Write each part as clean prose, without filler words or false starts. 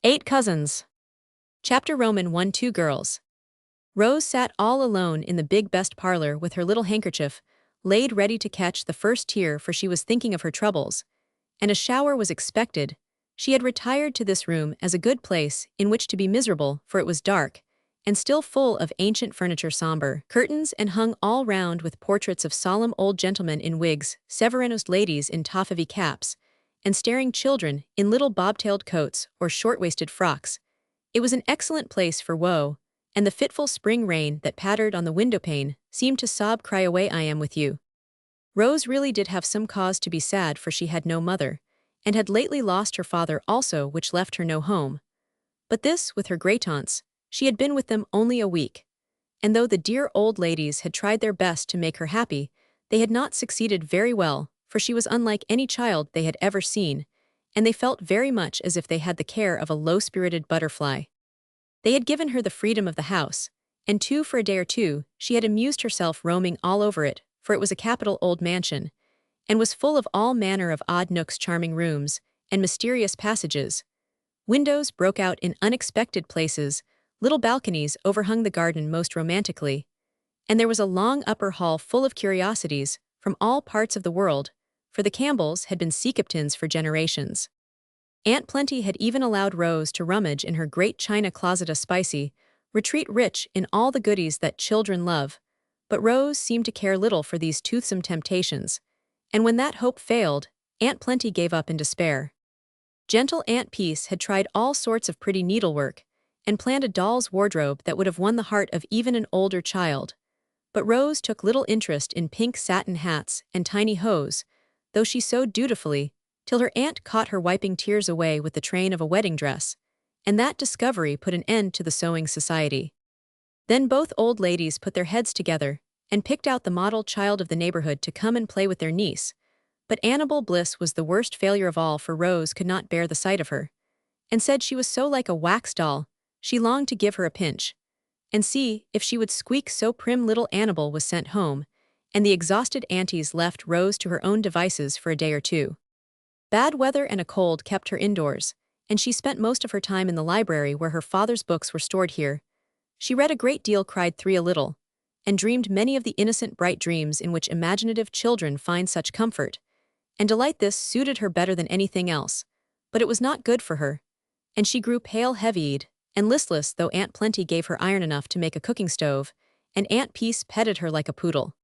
Eight cousins. Chapter Roman 1 Two girls. Rose sat all alone in the big best parlor with her little handkerchief, laid ready to catch the first tear, for she was thinking of her troubles, and a shower was expected. She had retired to this room as a good place in which to be miserable, for it was dark, and still full of ancient furniture, somber curtains, and hung all round with portraits of solemn old gentlemen in wigs, Severinos ladies in toffee caps, and staring children in little bobtailed coats or short-waisted frocks. It was an excellent place for woe, and the fitful spring rain that pattered on the windowpane seemed to sob, "Cry away, I am with you." Rose really did have some cause to be sad, for she had no mother, and had lately lost her father also, which left her no home. But this, with her great-aunts, she had been with them only a week, and though the dear old ladies had tried their best to make her happy, they had not succeeded very well, for she was unlike any child they had ever seen, and they felt very much as if they had the care of a low-spirited butterfly. They had given her the freedom of the house, and for a day or two she had amused herself roaming all over it, for it was a capital old mansion, and was full of all manner of odd nooks, charming rooms, and mysterious passages. Windows broke out in unexpected places, little balconies overhung the garden most romantically, and there was a long upper hall full of curiosities from all parts of the world, for the Campbells had been sea captains for generations. Aunt Plenty had even allowed Rose to rummage in her great china closet, a spicy retreat rich in all the goodies that children love, but Rose seemed to care little for these toothsome temptations, and when that hope failed, Aunt Plenty gave up in despair. Gentle Aunt Peace had tried all sorts of pretty needlework, and planned a doll's wardrobe that would have won the heart of even an older child, but Rose took little interest in pink satin hats and tiny hose, though she sewed dutifully, till her aunt caught her wiping tears away with the train of a wedding dress, and that discovery put an end to the sewing society. Then both old ladies put their heads together, and picked out the model child of the neighborhood to come and play with their niece, but Annabel Bliss was the worst failure of all, for Rose could not bear the sight of her, and said she was so like a wax doll, she longed to give her a pinch, and see if she would squeak. So prim little Annabel was sent home, and the exhausted aunties left Rose to her own devices for a day or two. Bad weather and a cold kept her indoors, and she spent most of her time in the library where her father's books were stored. Here she read a great deal, cried a little, and dreamed many of the innocent bright dreams in which imaginative children find such comfort and delight. This suited her better than anything else, but it was not good for her, and she grew pale, heavy-eyed, and listless, though Aunt Plenty gave her iron enough to make a cooking stove, and Aunt Peace petted her like a poodle.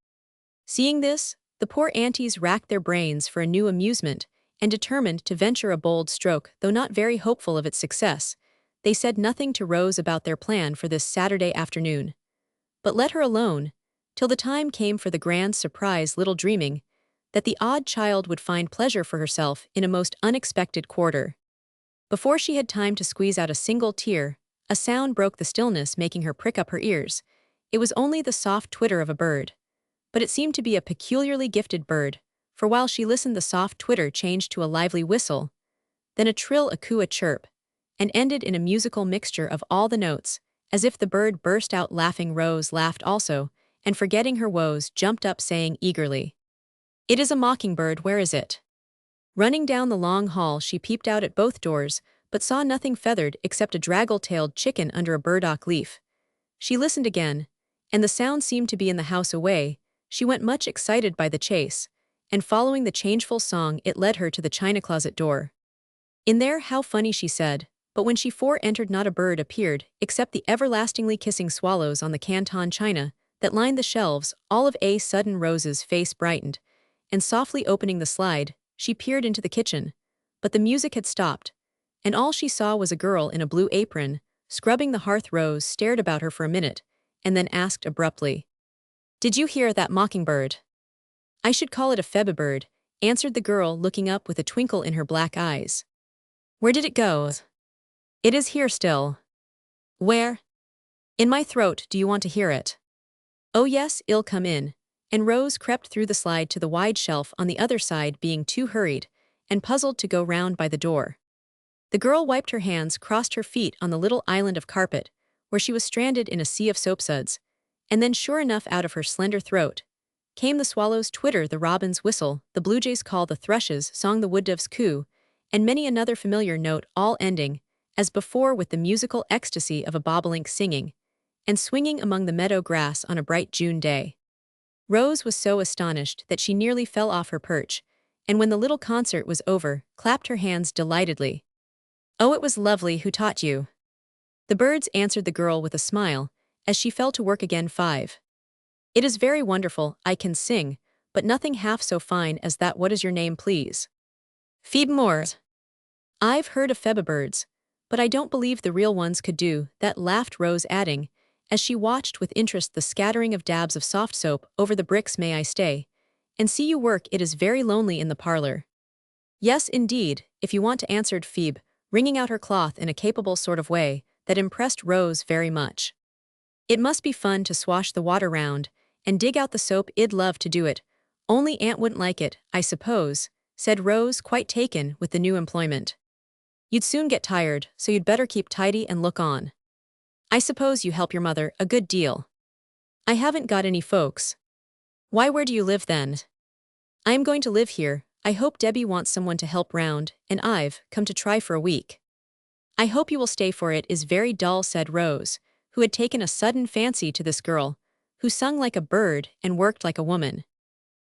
Seeing this, the poor aunties racked their brains for a new amusement, and determined to venture a bold stroke. Though not very hopeful of its success, they said nothing to Rose about their plan for this Saturday afternoon, but let her alone, till the time came for the grand surprise, little dreaming that the odd child would find pleasure for herself in a most unexpected quarter. Before she had time to squeeze out a single tear, a sound broke the stillness, making her prick up her ears. It was only the soft twitter of a bird, but it seemed to be a peculiarly gifted bird, for while she listened the soft twitter changed to a lively whistle, then a trill, a coo, a chirp, and ended in a musical mixture of all the notes, as if the bird burst out laughing. Rose laughed also, and forgetting her woes jumped up, saying eagerly, "It is a mockingbird, where is it?" Running down the long hall she peeped out at both doors, but saw nothing feathered except a draggle-tailed chicken under a burdock leaf. She listened again, and the sound seemed to be in the house away. She went much excited by the chase, and following the changeful song it led her to the china closet door. "In there, how funny," she said, but when she entered not a bird appeared, except the everlastingly kissing swallows on the Canton china that lined the shelves. All of a sudden Rose's face brightened, and softly opening the slide, she peered into the kitchen, but the music had stopped, and all she saw was a girl in a blue apron, scrubbing the hearth. Rose stared about her for a minute, and then asked abruptly, "Did you hear that mockingbird?" "I should call it a febibird," answered the girl, looking up with a twinkle in her black eyes. "Where did it go?" "It is here still." "Where?" "In my throat. Do you want to hear it?" "Oh yes, I'll come in," and Rose crept through the slide to the wide shelf on the other side, being too hurried and puzzled to go round by the door. The girl wiped her hands, crossed her feet on the little island of carpet, where she was stranded in a sea of soapsuds, and then sure enough out of her slender throat came the swallow's twitter, the robin's whistle, the blue jay's call, the thrush's song, the wood dove's coo, and many another familiar note, all ending, as before with the musical ecstasy of a bobolink singing, and swinging among the meadow grass on a bright June day. Rose was so astonished that she nearly fell off her perch, and when the little concert was over, clapped her hands delightedly. "Oh, it was lovely. Who taught you?" The birds answered the girl with a smile, as she fell to work again. 5. "It is very wonderful, I can sing, but nothing half so fine as that. What is your name, please?" "Phoebe Moore." "I've heard of Phoebibirds, but I don't believe the real ones could do that," laughed Rose, adding, as she watched with interest the scattering of dabs of soft soap over the bricks. "May I stay and see you work? It is very lonely in the parlor." "Yes, indeed, if you want to," answered Phoebe, wringing out her cloth in a capable sort of way that impressed Rose very much. "It must be fun to swash the water round and dig out the soap. I'd love to do it, only Aunt wouldn't like it, I suppose," said Rose, quite taken with the new employment. "You'd soon get tired, so you'd better keep tidy and look on. I suppose you help your mother a good deal." "I haven't got any folks." "Why, where do you live then?" "I am going to live here. I hope Debbie wants someone to help round, and I've come to try for a week." "I hope you will stay, for it is very dull," said Rose, who had taken a sudden fancy to this girl, who sung like a bird and worked like a woman.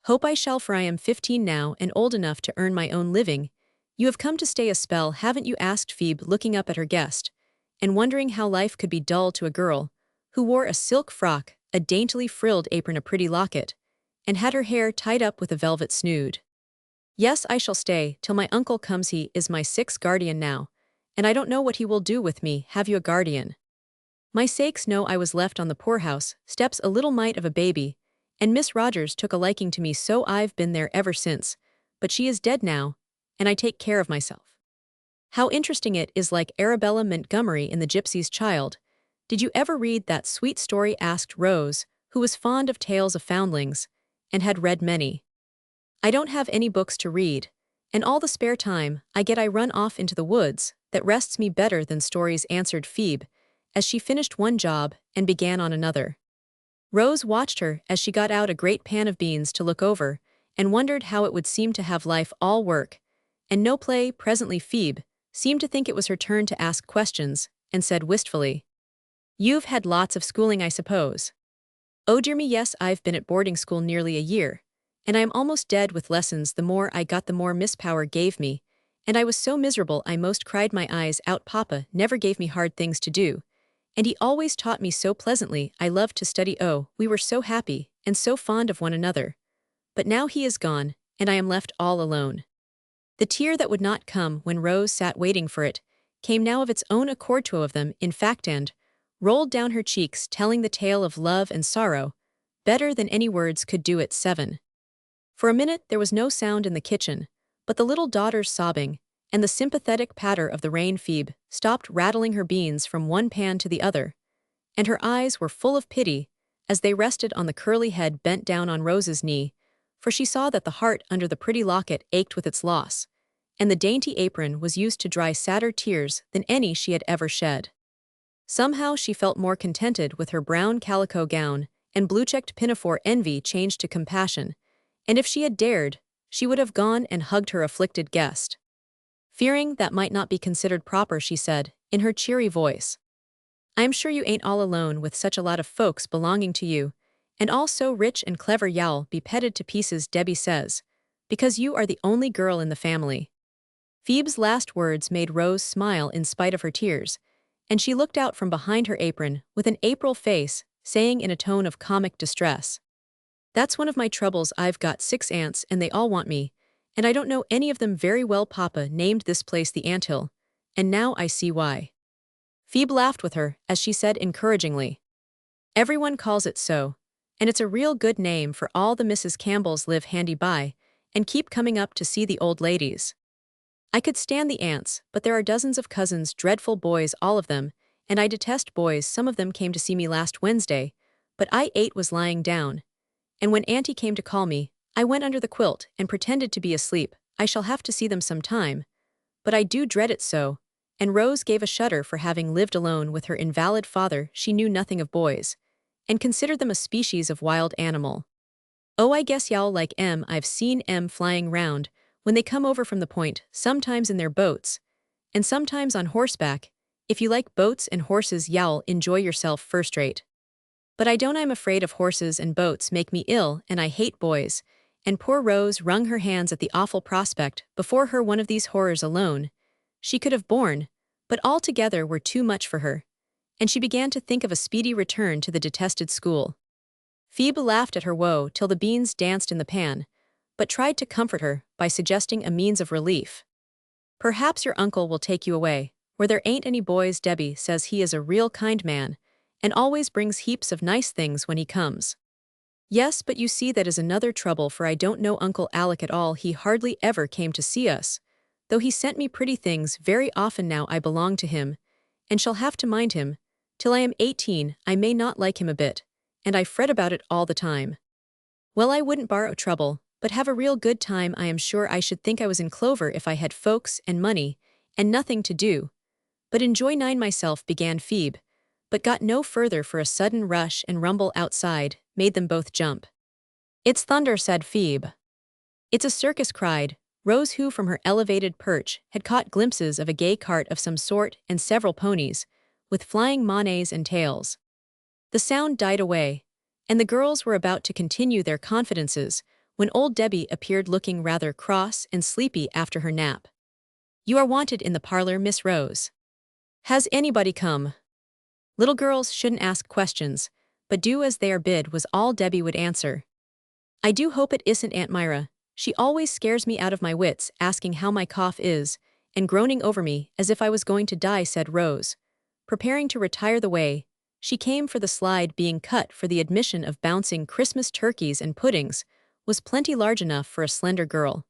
"Hope I shall, for I am 15 now and old enough to earn my own living." "You have come to stay a spell, haven't you?" asked Phoebe, looking up at her guest, and wondering how life could be dull to a girl who wore a silk frock, a daintily frilled apron, a pretty locket, and had her hair tied up with a velvet snood. "Yes, I shall stay till my uncle comes. He is my sixth guardian now, and I don't know what he will do with me." "Have you a guardian?" "My sakes, no, I was left on the poorhouse steps, a little mite of a baby, and Miss Rogers took a liking to me, so I've been there ever since, but she is dead now, and I take care of myself." "How interesting. It is like Arabella Montgomery in The Gypsy's Child. Did you ever read that sweet story?" asked Rose, who was fond of tales of foundlings, and had read many. "I don't have any books to read, and all the spare time I get I run off into the woods. That rests me better than stories," answered Phoebe, as she finished one job and began on another. Rose watched her as she got out a great pan of beans to look over, and wondered how it would seem to have life all work and no play. Presently Phoebe seemed to think it was her turn to ask questions, and said wistfully, "You've had lots of schooling, I suppose?" "Oh dear me, yes, I've been at boarding school nearly a year, and I am almost dead with lessons. The more I got the more Miss Power gave me, and I was so miserable I most cried my eyes out. Papa never gave me hard things to do, and he always taught me so pleasantly. I loved to study. Oh, we were so happy and so fond of one another. But now he is gone, and I am left all alone." The tear that would not come when Rose sat waiting for it came now of its own accord, two of them, in fact, and rolled down her cheeks, telling the tale of love and sorrow better than any words could do it. 7. For a minute there was no sound in the kitchen but the little daughter's sobbing and the sympathetic patter of the rain. Phoebe stopped rattling her beans from one pan to the other, and her eyes were full of pity as they rested on the curly head bent down on Rose's knee, for she saw that the heart under the pretty locket ached with its loss, and the dainty apron was used to dry sadder tears than any she had ever shed. Somehow she felt more contented with her brown calico gown and blue-checked pinafore. Envy changed to compassion, and if she had dared, she would have gone and hugged her afflicted guest. Fearing that might not be considered proper, she said, in her cheery voice, "I am sure you ain't all alone with such a lot of folks belonging to you, and all so rich and clever. You'll be petted to pieces, Debbie says, because you are the only girl in the family." Phoebe's last words made Rose smile in spite of her tears, and she looked out from behind her apron with an April face, saying in a tone of comic distress, "That's one of my troubles. I've got 6 aunts and they all want me, and I don't know any of them very well. Papa named this place the Anthill, and now I see why." Phoebe laughed with her as she said encouragingly, "Everyone calls it so, and it's a real good name, for all the Mrs. Campbells live handy by and keep coming up to see the old ladies. I could stand the aunts, but there are dozens of cousins, dreadful boys all of them, and I detest boys. Some of them came to see me last Wednesday, but I was lying down, and when Auntie came to call me, I went under the quilt and pretended to be asleep. I shall have to see them some time, but I do dread it so." And Rose gave a shudder, for having lived alone with her invalid father she knew nothing of boys, and considered them a species of wild animal. "Oh, I guess y'all like 'em. I've seen 'em flying round when they come over from the point, sometimes in their boats, and sometimes on horseback. If you like boats and horses, y'all enjoy yourself first rate. But I don't. I'm afraid of horses and boats make me ill, and I hate boys. And poor Rose wrung her hands at the awful prospect. Before her one of these horrors alone she could have borne, but altogether were too much for her, and she began to think of a speedy return to the detested school. Phoebe laughed at her woe till the beans danced in the pan, but tried to comfort her by suggesting a means of relief. Perhaps your uncle will take you away, where there ain't any boys. Debbie says he is a real kind man, and always brings heaps of nice things when he comes. Yes, but you see that is another trouble, for I don't know Uncle Alec at all. He hardly ever came to see us, though he sent me pretty things very often. Now I belong to him, and shall have to mind him, till I am 18. I may not like him a bit, and I fret about it all the time. Well, I wouldn't borrow trouble, but have a real good time. I am sure I should think I was in clover if I had folks and money, and nothing to do, but enjoy nine myself, began Phoebe, but got no further, for a sudden rush and rumble outside made them both jump. It's thunder, said Phoebe. It's a circus, cried Rose, who from her elevated perch had caught glimpses of a gay cart of some sort and several ponies, with flying manes and tails. The sound died away, and the girls were about to continue their confidences when old Debbie appeared, looking rather cross and sleepy after her nap. You are wanted in the parlor, Miss Rose. Has anybody come? Little girls shouldn't ask questions, but do as they are bid, was all Debbie would answer. I do hope it isn't Aunt Myra. She always scares me out of my wits, asking how my cough is, and groaning over me as if I was going to die, said Rose, preparing to retire. The way she came for the slide being cut for the admission of bouncing Christmas turkeys and puddings was plenty large enough for a slender girl.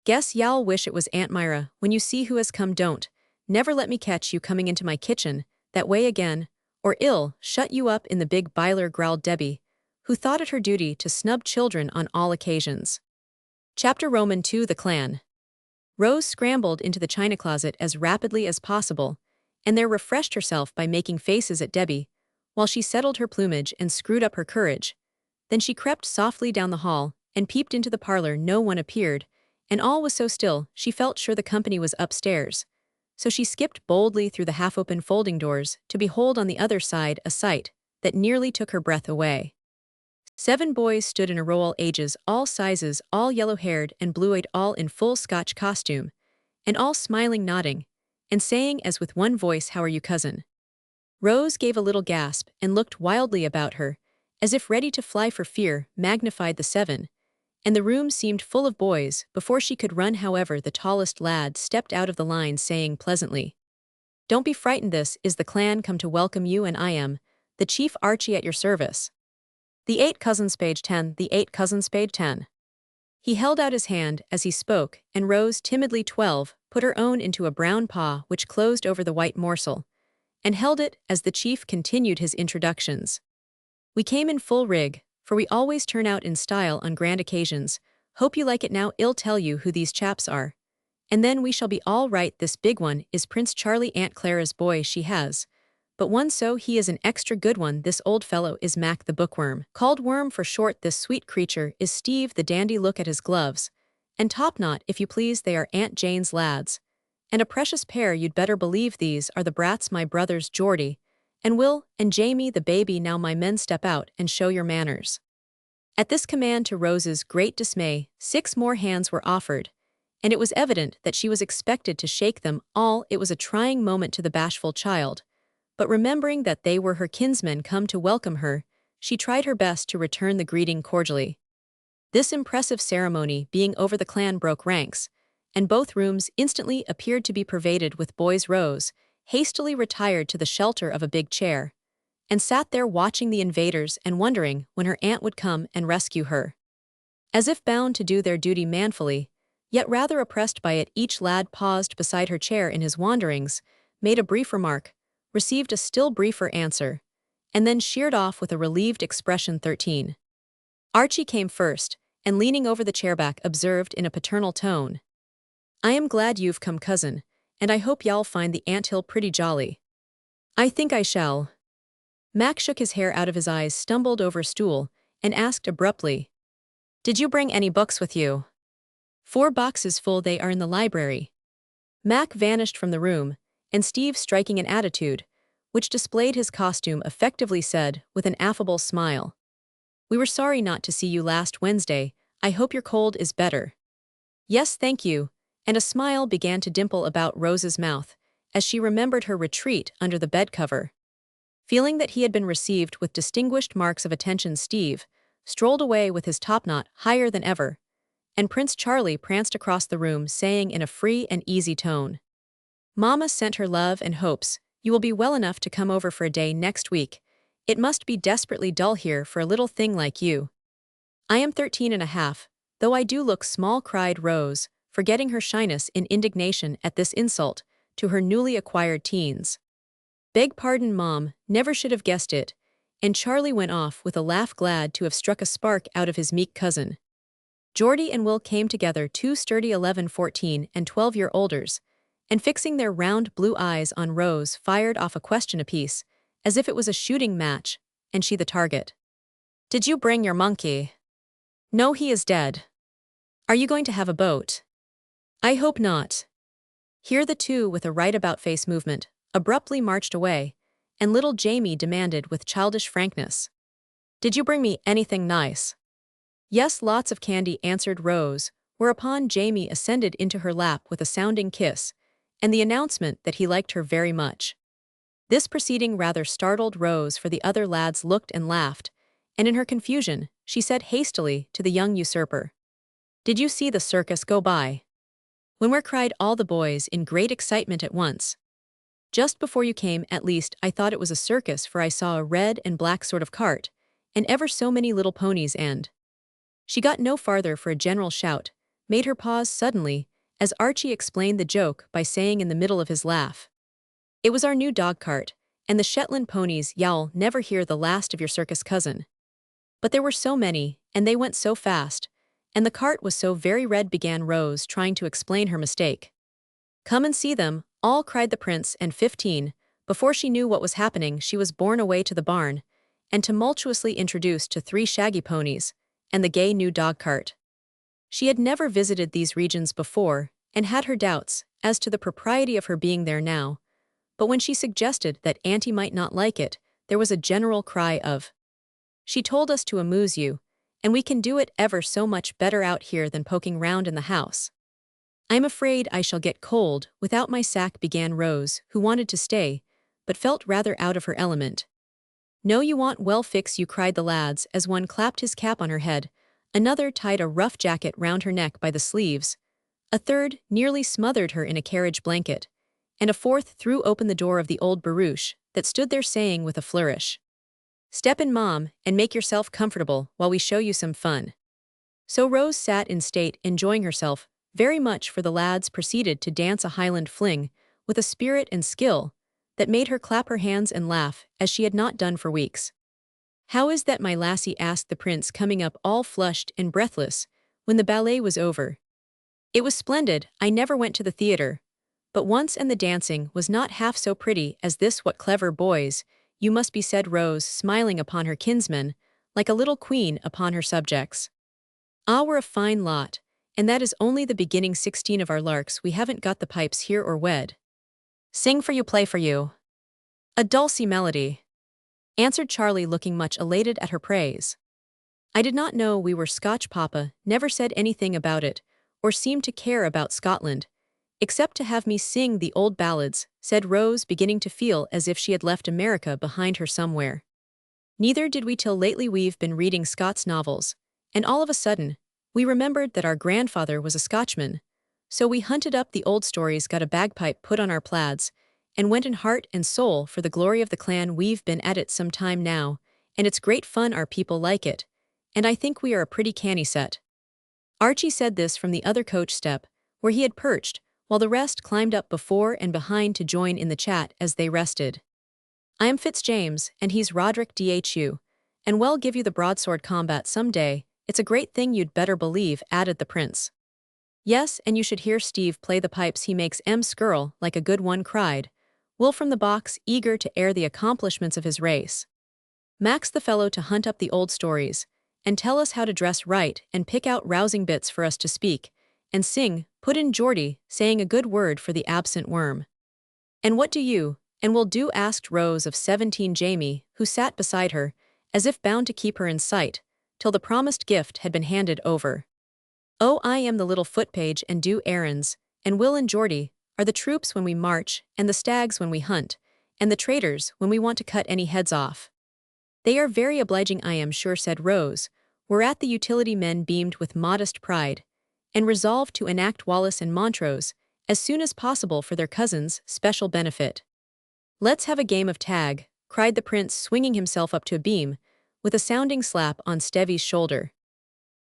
Guess y'all wish it was Aunt Myra. When you see who has come, don't never let me catch you coming into my kitchen that way again, or ill shut you up in the big biler, growled Debbie, who thought it her duty to snub children on all occasions. Chapter Roman 2, The Clan. Rose scrambled into the china closet as rapidly as possible, and there refreshed herself by making faces at Debbie, while she settled her plumage and screwed up her courage. Then she crept softly down the hall and peeped into the parlor. No one appeared, and all was so still she felt sure the company was upstairs. So she skipped boldly through the half-open folding doors to behold on the other side a sight that nearly took her breath away. 7 boys stood in a row, all ages, all sizes, all yellow-haired and blue-eyed, all in full Scotch costume, and all smiling, nodding, and saying as with one voice, "How are you, cousin?" Rose gave a little gasp and looked wildly about her, as if ready to fly for fear magnified the 7, and the room seemed full of boys. Before she could run, however, the tallest lad stepped out of the line, saying pleasantly, "Don't be frightened, this is the clan come to welcome you, and I am the Chief Archie at your service. The 8 cousins, page 10, the 8 cousins, page 10. He held out his hand as he spoke, and Rose, timidly 12, put her own into a brown paw which closed over the white morsel, and held it as the chief continued his introductions. We came in full rig, for we always turn out in style on grand occasions. Hope you like it. Now I'll tell you who these chaps are, and then we shall be all right. This big one is Prince Charlie, Aunt Clara's boy. She has but one, so he is an extra good one. This old fellow is Mac the bookworm, called Worm for short. This sweet creature is Steve the dandy. Look at his gloves, and topknot, if you please. They are Aunt Jane's lads, and a precious pair, you'd better believe. These are the brats, my brothers Geordie and Will and Jamie the baby. Now my men, step out and show your manners." At this command, to Rose's great dismay, 6 more hands were offered, and it was evident that she was expected to shake them all. It was a trying moment to the bashful child, but remembering that they were her kinsmen come to welcome her, she tried her best to return the greeting cordially. This impressive ceremony being over, the clan broke ranks, and both rooms instantly appeared to be pervaded with boys. Rose hastily retired to the shelter of a big chair, and sat there watching the invaders and wondering when her aunt would come and rescue her. As if bound to do their duty manfully, yet rather oppressed by it, each lad paused beside her chair in his wanderings, made a brief remark, received a still briefer answer, and then sheered off with a relieved expression. 13. Archie came first, and leaning over the chairback observed in a paternal tone, "I am glad you've come, cousin, and I hope y'all find the anthill pretty jolly." "I think I shall." Mac shook his hair out of his eyes, stumbled over a stool, and asked abruptly, "Did you bring any books with you?" "4 boxes full. They are in the library." Mac vanished from the room, and Steve, striking an attitude, which displayed his costume, effectively said, with an affable smile, "We were sorry not to see you last Wednesday. I hope your cold is better." "Yes, thank you," and a smile began to dimple about Rose's mouth as she remembered her retreat under the bed cover. Feeling that he had been received with distinguished marks of attention, Steve strolled away with his topknot higher than ever, and Prince Charlie pranced across the room saying in a free and easy tone, "Mama sent her love and hopes you will be well enough to come over for a day next week. It must be desperately dull here for a little thing like you." "I am 13 and a half, though I do look small," cried Rose, forgetting her shyness in indignation at this insult to her newly acquired teens. "Beg pardon, Mom, never should have guessed it," and Charlie went off with a laugh, glad to have struck a spark out of his meek cousin. Geordie and Will came together, two sturdy 11, 14, and 12-year-olders, and fixing their round blue eyes on Rose, fired off a question apiece, as if it was a shooting match, and she the target. "Did you bring your monkey?" "No, he is dead." "Are you going to have a boat?" "I hope not." Here the two, with a right-about-face movement, abruptly marched away, and little Jamie demanded with childish frankness, "Did you bring me anything nice?" "Yes, lots of candy," answered Rose, whereupon Jamie ascended into her lap with a sounding kiss, and the announcement that he liked her very much. This proceeding rather startled Rose, for the other lads looked and laughed, and in her confusion, she said hastily to the young usurper, "Did you see the circus go by?" "When where?" cried all the boys in great excitement at once. "Just before you came, at least I thought it was a circus, for I saw a red and black sort of cart, and ever so many little ponies and—" She got no farther, for a general shout made her pause suddenly, as Archie explained the joke by saying in the middle of his laugh, "It was our new dog cart, and the Shetland ponies. You'll never hear the last of your circus cousin." "But there were so many, and they went so fast, and the cart was so very red," began Rose, trying to explain her mistake. "Come and see them all," cried the prince, and 15, before she knew what was happening, she was borne away to the barn, and tumultuously introduced to 3 shaggy ponies, and the gay new dog cart. She had never visited these regions before, and had her doubts as to the propriety of her being there now, but when she suggested that Auntie might not like it, there was a general cry of, "She told us to amuse you, and we can do it ever so much better out here than poking round in the house." "I'm afraid I shall get cold without my sack," began Rose, who wanted to stay, but felt rather out of her element. "No, you won't. Well, fix you," cried the lads, as one clapped his cap on her head, another tied a rough jacket round her neck by the sleeves, a third nearly smothered her in a carriage blanket, and a fourth threw open the door of the old barouche that stood there, saying with a flourish, "Step in, Mom, and make yourself comfortable while we show you some fun." So Rose sat in state, enjoying herself very much, for the lads proceeded to dance a Highland fling with a spirit and skill that made her clap her hands and laugh as she had not done for weeks. "How is that, my lassie?" asked the prince, coming up all flushed and breathless when the ballet was over. "It was splendid. I never went to the theatre but once, and the dancing was not half so pretty as this." "What clever boys you must be," said Rose, smiling upon her kinsmen like a little queen upon her subjects. "Ah, we're a fine lot, and that is only the beginning. 16 of our larks. We haven't got the pipes here or wed." "Sing for you, play for you. A dulcie melody," answered Charlie, looking much elated at her praise. "I did not know we were Scotch. Papa never said anything about it, or seemed to care about Scotland, except to have me sing the old ballads," said Rose, beginning to feel as if she had left America behind her somewhere. "Neither did we till lately. We've been reading Scott's novels, and all of a sudden, we remembered that our grandfather was a Scotchman, so we hunted up the old stories, got a bagpipe put on our plaids, and went in heart and soul for the glory of the clan. We've been at it some time now, and it's great fun. Our people like it, and I think we are a pretty canny set." Archie said this from the other coach step, where he had perched, while the rest climbed up before and behind to join in the chat as they rested. "I am Fitzjames, and he's Roderick Dhu, and we'll give you the broadsword combat some day. It's a great thing, you'd better believe," added the prince. "Yes, and you should hear Steve play the pipes. He makes 'em skirl like a good one," cried Will from the box, eager to air the accomplishments of his race. "Mac's the fellow to hunt up the old stories, and tell us how to dress right and pick out rousing bits for us to speak, and sing, put in Geordie, saying a good word for the absent worm. And what do you, and will do? Asked Rose of 17 Jamie, who sat beside her, as if bound to keep her in sight, till the promised gift had been handed over. Oh, I am the little footpage and do errands, and Will and Geordie are the troops when we march, and the stags when we hunt, and the traitors when we want to cut any heads off. They are very obliging, I am sure, said Rose, whereat the utility men beamed with modest pride, and resolved to enact Wallace and Montrose as soon as possible for their cousin's special benefit. Let's have a game of tag, cried the prince, swinging himself up to a beam, with a sounding slap on Stevie's shoulder.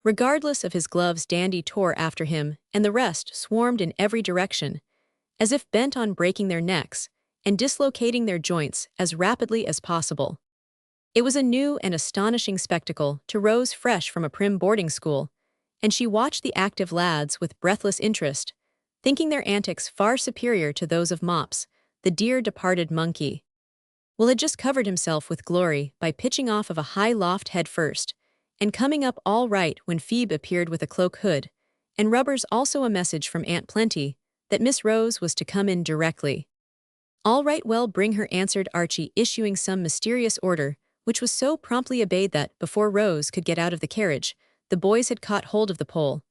Regardless of his gloves, Dandy tore after him, and the rest swarmed in every direction, as if bent on breaking their necks and dislocating their joints as rapidly as possible. It was a new and astonishing spectacle to Rose, fresh from a prim boarding school, and she watched the active lads with breathless interest, thinking their antics far superior to those of Mops, the dear departed monkey. Will had just covered himself with glory by pitching off of a high loft head first, and coming up all right when Phoebe appeared with a cloak hood, and rubbers, also a message from Aunt Plenty that Miss Rose was to come in directly. All right, well, bring her, answered Archie, issuing some mysterious order, which was so promptly obeyed that, before Rose could get out of the carriage, the boys had caught hold of the pole,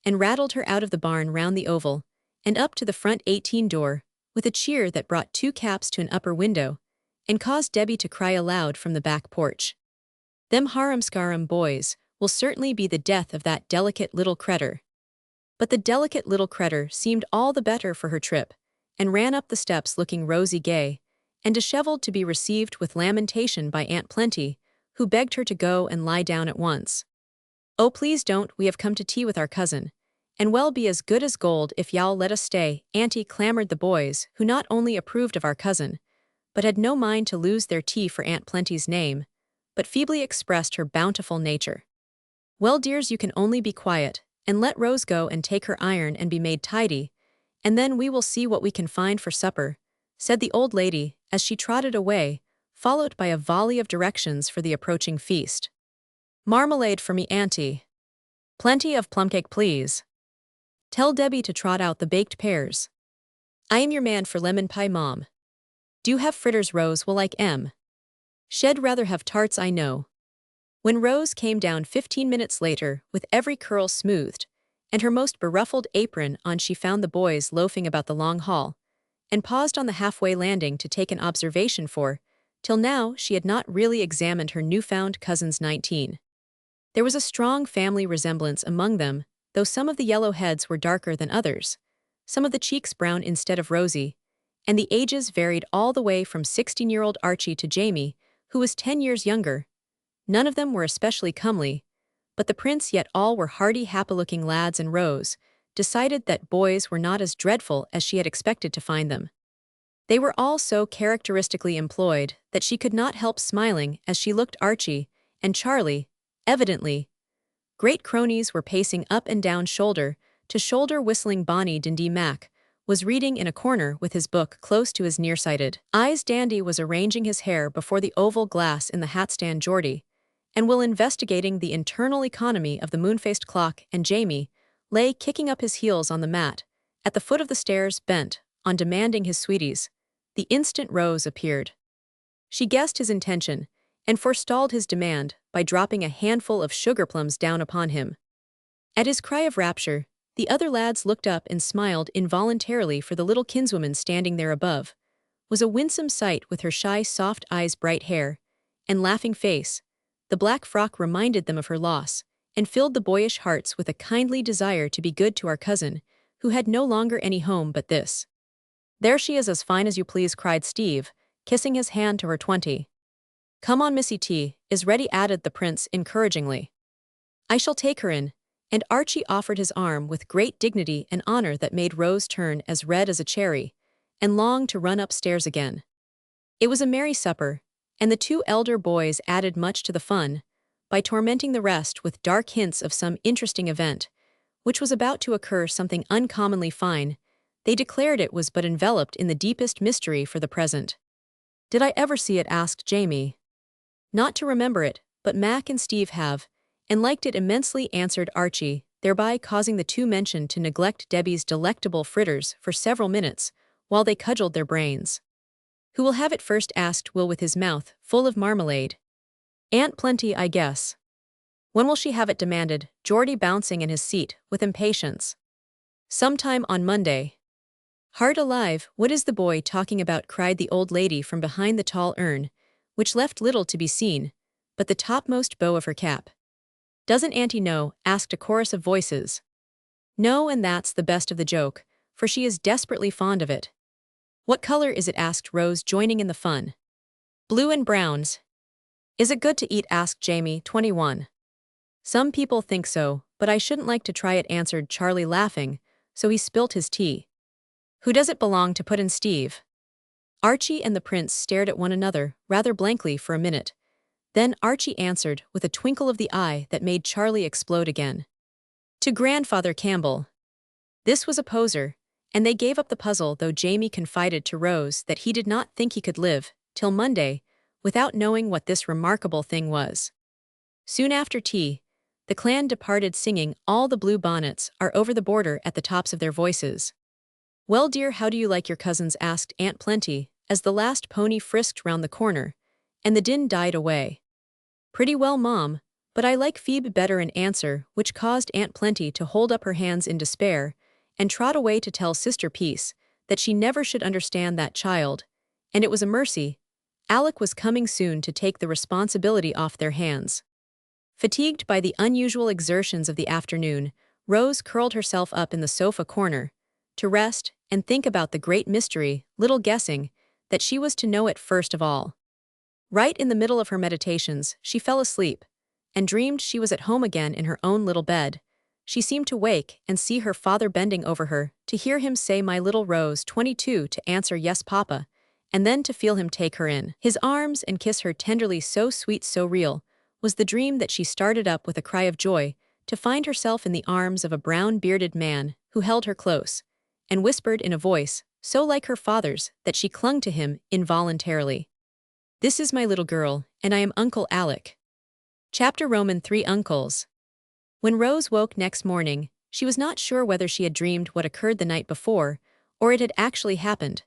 and rattled her out of the barn round the oval, and up to the front 18 door, with a cheer that brought 2 caps to an upper window, and caused Debbie to cry aloud from the back porch. Them harum-scarum boys will certainly be the death of that delicate little cretur. But the delicate little cretur seemed all the better for her trip, and ran up the steps looking rosy gay, and disheveled, to be received with lamentation by Aunt Plenty, who begged her to go and lie down at once. Oh, please don't, we have come to tea with our cousin, and we'll be as good as gold if y'all let us stay, Auntie, clamored the boys, who not only approved of our cousin, but had no mind to lose their tea for Aunt Plenty's name, but feebly expressed her bountiful nature. Well, dears, you can only be quiet, and let Rose go and take her iron and be made tidy, and then we will see what we can find for supper, said the old lady, as she trotted away, followed by a volley of directions for the approaching feast. Marmalade for me, Auntie. Plenty of plumcake, please. Tell Debbie to trot out the baked pears. I am your man for lemon pie, Mom. Do have fritters, Rose will like 'em. She'd rather have tarts, I know. When Rose came down 15 minutes later, with every curl smoothed, and her most beruffled apron on, she found the boys loafing about the long hall, and paused on the halfway landing to take an observation, for, till now, she had not really examined her newfound cousins 19. There was a strong family resemblance among them, though some of the yellow heads were darker than others, some of the cheeks brown instead of rosy, and the ages varied all the way from 16-year-old Archie to Jamie, who was 10 years younger. None of them were especially comely, but the prince, yet all were hearty, happy-looking lads, and Rose decided that boys were not as dreadful as she had expected to find them. They were all so characteristically employed that she could not help smiling as she looked. Archie and Charlie, evidently great cronies, were pacing up and down shoulder to shoulder, whistling. Bonnie Dindy Mac was reading in a corner with his book close to his nearsighted eyes. Dandy was arranging his hair before the oval glass in the hatstand. Geordie and Will investigating the internal economy of the moon-faced clock, and Jamie lay kicking up his heels on the mat at the foot of the stairs, bent on demanding his sweeties. The instant Rose appeared, she guessed his intention and forestalled his demand by dropping a handful of sugar plums down upon him. At his cry of rapture, the other lads looked up and smiled involuntarily, for the little kinswoman standing there above was a winsome sight, with her shy, soft eyes, bright hair, and laughing face. The black frock reminded them of her loss, and filled the boyish hearts with a kindly desire to be good to our cousin, who had no longer any home but this. There she is, as fine as you please, cried Steve, kissing his hand to her 20. Come on, Missy, tea is ready, added the prince encouragingly. I shall take her in, and Archie offered his arm with great dignity and honor that made Rose turn as red as a cherry, and long to run upstairs again. It was a merry supper, and the 2 elder boys added much to the fun by tormenting the rest with dark hints of some interesting event, which was about to occur, something uncommonly fine. They declared it was but enveloped in the deepest mystery for the present. Did I ever see it? Asked Jamie. Not to remember it, but Mac and Steve have, and liked it immensely, answered Archie. thereby causing the two mentioned to neglect Debbie's delectable fritters for several minutes, while they cudgeled their brains. Who will have it first? Asked Will with his mouth full of marmalade. Aunt Plenty, I guess. When will she have it? Demanded Geordie, bouncing in his seat with impatience. Sometime on Monday. Heart alive, what is the boy talking about? Cried the old lady from behind the tall urn, which left little to be seen but the topmost bow of her cap. Doesn't Auntie know? Asked a chorus of voices. No, and that's the best of the joke, for she is desperately fond of it. What color is it? Asked Rose, joining in the fun. Blue and browns. Is it good to eat? Asked Jamie, 21. Some people think so, but I shouldn't like to try it, answered Charlie, laughing, so he spilt his tea. Who does it belong to? Put in Steve. Archie and the prince stared at one another rather blankly for a minute. Then Archie answered with a twinkle of the eye that made Charlie explode again. To Grandfather Campbell. This was a poser, and they gave up the puzzle, though Jamie confided to Rose that he did not think he could live till Monday without knowing what this remarkable thing was. Soon after tea, the clan departed, singing "All the Blue Bonnets Are Over the Border" at the tops of their voices. Well, dear, how do you like your cousins? Asked Aunt Plenty, as the last pony frisked round the corner, and the din died away. Pretty well, Mom, but I like Phoebe better, in answer, which caused Aunt Plenty to hold up her hands in despair and trot away to tell Sister Peace that she never should understand that child, and it was a mercy. Alec was coming soon to take the responsibility off their hands. Fatigued by the unusual exertions of the afternoon, Rose curled herself up in the sofa corner to rest and think about the great mystery, little guessing that she was to know it first of all. Right in the middle of her meditations, she fell asleep and dreamed she was at home again in her own little bed. She seemed to wake and see her father bending over her, to hear him say "My little Rose," 22, to answer "Yes, Papa," and then to feel him take her in his arms and kiss her tenderly. So sweet, so real was the dream that she started up with a cry of joy to find herself in the arms of a brown-bearded man who held her close and whispered in a voice so like her father's that she clung to him involuntarily. This is my little girl, and I am Uncle Alec. Chapter Roman 3 Uncles. When Rose woke next morning, she was not sure whether she had dreamed what occurred the night before, or it had actually happened.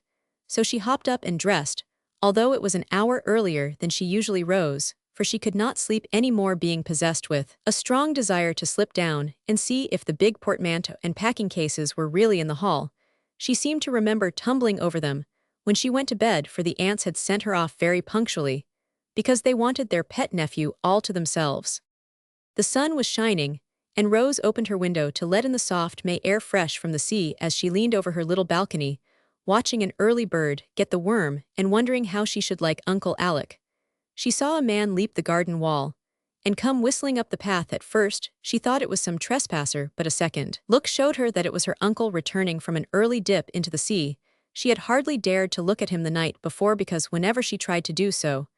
So she hopped up and dressed, although it was an hour earlier than she usually rose, for she could not sleep any more, being possessed with a strong desire to slip down and see if the big portmanteau and packing cases were really in the hall. She seemed to remember tumbling over them when she went to bed, for the aunts had sent her off very punctually, because they wanted their pet nephew all to themselves. The sun was shining, and Rose opened her window to let in the soft May air fresh from the sea as she leaned over her little balcony, watching an early bird get the worm and wondering how she should like Uncle Alec. She saw a man leap the garden wall and come whistling up the path. At first, she thought it was some trespasser, but a second look showed her that it was her uncle returning from an early dip into the sea. She had hardly dared to look at him the night before, because whenever she tried to do so,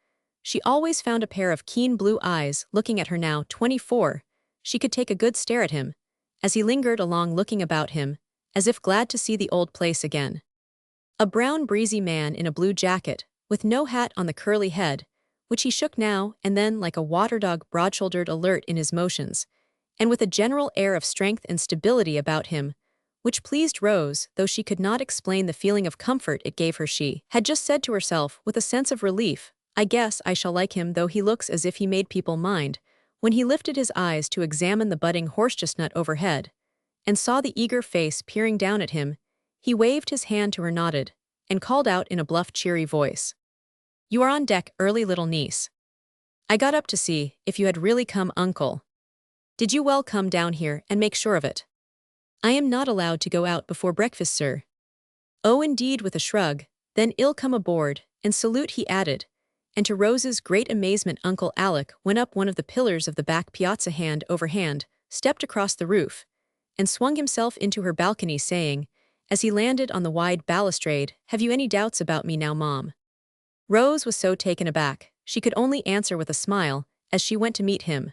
she always found a pair of keen blue eyes looking at her. Now 24, she could take a good stare at him, as he lingered along, looking about him, as if glad to see the old place again. A brown, breezy man in a blue jacket, with no hat on the curly head, which he shook now and then like a water dog, broad-shouldered, alert in his motions, and with a general air of strength and stability about him, which pleased Rose, though she could not explain the feeling of comfort it gave her. She had just said to herself with a sense of relief, "I guess I shall like him, though he looks as if he made people mind," when he lifted his eyes to examine the budding horsechestnut overhead, and saw the eager face peering down at him. He waved his hand to her, nodded, and called out in a bluff, cheery voice, "You are on deck early, little niece. I got up to see if you had really come, Uncle. Did you well come down here and make sure of it? I am not allowed to go out before breakfast, sir." "Oh, indeed," with a shrug, "then I'll come aboard and salute," he added, and to Rose's great amazement Uncle Alec went up one of the pillars of the back piazza, hand over hand, stepped across the roof, and swung himself into her balcony, saying, as he landed on the wide balustrade, "Have you any doubts about me now, Mom?" Rose was so taken aback, she could only answer with a smile as she went to meet him.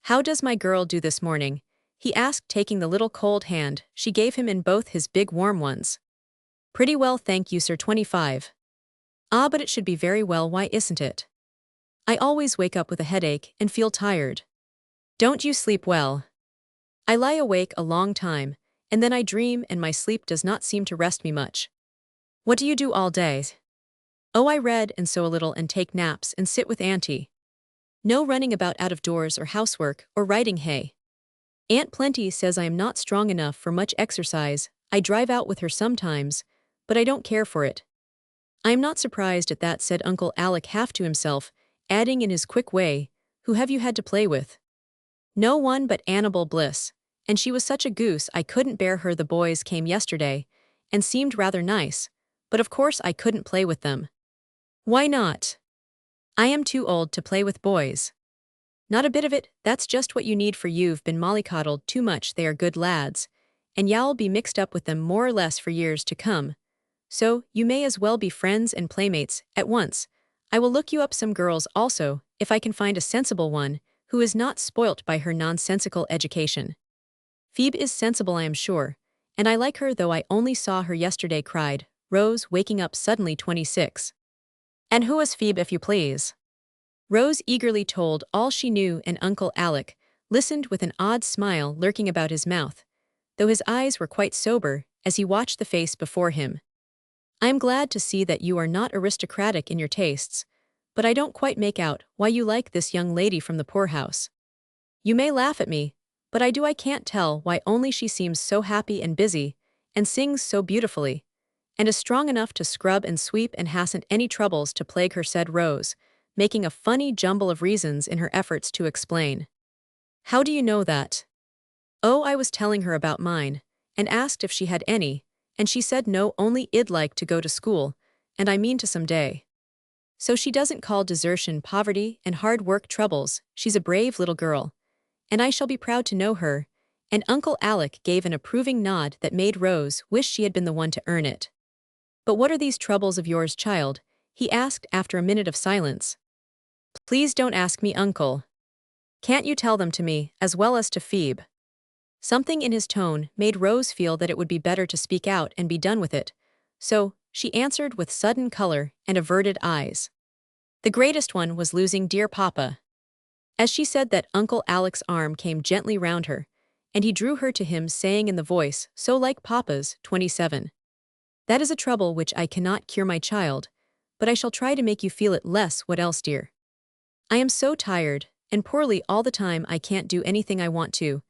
"How does my girl do this morning?" he asked, taking the little cold hand she gave him in both his big warm ones. "Pretty well, thank you, sir, 25. "Ah, but it should be very well, why isn't it? I always wake up with a headache and feel tired." "Don't you sleep well?" I lie awake a long time, and then I dream and my sleep does not seem to rest me much. What do you do all day? Oh, I read and sew a little and take naps and sit with Auntie. No running about out of doors or housework or riding hay. Aunt Plenty says I am not strong enough for much exercise. I drive out with her sometimes, but I don't care for it. I am not surprised at that, said Uncle Alec half to himself, adding in his quick way, who have you had to play with? No one but Annabel Bliss, and she was such a goose I couldn't bear her. The boys came yesterday, and seemed rather nice, but of course I couldn't play with them. Why not? I am too old to play with boys. Not a bit of it, that's just what you need, for you've been mollycoddled too much. They are good lads, and you'll be mixed up with them more or less for years to come. So, you may as well be friends and playmates at once. I will look you up some girls also, if I can find a sensible one, who is not spoilt by her nonsensical education. Phoebe is sensible, I am sure, and I like her, though I only saw her yesterday, cried Rose, waking up suddenly. 26. And who is Phoebe, if you please? Rose eagerly told all she knew, and Uncle Alec listened with an odd smile lurking about his mouth, though his eyes were quite sober as he watched the face before him. I am glad to see that you are not aristocratic in your tastes, but I don't quite make out why you like this young lady from the poorhouse. You may laugh at me, but I can't tell why, only she seems so happy and busy, and sings so beautifully, and is strong enough to scrub and sweep and hasn't any troubles to plague her, said Rose, making a funny jumble of reasons in her efforts to explain. How do you know that? Oh, I was telling her about mine, and asked if she had any, and she said no, only I'd like to go to school, and I mean to some day. So she doesn't call desertion poverty and hard work troubles. She's a brave little girl, and I shall be proud to know her, and Uncle Alec gave an approving nod that made Rose wish she had been the one to earn it. But what are these troubles of yours, child? He asked after a minute of silence. Please don't ask me, Uncle. Can't you tell them to me, as well as to Phoebe? Something in his tone made Rose feel that it would be better to speak out and be done with it, so she answered with sudden color and averted eyes. The greatest one was losing dear Papa. As she said that, Uncle Alec's arm came gently round her, and he drew her to him, saying in the voice so like Papa's, 27. That is a trouble which I cannot cure, my child, but I shall try to make you feel it less. What else, dear? I am so tired, and poorly all the time I can't do anything I want to,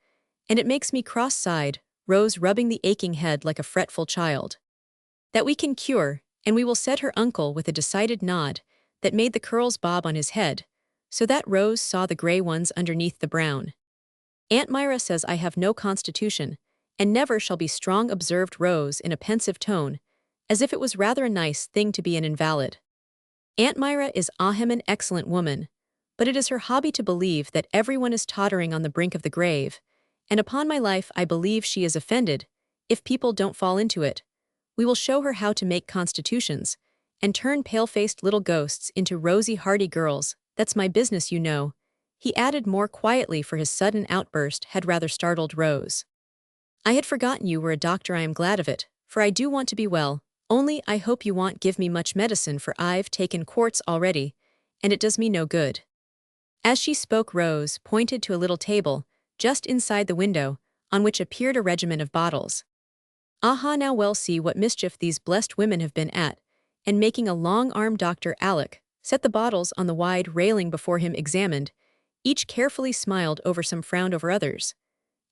and it makes me cross-eyed, Rose, rubbing the aching head like a fretful child. That we can cure, and we will, said her uncle with a decided nod that made the curls bob on his head, so that Rose saw the gray ones underneath the brown. Aunt Myra says I have no constitution, and never shall be strong, observed Rose in a pensive tone, as if it was rather a nice thing to be an invalid. Aunt Myra is an excellent woman, but it is her hobby to believe that everyone is tottering on the brink of the grave, and upon my life I believe she is offended if people don't fall into it. We will show her how to make constitutions, and turn pale-faced little ghosts into rosy, hearty girls. That's my business, you know, he added more quietly, for his sudden outburst had rather startled Rose. I had forgotten you were a doctor. I am glad of it, for I do want to be well, only I hope you won't give me much medicine, for I've taken quarts already, and it does me no good. As she spoke, Rose pointed to a little table just inside the window, on which appeared a regiment of bottles. Aha, now we'll see what mischief these blessed women have been at, and making a long arm, Dr. Alec set the bottles on the wide railing before him, examined each carefully, smiled over some, frowned over others,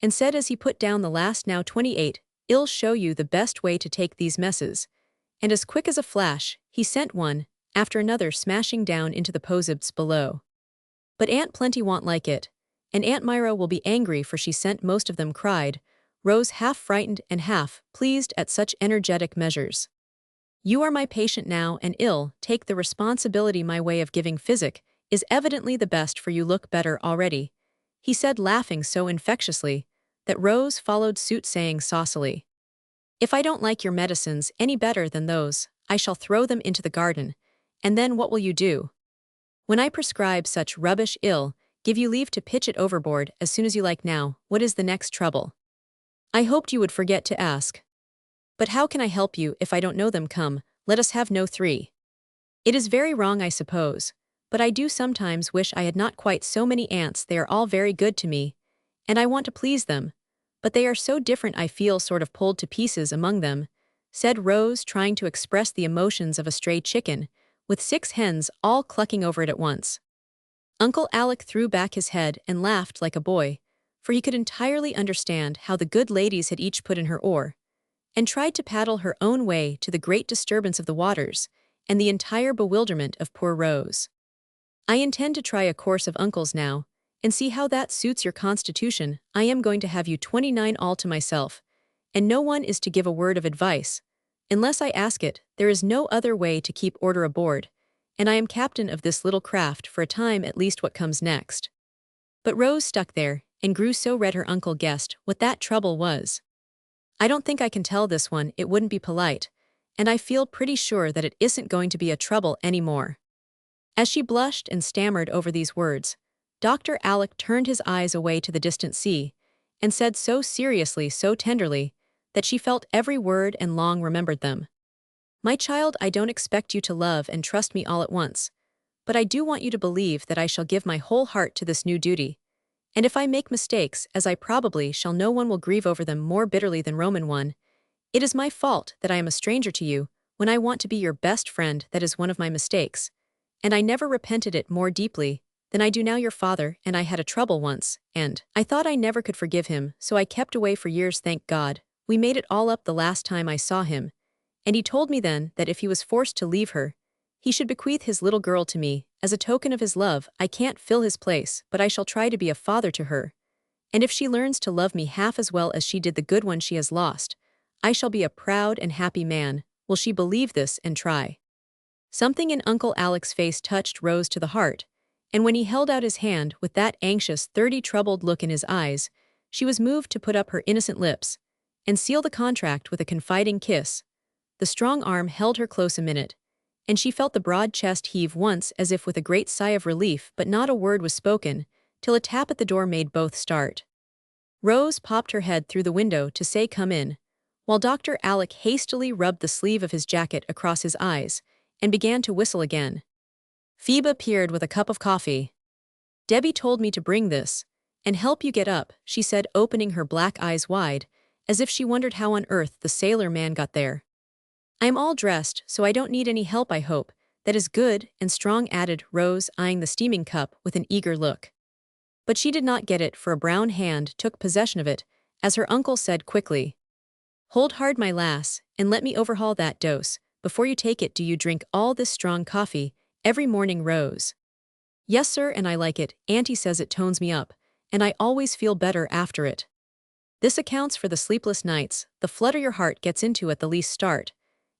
and said as he put down the last, now 28, I'll show you the best way to take these messes, and as quick as a flash, he sent one after another smashing down into the posibs below. But Aunt Plenty won't like it, and Aunt Myra will be angry, for she sent most of them, cried Rose, half frightened and half pleased at such energetic measures. You are my patient now, and I'll take the responsibility. My way of giving physic is evidently the best, for you look better already, he said, laughing so infectiously that Rose followed suit, saying saucily, If I don't like your medicines any better than those, I shall throw them into the garden, and then what will you do? When I prescribe such rubbish, I'll give you leave to pitch it overboard as soon as you like. Now, what is the next trouble? I hoped you would forget to ask. But how can I help you if I don't know them? Come, let us have no three. It is very wrong, I suppose, but I do sometimes wish I had not quite so many aunts. They are all very good to me, and I want to please them, But they are so different I feel sort of pulled to pieces among them, said Rose, trying to express the emotions of a stray chicken, with 6 hens all clucking over it at once. Uncle Alec threw back his head and laughed like a boy, for he could entirely understand how the good ladies had each put in her oar, and tried to paddle her own way to the great disturbance of the waters and the entire bewilderment of poor Rose. I intend to try a course of uncles now, and see how that suits your constitution. I am going to have you 29 all to myself, and no one is to give a word of advice. Unless I ask it, there is no other way to keep order aboard, and I am captain of this little craft for a time at least. What comes next? But Rose stuck there, and grew so red her uncle guessed what that trouble was. I don't think I can tell this one, it wouldn't be polite, and I feel pretty sure that it isn't going to be a trouble anymore. As she blushed and stammered over these words, Dr. Alec turned his eyes away to the distant sea, and said so seriously, so tenderly, that she felt every word and long remembered them. My child, I don't expect you to love and trust me all at once, but I do want you to believe that I shall give my whole heart to this new duty. And if I make mistakes, as I probably shall, no one will grieve over them more bitterly than Roman one. It is my fault that I am a stranger to you, when I want to be your best friend. That is one of my mistakes, and I never repented it more deeply than I do now. Your father and I had a trouble once, and I thought I never could forgive him, so I kept away for years. Thank God, we made it all up the last time I saw him, and he told me then that if he was forced to leave her, he should bequeath his little girl to me, as a token of his love. I can't fill his place, but I shall try to be a father to her, and if she learns to love me half as well as she did the good one she has lost, I shall be a proud and happy man. Will she believe this and try? Something in Uncle Alec's face touched Rose to the heart, and when he held out his hand with that anxious, troubled look in his eyes, she was moved to put up her innocent lips and seal the contract with a confiding kiss. The strong arm held her close a minute, and she felt the broad chest heave once as if with a great sigh of relief, but not a word was spoken, till a tap at the door made both start. Rose popped her head through the window to say come in, while Dr. Alec hastily rubbed the sleeve of his jacket across his eyes and began to whistle again. Phoebe appeared with a cup of coffee. Debbie told me to bring this and help you get up, she said, opening her black eyes wide, as if she wondered how on earth the sailor man got there. I'm all dressed, so I don't need any help, I hope. That is good and strong, added Rose, eyeing the steaming cup with an eager look. But she did not get it, for a brown hand took possession of it, as her uncle said quickly, Hold hard, my lass, and let me overhaul that dose. Before you take it, do you drink all this strong coffee every morning, Rose? Yes, sir, and I like it. Auntie says it tones me up, and I always feel better after it. This accounts for the sleepless nights, the flutter your heart gets into at the least start.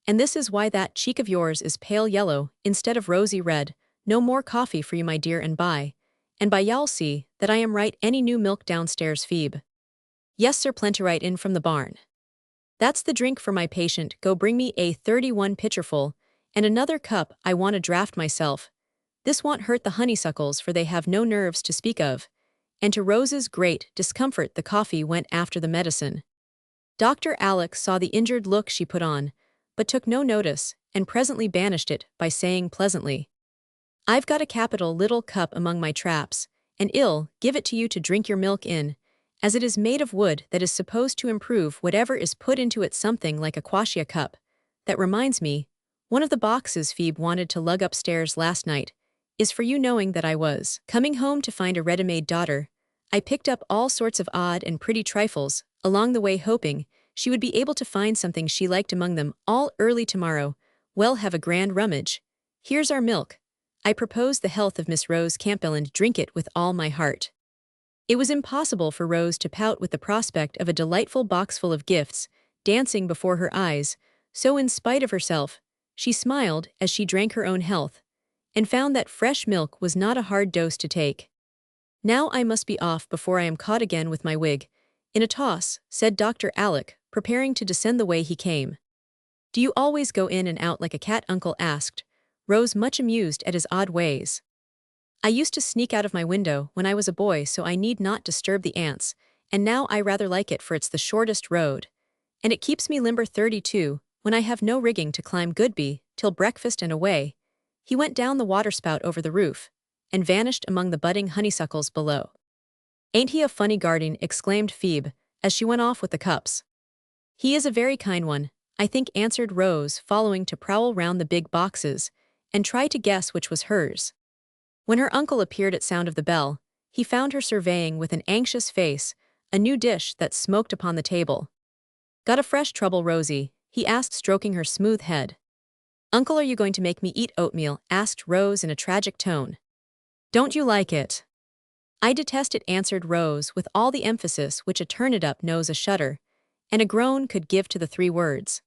And this is why that cheek of yours is pale yellow instead of rosy red. No more coffee for you, my dear, and by y'all see that I am right. Any new milk downstairs, Phoebe? Yes, sir, plenty right in from the barn. That's the drink for my patient. Go bring me a 31 pitcherful, and another cup. I want a draft myself. This won't hurt the honeysuckles, for they have no nerves to speak of. And to Rose's great discomfort, the coffee went after the medicine. Dr. Alec saw the injured look she put on, but took no notice, and presently banished it by saying pleasantly, I've got a capital little cup among my traps, and I'll give it to you to drink your milk in, as it is made of wood that is supposed to improve whatever is put into it, something like a quassia cup. That reminds me, one of the boxes Phoebe wanted to lug upstairs last night is for you, knowing that I was coming home to find a ready-made daughter. I picked up all sorts of odd and pretty trifles along the way, hoping she would be able to find something she liked among them all. Early tomorrow, we'll have a grand rummage. Here's our milk. I propose the health of Miss Rose Campbell, and drink it with all my heart. It was impossible for Rose to pout with the prospect of a delightful box full of gifts dancing before her eyes, so in spite of herself, she smiled as she drank her own health, and found that fresh milk was not a hard dose to take. Now I must be off before I am caught again with my wig in a toss, said Dr. Alec, preparing to descend the way he came. Do you always go in and out like a cat? Uncle asked, Rose much amused at his odd ways. I used to sneak out of my window when I was a boy so I need not disturb the ants, and now I rather like it, for it's the shortest road, and it keeps me limber. 32, when I have no rigging to climb. Goodby, till breakfast and away. He went down the waterspout over the roof, and vanished among the budding honeysuckles below. Ain't he a funny guardian? Exclaimed Phoebe, as she went off with the cups. "He is a very kind one, I think," answered Rose, following to prowl round the big boxes, and try to guess which was hers. When her uncle appeared at sound of the bell, he found her surveying with an anxious face a new dish that smoked upon the table. "Got a fresh trouble, Rosie?" he asked, stroking her smooth head. "Uncle, are you going to make me eat oatmeal?" asked Rose in a tragic tone. "Don't you like it?" "I detest it," answered Rose with all the emphasis which a turn-it-up knows a shudder, and a groan could give to the three words.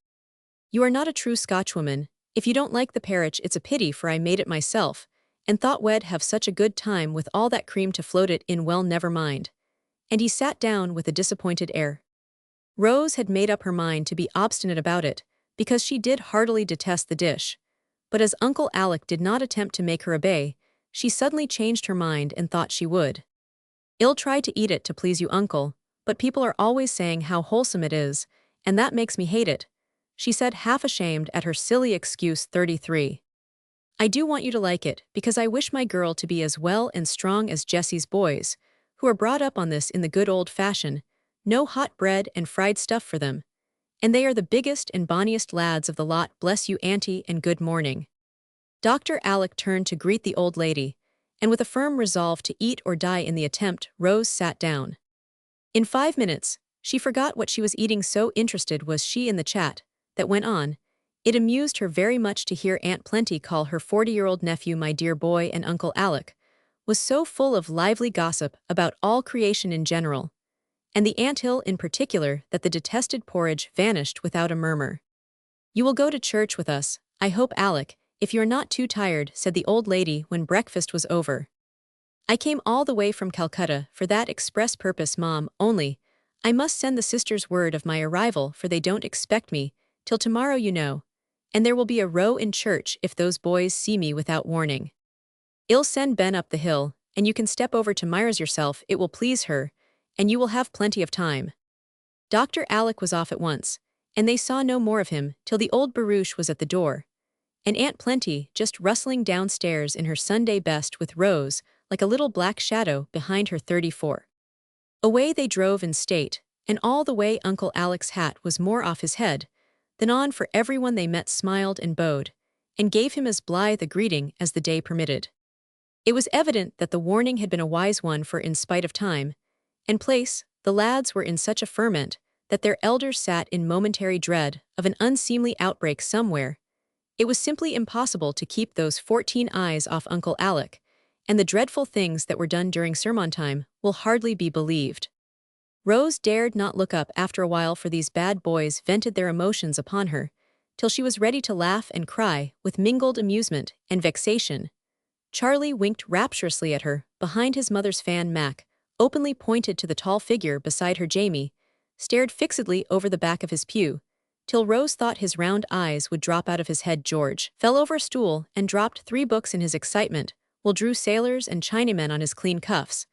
"You are not a true Scotchwoman. If you don't like the parritch, it's a pity, for I made it myself, and thought we'd have such a good time with all that cream to float it in. Well, never mind." And he sat down with a disappointed air. Rose had made up her mind to be obstinate about it, because she did heartily detest the dish. But as Uncle Alec did not attempt to make her obey, she suddenly changed her mind and thought she would. "I'll try to eat it to please you, Uncle, but people are always saying how wholesome it is, and that makes me hate it," she said, half ashamed at her silly excuse. 33. "I do want you to like it, because I wish my girl to be as well and strong as Jessie's boys, who are brought up on this in the good old fashion, no hot bread and fried stuff for them. And they are the biggest and bonniest lads of the lot. Bless you, Auntie, and good morning." Dr. Alec turned to greet the old lady, and with a firm resolve to eat or die in the attempt, Rose sat down. In 5 minutes, she forgot what she was eating, so interested was she in the chat that went on. It amused her very much to hear Aunt Plenty call her 40-year-old nephew "my dear boy," and Uncle Alec was so full of lively gossip about all creation in general, and the anthill in particular, that the detested porridge vanished without a murmur. "You will go to church with us, I hope, Alec, if you're not too tired," said the old lady when breakfast was over. "I came all the way from Calcutta for that express purpose, Mom, only I must send the sisters word of my arrival, for they don't expect me till tomorrow, you know, and there will be a row in church if those boys see me without warning. I'll send Ben up the hill, and you can step over to Myra's yourself. It will please her, and you will have plenty of time." Dr. Alec was off at once, and they saw no more of him till the old barouche was at the door, and Aunt Plenty just rustling downstairs in her Sunday best with Rose like a little black shadow behind her. 34. Away they drove in state, and all the way Uncle Alec's hat was more off his head than on, for everyone they met smiled and bowed, and gave him as blithe a greeting as the day permitted. It was evident that the warning had been a wise one, for in spite of time and place, the lads were in such a ferment that their elders sat in momentary dread of an unseemly outbreak somewhere. It was simply impossible to keep those 14 eyes off Uncle Alec, and the dreadful things that were done during sermon time will hardly be believed. Rose dared not look up after a while, for these bad boys vented their emotions upon her, till she was ready to laugh and cry with mingled amusement and vexation. Charlie winked rapturously at her behind his mother's fan. Mac openly pointed to the tall figure beside her. Jamie stared fixedly over the back of his pew, till Rose thought his round eyes would drop out of his head. George fell over a stool and dropped 3 books in his excitement, while drew sailors and Chinamen on his clean cuffs,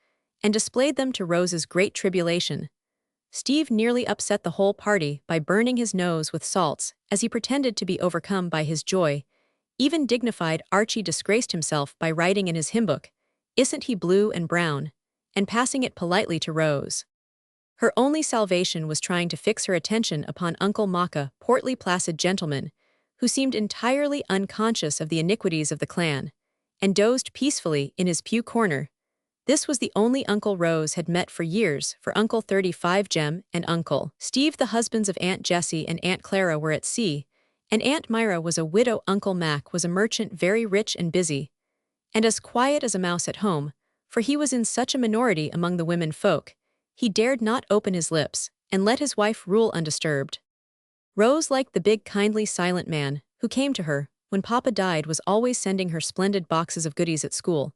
and displayed them to Rose's great tribulation. Steve nearly upset the whole party by burning his nose with salts as he pretended to be overcome by his joy. Even dignified Archie disgraced himself by writing in his hymn book, "Isn't he blue and brown?" and passing it politely to Rose. Her only salvation was trying to fix her attention upon Uncle Maka, portly placid gentleman, who seemed entirely unconscious of the iniquities of the clan, and dozed peacefully in his pew corner. This was the only Uncle Rose had met for years, for Uncle 35 Jem and Uncle Steve, the husbands of Aunt Jessie and Aunt Clara, were at sea, and Aunt Myra was a widow. Uncle Mac was a merchant, very rich and busy, and as quiet as a mouse at home, for he was in such a minority among the women folk, he dared not open his lips and let his wife rule undisturbed. Rose liked the big, kindly, silent man who came to her when Papa died, was always sending her splendid boxes of goodies at school,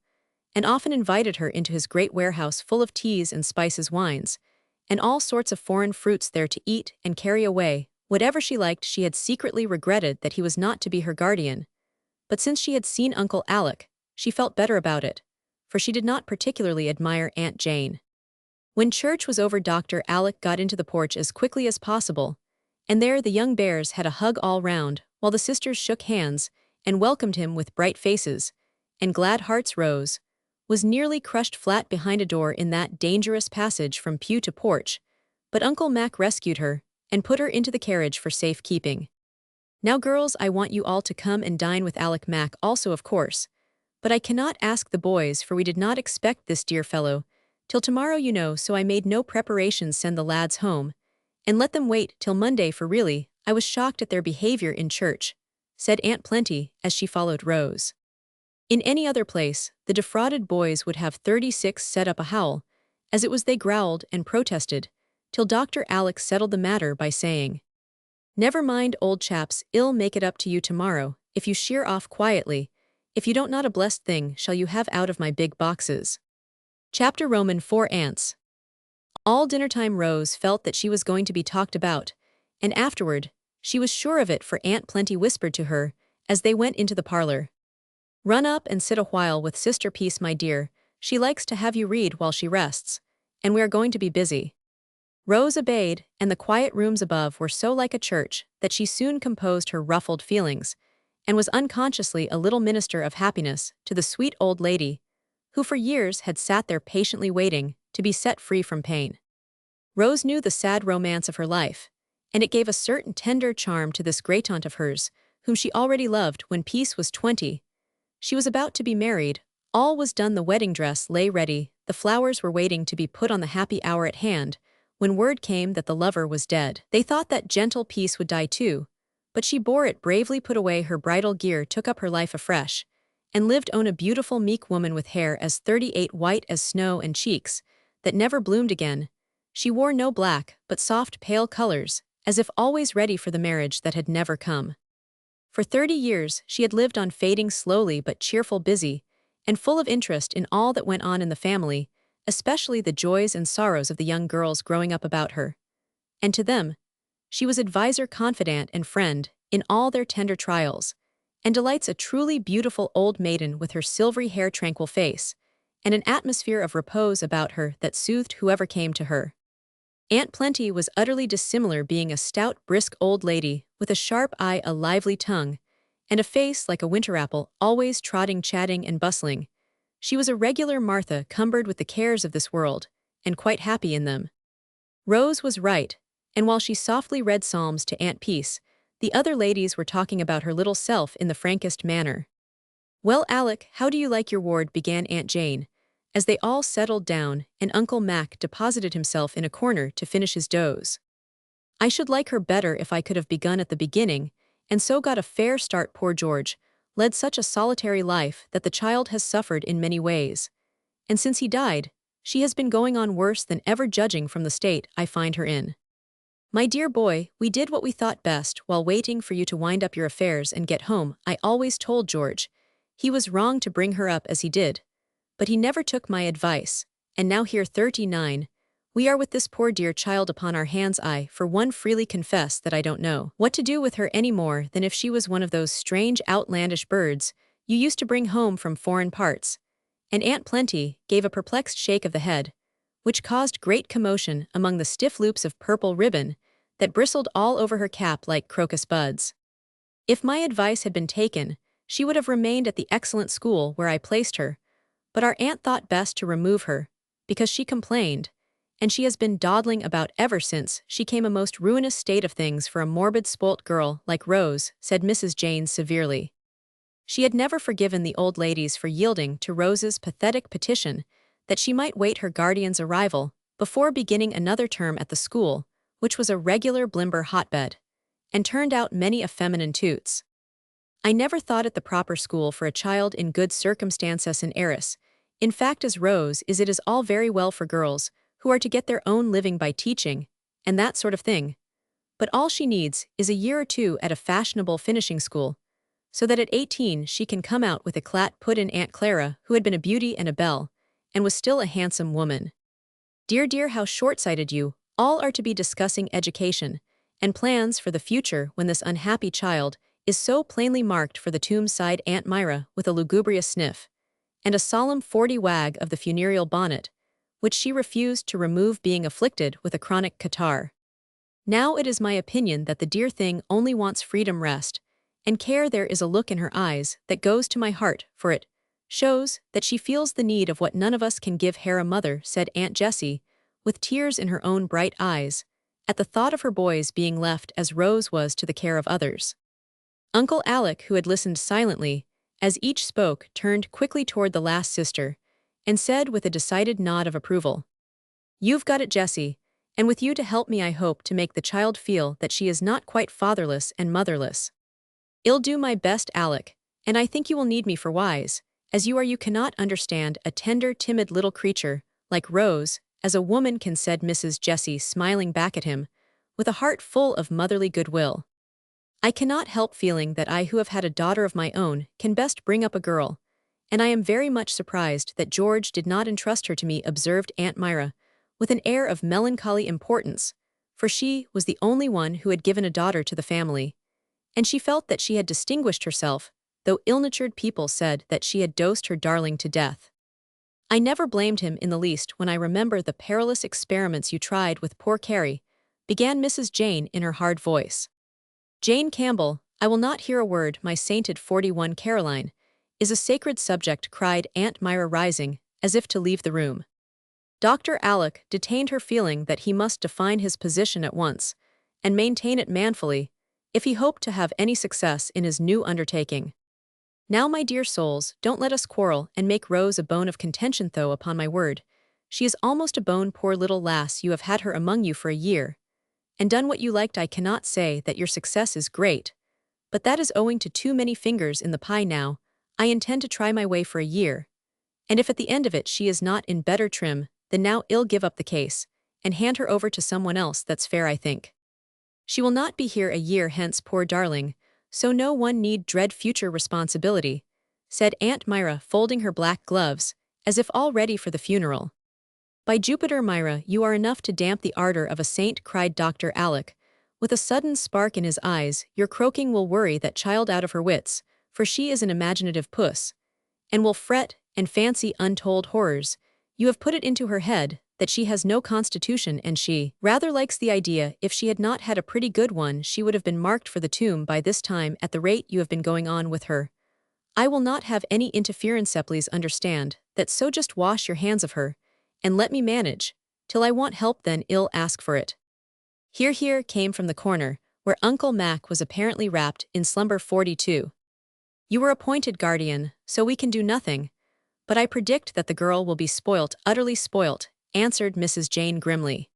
and often invited her into his great warehouse full of teas and spices, wines, and all sorts of foreign fruits, there to eat and carry away whatever she liked. She had secretly regretted that he was not to be her guardian, but since she had seen Uncle Alec, she felt better about it, for she did not particularly admire Aunt Jane. When church was over, Dr. Alec got into the porch as quickly as possible, and there the young bears had a hug all round, while the sisters shook hands and welcomed him with bright faces and glad hearts. Rose was nearly crushed flat behind a door in that dangerous passage from pew to porch, but Uncle Mac rescued her and put her into the carriage for safekeeping. Now girls, I want you all to come and dine with Alec Mac also of course, but I cannot ask the boys for we did not expect this dear fellow till tomorrow so I made no preparations send the lads home, and let them wait till Monday for really, I was shocked at their behavior in church, said Aunt Plenty as she followed Rose. In any other place, the defrauded boys would have 36 set up a howl, as it was they growled and protested, till Dr. Alex settled the matter by saying, "Never mind, old chaps, I'll make it up to you tomorrow, if you sheer off quietly, if you don't not a blessed thing shall you have out of my big boxes." Chapter Roman 4 Ants. All dinnertime Rose felt that she was going to be talked about, and afterward, she was sure of it for Aunt Plenty whispered to her, as they went into the parlor, "Run up and sit a while with Sister Peace, my dear, she likes to have you read while she rests, and we are going to be busy." Rose obeyed, and the quiet rooms above were so like a church that she soon composed her ruffled feelings, and was unconsciously a little minister of happiness to the sweet old lady, who for years had sat there patiently waiting to be set free from pain. Rose knew the sad romance of her life, and it gave a certain tender charm to this great aunt of hers, whom she already loved when Peace was 20. She was about to be married, all was done, the wedding dress lay ready, the flowers were waiting to be put on the happy hour at hand, when word came that the lover was dead. They thought that gentle Peace would die too, but she bore it bravely, put away her bridal gear, took up her life afresh, and lived on a beautiful meek woman with hair as 38 white as snow and cheeks that never bloomed again. She wore no black, but soft pale colors, as if always ready for the marriage that had never come. For 30 years she had lived on, fading slowly but cheerful, busy, and full of interest in all that went on in the family, especially the joys and sorrows of the young girls growing up about her. And to them, she was advisor, confidant, and friend in all their tender trials, and delights, a truly beautiful old maiden with her silvery hair, tranquil face, and an atmosphere of repose about her that soothed whoever came to her. Aunt Plenty was utterly dissimilar, being a stout, brisk old lady with a sharp eye, a lively tongue, and a face like a winter apple, always trotting, chatting, and bustling. She was a regular Martha, cumbered with the cares of this world, and quite happy in them. Rose was right, and while she softly read psalms to Aunt Peace, the other ladies were talking about her little self in the frankest manner. "Well, Alec, how do you like your ward?" began Aunt Jane, as they all settled down and Uncle Mac deposited himself in a corner to finish his doze. "I should like her better if I could have begun at the beginning, and so got a fair start. Poor George led such a solitary life that the child has suffered in many ways, and since he died, she has been going on worse than ever, judging from the state I find her in. My dear boy, we did what we thought best while waiting for you to wind up your affairs and get home. I always told George he was wrong to bring her up as he did, but he never took my advice, and now here 39, we are with this poor dear child upon our hands. I, for one, freely confess that I don't know what to do with her any more than if she was one of those strange outlandish birds you used to bring home from foreign parts." And Aunt Plenty gave a perplexed shake of the head, which caused great commotion among the stiff loops of purple ribbon that bristled all over her cap like crocus buds. "If my advice had been taken, she would have remained at the excellent school where I placed her, but our aunt thought best to remove her, because she complained, and she has been dawdling about ever since she came. A most ruinous state of things for a morbid, spoilt girl like Rose," said Mrs. Jane severely. She had never forgiven the old ladies for yielding to Rose's pathetic petition that she might wait her guardian's arrival before beginning another term at the school, which was a regular Blimber hotbed, and turned out many a feminine toots. "I never thought it the proper school for a child in good circumstances, an heiress. In fact, as Rose is, it is all very well for girls who are to get their own living by teaching, and that sort of thing. But all she needs is a year or two at a fashionable finishing school, so that at 18 she can come out with éclat," put in Aunt Clara, who had been a beauty and a belle, and was still a handsome woman. "Dear, dear, how short-sighted you all are to be discussing education and plans for the future when this unhappy child is so plainly marked for the tomb," sighed Aunt Myra with a lugubrious sniff, and a solemn 40 wag of the funereal bonnet, which she refused to remove, being afflicted with a chronic catarrh. "Now it is my opinion that the dear thing only wants freedom, rest, and care. There is a look in her eyes that goes to my heart, for it shows that she feels the need of what none of us can give her." "A mother," said Aunt Jessie, with tears in her own bright eyes, at the thought of her boys being left as Rose was to the care of others. Uncle Alec, who had listened silently, as each spoke, turned quickly toward the last sister, and said with a decided nod of approval, "You've got it, Jessie, and with you to help me I hope to make the child feel that she is not quite fatherless and motherless. I'll do my best, Alec, and I think you will need me for wise, as you cannot understand a tender, timid little creature, like Rose, as a woman can," said Mrs. Jessie, smiling back at him, with a heart full of motherly goodwill. "I cannot help feeling that I who have had a daughter of my own can best bring up a girl, and I am very much surprised that George did not entrust her to me," observed Aunt Myra, with an air of melancholy importance, for she was the only one who had given a daughter to the family, and she felt that she had distinguished herself, though ill-natured people said that she had dosed her darling to death. "I never blamed him in the least when I remember the perilous experiments you tried with poor Carrie," began Mrs. Jane in her hard voice. "Jane Campbell, I will not hear a word, my sainted 41 Caroline, is a sacred subject," cried Aunt Myra, rising, as if to leave the room. Dr. Alec detained her, feeling that he must define his position at once, and maintain it manfully, if he hoped to have any success in his new undertaking. "Now, my dear souls, don't let us quarrel and make Rose a bone of contention, though, upon my word, she is almost a bone, poor little lass. You have had her among you for a year, and done what you liked. I cannot say that your success is great, but that is owing to too many fingers in the pie. Now, I intend to try my way for a year, and if at the end of it she is not in better trim, then now I'll give up the case, and hand her over to someone else. That's fair, I think. She will not be here a year hence, poor darling, so no one need dread future responsibility," said Aunt Myra, folding her black gloves, as if all ready for the funeral. "By Jupiter, Myra, you are enough to damp the ardor of a saint," cried Dr. Alec, with a sudden spark in his eyes. "Your croaking will worry that child out of her wits, for she is an imaginative puss, and will fret and fancy untold horrors. You have put it into her head that she has no constitution, and she rather likes the idea. If she had not had a pretty good one she would have been marked for the tomb by this time, at the rate you have been going on with her. I will not have any interference, please understand that, so just wash your hands of her, and let me manage, till I want help, then I'll ask for it." "Hear, hear," came from the corner, where Uncle Mac was apparently wrapped in slumber. 42. "You were appointed guardian, so we can do nothing, but I predict that the girl will be spoilt, utterly spoilt," answered Mrs. Jane grimly.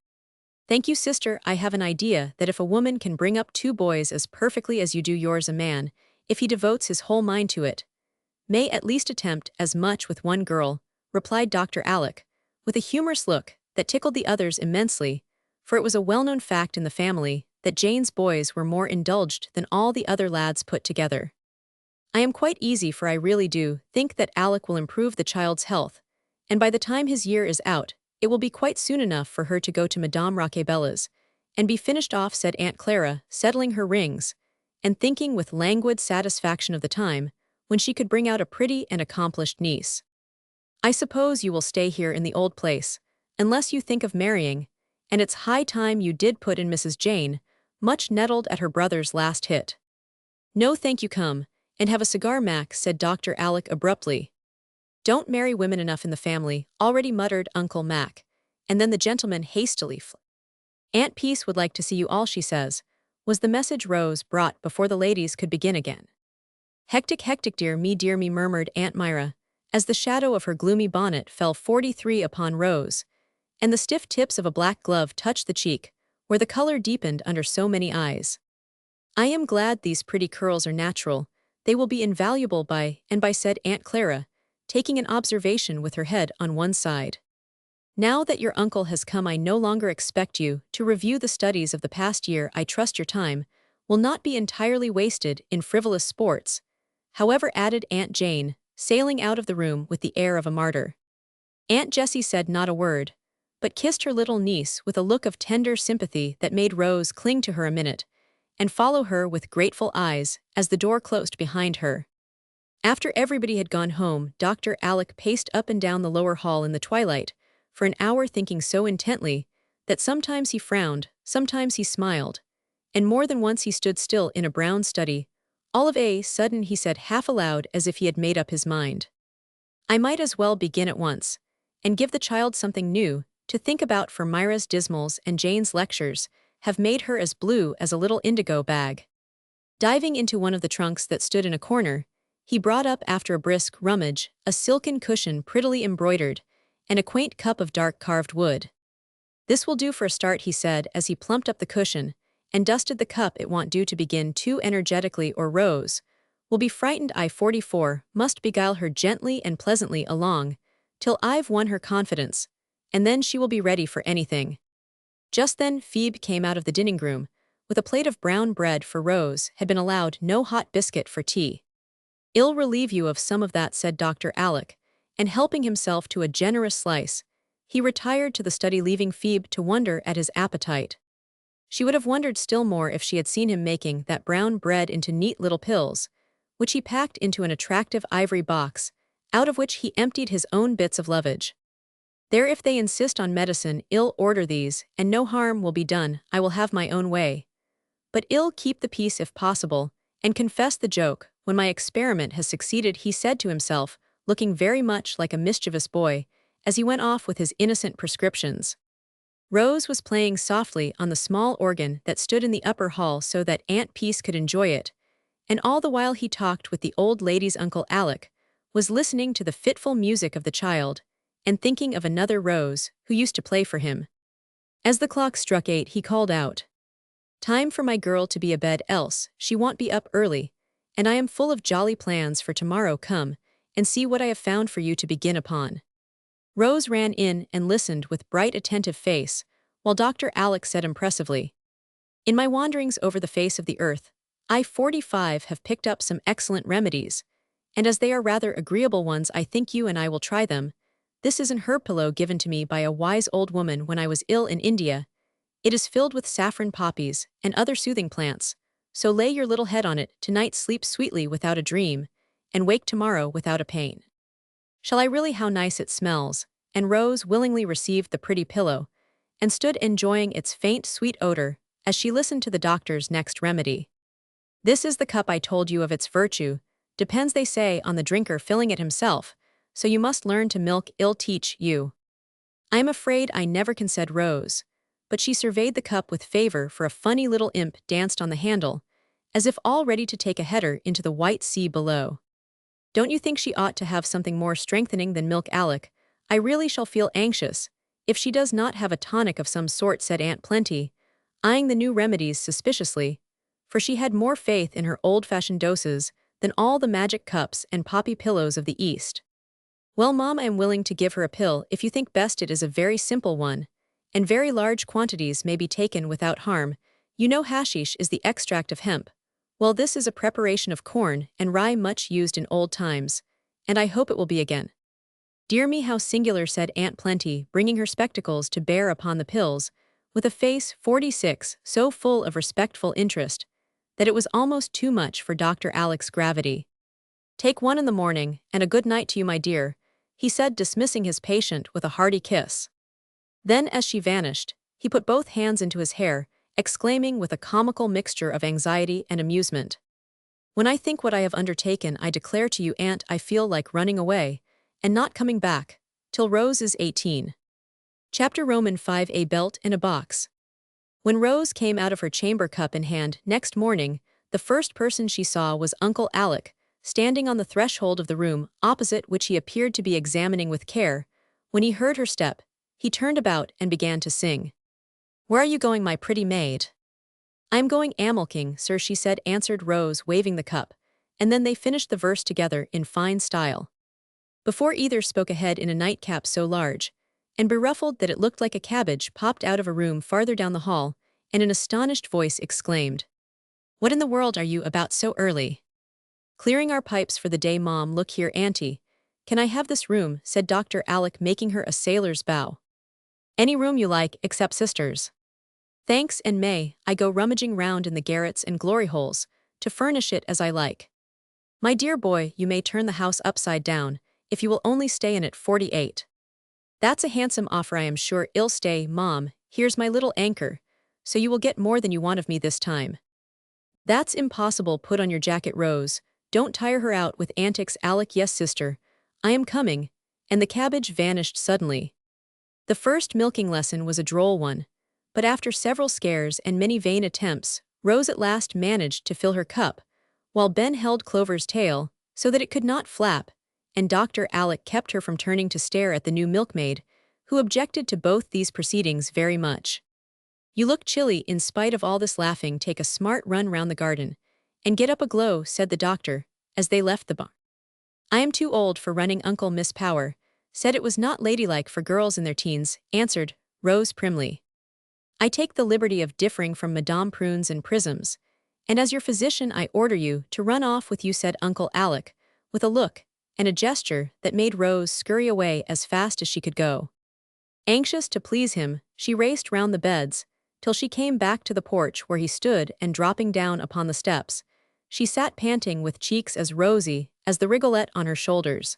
"Thank you, sister. I have an idea that if a woman can bring up two boys as perfectly as you do yours, a man, if he devotes his whole mind to it, may at least attempt as much with one girl," replied Dr. Alec, with a humorous look that tickled the others immensely, for it was a well-known fact in the family that Jane's boys were more indulged than all the other lads put together. "I am quite easy, for I really do think that Alec will improve the child's health, and by the time his year is out, it will be quite soon enough for her to go to Madame Roquebella's and be finished off," said Aunt Clara, settling her rings, and thinking with languid satisfaction of the time when she could bring out a pretty and accomplished niece. "I suppose you will stay here in the old place, unless you think of marrying, and it's high time you did," put in Mrs. Jane, much nettled at her brother's last hit. "No thank you, come and have a cigar, Mac," said Dr. Alec abruptly. "Don't marry women enough in the family," already muttered Uncle Mac, and then the gentleman hastily fled. "Aunt Peace would like to see you all, she says," was the message Rose brought before the ladies could begin again. "Hectic, hectic, dear me," murmured Aunt Myra, as the shadow of her gloomy bonnet fell 43 upon Rose, and the stiff tips of a black glove touched the cheek, where the color deepened under so many eyes. "I am glad these pretty curls are natural. They will be invaluable by and by," said Aunt Clara, taking an observation with her head on one side. "Now that your uncle has come, I no longer expect you to review the studies of the past year. I trust your time will not be entirely wasted in frivolous sports, however," added Aunt Jane, sailing out of the room with the air of a martyr. Aunt Jessie said not a word, but kissed her little niece with a look of tender sympathy that made Rose cling to her a minute, and follow her with grateful eyes as the door closed behind her. After everybody had gone home, Dr. Alec paced up and down the lower hall in the twilight for an hour, thinking so intently that sometimes he frowned, sometimes he smiled, and more than once he stood still in a brown study. All of a sudden he said half aloud, as if he had made up his mind, "I might as well begin at once, and give the child something new to think about for Myra's dismals and Jane's lectures have made her as blue as a little indigo bag. Diving into one of the trunks that stood in a corner, he brought up after a brisk rummage a silken cushion prettily embroidered and a quaint cup of dark carved wood. "This will do for a start," he said as he plumped up the cushion and dusted the cup. "It won't do to begin too energetically or Rose will be frightened. I 44 must beguile her gently and pleasantly along till I've won her confidence, and then she will be ready for anything." Just then Phoebe came out of the dining room with a plate of brown bread for Rose. Had been allowed no hot biscuit for tea. "I'll relieve you of some of that," said Dr. Alec, and helping himself to a generous slice, he retired to the study, leaving Phoebe to wonder at his appetite. She would have wondered still more if she had seen him making that brown bread into neat little pills, which he packed into an attractive ivory box, out of which he emptied his own bits of lovage. "There, if they insist on medicine, I'll order these, and no harm will be done. I will have my own way. But I'll keep the peace if possible, and confess the joke when my experiment has succeeded," he said to himself, looking very much like a mischievous boy, as he went off with his innocent prescriptions. Rose was playing softly on the small organ that stood in the upper hall so that Aunt Peace could enjoy it, and all the while he talked with the old lady's Uncle Alec, was listening to the fitful music of the child, and thinking of another Rose who used to play for him. As the clock struck 8, he called out, "Time for my girl to be abed, else she won't be up early, and I am full of jolly plans for tomorrow. Come and see what I have found for you to begin upon." Rose ran in and listened with bright attentive face, while Dr. Alec said impressively, "In my wanderings over the face of the earth, I 45 have picked up some excellent remedies, and as they are rather agreeable ones, I think you and I will try them. This is an herb pillow given to me by a wise old woman when I was ill in India. It is filled with saffron poppies and other soothing plants, so lay your little head on it tonight, sleep sweetly without a dream, and wake tomorrow without a pain." "Shall I really? How nice it smells," and Rose willingly received the pretty pillow, and stood enjoying its faint sweet odor as she listened to the doctor's next remedy. "This is the cup I told you of. Its virtue depends, they say, on the drinker filling it himself, so you must learn to milk. I'll teach you." "I am afraid I never can," said Rose, but she surveyed the cup with favor, for a funny little imp danced on the handle, as if all ready to take a header into the white sea below. "Don't you think she ought to have something more strengthening than milk, Alec? I really shall feel anxious if she does not have a tonic of some sort," said Aunt Plenty, eyeing the new remedies suspiciously, for she had more faith in her old-fashioned doses than all the magic cups and poppy pillows of the East. "Well, Mom, I am willing to give her a pill if you think best. It is a very simple one, and very large quantities may be taken without harm. You know hashish is the extract of hemp. Well, this is a preparation of corn and rye much used in old times, and I hope it will be again." "Dear me, how singular," said Aunt Plenty, bringing her spectacles to bear upon the pills, with a face 46 so full of respectful interest that it was almost too much for Dr. Alec's gravity. "Take one in the morning, and a good night to you, my dear," he said, dismissing his patient with a hearty kiss. Then, as she vanished, he put both hands into his hair, exclaiming with a comical mixture of anxiety and amusement, "When I think what I have undertaken, I declare to you, Aunt, I feel like running away, and not coming back, till Rose is 18. Chapter Roman 5. A belt in a box. When Rose came out of her chamber, cup in hand, next morning, the first person she saw was Uncle Alec, standing on the threshold of the room opposite which he appeared to be examining with care. When he heard her step, he turned about and began to sing. "Where are you going, my pretty maid?" "I am going a-milking, sir," she said, answered Rose, waving the cup, and then they finished the verse together in fine style. Before either spoke, a head in a nightcap so large and beruffled that it looked like a cabbage popped out of a room farther down the hall, and an astonished voice exclaimed, "What in the world are you about so early?" "Clearing our pipes for the day, Mom. Look here, Auntie. Can I have this room?" said Dr. Alec, making her a sailor's bow. "Any room you like, except Sister's." "Thanks, and may I go rummaging round in the garrets and glory holes to furnish it as I like?" "My dear boy, you may turn the house upside down, if you will only stay in it 48. "That's a handsome offer, I am sure. I'll stay, Mom. Here's my little anchor, so you will get more than you want of me this time." "That's impossible. Put on your jacket, Rose. Don't tire her out with antics, Alec." "Yes, sister, I am coming," and the cabbage vanished suddenly. The first milking lesson was a droll one, but after several scares and many vain attempts, Rose at last managed to fill her cup, while Ben held Clover's tail so that it could not flap, and Dr. Alec kept her from turning to stare at the new milkmaid, who objected to both these proceedings very much. "You look chilly in spite of all this laughing. Take a smart run round the garden, and get up a glow," said the doctor, as they left the barn. "I am too old for running," Uncle Miss Power said. "It was not ladylike for girls in their teens," answered Rose primly. "I take the liberty of differing from Madame Prunes and Prisms, and as your physician I order you to run off with you," said Uncle Alec, with a look and a gesture that made Rose scurry away as fast as she could go. Anxious to please him, she raced round the beds, till she came back to the porch where he stood, and dropping down upon the steps, she sat panting with cheeks as rosy as the rigolette on her shoulders.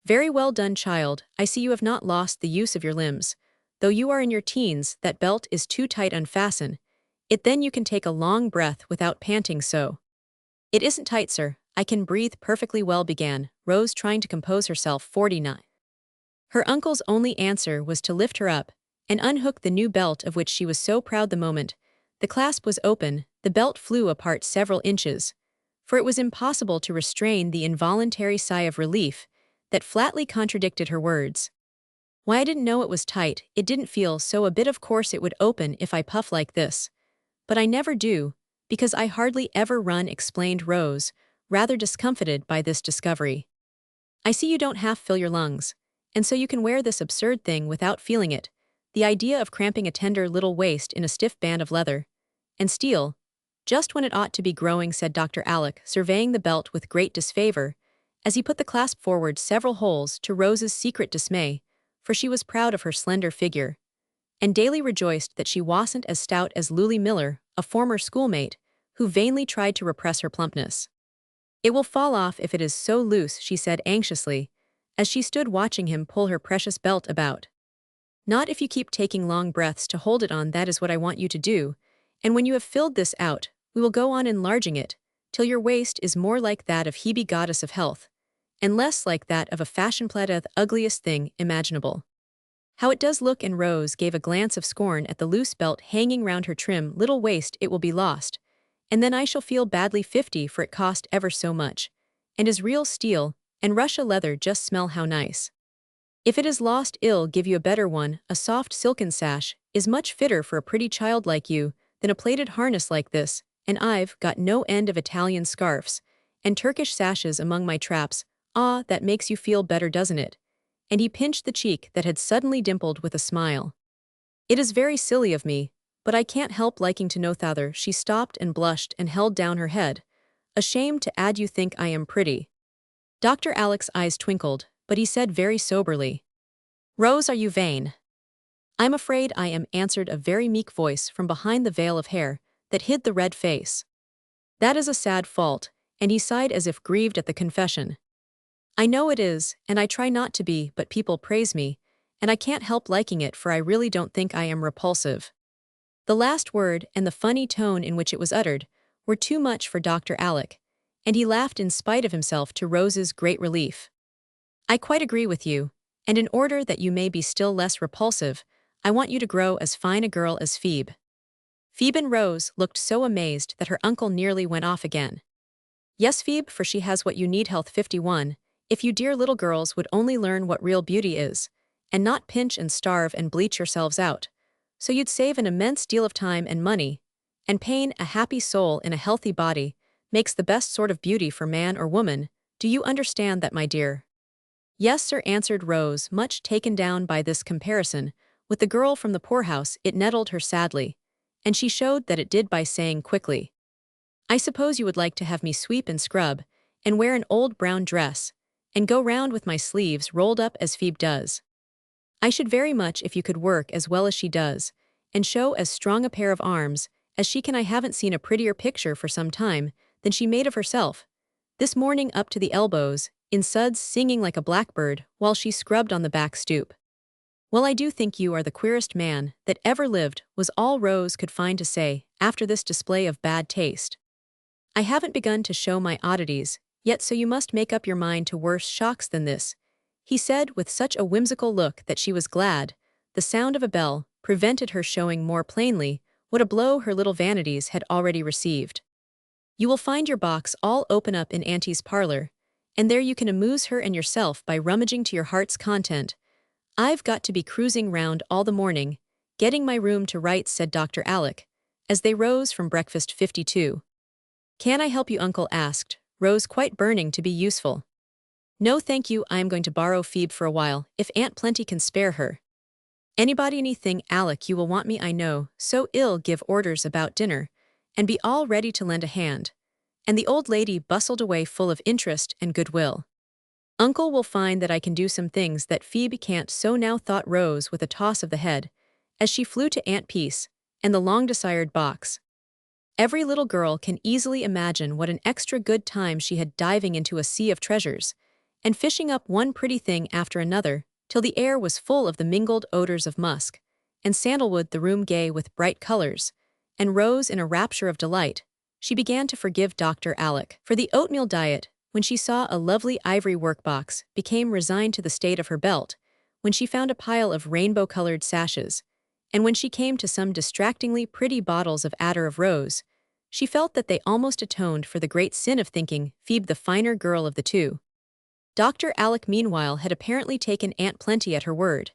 "Very well done, child. I see you have not lost the use of your limbs. Though you are in your teens, that belt is too tight. Unfasten it, then you can take a long breath without panting so." "It isn't tight, sir. I can breathe perfectly well," began Rose, trying to compose herself. 49. Her uncle's only answer was to lift her up and unhook the new belt of which she was so proud. The moment the clasp was open, the belt flew apart several inches, for it was impossible to restrain the involuntary sigh of relief that flatly contradicted her words. "Why, I didn't know it was tight. It didn't feel so a bit. Of course it would open if I puff like this. But I never do, because I hardly ever run," explained Rose, rather discomfited by this discovery. "I see you don't half fill your lungs, and so you can wear this absurd thing without feeling it. The idea of cramping a tender little waist in a stiff band of leather and steel, just when it ought to be growing," said Dr. Alec, surveying the belt with great disfavor, as he put the clasp forward several holes, to Rose's secret dismay, for she was proud of her slender figure, and daily rejoiced that she wasn't as stout as Lulie Miller, a former schoolmate, who vainly tried to repress her plumpness. "It will fall off if it is so loose," she said anxiously, as she stood watching him pull her precious belt about. "Not if you keep taking long breaths to hold it on. That is what I want you to do, and when you have filled this out, we will go on enlarging it, till your waist is more like that of Hebe, goddess of health, and less like that of a fashion-plaited, ugliest thing imaginable. How it does look!" And Rose gave a glance of scorn at the loose belt hanging round her trim little waist. "It will be lost, and then I shall feel badly. 50, for it cost ever so much, and is real steel, and Russia leather. Just smell how nice. If it is lost, I'll give you a better one. A soft silken sash is much fitter for a pretty child like you than a plaited harness like this, and I've got no end of Italian scarfs and Turkish sashes among my traps. Ah, that makes you feel better, doesn't it?" And he pinched the cheek that had suddenly dimpled with a smile. "It is very silly of me, but I can't help liking to know thather." She stopped and blushed and held down her head. "Ashamed to add, you think I am pretty." Dr. Alec's eyes twinkled, but he said very soberly, "Rose, are you vain?" "I'm afraid I am," answered a very meek voice from behind the veil of hair that hid the red face. "That is a sad fault," and he sighed as if grieved at the confession. "I know it is, and I try not to be, but people praise me, and I can't help liking it, for I really don't think I am repulsive." The last word and the funny tone in which it was uttered were too much for Dr. Alec, and he laughed in spite of himself, to Rose's great relief. "I quite agree with you, and in order that you may be still less repulsive, I want you to grow as fine a girl as Phoebe." Phoebe and Rose looked so amazed that her uncle nearly went off again. "Yes, Phoebe, for she has what you need. Health. 51. If you dear little girls would only learn what real beauty is, and not pinch and starve and bleach yourselves out, so you'd save an immense deal of time and money, and pain. A happy soul in a healthy body makes the best sort of beauty for man or woman. Do you understand that, my dear?" "Yes, sir," answered Rose, much taken down by this comparison with the girl from the poorhouse. It nettled her sadly, and she showed that it did by saying quickly, "I suppose you would like to have me sweep and scrub, and wear an old brown dress, and go round with my sleeves rolled up as Phoebe does. I should very much if you could work as well as she does, and show as strong a pair of arms as she can. I haven't seen a prettier picture for some time than she made of herself this morning, up to the elbows in suds, singing like a blackbird while she scrubbed on the back stoop." "Well, I do think you are the queerest man that ever lived," was all Rose could find to say after this display of bad taste. "I haven't begun to show my oddities yet, so you must make up your mind to worse shocks than this," he said with such a whimsical look that she was glad, the sound of a bell prevented her showing more plainly what a blow her little vanities had already received. You will find your box all open up in Auntie's parlor, and there you can amuse her and yourself by rummaging to your heart's content. I've got to be cruising round all the morning, getting my room to rights, said Dr. Alec, as they rose from breakfast 52. Can I help you, Uncle asked, Rose quite burning to be useful. No thank you, I am going to borrow Phoebe for a while, if Aunt Plenty can spare her. Anybody anything, Alec, you will want me I know, so ill give orders about dinner, and be all ready to lend a hand. And the old lady bustled away full of interest and goodwill. Uncle will find that I can do some things that Phoebe can't, so now thought Rose with a toss of the head, as she flew to Aunt Peace and the long-desired box. Every little girl can easily imagine what an extra good time she had diving into a sea of treasures, and fishing up one pretty thing after another, till the air was full of the mingled odors of musk, and sandalwood, the room gay with bright colors, and Rose in a rapture of delight. She began to forgive Dr. Alec for the oatmeal diet when she saw a lovely ivory workbox, became resigned to the state of her belt when she found a pile of rainbow-colored sashes, and when she came to some distractingly pretty bottles of attar of rose, she felt that they almost atoned for the great sin of thinking Phoebe the finer girl of the two. Dr. Alec meanwhile had apparently taken Aunt Plenty at her word,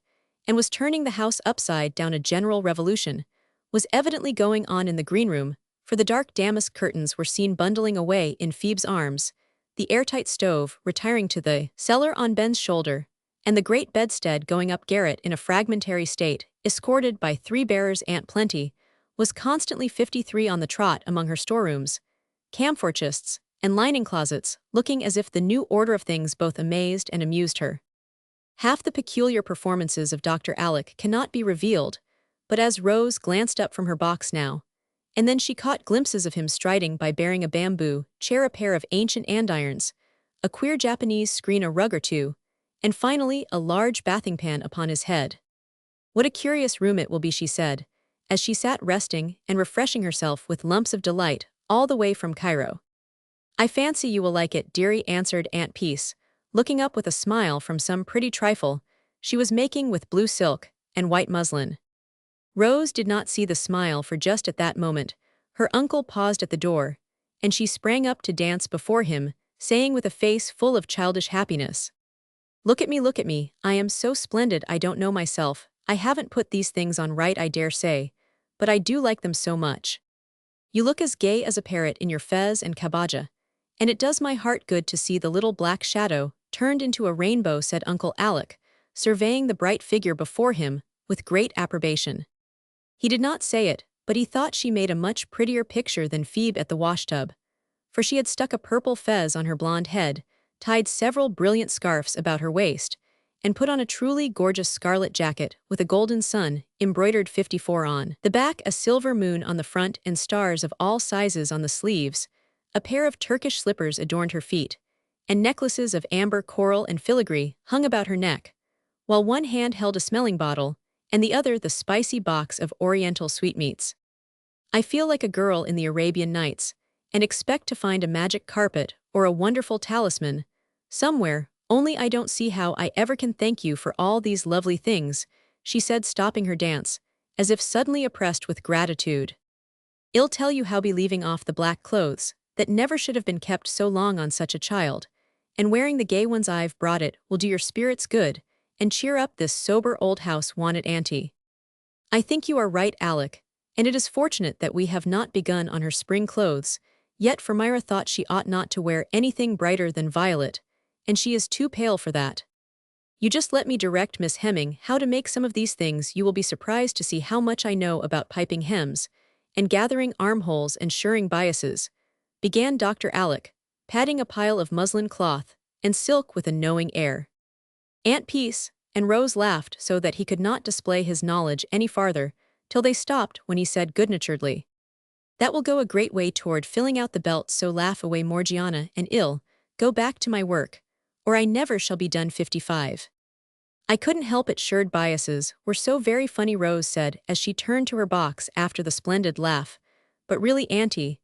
and was turning the house upside down. A general revolution was evidently going on in the green room, for the dark damask curtains were seen bundling away in Phoebe's arms, the airtight stove retiring to the cellar on Ben's shoulder, and the great bedstead going up garret in a fragmentary state, escorted by three bearers. Aunt Plenty was constantly 53 on the trot among her storerooms, camphor chests, and lining closets, looking as if the new order of things both amazed and amused her. Half the peculiar performances of Dr. Alec cannot be revealed, but as Rose glanced up from her box now, and then she caught glimpses of him striding by bearing a bamboo chair, a pair of ancient andirons, a queer Japanese screen, a rug or two, and finally a large bathing pan upon his head. What a curious room it will be, she said, as she sat resting and refreshing herself with lumps of delight all the way from Cairo. I fancy you will like it, dearie, answered Aunt Peace, looking up with a smile from some pretty trifle she was making with blue silk and white muslin. Rose did not see the smile, for just at that moment her uncle paused at the door, and she sprang up to dance before him, saying with a face full of childish happiness, look at me, I am so splendid I don't know myself. I haven't put these things on right, I dare say, but I do like them so much. You look as gay as a parrot in your fez and kabaja, and it does my heart good to see the little black shadow turned into a rainbow, said Uncle Alec, surveying the bright figure before him with great approbation. He did not say it, but he thought she made a much prettier picture than Phoebe at the washtub, for she had stuck a purple fez on her blonde head, tied several brilliant scarfs about her waist, and put on a truly gorgeous scarlet jacket with a golden sun embroidered 54 on the back, a silver moon on the front, and stars of all sizes on the sleeves. A pair of Turkish slippers adorned her feet, and necklaces of amber, coral, and filigree hung about her neck, while one hand held a smelling bottle, and the other the spicy box of oriental sweetmeats. I feel like a girl in the Arabian Nights, and expect to find a magic carpet or a wonderful talisman somewhere, only I don't see how I ever can thank you for all these lovely things, she said, stopping her dance, as if suddenly oppressed with gratitude. I'll tell you how, be leaving off the black clothes that never should have been kept so long on such a child, and wearing the gay ones I've brought. It will do your spirits good and cheer up this sober old house, wanted Auntie. I think you are right, Alec, and it is fortunate that we have not begun on her spring clothes yet, for Myra thought she ought not to wear anything brighter than violet, and she is too pale for that. You just let me direct Miss Hemming how to make some of these things. You will be surprised to see how much I know about piping hems, and gathering armholes and shirring biases, began Dr. Alec, patting a pile of muslin cloth and silk with a knowing air. Aunt Peace and Rose laughed so that he could not display his knowledge any farther, till they stopped when he said good-naturedly, that will go a great way toward filling out the belt, so laugh away, Morgiana, and I'll go back to my work, or I never shall be done 55. I couldn't help it, shirred biases were so very funny, Rose said as she turned to her box after the splendid laugh. But really, Auntie,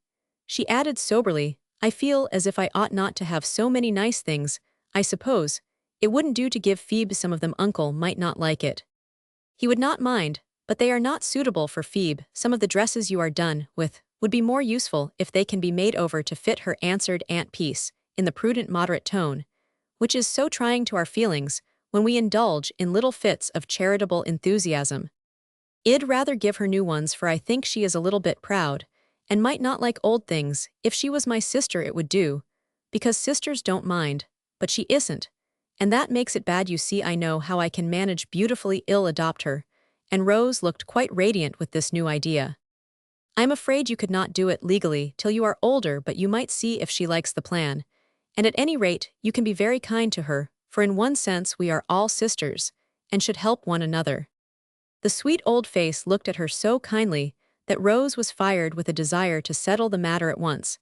she added soberly, I feel as if I ought not to have so many nice things. I suppose it wouldn't do to give Phoebe some of them. Uncle might not like it. He would not mind, but they are not suitable for Phoebe. Some of the dresses you are done with would be more useful if they can be made over to fit her, answered Aunt Peace, in the prudent moderate tone, which is so trying to our feelings when we indulge in little fits of charitable enthusiasm. I'd rather give her new ones, for I think she is a little bit proud, and might not like old things. If she was my sister it would do, because sisters don't mind, but she isn't, and that makes it bad. You see, I know how I can manage beautifully. I'll adopt her, and Rose looked quite radiant with this new idea. I'm afraid you could not do it legally till you are older, but you might see if she likes the plan, and at any rate you can be very kind to her, for in one sense we are all sisters, and should help one another. The sweet old face looked at her so kindly that Rose was fired with a desire to settle the matter at once,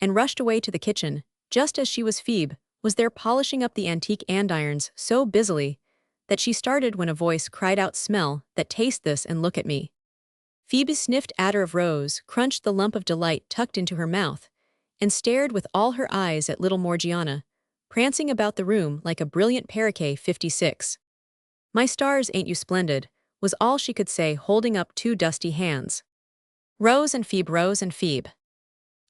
and rushed away to the kitchen, just as she was. Phoebe was there polishing up the antique andirons so busily that she started when a voice cried out, "Smell that, taste this, and look at me." Phoebe sniffed at her of Rose, crunched the lump of delight tucked into her mouth, and stared with all her eyes at little Morgiana, prancing about the room like a brilliant parakeet. 56. "My stars, ain't you splendid?" was all she could say, holding up two dusty hands. Rose and Phoebe, Rose and Phoebe.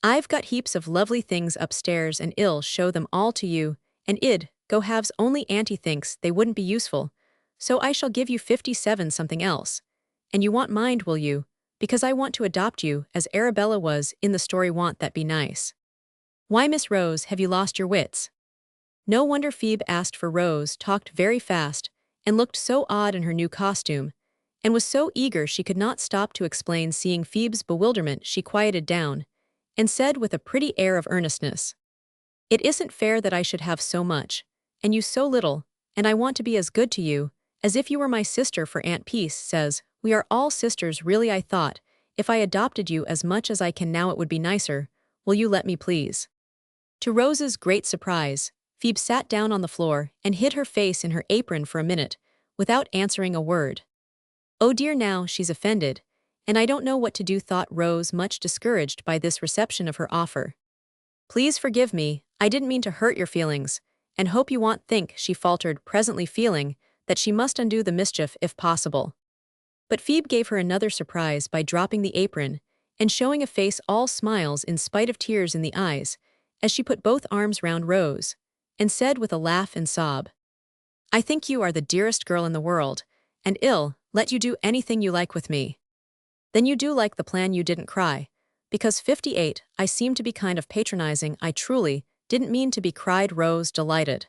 "I've got heaps of lovely things upstairs, and I'll show them all to you, and I'd go halves, only Auntie thinks they wouldn't be useful, so I shall give you 57 something else. And you won't mind, will you? Because I want to adopt you, as Arabella was in the story. Won't that be nice?" "Why, Miss Rose, have you lost your wits?" No wonder Phoebe asked, for Rose talked very fast, and looked so odd in her new costume, and was so eager she could not stop to explain. Seeing Phoebe's bewilderment, she quieted down, and said with a pretty air of earnestness, "It isn't fair that I should have so much, and you so little, and I want to be as good to you as if you were my sister, for Aunt Peace says we are all sisters. Really, I thought if I adopted you as much as I can now it would be nicer. Will you let me, please?" To Rose's great surprise, Phoebe sat down on the floor and hid her face in her apron for a minute, without answering a word. "Oh dear, now she's offended, and I don't know what to do," thought Rose, much discouraged by this reception of her offer. "Please forgive me, I didn't mean to hurt your feelings, and hope you won't think," she faltered, presently feeling that she must undo the mischief if possible. But Phoebe gave her another surprise by dropping the apron and showing a face all smiles in spite of tears in the eyes, as she put both arms round Rose, and said with a laugh and sob, "I think you are the dearest girl in the world, and I'll let you do anything you like with me." "Then you do like the plan? You didn't cry? Because 58, I seem to be kind of patronizing." "I truly didn't mean to be," cried Rose, delighted.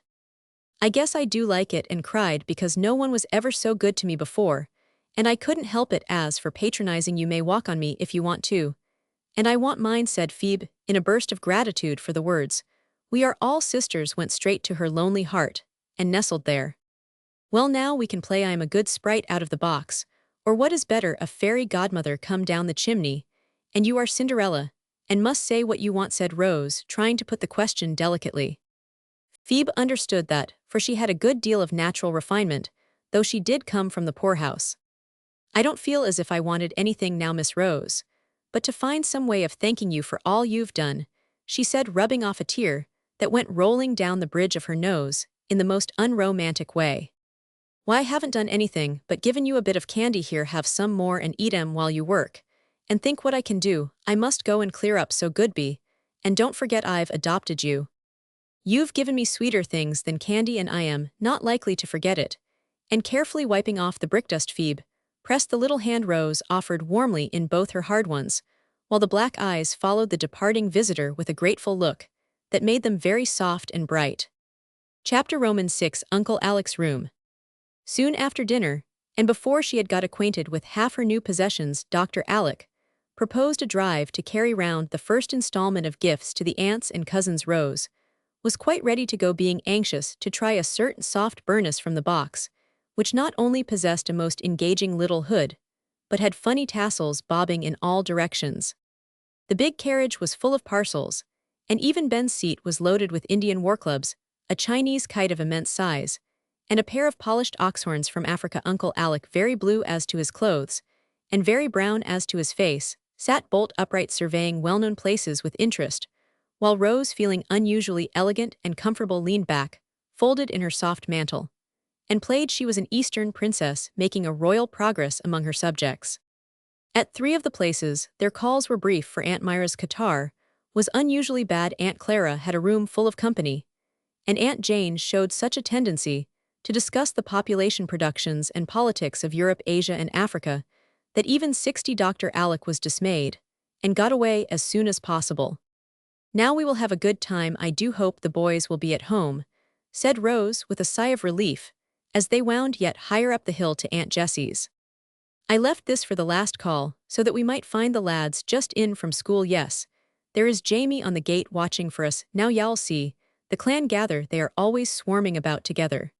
"I guess I do like it," and cried, "because no one was ever so good to me before, and I couldn't help it. As for patronizing, you may walk on me if you want to, and I want mine," said Phoebe, in a burst of gratitude for the words "we are all sisters" went straight to her lonely heart, and nestled there. "Well, now we can play I am a good sprite out of the box, or what is better, a fairy godmother come down the chimney, and you are Cinderella, and must say what you want," said Rose, trying to put the question delicately. Phoebe understood that, for she had a good deal of natural refinement, though she did come from the poorhouse. "I don't feel as if I wanted anything now, Miss Rose, but to find some way of thanking you for all you've done," she said, rubbing off a tear that went rolling down the bridge of her nose in the most unromantic way. "Why, I haven't done anything but given you a bit of candy. Here, have some more and eat 'em while you work, and think what I can do. I must go and clear up, so Goodby, and don't forget I've adopted you. You've given me sweeter things than candy, and I am not likely to forget it." And carefully wiping off the brickdust, Phoebe pressed the little hand Rose offered warmly in both her hard ones, while the black eyes followed the departing visitor with a grateful look that made them very soft and bright. Chapter Romans 6. Uncle Alec's room. Soon after dinner, and before she had got acquainted with half her new possessions, Dr. Alec proposed a drive to carry round the first installment of gifts to the aunts and cousins. Rose was quite ready to go, being anxious to try a certain soft burnous from the box, which not only possessed a most engaging little hood, but had funny tassels bobbing in all directions. The big carriage was full of parcels, and even Ben's seat was loaded with Indian warclubs, a Chinese kite of immense size, and a pair of polished oxhorns from Africa. Uncle Alec, very blue as to his clothes, and very brown as to his face, sat bolt upright surveying well-known places with interest, while Rose, feeling unusually elegant and comfortable, leaned back, folded in her soft mantle, and played she was an Eastern princess making a royal progress among her subjects. At 3 of the places, their calls were brief, for Aunt Myra's catarrh was unusually bad. Aunt Clara had a room full of company, and Aunt Jane showed such a tendency to discuss the population productions and politics of Europe, Asia, and Africa that even 60 Dr. Alec was dismayed and got away as soon as possible. "Now we will have a good time. I do hope the boys will be at home," said Rose with a sigh of relief as they wound yet higher up the hill to Aunt Jessie's. "I left this for the last call, so that we might find the lads just in from school. Yes, there is Jamie on the gate watching for us. Now y'all see, the clan gather, they are always swarming about together."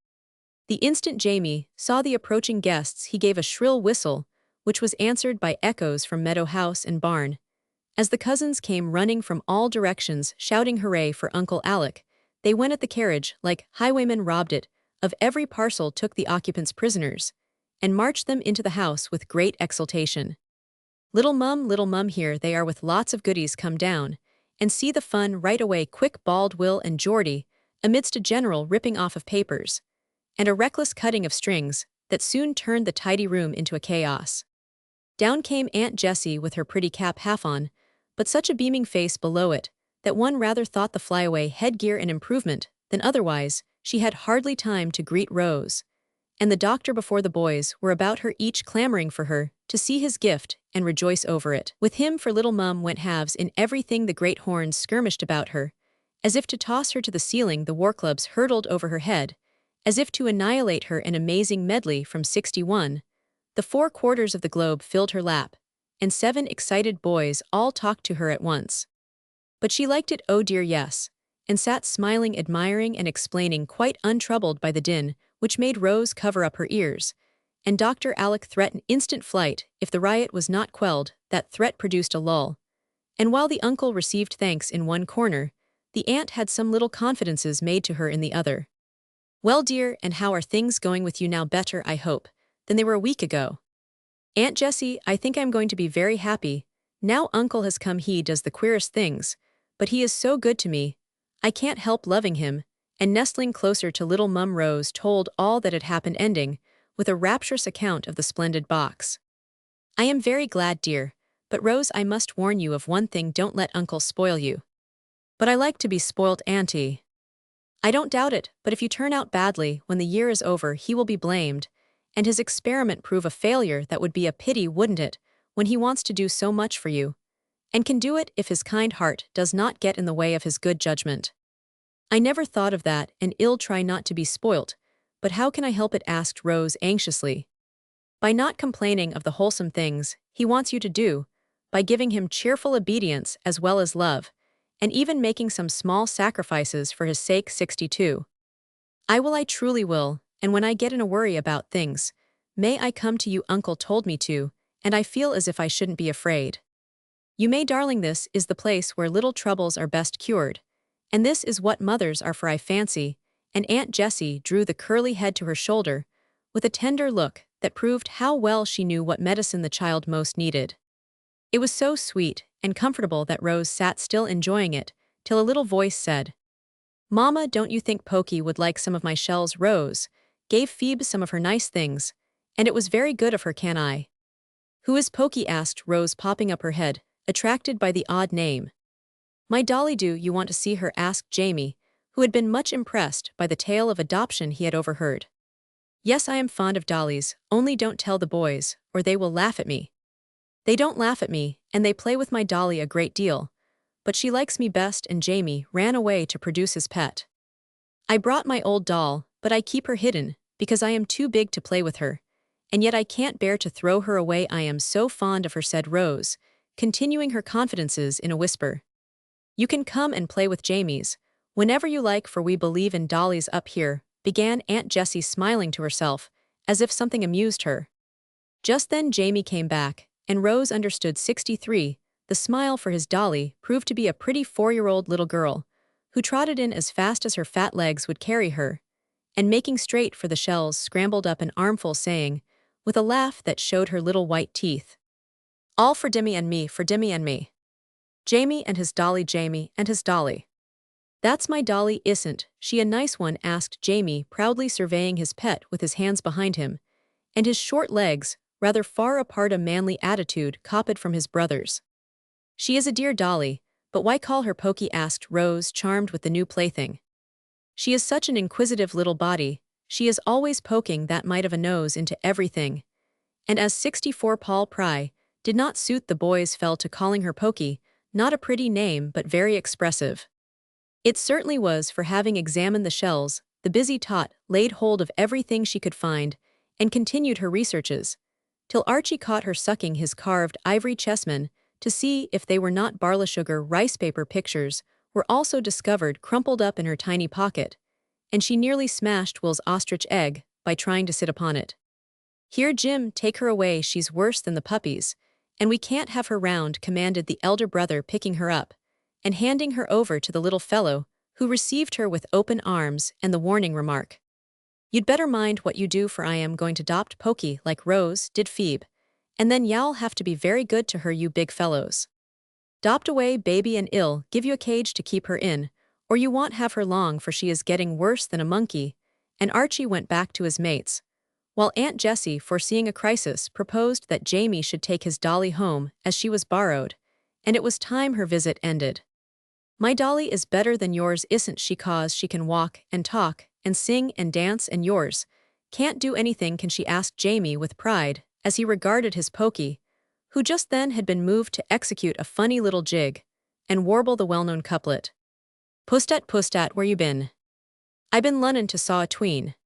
The instant Jamie saw the approaching guests, he gave a shrill whistle, which was answered by echoes from meadow house and barn. As the cousins came running from all directions shouting hooray for Uncle Alec, they went at the carriage like highwaymen, robbed it of every parcel, took the occupants prisoners, and marched them into the house with great exultation. Little mum, here they are with lots of goodies. Come down and see the fun right away," quick bawled Will and Geordie, amidst a general ripping off of papers and a reckless cutting of strings that soon turned the tidy room into a chaos. Down came Aunt Jessie with her pretty cap half on, but such a beaming face below it that one rather thought the flyaway headgear an improvement than otherwise. She had hardly time to greet Rose and the doctor before the boys were about her, each clamoring for her to see his gift and rejoice over it. With him, for little mum went halves in everything. The great horns skirmished about her, as if to toss her to the ceiling. The war clubs hurtled over her head, as if to annihilate her. An amazing medley from 61. The 4 quarters of the globe filled her lap, and 7 excited boys all talked to her at once. But she liked it, oh dear yes, and sat smiling, admiring, and explaining, quite untroubled by the din, which made Rose cover up her ears, and Dr. Alec threaten instant flight if the riot was not quelled. That threat produced a lull, and while the uncle received thanks in one corner, the aunt had some little confidences made to her in the other. "Well, dear, and how are things going with you now? Better, I hope, than they were a week ago." "Aunt Jessie, I think I'm going to be very happy now Uncle has come. He does the queerest things, but he is so good to me, I can't help loving him." And nestling closer to little mum, Rose told all that had happened, ending with a rapturous account of the splendid box. "I am very glad, dear, but Rose, I must warn you of one thing. Don't let Uncle spoil you." "But I like to be spoilt, Auntie." "I don't doubt it, but if you turn out badly when the year is over, he will be blamed, and his experiment prove a failure. That would be a pity, wouldn't it, when he wants to do so much for you, and can do it if his kind heart does not get in the way of his good judgment?" "I never thought of that, and I'll try not to be spoilt, but how can I help it?" asked Rose anxiously. "By not complaining of the wholesome things he wants you to do, by giving him cheerful obedience as well as love, and even making some small sacrifices for his sake." 62. I truly will, and when I get in a worry about things, may I come to you? Uncle told me to, and I feel as if I shouldn't be afraid." "You may, darling. This is the place where little troubles are best cured. And this is what mothers are for, I fancy," and Aunt Jessie drew the curly head to her shoulder with a tender look that proved how well she knew what medicine the child most needed. It was so sweet and comfortable that Rose sat still enjoying it, till a little voice said, "Mama, don't you think Pokey would like some of my shells?" Rose gave Phoebe some of her nice things, and it was very good of her. "Can I?" "Who is Pokey?" asked Rose, popping up her head, attracted by the odd name. "My dolly. Do you want to see her?" asked Jamie, who had been much impressed by the tale of adoption he had overheard. "Yes, I am fond of dollies, only don't tell the boys, or they will laugh at me." "They don't laugh at me, and they play with my dolly a great deal, but she likes me best," and Jamie ran away to produce his pet. "I brought my old doll, but I keep her hidden, because I am too big to play with her, and yet I can't bear to throw her away. I am so fond of her," said Rose, continuing her confidences in a whisper. "You can come and play with Jamie's whenever you like, for we believe in dollies up here," began Aunt Jessie, smiling to herself, as if something amused her. Just then Jamie came back, and Rose understood. 63. The smile for his dolly proved to be a pretty 4-year-old little girl, who trotted in as fast as her fat legs would carry her, and making straight for the shells scrambled up an armful, saying, with a laugh that showed her little white teeth, "All for Dimmy and me, for Dimmy and me. Jamie and his dolly, Jamie and his dolly." That's my dolly, isn't she a nice one? Asked Jamie, proudly surveying his pet with his hands behind him, and his short legs, rather far apart, a manly attitude copied from his brother's. She is a dear dolly, but why call her Pokey? Asked Rose, charmed with the new plaything. She is such an inquisitive little body, she is always poking that mite of a nose into everything. And as 64 Paul Pry did not suit the boys, fell to calling her Pokey, not a pretty name but very expressive. It certainly was, for having examined the shells, the busy tot laid hold of everything she could find, and continued her researches, till Archie caught her sucking his carved ivory chessmen, to see if they were not barleysugar rice paper pictures, were also discovered crumpled up in her tiny pocket, and she nearly smashed Will's ostrich egg by trying to sit upon it. Here, Jim, take her away, she's worse than the puppies, and we can't have her round, commanded the elder brother, picking her up and handing her over to the little fellow, who received her with open arms and the warning remark, "You'd better mind what you do, for I am going to adopt Pokey like Rose did Phoebe, and then y'all have to be very good to her, you big fellows. 'Dopt away baby and ill give you a cage to keep her in, or you won't have her long, for she is getting worse than a monkey." And Archie went back to his mates, while Aunt Jessie, foreseeing a crisis, proposed that Jamie should take his dolly home, as she was borrowed, and it was time her visit ended. "My dolly is better than yours, isn't she? 'Cause she can walk and talk and sing and dance, and yours can't do anything, can she?" asked Jamie with pride, as he regarded his Pokey, who just then had been moved to execute a funny little jig and warble the well-known couplet, Pustat, where you been? I been lunnin' to saw a tween."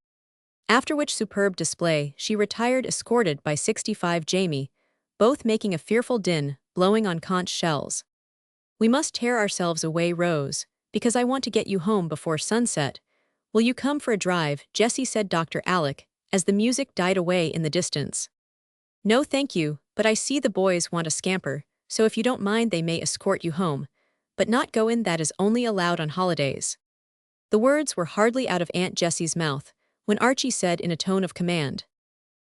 After which superb display she retired, escorted by 65 Jamie, both making a fearful din, blowing on conch shells. "We must tear ourselves away, Rose, because I want to get you home before sunset. Will you come for a drive?" Jessie said. Dr. Alec, as the music died away in the distance. "No thank you, but I see the boys want a scamper, so if you don't mind they may escort you home, but not go in, that is only allowed on holidays." The words were hardly out of Aunt Jessie's mouth, when Archie said in a tone of command,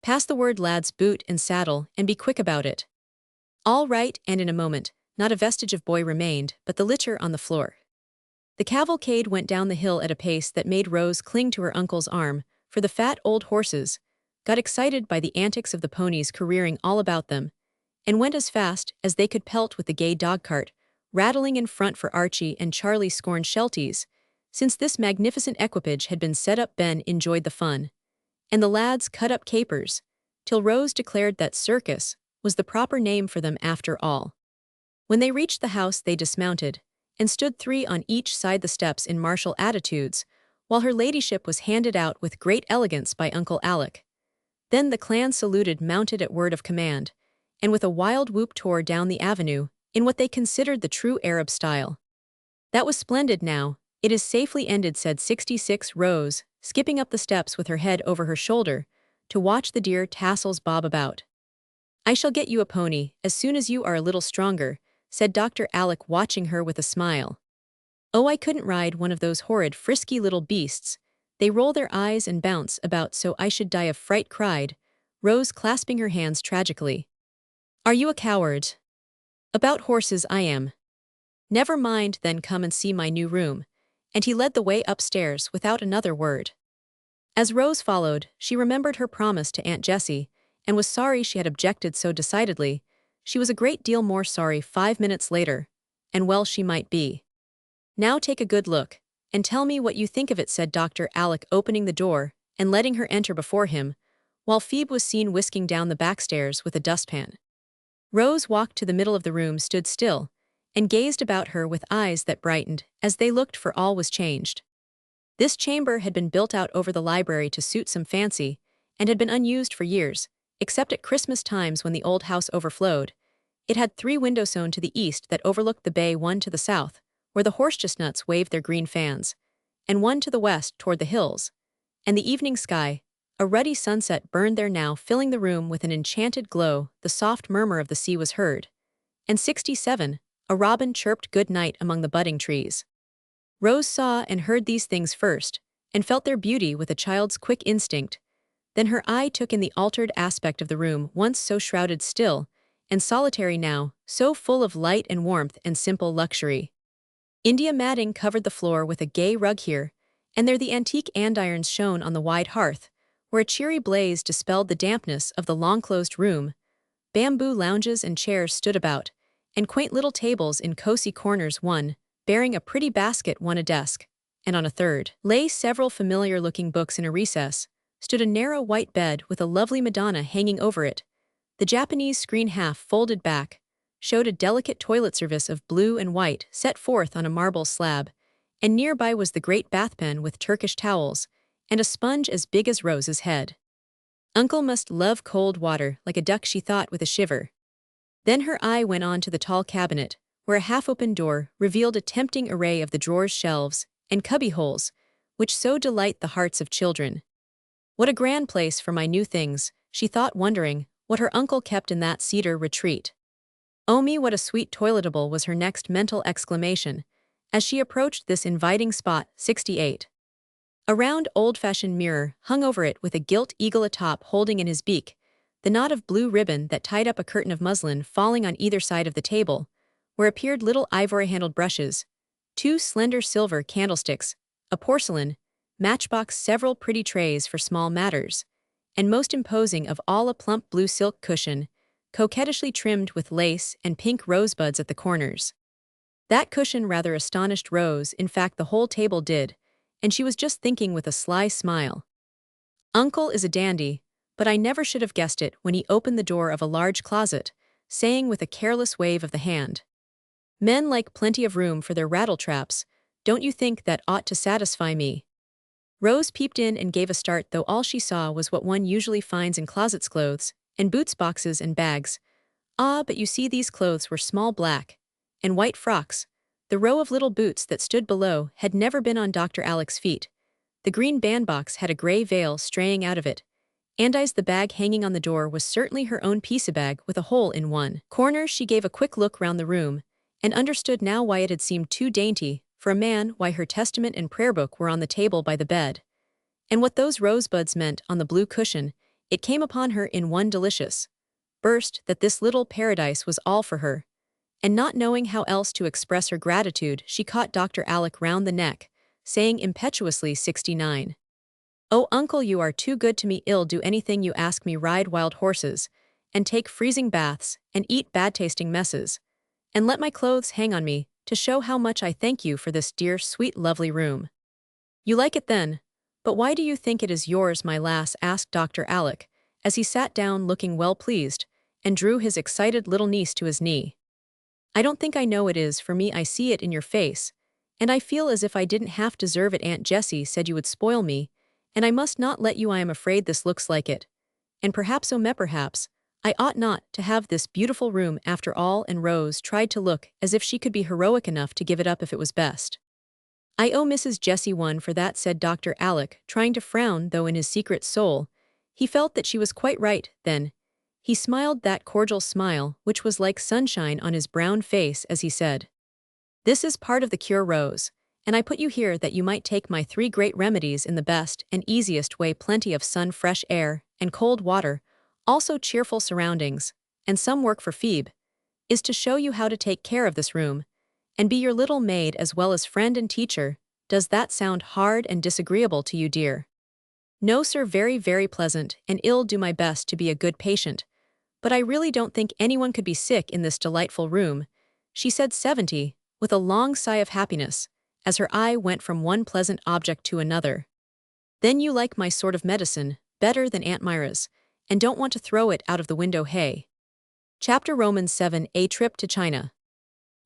"Pass the word, lads, boot and saddle, and be quick about it." All right, and in a moment, not a vestige of boy remained, but the litter on the floor. The cavalcade went down the hill at a pace that made Rose cling to her uncle's arm, for the fat old horses got excited by the antics of the ponies careering all about them, and went as fast as they could pelt with the gay dog-cart, rattling in front, for Archie and Charlie scorned Shelties. Since this magnificent equipage had been set up, Ben enjoyed the fun, and the lads cut up capers, till Rose declared that circus was the proper name for them after all. When they reached the house they dismounted, and stood 3 on each side the steps in martial attitudes, while her ladyship was handed out with great elegance by Uncle Alec. Then the clan saluted, mounted at word of command, and with a wild whoop tore down the avenue, in what they considered the true Arab style. "That was splendid. Now it is safely ended," said 66 Rose, skipping up the steps with her head over her shoulder, to watch the dear tassels bob about. "I shall get you a pony as soon as you are a little stronger," said Dr. Alec, watching her with a smile. "Oh, I couldn't ride one of those horrid frisky little beasts. They roll their eyes and bounce about so I should die of fright," cried Rose, clasping her hands tragically. "Are you a coward?" "About horses I am." "Never mind, then come and see my new room," and he led the way upstairs without another word. As Rose followed, she remembered her promise to Aunt Jessie, and was sorry she had objected so decidedly. She was a great deal more sorry 5 minutes later, and well she might be. "Now take a good look, and tell me what you think of it," said Dr. Alec, opening the door and letting her enter before him, while Phoebe was seen whisking down the back stairs with a dustpan. Rose walked to the middle of the room, stood still, and gazed about her with eyes that brightened as they looked, for all was changed. This chamber had been built out over the library to suit some fancy, and had been unused for years, except at Christmas times when the old house overflowed. It had 3 windows sewn to the east that overlooked the bay, one to the south, where the horse-chestnuts waved their green fans, and one to the west toward the hills, and the evening sky. A ruddy sunset burned there now, filling the room with an enchanted glow. The soft murmur of the sea was heard, and 67, a robin chirped good night among the budding trees. Rose saw and heard these things first, and felt their beauty with a child's quick instinct. Then her eye took in the altered aspect of the room, once so shrouded still and solitary, now so full of light and warmth and simple luxury. India matting covered the floor with a gay rug here, and there the antique andirons shone on the wide hearth, where a cheery blaze dispelled the dampness of the long-closed room. Bamboo lounges and chairs stood about, and quaint little tables in cozy corners, one, bearing a pretty basket, one a desk, and on a third lay several familiar-looking books. In a recess stood a narrow white bed with a lovely Madonna hanging over it. The Japanese screen, half folded back, showed a delicate toilet service of blue and white set forth on a marble slab, and nearby was the great bathpen with Turkish towels, and a sponge as big as Rose's head. Uncle must love cold water like a duck, she thought with a shiver. Then her eye went on to the tall cabinet, where a half-open door revealed a tempting array of the drawers, shelves, and cubbyholes, which so delight the hearts of children. What a grand place for my new things, she thought, wondering what her uncle kept in that cedar retreat. Oh me, what a sweet toiletable, was her next mental exclamation, as she approached this inviting spot. 68. A round, old-fashioned mirror hung over it with a gilt eagle atop, holding in his beak the knot of blue ribbon that tied up a curtain of muslin falling on either side of the table, where appeared little ivory-handled brushes, two slender silver candlesticks, a porcelain matchbox, several pretty trays for small matters, and most imposing of all, a plump blue silk cushion, coquettishly trimmed with lace and pink rosebuds at the corners. That cushion rather astonished Rose, in fact the whole table did, and she was just thinking with a sly smile, "Uncle is a dandy, but I never should have guessed it," when he opened the door of a large closet, saying with a careless wave of the hand, "Men like plenty of room for their rattletraps. Don't you think that ought to satisfy me?" Rose peeped in and gave a start, though all she saw was what one usually finds in closets: clothes, and boots, boxes, and bags. Ah, but you see, these clothes were small black and white frocks. The row of little boots that stood below had never been on Dr. Alec's feet. The green bandbox had a gray veil straying out of it, and as the bag hanging on the door was certainly her own piece of bag with a hole in one corner. She gave a quick look round the room, and understood now why it had seemed too dainty for a man, why her Testament and prayer book were on the table by the bed, and what those rosebuds meant on the blue cushion. It came upon her in one delicious burst that this little paradise was all for her, and not knowing how else to express her gratitude, she caught Dr. Alec round the neck, saying impetuously, 69. "Oh, uncle, you are too good to me. I'll do anything you ask me: ride wild horses, and take freezing baths, and eat bad-tasting messes, and let my clothes hang on me, to show how much I thank you for this dear, sweet, lovely room." "You like it then? But why do you think it is yours, my lass?" asked Dr. Alec, as he sat down looking well pleased, and drew his excited little niece to his knee. "I don't think I know it is for me. I see it in your face, and I feel as if I didn't half deserve it. Aunt Jessie said you would spoil me, and I must not let you. I am afraid this looks like it. And perhaps, oh me, perhaps, I ought not to have this beautiful room after all." And Rose tried to look as if she could be heroic enough to give it up if it was best. "I owe Mrs. Jessie one for that," said Dr. Alec, trying to frown, though in his secret soul he felt that she was quite right. Then he smiled that cordial smile which was like sunshine on his brown face as he said, "This is part of the cure, Rose, and I put you here that you might take my 3 great remedies in the best and easiest way: plenty of sun, fresh air, and cold water, also cheerful surroundings, and some work for Phoebe, is to show you how to take care of this room, and be your little maid as well as friend and teacher. Does that sound hard and disagreeable to you, dear?" "No, sir, very, very pleasant, and I'll do my best to be a good patient. But I really don't think anyone could be sick in this delightful room," she said, 70, with a long sigh of happiness, as her eye went from one pleasant object to another. "Then you like my sort of medicine better than Aunt Myra's, and don't want to throw it out of the window, hey?" Chapter Romans 7. A trip to China.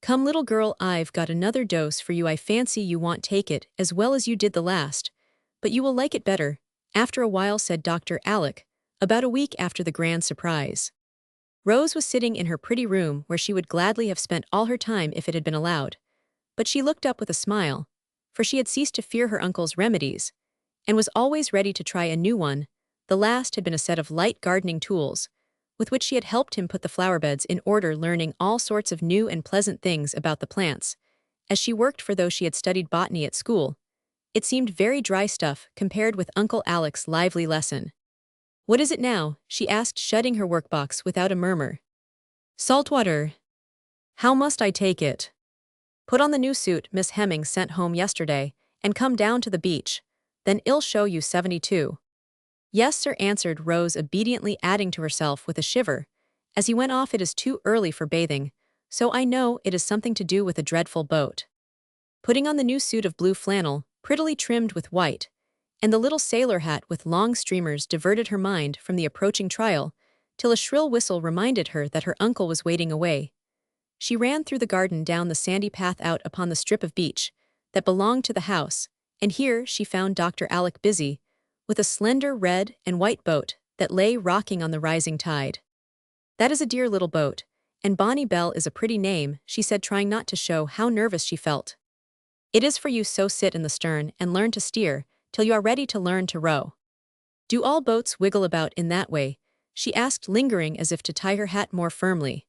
"Come, little girl, I've got another dose for you. I fancy you won't take it as well as you did the last, but you will like it better after a while," said Dr. Alec, about a week after the grand surprise. Rose was sitting in her pretty room where she would gladly have spent all her time if it had been allowed, but she looked up with a smile, for she had ceased to fear her uncle's remedies, and was always ready to try a new one. The last had been a set of light gardening tools, with which she had helped him put the flower-beds in order, learning all sorts of new and pleasant things about the plants, as she worked, for though she had studied botany at school, it seemed very dry stuff compared with Uncle Alec's lively lesson. "What is it now?" she asked, shutting her workbox without a murmur. "Salt water. How must I take it?" Put on the new suit Miss Hemming sent home yesterday, and come down to the beach. Then I'll show you 72. Yes, sir, answered Rose, obediently, adding to herself with a shiver, as he went off, it is too early for bathing, so I know it is something to do with a dreadful boat. Putting on the new suit of blue flannel, prettily trimmed with white, and the little sailor hat with long streamers diverted her mind from the approaching trial, till a shrill whistle reminded her that her uncle was waiting away. She ran through the garden down the sandy path out upon the strip of beach that belonged to the house, and here she found Dr. Alec busy with a slender red and white boat that lay rocking on the rising tide. That is a dear little boat, and Bonnie Belle is a pretty name, she said, trying not to show how nervous she felt. It is for you, so sit in the stern and learn to steer till you are ready to learn to row. Do all boats wiggle about in that way? She asked, lingering as if to tie her hat more firmly.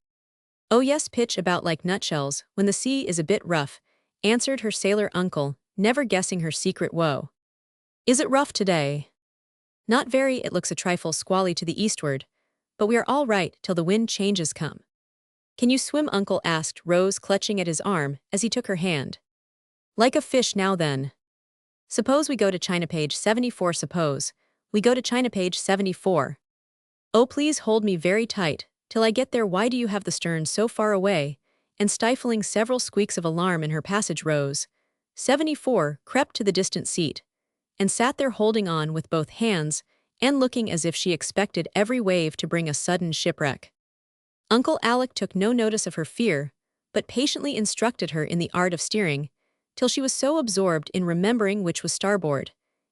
Oh yes, pitch about like nutshells when the sea is a bit rough, answered her sailor uncle, never guessing her secret woe. Is it rough today? Not very, it looks a trifle squally to the eastward, but we are all right till the wind changes come. Can you swim, uncle? Asked Rose, clutching at his arm as he took her hand. Like a fish. Now then. Suppose we go to China, page 74. Suppose we go to China, page 74. Oh, please hold me very tight till I get there. Why do you have the stern so far away? And stifling several squeaks of alarm in her passage, Rose 74 crept to the distant seat and sat there holding on with both hands and looking as if she expected every wave to bring a sudden shipwreck. Uncle Alec took no notice of her fear, but patiently instructed her in the art of steering, till she was so absorbed in remembering which was starboard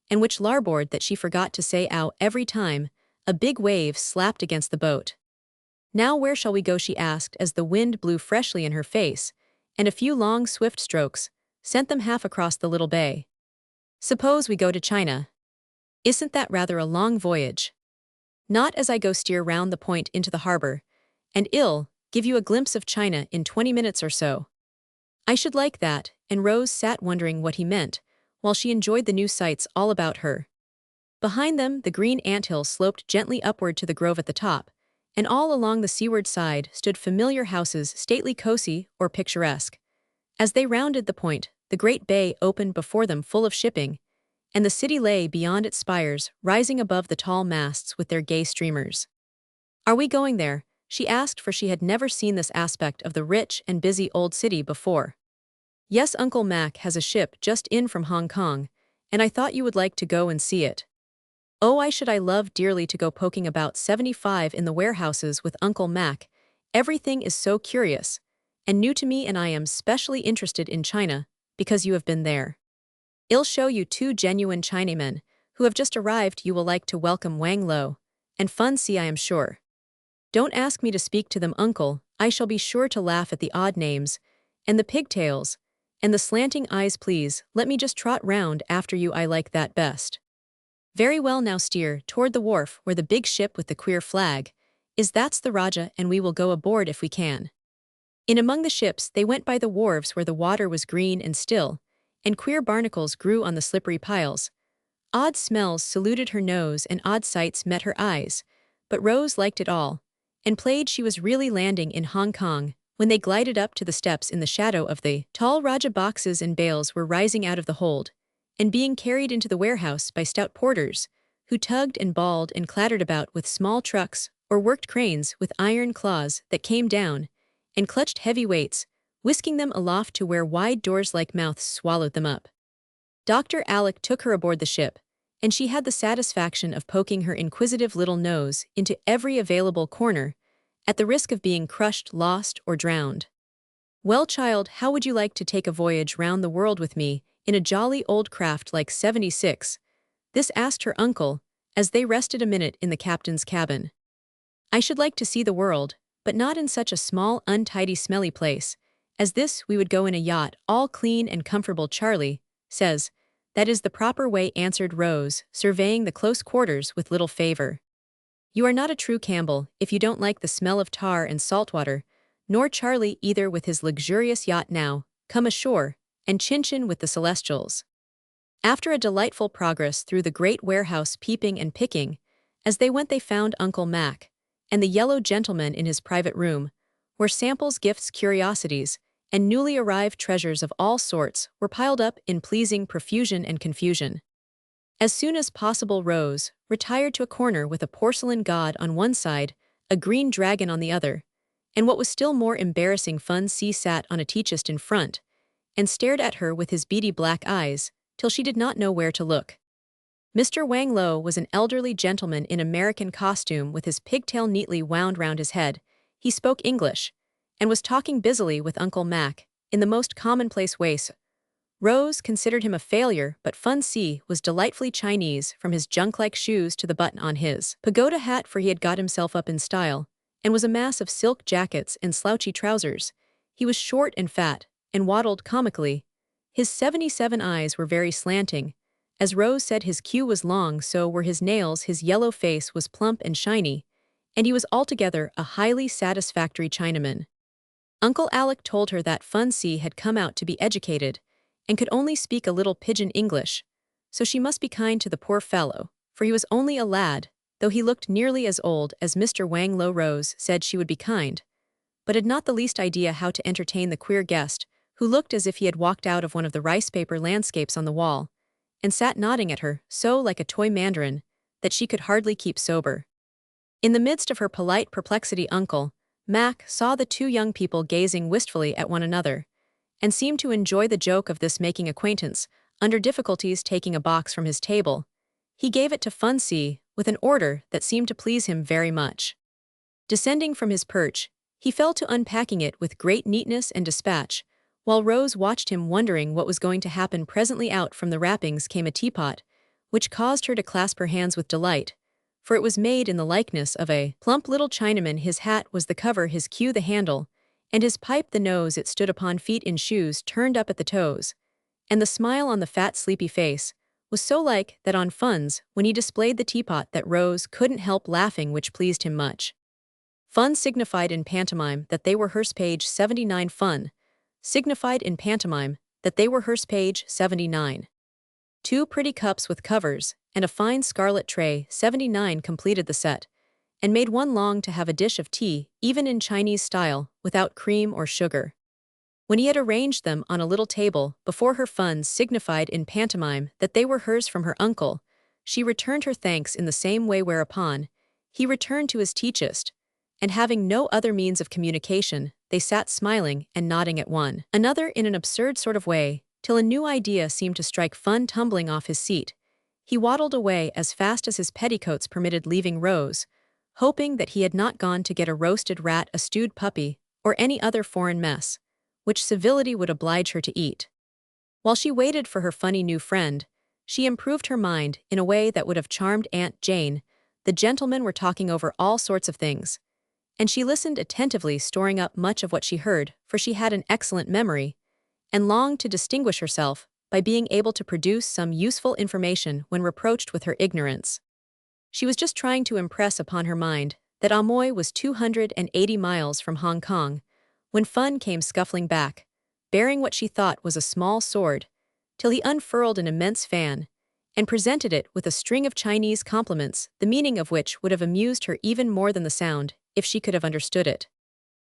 and which larboard that she forgot to say ow every time a big wave slapped against the boat. Now where shall we go? She asked as the wind blew freshly in her face, and a few long swift strokes sent them half across the little bay. Suppose we go to China. Isn't that rather a long voyage? Not as I go steer round the point into the harbor, and I'll give you a glimpse of China in 20 minutes or so. I should like that, and Rose sat wondering what he meant, while she enjoyed the new sights all about her. Behind them, the green anthill sloped gently upward to the grove at the top, and all along the seaward side stood familiar houses, stately, cosy, or picturesque. As they rounded the point, the great bay opened before them full of shipping, and the city lay beyond its spires, rising above the tall masts with their gay streamers. Are we going there? She asked, for she had never seen this aspect of the rich and busy old city before. Yes, Uncle Mac has a ship just in from Hong Kong, and I thought you would like to go and see it. Oh, I love dearly to go poking about 75 in the warehouses with Uncle Mac. Everything is so curious and new to me, and I am specially interested in China because you have been there. I'll show you 2 genuine Chinamen who have just arrived. You will like to welcome Wang Lo and Fun See, I am sure. Don't ask me to speak to them, uncle, I shall be sure to laugh at the odd names, and the pigtails, and the slanting eyes. Please, let me just trot round after you, I like that best. Very well, now steer toward the wharf where the big ship with the queer flag is. That's the Raja, and we will go aboard if we can. In among the ships they went by the wharves where the water was green and still, and queer barnacles grew on the slippery piles. Odd smells saluted her nose and odd sights met her eyes, but Rose liked it all, and played she was really landing in Hong Kong when they glided up to the steps in the shadow of the tall Raja. Boxes and bales were rising out of the hold and being carried into the warehouse by stout porters, who tugged and bawled and clattered about with small trucks or worked cranes with iron claws that came down and clutched heavy weights, whisking them aloft to where wide doors like mouths swallowed them up. Dr. Alec took her aboard the ship, and she had the satisfaction of poking her inquisitive little nose into every available corner, at the risk of being crushed, lost, or drowned. Well, child, how would you like to take a voyage round the world with me in a jolly old craft like 76? This asked her uncle, as they rested a minute in the captain's cabin. I should like to see the world, but not in such a small, untidy, smelly place as this. We would go in a yacht, all clean and comfortable. Charlie says that is the proper way, answered Rose, surveying the close quarters with little favor. You are not a true Campbell if you don't like the smell of tar and salt water, nor Charlie either with his luxurious yacht. Now, come ashore, and chin-chin with the Celestials. After a delightful progress through the great warehouse, peeping and picking, as they went they found Uncle Mac and the yellow gentleman in his private room, where samples, gifts, curiosities, and newly arrived treasures of all sorts were piled up in pleasing profusion and confusion. As soon as possible, Rose retired to a corner with a porcelain god on one side, a green dragon on the other, and what was still more embarrassing, Fun C sat on a tea chest in front and stared at her with his beady black eyes till she did not know where to look. Mr. Wang Lo was an elderly gentleman in American costume with his pigtail neatly wound round his head. He spoke English and was talking busily with Uncle Mac in the most commonplace ways. Rose considered him a failure, but Fun C was delightfully Chinese from his junk-like shoes to the button on his pagoda hat, for he had got himself up in style and was a mass of silk jackets and slouchy trousers. He was short and fat and waddled comically. His 77 eyes were very slanting. As Rose said, his queue was long, so were his nails. His yellow face was plump and shiny, and he was altogether a highly satisfactory Chinaman. Uncle Alec told her that Fun C had come out to be educated and could only speak a little pidgin English, so she must be kind to the poor fellow, for he was only a lad, though he looked nearly as old as Mr. Wang Lo. Rose said she would be kind, but had not the least idea how to entertain the queer guest, who looked as if he had walked out of one of the rice paper landscapes on the wall, and sat nodding at her so like a toy mandarin that she could hardly keep sober. In the midst of her polite perplexity, Uncle Mac saw the two young people gazing wistfully at one another, and seemed to enjoy the joke of this making acquaintance. Under difficulties taking a box from his table, he gave it to Fun C with an order that seemed to please him very much. Descending from his perch, he fell to unpacking it with great neatness and dispatch, while Rose watched him, wondering what was going to happen. Presently out from the wrappings came a teapot, which caused her to clasp her hands with delight, for it was made in the likeness of a plump little Chinaman. His hat was the cover, his cue the handle, and his pipe the nose. It stood upon feet in shoes turned up at the toes, and the smile on the fat sleepy face was so like that on Fun's when he displayed the teapot that Rose couldn't help laughing, which pleased him much. Fun signified in pantomime that they were hers. Page 79. Fun signified in pantomime that they were hers. Page 79. 2 pretty cups with covers and a fine scarlet tray. 79 completed the set, and made one long to have a dish of tea, even in Chinese style, without cream or sugar. When he had arranged them on a little table before her, Fun signified in pantomime that they were hers from her uncle. She returned her thanks in the same way, whereupon he returned to his tea chest, and having no other means of communication, they sat smiling and nodding at one another in an absurd sort of way, till a new idea seemed to strike Fun. Tumbling off his seat, he waddled away as fast as his petticoats permitted, leaving Rose, hoping that he had not gone to get a roasted rat, a stewed puppy, or any other foreign mess, which civility would oblige her to eat. While she waited for her funny new friend, she improved her mind in a way that would have charmed Aunt Jane. The gentlemen were talking over all sorts of things, and she listened attentively, storing up much of what she heard, for she had an excellent memory, and longed to distinguish herself by being able to produce some useful information when reproached with her ignorance. She was just trying to impress upon her mind that Amoy was 280 miles from Hong Kong, when Fun came scuffling back, bearing what she thought was a small sword, till he unfurled an immense fan, and presented it with a string of Chinese compliments, the meaning of which would have amused her even more than the sound, if she could have understood it.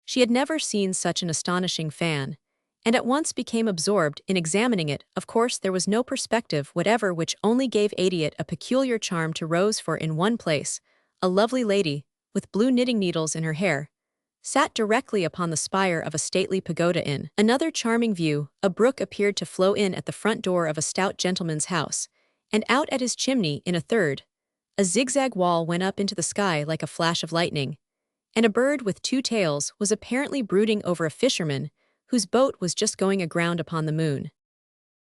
She had never seen such an astonishing fan, and at once became absorbed in examining it. Of course there was no perspective whatever, which only gave it a peculiar charm to Rose, for in one place, a lovely lady, with blue knitting needles in her hair, sat directly upon the spire of a stately pagoda. In another charming view, a brook appeared to flow in at the front door of a stout gentleman's house, and out at his chimney. In a third, a zigzag wall went up into the sky like a flash of lightning, and a bird with 2 tails was apparently brooding over a fisherman whose boat was just going aground upon the moon.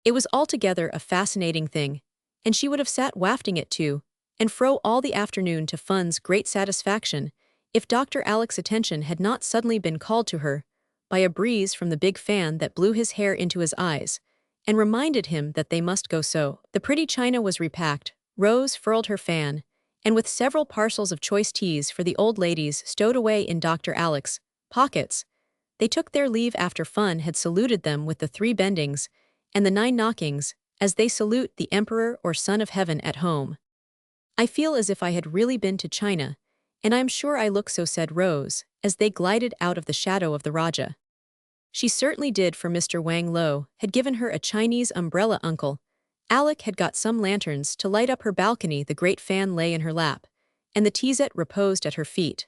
It was altogether a fascinating thing, and she would have sat wafting it to and fro all the afternoon to Fun's great satisfaction, if Dr. Alec's attention had not suddenly been called to her by a breeze from the big fan that blew his hair into his eyes and reminded him that they must go. So the pretty china was repacked, Rose furled her fan, and with several parcels of choice teas for the old ladies stowed away in Dr. Alec's pockets, they took their leave after Fun had saluted them with the 3 bendings and the 9 knockings, as they salute the Emperor or Son of Heaven at home. "I feel as if I had really been to China, and I'm sure I look so," said Rose, as they glided out of the shadow of the Raja. She certainly did, for Mr. Wang Lo had given her a Chinese umbrella. Uncle Alec had got some lanterns to light up her balcony. The great fan lay in her lap, and the teazet reposed at her feet.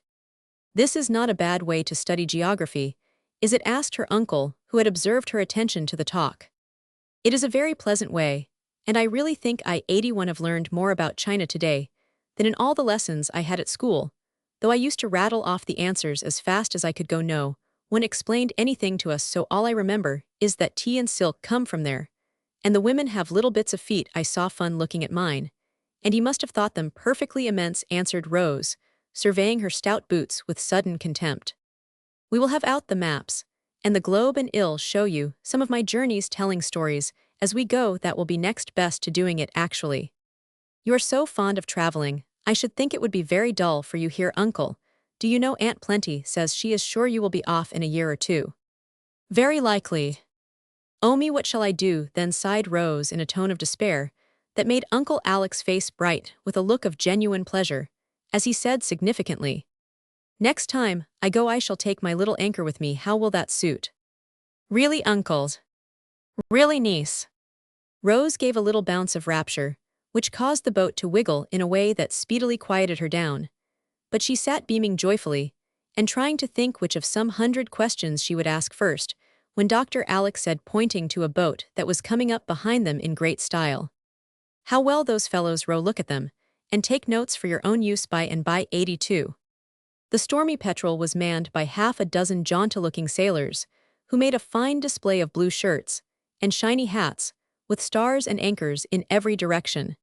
"This is not a bad way to study geography, is it?" asked her uncle, who had observed her attention to the talk. "It is a very pleasant way, and I really think I 81 have learned more about China today than in all the lessons I had at school, though I used to rattle off the answers as fast as I could go. No one explained anything to us, so all I remember is that tea and silk come from there, and the women have little bits of feet. I saw Fun looking at mine, and he must have thought them perfectly immense," answered Rose, surveying her stout boots with sudden contempt. "We will have out the maps and the globe, and I'll show you some of my journeys, telling stories as we go. That will be next best to doing it, actually. You are so fond of traveling, I should think it would be very dull for you here, Uncle. Do you know Aunt Plenty says she is sure you will be off in a year or two?" "Very likely." "Oh me, what shall I do then?" sighed Rose in a tone of despair that made Uncle Alec's face bright with a look of genuine pleasure, as he said significantly, "Next time I go I shall take my little anchor with me. How will that suit?" "Really, Uncle? Really, niece?" Rose gave a little bounce of rapture, which caused the boat to wiggle in a way that speedily quieted her down. But she sat beaming joyfully, and trying to think which of some 100 questions she would ask first, when Dr. Alec said, pointing to a boat that was coming up behind them in great style, "How well those fellows row! Look at them, and take notes for your own use. By and by 82. The stormy Petrel was manned by half a dozen jaunty-looking sailors, who made a fine display of blue shirts and shiny hats, with stars and anchors in every direction.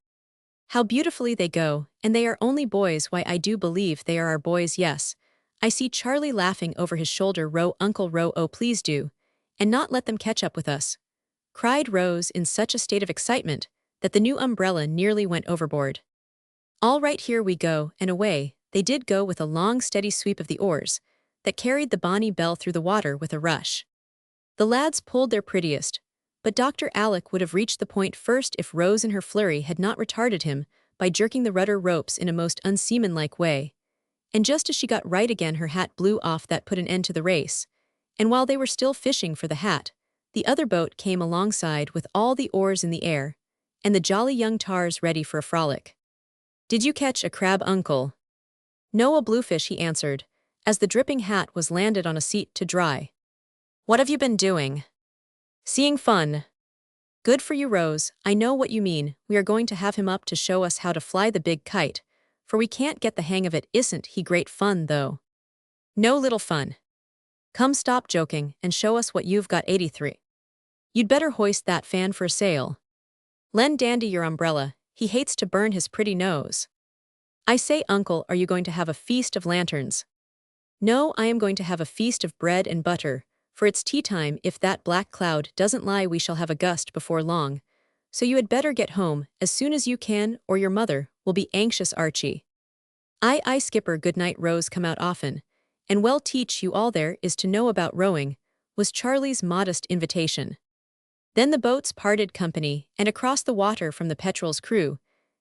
How beautifully they go, and they are only boys. Why, I do believe they are our boys. Yes, I see Charlie laughing over his shoulder. Row, Uncle, row! Oh, please do, and not let them catch up with us," cried Rose in such a state of excitement that the new umbrella nearly went overboard. "All right, here we go," and away they did go with a long steady sweep of the oars that carried the Bonnie Belle through the water with a rush. The lads pulled their prettiest, but Dr. Alec would have reached the point first if Rose in her flurry had not retarded him by jerking the rudder ropes in a most unseamanlike way. And just as she got right again, her hat blew off. That put an end to the race, and while they were still fishing for the hat, the other boat came alongside with all the oars in the air, and the jolly young tars ready for a frolic. "Did you catch a crab, Uncle?" "No, a bluefish," he answered, as the dripping hat was landed on a seat to dry. "What have you been doing?" "Seeing Fun." "Good for you, Rose. I know what you mean. We are going to have him up to show us how to fly the big kite, for we can't get the hang of it. Isn't he great fun, though?" "No little fun. Come, stop joking and show us what you've got." 83. "You'd better hoist that fan for a sail. Lend Dandy your umbrella, he hates to burn his pretty nose. I say, Uncle, are you going to have a feast of lanterns?" "No, I am going to have a feast of bread and butter, for it's tea time. If that black cloud doesn't lie, we shall have a gust before long, so you had better get home as soon as you can, or your mother will be anxious." "Archie." "Aye, aye, Skipper. Good night, Rose. Come out often, and well teach you all there is to know about rowing," was Charlie's modest invitation. Then the boats parted company, and across the water from the Petrel's crew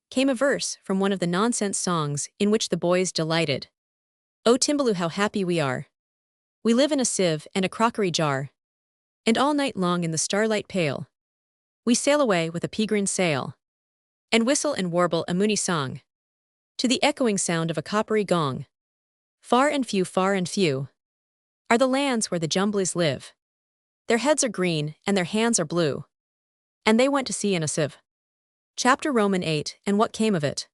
came a verse from one of the nonsense songs in which the boys delighted. "Oh, Timbaloo, how happy we are! We live in a sieve and a crockery jar, and all night long in the starlight pale we sail away with a pea-green sail, and whistle and warble a moony song to the echoing sound of a coppery gong. Far and few are the lands where the Jumblies live. Their heads are green and their hands are blue, and they went to sea in a sieve." Chapter Roman 8, and what came of it.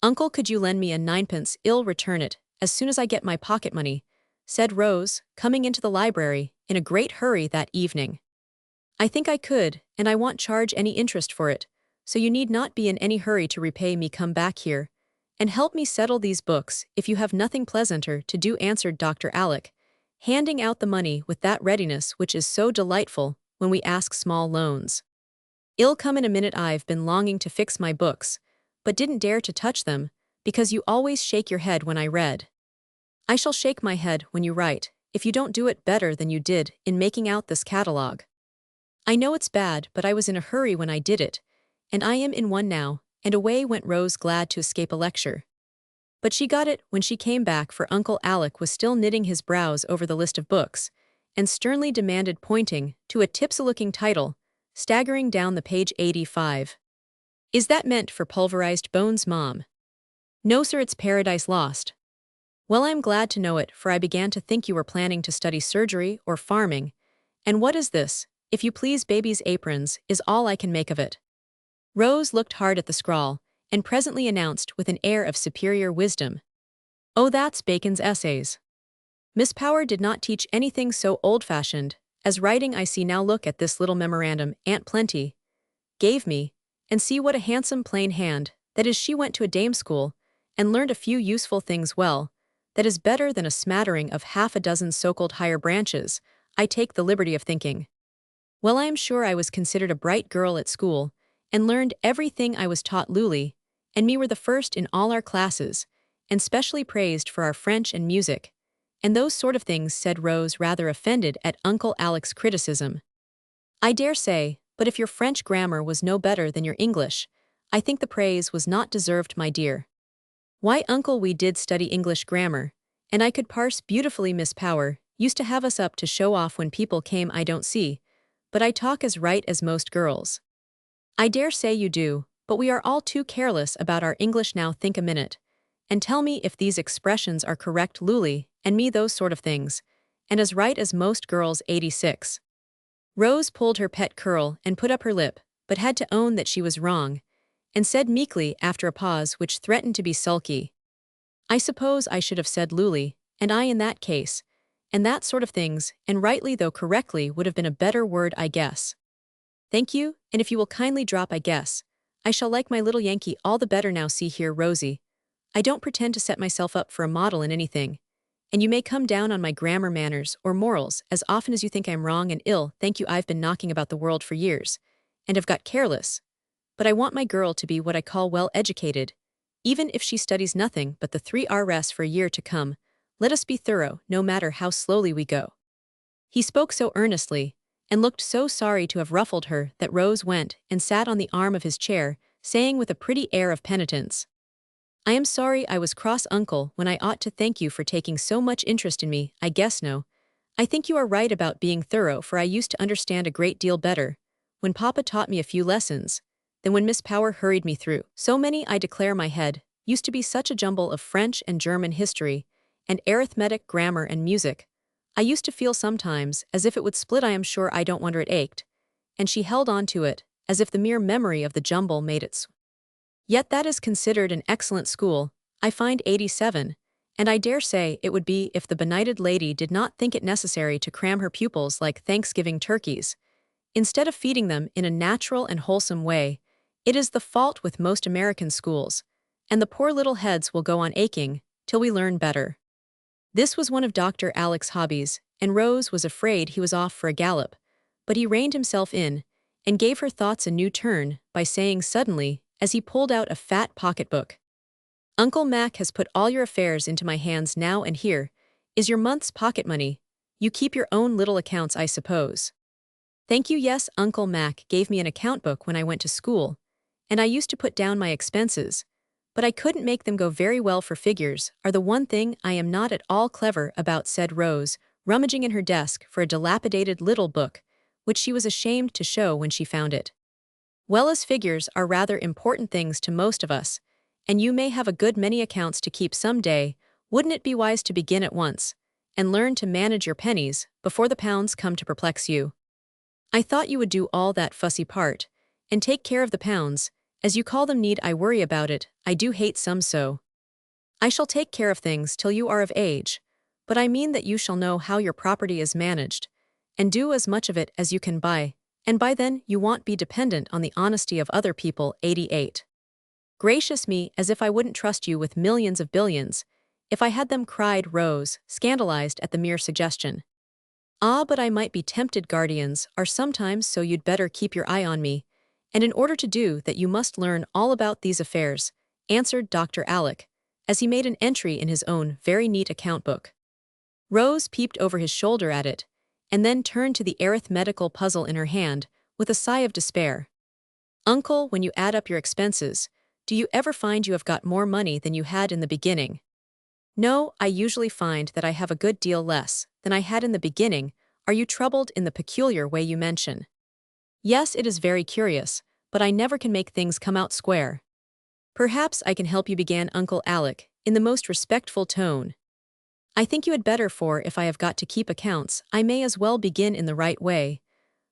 "Uncle, could you lend me a ninepence? I'll return it as soon as I get my pocket money," said Rose, coming into the library in a great hurry that evening. "I think I could, and I won't charge any interest for it, so you need not be in any hurry to repay me. Come back here and help me settle these books if you have nothing pleasanter to do," answered Dr. Alec, handing out the money with that readiness which is so delightful when we ask small loans. "I'll come in a minute. I've been longing to fix my books, but didn't dare to touch them, because you always shake your head when I read." "I shall shake my head when you write, if you don't do it better than you did in making out this catalogue. I know it's bad, but I was in a hurry when I did it, and I am in one now," and away went Rose, glad to escape a lecture. But she got it when she came back, for Uncle Alec was still knitting his brows over the list of books, and sternly demanded, pointing to a tipsy-looking title, staggering down the page 85. Is that meant for pulverized bones, Mom? No, sir, it's Paradise Lost. Well, I'm glad to know it, for I began to think you were planning to study surgery or farming. And what is this, if you please, baby's aprons, is all I can make of it. Rose looked hard at the scrawl, and presently announced with an air of superior wisdom. Oh, that's Bacon's Essays. Miss Power did not teach anything so old-fashioned as writing. I see now. Look at this little memorandum Aunt Plenty gave me, and see what a handsome plain hand, that is, she went to a dame school, and learned a few useful things well, that is better than a smattering of half a dozen so-called higher branches, I take the liberty of thinking. Well, I am sure I was considered a bright girl at school, and learned everything I was taught. Loulie and me were the first in all our classes, and specially praised for our French and music, and those sort of things, said Rose, rather offended at Uncle Alec's criticism. I dare say, but if your French grammar was no better than your English, I think the praise was not deserved, my dear. Why, Uncle, we did study English grammar, and I could parse beautifully. Miss Power used to have us up to show off when people came. I don't see, but I talk as right as most girls. I dare say you do, but we are all too careless about our English now. Think a minute, and tell me if these expressions are correct. Loulie and me, those sort of things, and as right as most girls. 86. Rose pulled her pet curl and put up her lip, but had to own that she was wrong, and said meekly after a pause which threatened to be sulky, I suppose I should have said Loulie, and I in that case, and that sort of things, and rightly though correctly would have been a better word, I guess. Thank you, and if you will kindly drop I guess, I shall like my little Yankee all the better now. See here, Rosie, I don't pretend to set myself up for a model in anything, and you may come down on my grammar, manners, or morals as often as you think I'm wrong and ill. Thank you, I've been knocking about the world for years, and have got careless, but I want my girl to be what I call well-educated, even if she studies nothing but the 3 Rs for a year to come. Let us be thorough, no matter how slowly we go. He spoke so earnestly, and looked so sorry to have ruffled her, that Rose went and sat on the arm of his chair, saying with a pretty air of penitence, I am sorry I was cross, Uncle, when I ought to thank you for taking so much interest in me. I guess no, I think you are right about being thorough, for I used to understand a great deal better when Papa taught me a few lessons than when Miss Power hurried me through so many. I declare my head used to be such a jumble of French and German history and arithmetic, grammar, and music. I used to feel sometimes as if it would split. I am sure I don't wonder it ached, and she held on to it as if the mere memory of the jumble made it. Yet that is considered an excellent school, I find. 87, and I dare say it would be if the benighted lady did not think it necessary to cram her pupils like Thanksgiving turkeys, instead of feeding them in a natural and wholesome way. It is the fault with most American schools, and the poor little heads will go on aching till we learn better. This was one of Dr. Alec's hobbies, and Rose was afraid he was off for a gallop, but he reined himself in and gave her thoughts a new turn by saying suddenly, as he pulled out a fat pocketbook, Uncle Mac has put all your affairs into my hands now, and here is your month's pocket money. You keep your own little accounts, I suppose. Thank you. Yes, Uncle Mac gave me an account book when I went to school, and I used to put down my expenses, but I couldn't make them go very well, for figures are the one thing I am not at all clever about, said Rose, rummaging in her desk for a dilapidated little book, which she was ashamed to show when she found it. Well, as figures are rather important things to most of us, and you may have a good many accounts to keep some day, wouldn't it be wise to begin at once and learn to manage your pennies before the pounds come to perplex you? I thought you would do all that fussy part and take care of the pounds, as you call them. Need I worry about it? I do hate some so. I shall take care of things till you are of age, but I mean that you shall know how your property is managed, and do as much of it as you can buy, and by then you won't be dependent on the honesty of other people. 88. Gracious me, as if I wouldn't trust you with millions of billions, if I had them, cried Rose, scandalized at the mere suggestion. Ah, but I might be tempted. Guardians are sometimes so. You'd better keep your eye on me, and in order to do that you must learn all about these affairs, answered Dr. Alec, as he made an entry in his own very neat account book. Rose peeped over his shoulder at it, and then turned to the arithmetical puzzle in her hand with a sigh of despair. Uncle, when you add up your expenses, do you ever find you have got more money than you had in the beginning? No, I usually find that I have a good deal less than I had in the beginning, Are you troubled in the peculiar way you mention? Yes, it is very curious, but I never can make things come out square. Perhaps I can help you, began Uncle Alec, in the most respectful tone. I think you had better, for if I have got to keep accounts, I may as well begin in the right way.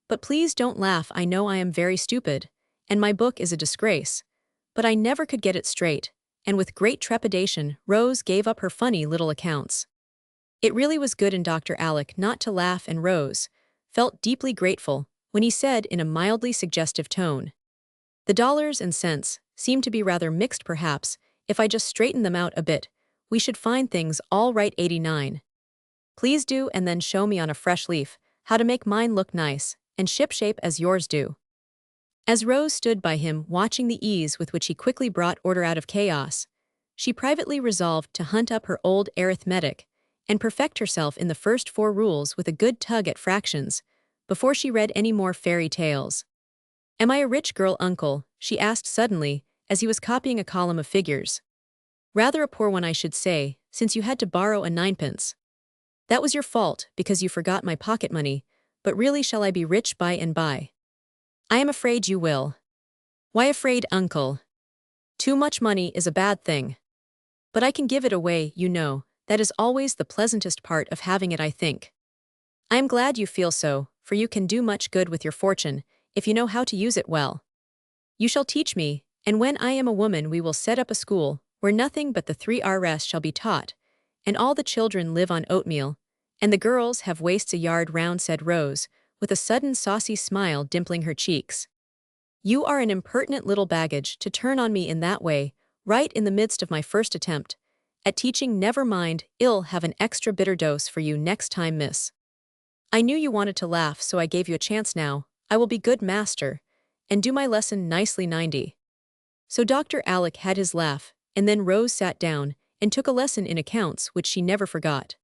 But please don't laugh, I know I am very stupid, and my book is a disgrace. But I never could get it straight, and with great trepidation, Rose gave up her funny little accounts. It really was good in Dr. Alec not to laugh, and Rose felt deeply grateful when he said in a mildly suggestive tone, "The dollars and cents seem to be rather mixed perhaps. If I just straighten them out a bit, we should find things all right. 89. Please do, and then show me on a fresh leaf how to make mine look nice and shipshape as yours do." As Rose stood by him watching the ease with which he quickly brought order out of chaos, she privately resolved to hunt up her old arithmetic and perfect herself in the first 4 rules with a good tug at fractions before she read any more fairy tales. "Am I a rich girl, Uncle?" she asked suddenly as he was copying a column of figures. "Rather a poor one, I should say, since you had to borrow a ninepence. That was your fault, because you forgot my pocket money, but really shall I be rich by and by?" "I am afraid you will." "Why afraid, Uncle? Too much money is a bad thing. But I can give it away, you know. That is always the pleasantest part of having it, I think." "I am glad you feel so, for you can do much good with your fortune, if you know how to use it well. You shall teach me, and when I am a woman we will set up a school where nothing but the 3 Rs shall be taught, and all the children live on oatmeal, and the girls have waists a yard round," said Rose, with a sudden saucy smile dimpling her cheeks. "You are an impertinent little baggage to turn on me in that way, right in the midst of my first attempt at teaching. Never mind, I'll have an extra bitter dose for you next time, miss. I knew you wanted to laugh, so I gave you a chance. Now I will be good master and do my lesson nicely. 90. So Dr. Alec had his laugh, and then Rose sat down and took a lesson in accounts which she never forgot.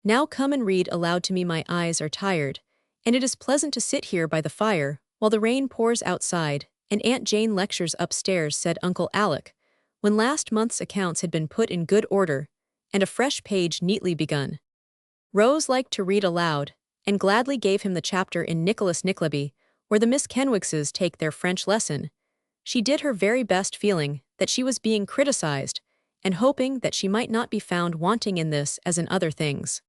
"Now come and read aloud to me. My eyes are tired, and it is pleasant to sit here by the fire while the rain pours outside and Aunt Jane lectures upstairs," said Uncle Alec, when last month's accounts had been put in good order and a fresh page neatly begun. Rose liked to read aloud, and gladly gave him the chapter in Nicholas Nickleby, where the Miss Kenwigses take their French lesson. She did her very best, feeling that she was being criticized, and hoping that she might not be found wanting in this as in other things.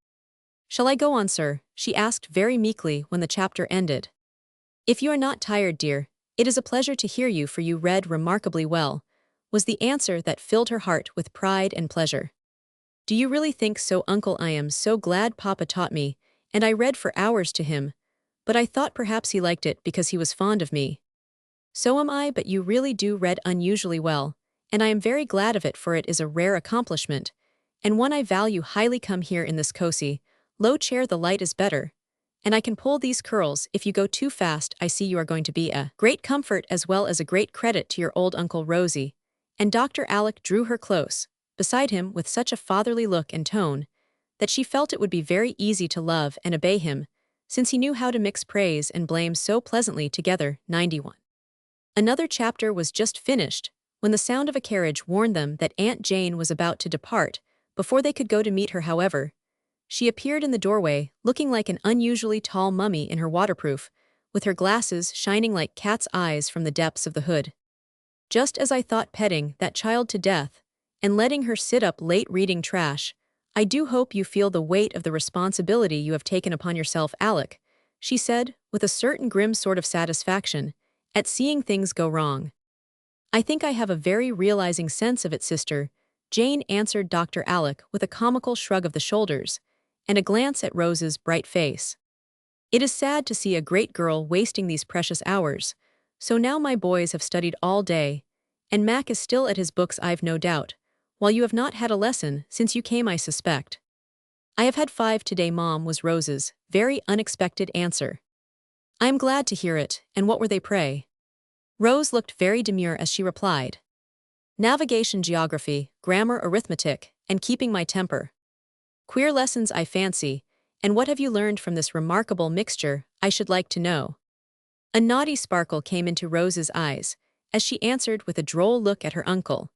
"Shall I go on, sir?" she asked very meekly when the chapter ended. "If you are not tired, dear, it is a pleasure to hear you, for you read remarkably well," was the answer that filled her heart with pride and pleasure. "Do you really think so, Uncle? I am so glad Papa taught me, and I read for hours to him, but I thought perhaps he liked it because he was fond of me." "So am I, but you really do read unusually well, and I am very glad of it, for it is a rare accomplishment, and one I value highly. Come here in this cozy, low chair, the light is better, and I can pull these curls if you go too fast. I see you are going to be a great comfort as well as a great credit to your old Uncle Rosie," and Dr. Alec drew her close beside him with such a fatherly look and tone that she felt it would be very easy to love and obey him, since he knew how to mix praise and blame so pleasantly together. 91. Another chapter was just finished when the sound of a carriage warned them that Aunt Jane was about to depart. Before they could go to meet her, however, she appeared in the doorway, looking like an unusually tall mummy in her waterproof, with her glasses shining like cat's eyes from the depths of the hood. "Just as I thought, petting that child to death and letting her sit up late reading trash. I do hope you feel the weight of the responsibility you have taken upon yourself, Alec," she said, with a certain grim sort of satisfaction at seeing things go wrong. "I think I have a very realizing sense of it, sister," Jane answered Dr. Alec with a comical shrug of the shoulders and a glance at Rose's bright face. "It is sad to see a great girl wasting these precious hours. So now my boys have studied all day, and Mac is still at his books, I've no doubt, while you have not had a lesson since you came, I suspect." "I have had 5 today, Mom," was Rose's very unexpected answer. "I am glad to hear it, and what were they, pray?" Rose looked very demure as she replied, "Navigation, geography, grammar, arithmetic, and keeping my temper. Queer lessons, I fancy, and what have you learned from this remarkable mixture, I should like to know?" A naughty sparkle came into Rose's eyes as she answered with a droll look at her uncle.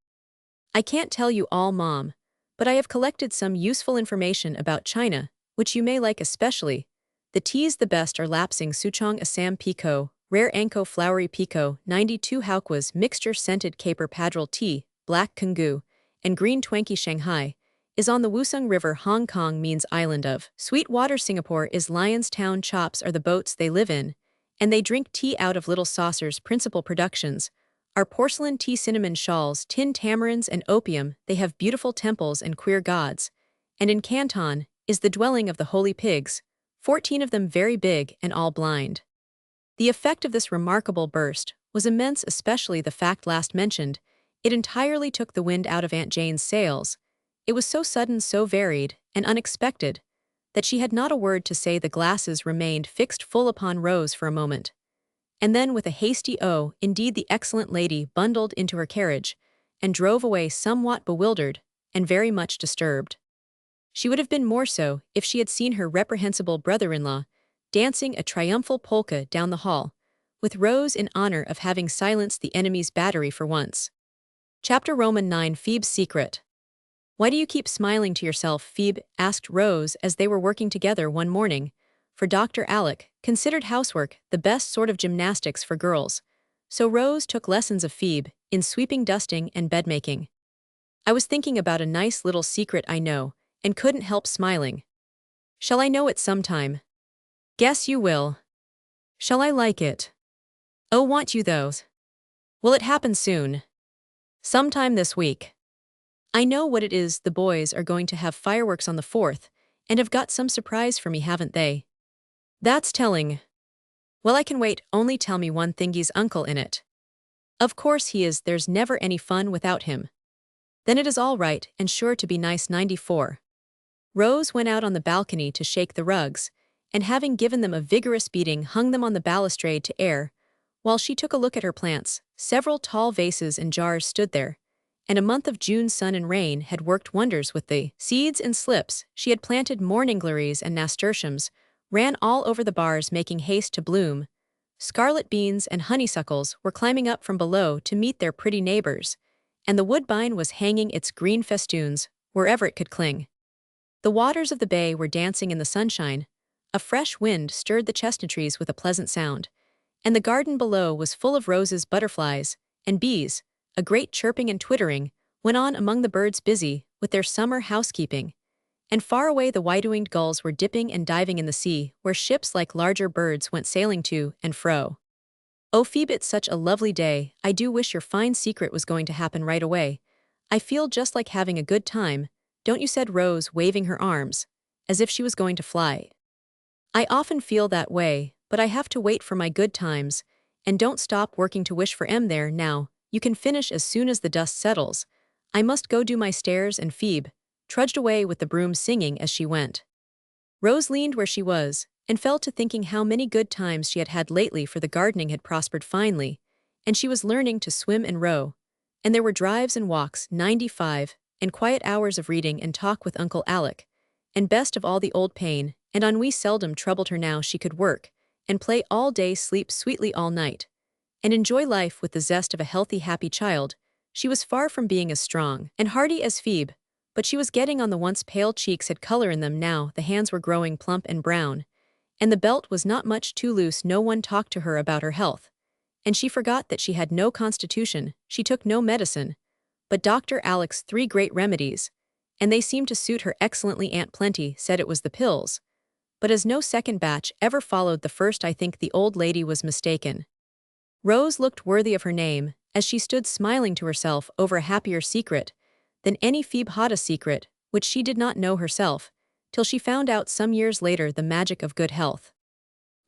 "I can't tell you all, Mom, but I have collected some useful information about China, which you may like especially, The teas the best are lapsing Souchong Assam Pico, rare Anko flowery Pico, 92 Haukwas mixture scented caper padral tea, black Kungu, and green Twanky Shanghai, is on the Wusung River. Hong Kong means island of sweet water. Singapore is Lion's Town. Chops are the boats they live in, and they drink tea out of little saucers. Principal productions are porcelain tea, cinnamon shawls, tin tamarinds, and opium. They have beautiful temples and queer gods. And in Canton is the dwelling of the holy pigs, 14 of them very big and all blind. The effect of this remarkable burst was immense, especially the fact last mentioned. It entirely took the wind out of Aunt Jane's sails. It was so sudden, so varied, and unexpected, that she had not a word to say. The glasses remained fixed full upon Rose for a moment. And then with a hasty "Oh, indeed," the excellent lady bundled into her carriage, and drove away somewhat bewildered, and very much disturbed. She would have been more so if she had seen her reprehensible brother-in-law dancing a triumphal polka down the hall, with Rose in honor of having silenced the enemy's battery for once. Chapter Roman 9. Phoebe's Secret. "Why do you keep smiling to yourself, Phoebe?" asked Rose as they were working together one morning, for Dr. Alec considered housework the best sort of gymnastics for girls, so Rose took lessons of Phoebe in sweeping, dusting, and bed-making. "I was thinking about a nice little secret I know, and couldn't help smiling. Shall I know it sometime?" "Guess you will." "Shall I like it?" "Oh, want you those?" "Will it happen soon?" "Sometime this week." "I know what it is. The boys are going to have fireworks on the 4th, and have got some surprise for me, haven't they?" "That's telling." "Well, I can wait. Only tell me one thing: he's uncle in it." "Of course he is. There's never any fun without him." "Then it is all right, and sure to be nice." 94. Rose went out on the balcony to shake the rugs, and having given them a vigorous beating, hung them on the balustrade to air. While she took a look at her plants, several tall vases and jars stood there, and a month of June sun and rain had worked wonders with the seeds and slips. She had planted morning glories and nasturtiums, ran all over the bars making haste to bloom. Scarlet beans and honeysuckles were climbing up from below to meet their pretty neighbors, and the woodbine was hanging its green festoons wherever it could cling. The waters of the bay were dancing in the sunshine. A fresh wind stirred the chestnut trees with a pleasant sound, and the garden below was full of roses. Butterflies and bees, a great chirping and twittering, went on among the birds busy with their summer housekeeping, and far away the white-winged gulls were dipping and diving in the sea, where ships like larger birds went sailing to and fro. "Oh, Phoebe, it's such a lovely day. I do wish your fine secret was going to happen right away. I feel just like having a good time, don't you?" said Rose, waving her arms, as if she was going to fly. "I often feel that way, but I have to wait for my good times, and don't stop working to wish for 'em. There, now, you can finish as soon as the dust settles. I must go do my stairs." And Phoebe trudged away with the broom, singing as she went. Rose leaned where she was, and fell to thinking how many good times she had had lately, for the gardening had prospered finely, and she was learning to swim and row, and there were drives and walks, 95, and quiet hours of reading and talk with Uncle Alec, and best of all, the old pain and ennui seldom troubled her now. She could work and play all day, sleep sweetly all night, and enjoy life with the zest of a healthy, happy child. She was far from being as strong and hearty as Phoebe, but she was getting on. The once pale cheeks had color in them now, the hands were growing plump and brown, and the belt was not much too loose. No one talked to her about her health, and she forgot that she had no constitution. She took no medicine, but Dr. Alec's 3 great remedies, and they seemed to suit her excellently. Aunt Plenty said it was the pills, but as no second batch ever followed the first, I think the old lady was mistaken. Rose looked worthy of her name, as she stood smiling to herself over a happier secret than any Phoebe had, a secret which she did not know herself, till she found out some years later the magic of good health.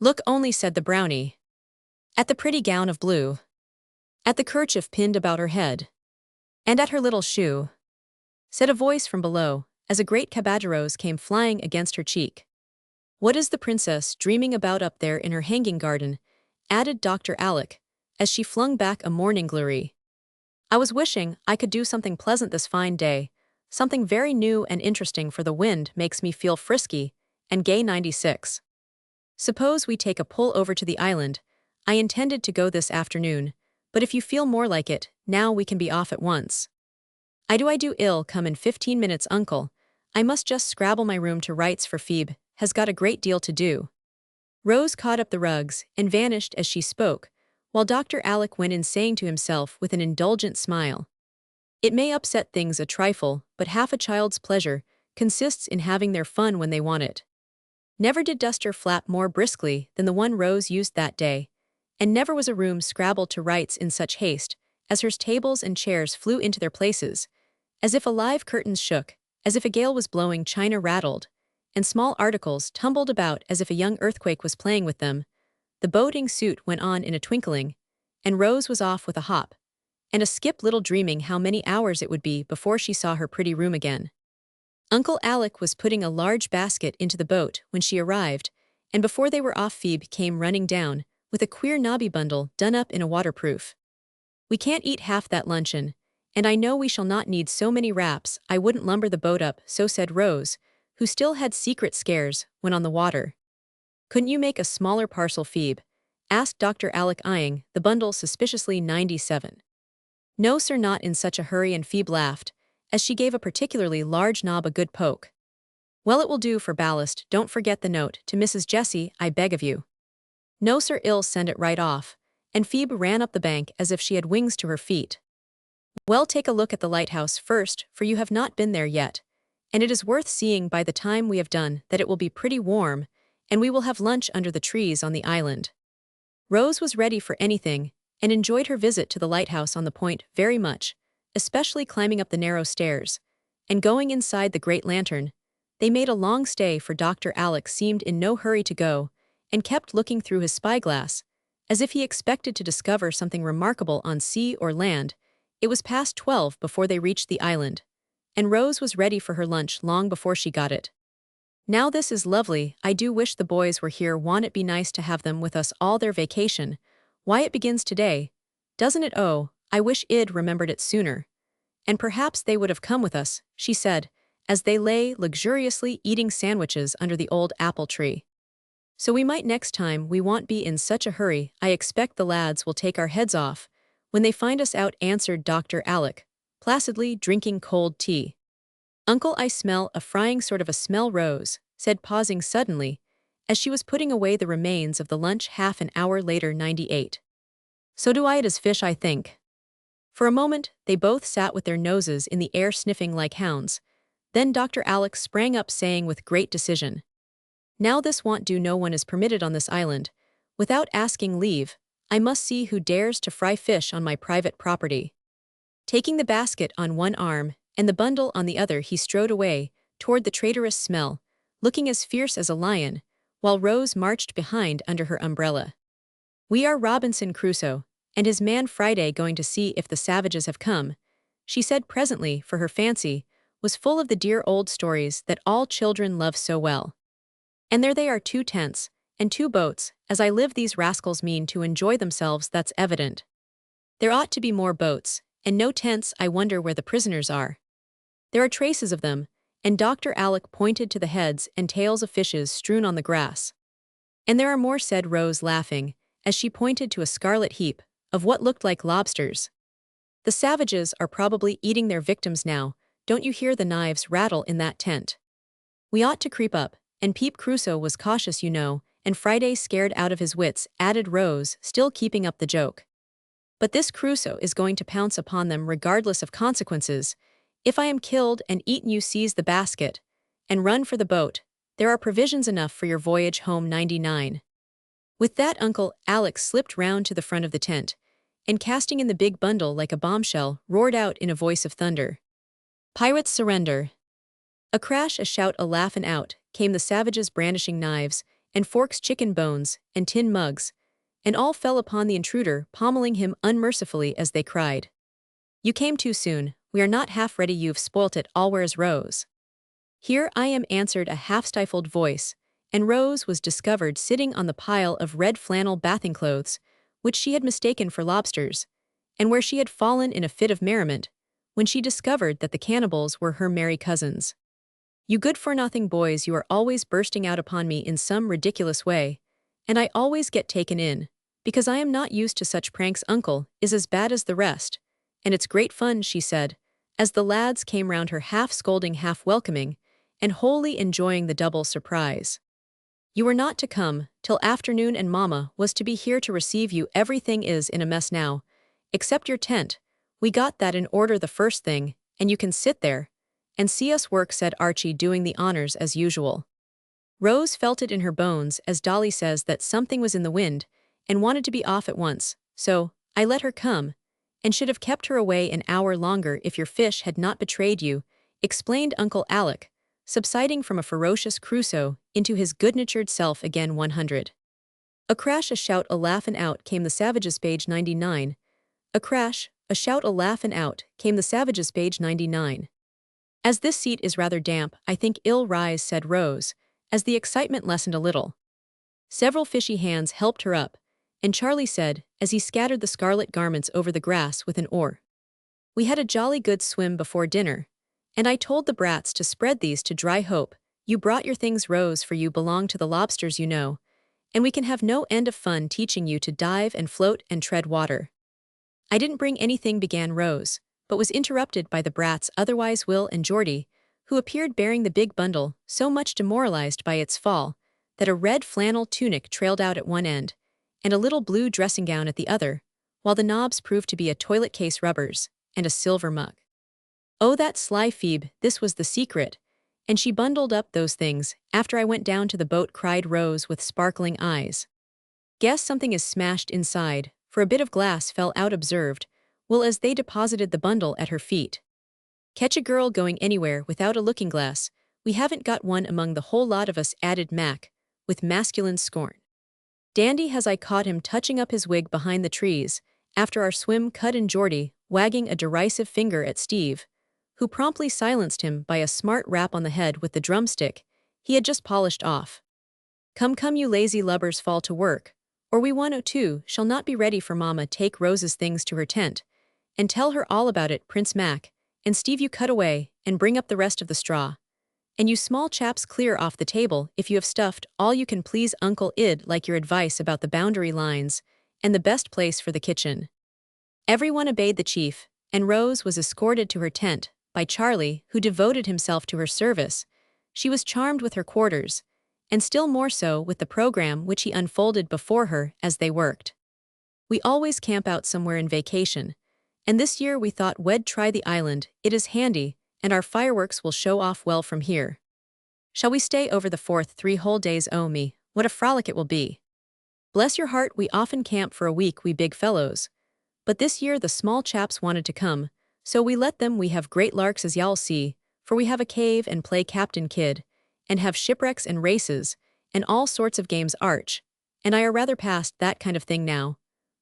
"Look only," said the brownie, "at the pretty gown of blue, at the kerchief pinned about her head, and at her little shoe," said a voice from below, as a great caballeros came flying against her cheek. "What is the princess dreaming about up there in her hanging garden?" added Dr. Alec, as she flung back a morning glory. "I was wishing I could do something pleasant this fine day, something very new and interesting, for the wind makes me feel frisky and gay." 96. "Suppose we take a pull over to the island. I intended to go this afternoon, but if you feel more like it, now we can be off at once." I do ill come in 15 minutes, uncle. I must just scrabble my room to rights, for Phoebe has got a great deal to do." Rose caught up the rugs and vanished as she spoke, while Dr. Alec went in saying to himself with an indulgent smile, "It may upset things a trifle, but half a child's pleasure consists in having their fun when they want it." Never did duster flap more briskly than the one Rose used that day, and never was a room scrabbled to rights in such haste, as her tables and chairs flew into their places, as if alive curtains shook, as if a gale was blowing china rattled, and small articles tumbled about as if a young earthquake was playing with them. The boating suit went on in a twinkling, and Rose was off with a hop, and a skip, little dreaming how many hours it would be before she saw her pretty room again. Uncle Alec was putting a large basket into the boat when she arrived, and before they were off Phoebe came running down, with a queer knobby bundle done up in a waterproof. "We can't eat half that luncheon, and I know we shall not need so many wraps. I wouldn't lumber the boat up so," said Rose, who still had secret scares when on the water. "Couldn't you make a smaller parcel, Phoebe?" asked Dr. Alec, eyeing the bundle suspiciously. 97. "No sir, not in such a hurry," and Phoebe laughed, as she gave a particularly large knob a good poke. "Well, it will do for ballast. Don't forget the note to Mrs. Jessie, I beg of you." "No sir, I'll send it right off," and Phoebe ran up the bank as if she had wings to her feet. "Well, take a look at the lighthouse first, for you have not been there yet, and it is worth seeing. By the time we have done that it will be pretty warm, and we will have lunch under the trees on the island." Rose was ready for anything, and enjoyed her visit to the lighthouse on the point very much, especially climbing up the narrow stairs, and going inside the great lantern. They made a long stay, for Dr. Alec seemed in no hurry to go, and kept looking through his spyglass, as if he expected to discover something remarkable on sea or land. It was past 12 before they reached the island, and Rose was ready for her lunch long before she got it. "Now this is lovely. I do wish the boys were here. Won't it be nice to have them with us all their vacation? Why, it begins today. Doesn't it? Oh, I wish I'd remembered it sooner. And perhaps they would have come with us," she said, as they lay luxuriously eating sandwiches under the old apple tree. "So we might next time. We won't be in such a hurry. I expect the lads will take our heads off when they find us out," answered Dr. Alec, placidly drinking cold tea. "Uncle, I smell a frying sort of a smell," Rose said, pausing suddenly, as she was putting away the remains of the lunch half an hour later. 98. "So do I. It is fish, I think." For a moment, they both sat with their noses in the air, sniffing like hounds. Then Dr. Alec sprang up, saying with great decision, "Now this won't do. No one is permitted on this island without asking leave. I must see who dares to fry fish on my private property." Taking the basket on one arm and the bundle on the other, he strode away toward the traitorous smell, looking as fierce as a lion, while Rose marched behind under her umbrella. "We are Robinson Crusoe and his man Friday going to see if the savages have come," she said presently, for her fancy was full of the dear old stories that all children love so well. "And there they are, 2 tents and 2 boats. As I live, these rascals mean to enjoy themselves, that's evident. There ought to be more boats and no tents. I wonder where the prisoners are. There are traces of them," and Dr. Alec pointed to the heads and tails of fishes strewn on the grass. "And there are more," said Rose, laughing, as she pointed to a scarlet heap of what looked like lobsters. "The savages are probably eating their victims now. Don't you hear the knives rattle in that tent? We ought to creep up and peep. Crusoe was cautious, you know, and Friday scared out of his wits," added Rose, still keeping up the joke. "But this Crusoe is going to pounce upon them regardless of consequences. If I am killed and eaten, you seize the basket and run for the boat. There are provisions enough for your voyage home." 99. With that, Uncle Alec slipped round to the front of the tent, and casting in the big bundle like a bombshell, roared out in a voice of thunder, "Pirates, surrender!" A crash, a shout, a laugh, and out came the savages, brandishing knives and forks, chicken bones, and tin mugs, and all fell upon the intruder, pommeling him unmercifully as they cried, "You came too soon. We are not half ready. You've spoilt it all. Where's Rose?" "Here I am," answered a half-stifled voice, and Rose was discovered sitting on the pile of red flannel bathing clothes, which she had mistaken for lobsters, and where she had fallen in a fit of merriment when she discovered that the cannibals were her merry cousins. "You good-for-nothing boys, you are always bursting out upon me in some ridiculous way, and I always get taken in, because I am not used to such pranks. Uncle is as bad as the rest, and it's great fun," she said, as the lads came round her, half scolding, half welcoming, and wholly enjoying the double surprise. You were not to come till afternoon and Mama was to be here to receive you. Everything is in a mess now, except your tent. We got that in order the first thing, and you can sit there and see us work," said Archie, doing the honors as usual. Rose felt it in her bones, as Dolly says, that something was in the wind and wanted to be off at once, so I let her come, and should have kept her away an hour longer if your fish had not betrayed you, explained Uncle Alec, subsiding from a ferocious Crusoe into his good-natured self again. 100. A crash, a shout, a laugh, and out came the savages. Page 99. A crash, a shout, a laugh, and out came the savages. Page 99. "As this seat is rather damp, I think I'll rise," said Rose, as the excitement lessened a little. Several fishy hands helped her up, and Charlie said, as he scattered the scarlet garments over the grass with an oar, "We had a jolly good swim before dinner, and I told the brats to spread these to dry. Hope you brought your things, Rose, for you belong to the lobsters, you know, and we can have no end of fun teaching you to dive and float and tread water." "I didn't bring anything," began Rose, but was interrupted by the brats, otherwise Will and Geordie, who appeared bearing the big bundle, so much demoralized by its fall that a red flannel tunic trailed out at one end, and a little blue dressing gown at the other, while the knobs proved to be a toilet case, rubbers, and a silver mug. "Oh, that sly Phoebe, this was the secret, and she bundled up those things after I went down to the boat," cried Rose with sparkling eyes. "Guess something is smashed inside, for a bit of glass fell out," observed Will as they deposited the bundle at her feet. "Catch a girl going anywhere without a looking-glass, we haven't got one among the whole lot of us," added Mac, with masculine scorn. "Dandy has I caught him touching up his wig behind the trees, after our swim," cut in Geordie, wagging a derisive finger at Steve, who promptly silenced him by a smart rap on the head with the drumstick he had just polished off. "Come, come, you lazy lubbers, fall to work, or we 102 shall not be ready for Mama. Take Rose's things to her tent, and tell her all about it, Prince Mac, and Steve, you cut away, and bring up the rest of the straw. And you small chaps clear off the table if you have stuffed all you can, please. Uncle Id like your advice about the boundary lines and the best place for the kitchen." Everyone obeyed the chief, and Rose was escorted to her tent by Charlie, who devoted himself to her service. She was charmed with her quarters, and still more so with the program which he unfolded before her as they worked. "We always camp out somewhere in vacation, and this year we thought we'd try the island. It is handy, and our fireworks will show off well from here. Shall we stay over the 4th 3 whole days? Oh me, what a frolic it will be. Bless your heart, we often camp for a week, we big fellows. But this year the small chaps wanted to come, so we let them. We have great larks, as y'all see, for we have a cave and play Captain Kidd, and have shipwrecks and races, and all sorts of games. Arch and I are rather past that kind of thing now,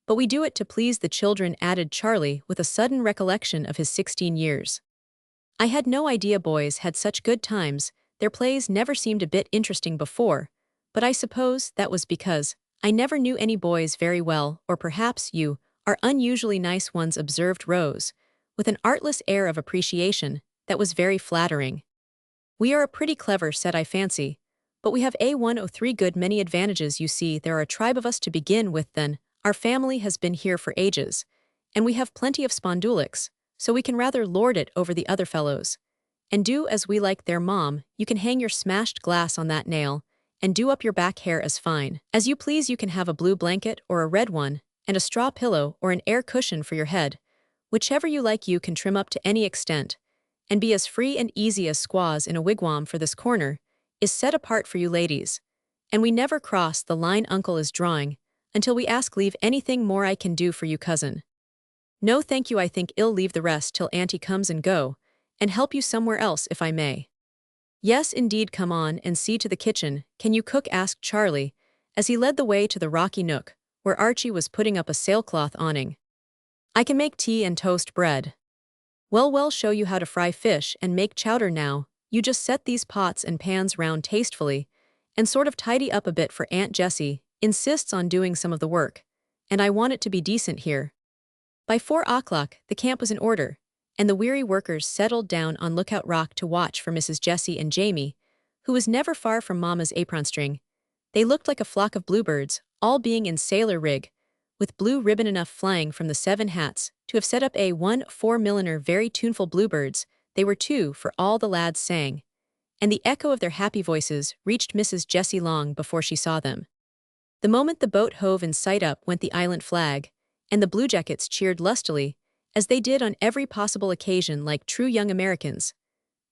but we do it to please the children," added Charlie with a sudden recollection of his 16 years. "I had no idea boys had such good times. Their plays never seemed a bit interesting before, but I suppose that was because I never knew any boys very well, or perhaps you are unusually nice ones," observed Rose, with an artless air of appreciation that was very flattering. "We are a pretty clever set, I fancy, but we have a 103 good many advantages. You see, there are a tribe of us to begin with, then our family has been here for ages, and we have plenty of spondulics, so we can rather lord it over the other fellows, and do as we like there. Mom, you can hang your smashed glass on that nail, and do up your back hair as fine as you please. You can have a blue blanket or a red one, and a straw pillow or an air cushion for your head, whichever you like. You can trim up to any extent, and be as free and easy as squaws in a wigwam, for this corner is set apart for you ladies, and we never cross the line Uncle is drawing until we ask leave. Anything more I can do for you, cousin?" "No thank you, I think I'll leave the rest till Auntie comes, and go and help you somewhere else if I may." "Yes indeed, come on and see to the kitchen. Can you cook?" asked Charlie, as he led the way to the rocky nook where Archie was putting up a sailcloth awning. "I can make tea and toast bread." "Well, we'll show you how to fry fish and make chowder now. You just set these pots and pans round tastefully, and sort of tidy up a bit, for Aunt Jessie insists on doing some of the work, and I want it to be decent here." By 4 o'clock, the camp was in order, and the weary workers settled down on Lookout Rock to watch for Mrs. Jessie and Jamie, who was never far from Mama's apron string. They looked like a flock of bluebirds, all being in sailor rig, with blue ribbon enough flying from the 7 hats to have set up a 1-4 milliner. Very tuneful bluebirds, they were too, for all the lads sang, and the echo of their happy voices reached Mrs. Jessie long before she saw them. The moment the boat hove in sight, up went the island flag, and the bluejackets cheered lustily, as they did on every possible occasion like true young Americans.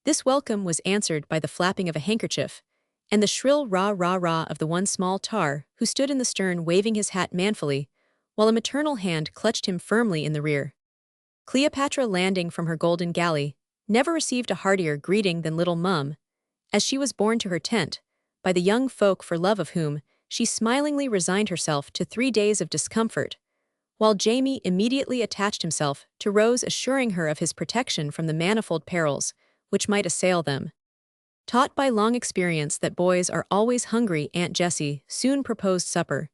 This welcome was answered by the flapping of a handkerchief, and the shrill rah-rah-rah of the one small tar who stood in the stern waving his hat manfully, while a maternal hand clutched him firmly in the rear. Cleopatra, landing from her golden galley, never received a heartier greeting than little Mum, as she was borne to her tent, by the young folk for love of whom she smilingly resigned herself to 3 days of discomfort, while Jamie immediately attached himself to Rose, assuring her of his protection from the manifold perils which might assail them. Taught by long experience that boys are always hungry, Aunt Jessie soon proposed supper,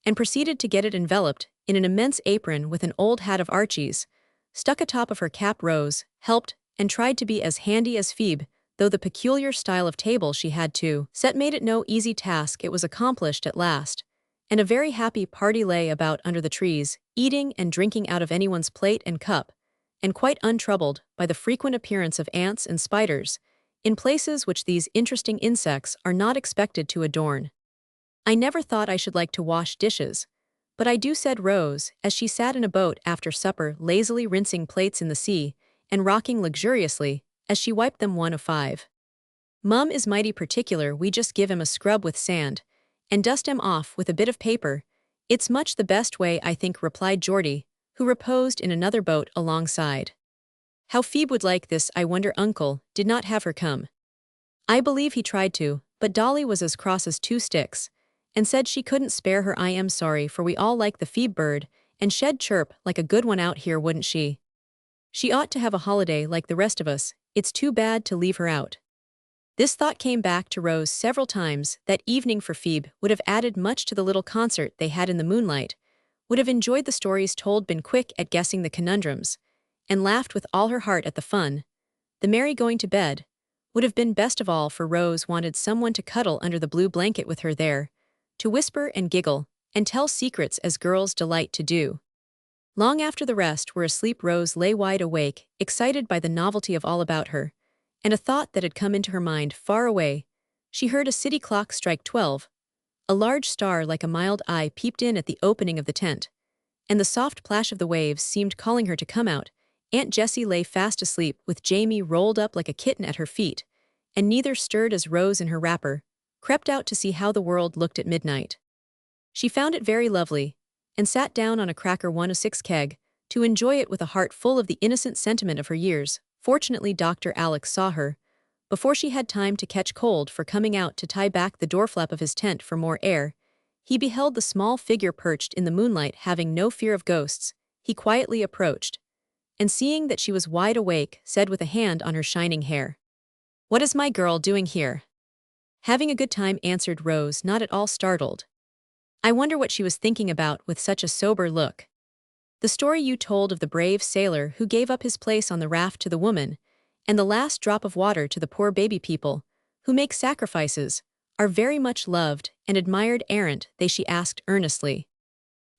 and proceeded to get it enveloped in an immense apron with an old hat of Archie's, stuck atop of her cap. Rose helped and tried to be as handy as Phoebe, though the peculiar style of table she had to set made it no easy task. It was accomplished at last, and a very happy party lay about under the trees, eating and drinking out of anyone's plate and cup, and quite untroubled by the frequent appearance of ants and spiders, in places which these interesting insects are not expected to adorn. "I never thought I should like to wash dishes, but I do," said Rose, as she sat in a boat after supper, lazily rinsing plates in the sea, and rocking luxuriously as she wiped them 105. "Mum is mighty particular. We just give 'em a scrub with sand, and dust 'em off with a bit of paper. It's much the best way, I think," replied Geordie, who reposed in another boat alongside. "How Phoebe would like this. I wonder Uncle did not have her come." "I believe he tried to, but Dolly was as cross as 2 sticks, and said she couldn't spare her. I am sorry, for we all like the Phoebe bird, and she'd chirp like a good one out here, wouldn't she? She ought to have a holiday like the rest of us. It's too bad to leave her out." This thought came back to Rose several times that evening, for Phoebe would have added much to the little concert they had in the moonlight, would have enjoyed the stories told, been quick at guessing the conundrums, and laughed with all her heart at the fun. The merry going to bed would have been best of all, for Rose wanted someone to cuddle under the blue blanket with her there, to whisper and giggle and tell secrets as girls delight to do. Long after the rest were asleep, Rose lay wide awake, excited by the novelty of all about her, and a thought that had come into her mind far away. She heard a city clock strike 12. A large star like a mild eye peeped in at the opening of the tent, and the soft plash of the waves seemed calling her to come out. Aunt Jessie lay fast asleep, with Jamie rolled up like a kitten at her feet, and neither stirred as Rose, in her wrapper, crept out to see how the world looked at midnight. She found it very lovely, and sat down on a cracker 106 keg, to enjoy it with a heart full of the innocent sentiment of her years. Fortunately, Dr. Alex saw her before she had time to catch cold, for coming out to tie back the door flap of his tent for more air, he beheld the small figure perched in the moonlight. Having no fear of ghosts, he quietly approached, and seeing that she was wide awake, said with a hand on her shining hair, "What is my girl doing here?" "Having a good time," answered Rose, not at all startled. "I wonder what she was thinking about with such a sober look." "The story you told of the brave sailor who gave up his place on the raft to the woman, and the last drop of water to the poor baby people, who make sacrifices, are very much loved and admired, aren't they?" she asked earnestly.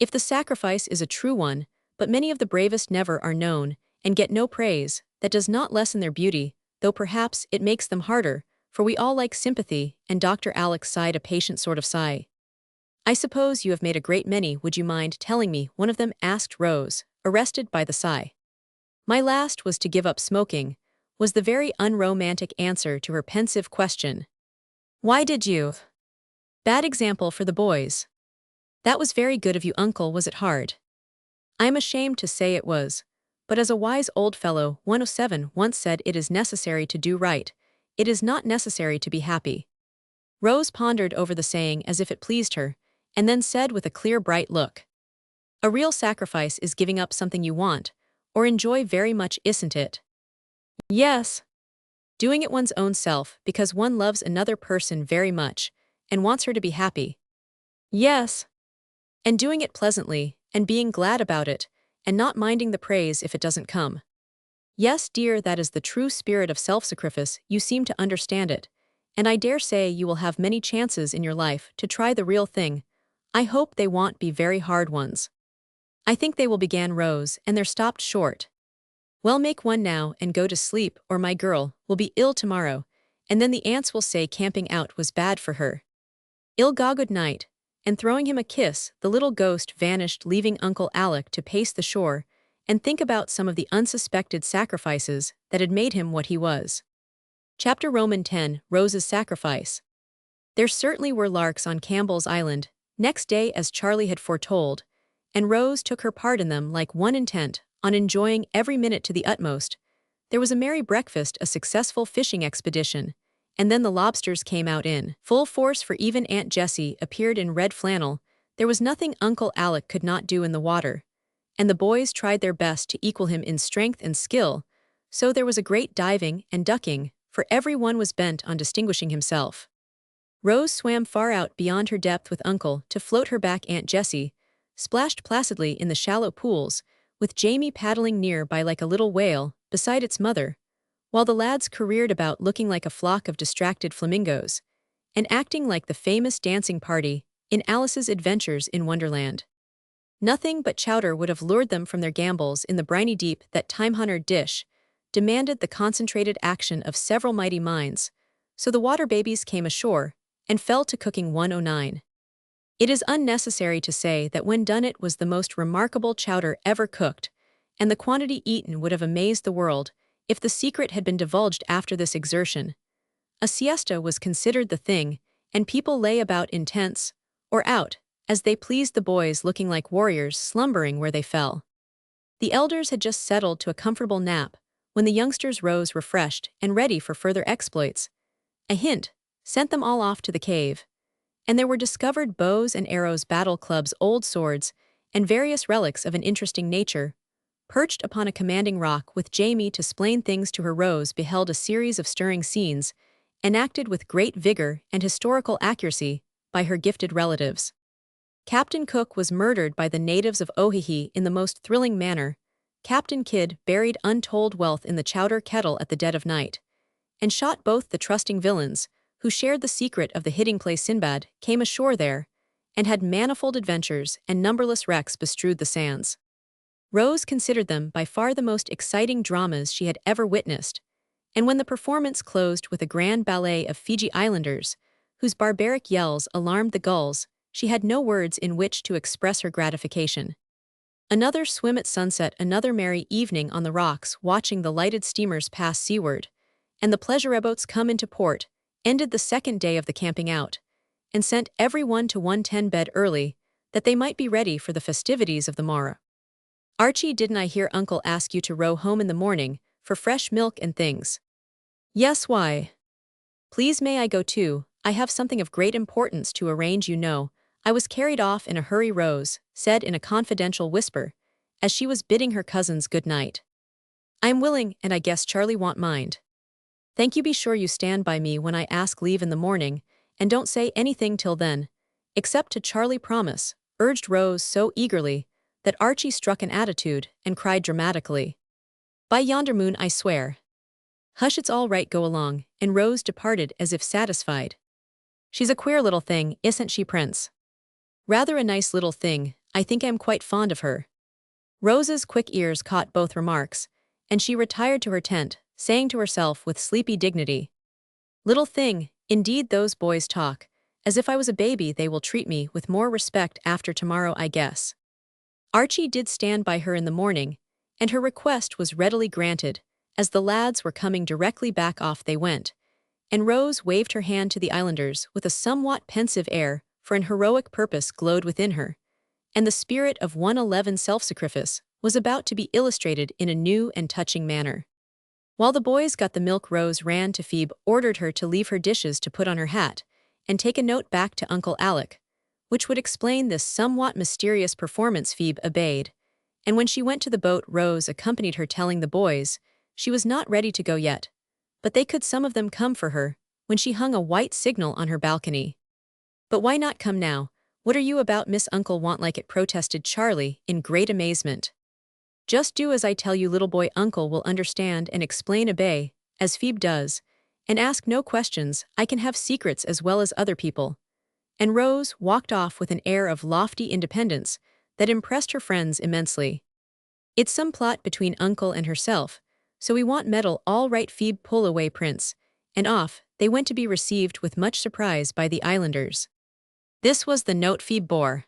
"If the sacrifice is a true one, but many of the bravest never are known, and get no praise, that does not lessen their beauty, though perhaps it makes them harder, for we all like sympathy." And Dr. Alex sighed a patient sort of sigh. "I suppose you have made a great many. Would you mind telling me one of them?" asked Rose, arrested by the sigh. "My last was to give up smoking," was the very unromantic answer to her pensive question. "Why did you?" "Bad example for the boys." "That was very good of you, Uncle. Was it hard?" "I am ashamed to say it was. But as a wise old fellow, 107, once said, it is necessary to do right. It is not necessary to be happy." Rose pondered over the saying as if it pleased her, and then said with a clear, bright look, "A real sacrifice is giving up something you want, or enjoy very much, isn't it?" "Yes. Doing it one's own self because one loves another person very much, and wants her to be happy." "Yes. And doing it pleasantly, and being glad about it, and not minding the praise if it doesn't come." "Yes, dear, that is the true spirit of self-sacrifice. You seem to understand it, and I dare say you will have many chances in your life to try the real thing. I hope they won't be very hard ones." "I think they will," began Rose, and they're stopped short. "Well, make one now and go to sleep, or my girl will be ill tomorrow, and then the aunts will say camping out was bad for her. Ilga good night, and throwing him a kiss, the little ghost vanished, leaving Uncle Alec to pace the shore and think about some of the unsuspected sacrifices that had made him what he was. Chapter Roman 10, Rose's Sacrifice. There certainly were larks on Campbell's Island, next day as Charlie had foretold, and Rose took her part in them like one intent on enjoying every minute to the utmost. There was a merry breakfast, a successful fishing expedition, and then the lobsters came out in full force, for even Aunt Jessie appeared in red flannel. There was nothing Uncle Alec could not do in the water, and the boys tried their best to equal him in strength and skill, so there was a great diving and ducking, for everyone was bent on distinguishing himself. Rose swam far out beyond her depth with Uncle to float her back. Aunt Jessie splashed placidly in the shallow pools, with Jamie paddling near by like a little whale beside its mother, while the lads careered about looking like a flock of distracted flamingos, and acting like the famous dancing party in Alice's Adventures in Wonderland. Nothing but chowder would have lured them from their gambols in the briny deep. That time-honored dish demanded the concentrated action of several mighty minds, so the water babies came ashore and fell to cooking 109. It is unnecessary to say that when done it was the most remarkable chowder ever cooked, and the quantity eaten would have amazed the world if the secret had been divulged after this exertion. A siesta was considered the thing, and people lay about in tents, or out, as they pleased, the boys looking like warriors slumbering where they fell. The elders had just settled to a comfortable nap when the youngsters rose refreshed and ready for further exploits. A hint sent them all off to the cave, and there were discovered bows and arrows, battle clubs, old swords, and various relics of an interesting nature. Perched upon a commanding rock with Jamie to explain things to her, Rose beheld a series of stirring scenes, enacted with great vigor and historical accuracy by her gifted relatives. Captain Cook was murdered by the natives of Ohihi in the most thrilling manner. Captain Kidd buried untold wealth in the chowder kettle at the dead of night, and shot both the trusting villains who shared the secret of the hiding place. Sinbad came ashore there, and had manifold adventures, and numberless wrecks bestrewed the sands. Rose considered them by far the most exciting dramas she had ever witnessed, and when the performance closed with a grand ballet of Fiji Islanders, whose barbaric yells alarmed the gulls, she had no words in which to express her gratification. Another swim at sunset, another merry evening on the rocks watching the lighted steamers pass seaward, and the pleasure boats come into port, ended the second day of the camping out, and sent everyone to 110 bed early, that they might be ready for the festivities of the morrow. Archie, didn't I hear Uncle ask you to row home in the morning, for fresh milk and things? Yes, why? Please may I go too? I have something of great importance to arrange, you know. I was carried off in a hurry, Rose said in a confidential whisper, as she was bidding her cousins good night. I am willing, and I guess Charlie won't mind. Thank you. Be sure you stand by me when I ask leave in the morning, and don't say anything till then, except to Charlie. Promise, urged Rose so eagerly that Archie struck an attitude and cried dramatically. By yonder moon, I swear. Hush, it's all right, go along, and Rose departed as if satisfied. She's a queer little thing, isn't she, Prince? Rather a nice little thing, I think I'm quite fond of her. Rose's quick ears caught both remarks, and she retired to her tent, saying to herself with sleepy dignity, Little thing, indeed, those boys talk as if I was a baby. They will treat me with more respect after tomorrow, I guess. Archie did stand by her in the morning, and her request was readily granted. As the lads were coming directly back, off they went, and Rose waved her hand to the islanders with a somewhat pensive air, for an heroic purpose glowed within her, and the spirit of 111 self-sacrifice was about to be illustrated in a new and touching manner. While the boys got the milk, Rose ran to Phoebe, ordered her to leave her dishes to put on her hat, and take a note back to Uncle Alec, which would explain this somewhat mysterious performance. Phoebe obeyed, and when she went to the boat, Rose accompanied her, telling the boys she was not ready to go yet, but they could some of them come for her when she hung a white signal on her balcony. But why not come now? What are you about, Miss? Uncle won't like it, protested Charlie in great amazement. Just do as I tell you, little boy. Uncle will understand and explain. Obey, as Phoebe does, and ask no questions. I can have secrets as well as other people. And Rose walked off with an air of lofty independence that impressed her friends immensely. It's some plot between Uncle and herself, so we won't meddle. All right, Phoebe, pull away, Prince. And off they they went to be received with much surprise by the islanders. This was the note Phoebe bore.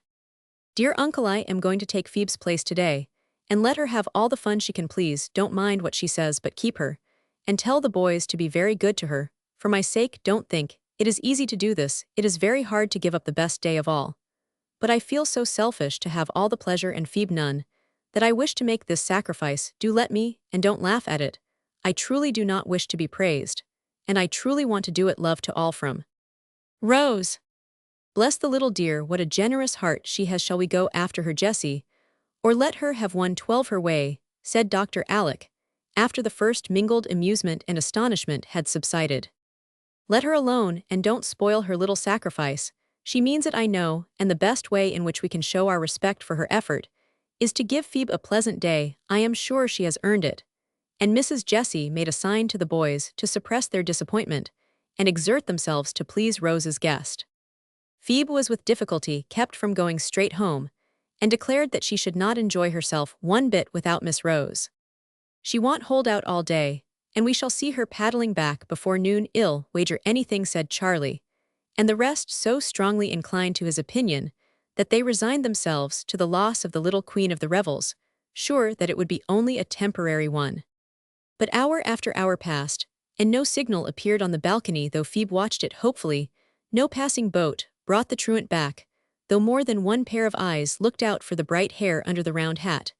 Dear Uncle, I am going to take Phoebe's place today, and let her have all the fun she can, please. Don't mind what she says, but keep her. And tell the boys to be very good to her. For my sake, don't think it is easy to do this. It is very hard to give up the best day of all. But I feel so selfish to have all the pleasure and Phoebe none, that I wish to make this sacrifice. Do let me, and don't laugh at it. I truly do not wish to be praised, and I truly want to do it. Love to all from Rose. Bless the little dear, what a generous heart she has. Shall we go after her, Jessie? Or let her have 112 her way, said Dr. Alec, after the first mingled amusement and astonishment had subsided. Let her alone, and don't spoil her little sacrifice. She means it, I know, and the best way in which we can show our respect for her effort is to give Phoebe a pleasant day. I am sure she has earned it. And Mrs. Jessie made a sign to the boys to suppress their disappointment and exert themselves to please Rose's guest. Phoebe was with difficulty kept from going straight home, and declared that she should not enjoy herself one bit without Miss Rose. She won't hold out all day, and we shall see her paddling back before noon. I'll wager anything, said Charlie, and the rest so strongly inclined to his opinion that they resigned themselves to the loss of the little queen of the revels, sure that it would be only a temporary one. But hour after hour passed, and no signal appeared on the balcony. Though Phoebe watched it hopefully, no passing boat brought the truant back, though more than one pair of eyes looked out for the bright hair under the round hat,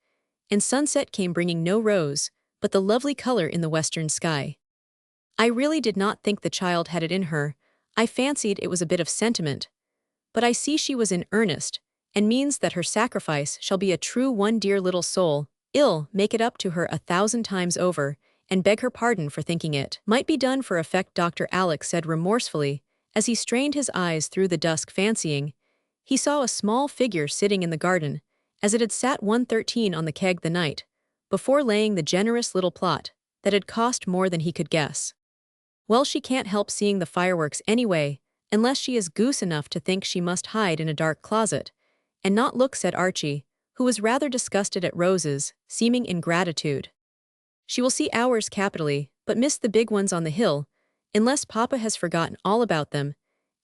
and sunset came bringing no rose, but the lovely color in the western sky. I really did not think the child had it in her. I fancied it was a bit of sentiment. But I see she was in earnest, and means that her sacrifice shall be a true one. Dear little soul, I'll make it up to her 1,000 times over, and beg her pardon for thinking it might be done for effect, Dr. Alec said remorsefully, as he strained his eyes through the dusk, fancying he saw a small figure sitting in the garden, as it had sat 113 on the keg the night before, laying the generous little plot that had cost more than he could guess. Well, she can't help seeing the fireworks anyway, unless she is goose enough to think she must hide in a dark closet and not look, said Archie, who was rather disgusted at Rose's seeming ingratitude. She will see ours capitally, but miss the big ones on the hill, unless Papa has forgotten all about them,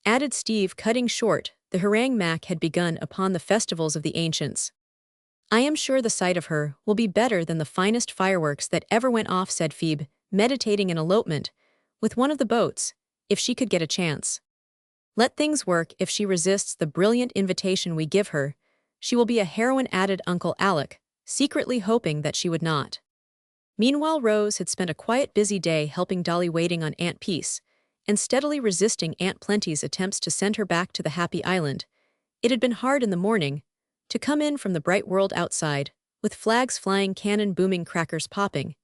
added Steve, cutting short the harangue Mac had begun upon the festivals of the ancients. I am sure the sight of her will be better than the finest fireworks that ever went off, said Phoebe, meditating an elopement with one of the boats, if she could get a chance. Let things work. If she resists the brilliant invitation we give her, she will be a heroine, added Uncle Alec, secretly hoping that she would not. Meanwhile, Rose had spent a quiet, busy day helping Dolly, waiting on Aunt Peace, and steadily resisting Aunt Plenty's attempts to send her back to the happy island. It had been hard in the morning to come in from the bright world outside, with flags flying, cannon booming, crackers popping,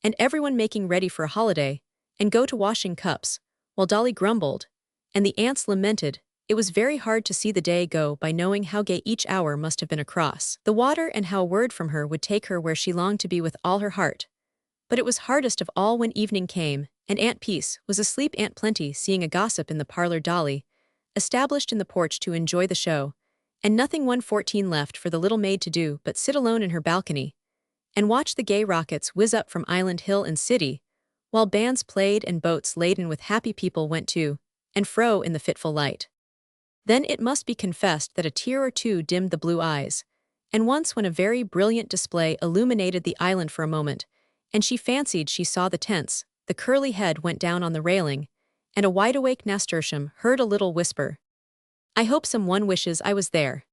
and everyone making ready for a holiday, and go to washing cups, while Dolly grumbled, and the aunts lamented. It was very hard to see the day go by, knowing how gay each hour must have been across the water, and how a word from her would take her where she longed to be with all her heart. But it was hardest of all when evening came, and Aunt Peace was asleep. Aunt Plenty, seeing a gossip in the parlor, Dolly established in the porch to enjoy the show, and nothing 114 left for the little maid to do but sit alone in her balcony and watch the gay rockets whiz up from island, hill, and city, while bands played and boats laden with happy people went to and fro in the fitful light. Then it must be confessed that a tear or two dimmed the blue eyes, and once when a very brilliant display illuminated the island for a moment, and she fancied she saw the tents, the curly head went down on the railing, and a wide-awake nasturtium heard a little whisper, I hope someone wishes I was there.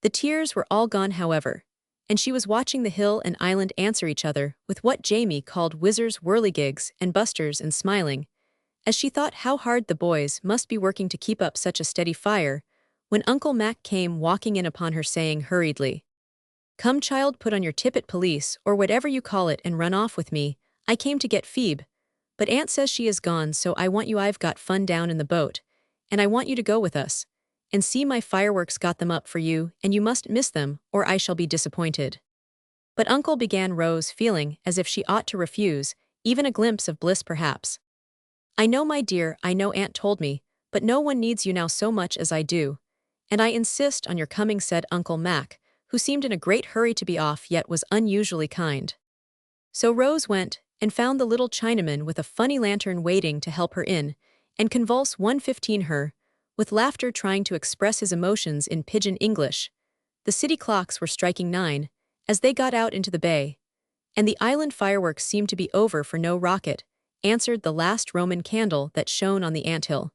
The tears were all gone, however, and she was watching the hill and island answer each other with what Jamie called whizzers, whirligigs, and busters, and smiling, as she thought how hard the boys must be working to keep up such a steady fire, when Uncle Mac came walking in upon her, saying hurriedly, Come, child, put on your tippet pelisse, or whatever you call it, and run off with me. I came to get Phoebe, but Aunt says she is gone, so I want you. I've got fun down in the boat, and I want you to go with us, and see my fireworks. Got them up for you, and you must miss them, or I shall be disappointed. But Uncle, began Rose, feeling as if she ought to refuse even a glimpse of bliss perhaps. I know, my dear, I know Aunt told me, but no one needs you now so much as I do, and I insist on your coming, said Uncle Mac, who seemed in a great hurry to be off yet was unusually kind. So Rose went, and found the little Chinaman with a funny lantern waiting to help her in, and convulse 1:15 her, with laughter trying to express his emotions in pidgin English. The city clocks were striking 9, as they got out into the bay, and the island fireworks seemed to be over for no rocket, answered the last Roman candle that shone on the anthill.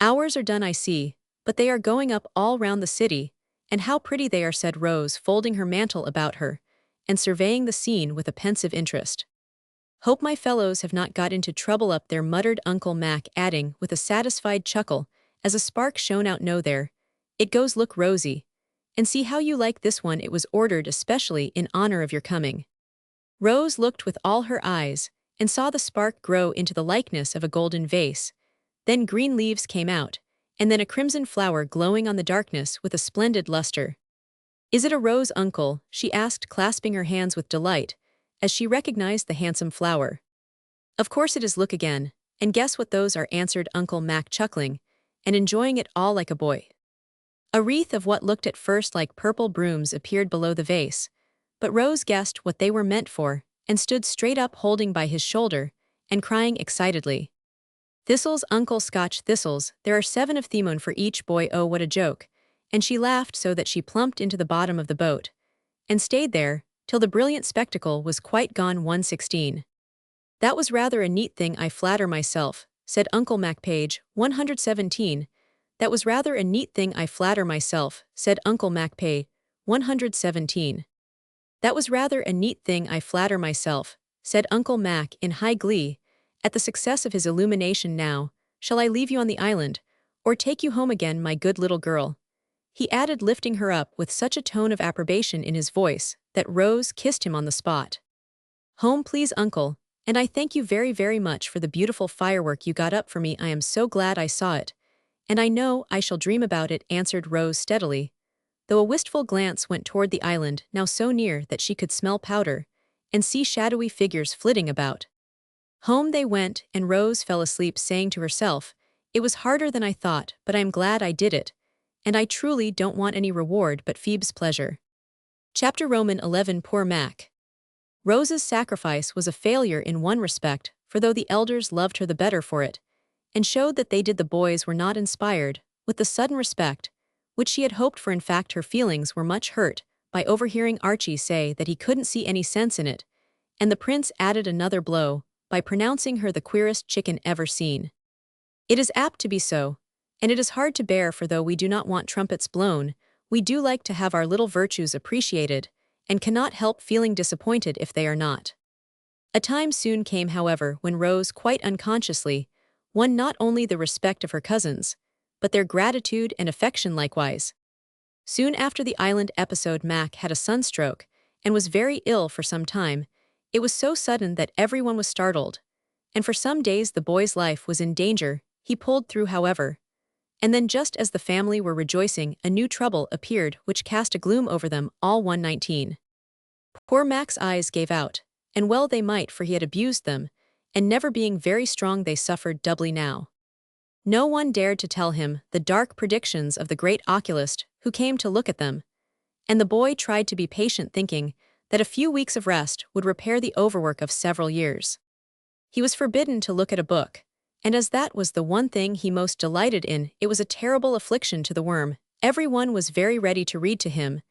Ours are done, I see, but they are going up all round the city, and how pretty they are, said Rose, folding her mantle about her, and surveying the scene with a pensive interest. Hope my fellows have not got into trouble up there, muttered Uncle Mac, adding, with a satisfied chuckle, as a spark shone out, no there, it goes, look Rosie, and see how you like this one, it was ordered especially in honor of your coming. Rose looked with all her eyes, and saw the spark grow into the likeness of a golden vase. Then green leaves came out, and then a crimson flower glowing on the darkness with a splendid luster. Is it a rose, uncle? She asked, clasping her hands with delight, as she recognized the handsome flower. Of course it is, look again, and guess what those are, answered Uncle Mac, chuckling, and enjoying it all like a boy. A wreath of what looked at first like purple brooms appeared below the vase, but Rose guessed what they were meant for, and stood straight up, holding by his shoulder, and crying excitedly, Thistles, uncle, Scotch thistles, there are 7 of them for each boy, oh what a joke, and she laughed so that she plumped into the bottom of the boat, and stayed there, till the brilliant spectacle was quite gone. 1:16. That was rather a neat thing, I flatter myself, said Uncle Mac, page 117. That was rather a neat thing, I flatter myself, said Uncle Mac, page 117. That was rather a neat thing, I flatter myself, said Uncle Mac in high glee, at the success of his illumination. Now, shall I leave you on the island, or take you home again, my good little girl? He added, lifting her up with such a tone of approbation in his voice that Rose kissed him on the spot. Home, please, uncle, and I thank you very, very much for the beautiful firework you got up for me. I am so glad I saw it, and I know I shall dream about it, answered Rose steadily, though a wistful glance went toward the island, now so near that she could smell powder, and see shadowy figures flitting about. Home they went, and Rose fell asleep, saying to herself, it was harder than I thought, but I am glad I did it, and I truly don't want any reward but Phoebe's pleasure. Chapter Roman 11. Poor Mac. Rose's sacrifice was a failure in one respect, for though the elders loved her the better for it, and showed that they did, the boys were not inspired with the sudden respect which she had hoped for. In fact, her feelings were much hurt by overhearing Archie say that he couldn't see any sense in it, and the prince added another blow by pronouncing her the queerest chicken ever seen. It is apt to be so, and it is hard to bear, for though we do not want trumpets blown, we do like to have our little virtues appreciated, and cannot help feeling disappointed if they are not. A time soon came, however, when Rose, quite unconsciously, won not only the respect of her cousins, but their gratitude and affection likewise. Soon after the island episode, Mac had a sunstroke, and was very ill for some time. It was so sudden that everyone was startled, and for some days the boy's life was in danger. He pulled through, however, and then just as the family were rejoicing, a new trouble appeared which cast a gloom over them all. 1:19. Poor Mac's eyes gave out, and well they might, for he had abused them, and never being very strong they suffered doubly now. No one dared to tell him the dark predictions of the great oculist who came to look at them, and the boy tried to be patient, thinking that a few weeks of rest would repair the overwork of several years. He was forbidden to look at a book, and as that was the one thing he most delighted in, it was a terrible affliction to the worm. Everyone was very ready to read to him,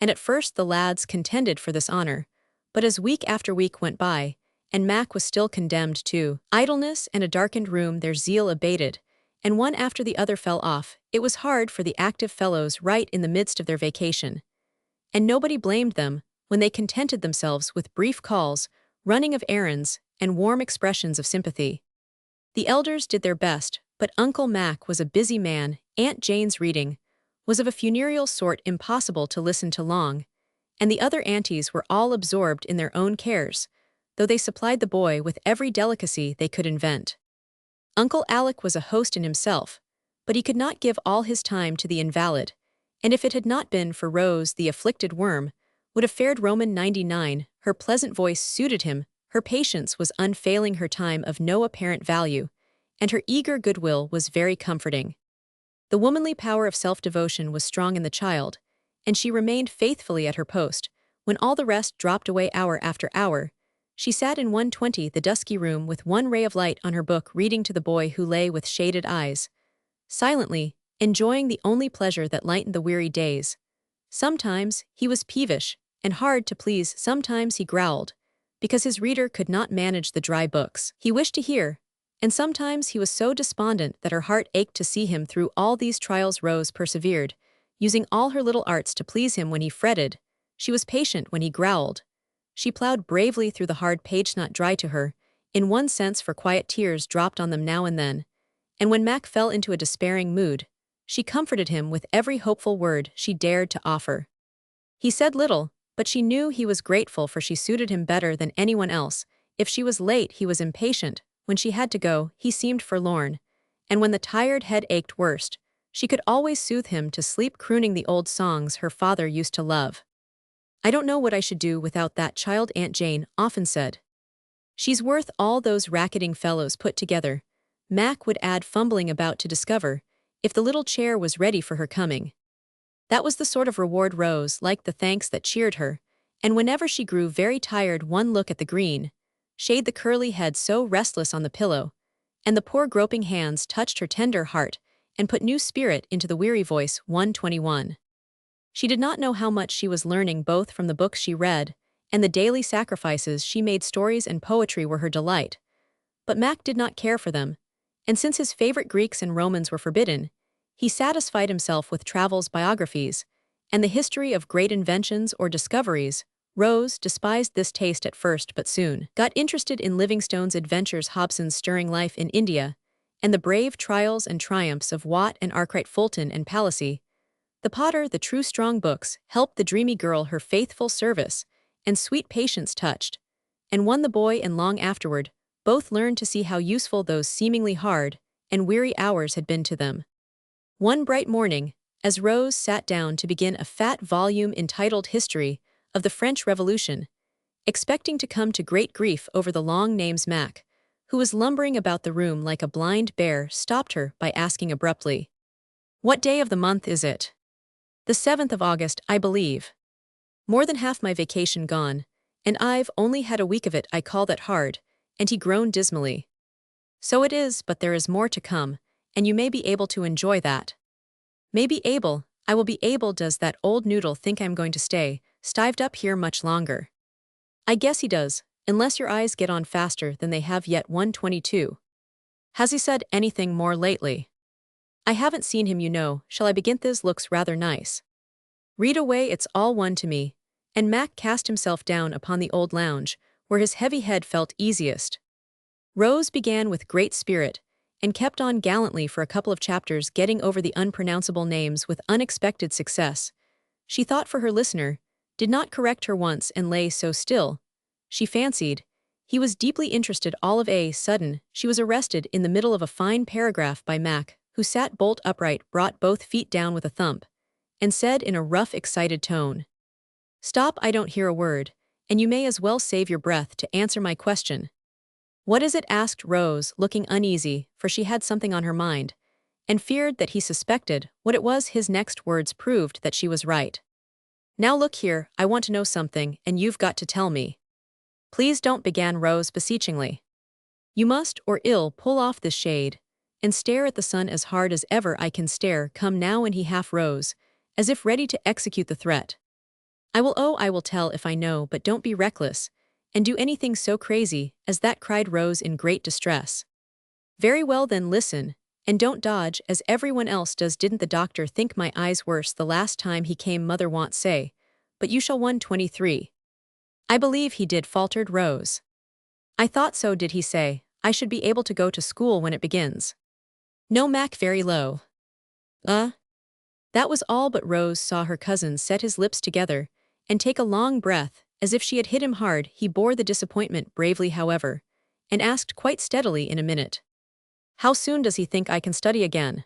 and at first the lads contended for this honor, but as week after week went by, and Mac was still condemned to idleness and a darkened room, their zeal abated, and one after the other fell off. It was hard for the active fellows right in the midst of their vacation, and nobody blamed them when they contented themselves with brief calls, running of errands, and warm expressions of sympathy. The elders did their best, but Uncle Mac was a busy man. Aunt Jane's reading was of a funereal sort, impossible to listen to long, and the other aunties were all absorbed in their own cares, though they supplied the boy with every delicacy they could invent. Uncle Alec was a host in himself, but he could not give all his time to the invalid, and if it had not been for Rose, the afflicted worm would have fared. Roman 99. Her pleasant voice suited him, her patience was unfailing, her time of no apparent value, and her eager goodwill was very comforting. The womanly power of self-devotion was strong in the child, and she remained faithfully at her post, when all the rest dropped away hour after hour, She sat in 120, the dusky room, with one ray of light on her book, reading to the boy who lay with shaded eyes, silently, enjoying the only pleasure that lightened the weary days. Sometimes he was peevish and hard to please, sometimes he growled, because his reader could not manage the dry books he wished to hear, and sometimes he was so despondent that her heart ached to see him through all these trials. Rose persevered, using all her little arts to please him when he fretted. She was patient when he growled. She plowed bravely through the hard page not dry to her, in one sense, for quiet tears dropped on them now and then. And when Mac fell into a despairing mood, she comforted him with every hopeful word she dared to offer. He said little, but she knew he was grateful, for she suited him better than anyone else. If she was late, he was impatient. When she had to go, he seemed forlorn. And when the tired head ached worst, she could always soothe him to sleep, crooning the old songs her father used to love. "I don't know what I should do without that child," Aunt Jane often said. "She's worth all those racketing fellows put together," Mac would add, fumbling about to discover if the little chair was ready for her coming. That was the sort of reward Rose liked, the thanks that cheered her, and whenever she grew very tired, one look at the green shade, the curly head so restless on the pillow, and the poor groping hands touched her tender heart and put new spirit into the weary voice. 121. She did not know how much she was learning, both from the books she read and the daily sacrifices she made. Stories and poetry were her delight, but Mac did not care for them, and since his favorite Greeks and Romans were forbidden, he satisfied himself with travels, biographies, and the history of great inventions or discoveries. Rose despised this taste at first, but soon got interested in Livingstone's adventures, Hobson's stirring life in India, and the brave trials and triumphs of Watt and Arkwright, Fulton and Palissy. The Potter, the true strong books helped the dreamy girl. Her faithful service and sweet patience touched and won the boy, and long afterward, both learned to see how useful those seemingly hard and weary hours had been to them. One bright morning, as Rose sat down to begin a fat volume entitled History of the French Revolution, expecting to come to great grief over the long names, Mac, who was lumbering about the room like a blind bear, stopped her by asking abruptly, "What day of the month is it?" "The 7th of August, I believe." "More than half my vacation gone, and I've only had a week of it. I call that hard," and he groaned dismally. "So it is, but there is more to come, and you may be able to enjoy that." "May be able, I will be able. Does that old noodle think I'm going to stay stived up here much longer?" "I guess he does, unless your eyes get on faster than they have yet." 122. "Has he said anything more lately?" "I haven't seen him, you know. Shall I begin? This looks rather nice." "Read away, it's all one to me." And Mac cast himself down upon the old lounge, where his heavy head felt easiest. Rose began with great spirit, and kept on gallantly for a couple of chapters, getting over the unpronounceable names with unexpected success. She thought for her listener, did not correct her once, and lay so still. She fancied he was deeply interested. All of a sudden, she was arrested in the middle of a fine paragraph by Mac, who sat bolt upright, brought both feet down with a thump, and said in a rough, excited tone, "Stop, I don't hear a word, and you may as well save your breath to answer my question." "What is it?" asked Rose, looking uneasy, for she had something on her mind, and feared that he suspected what it was. His next words proved that she was right. "Now look here, I want to know something, and you've got to tell me." "Please don't," began Rose beseechingly. "You must, or ill pull off this shade, and stare at the sun as hard as ever I can stare. Come now." And he half rose, as if ready to execute the threat. I will tell if I know, but don't be reckless, and do anything so crazy as that," cried Rose in great distress. "Very well then, listen, and don't dodge as everyone else does. Didn't the doctor think my eyes worse the last time he came? Mother won't say, but you shall." 123. "I believe he did," faltered Rose. "I thought so." "Did he say I should be able to go to school when it begins?" "No." Mac very low. That was all, but Rose saw her cousin set his lips together and take a long breath, as if she had hit him hard. He bore the disappointment bravely, however, and asked quite steadily in a minute, "How soon does he think I can study again?"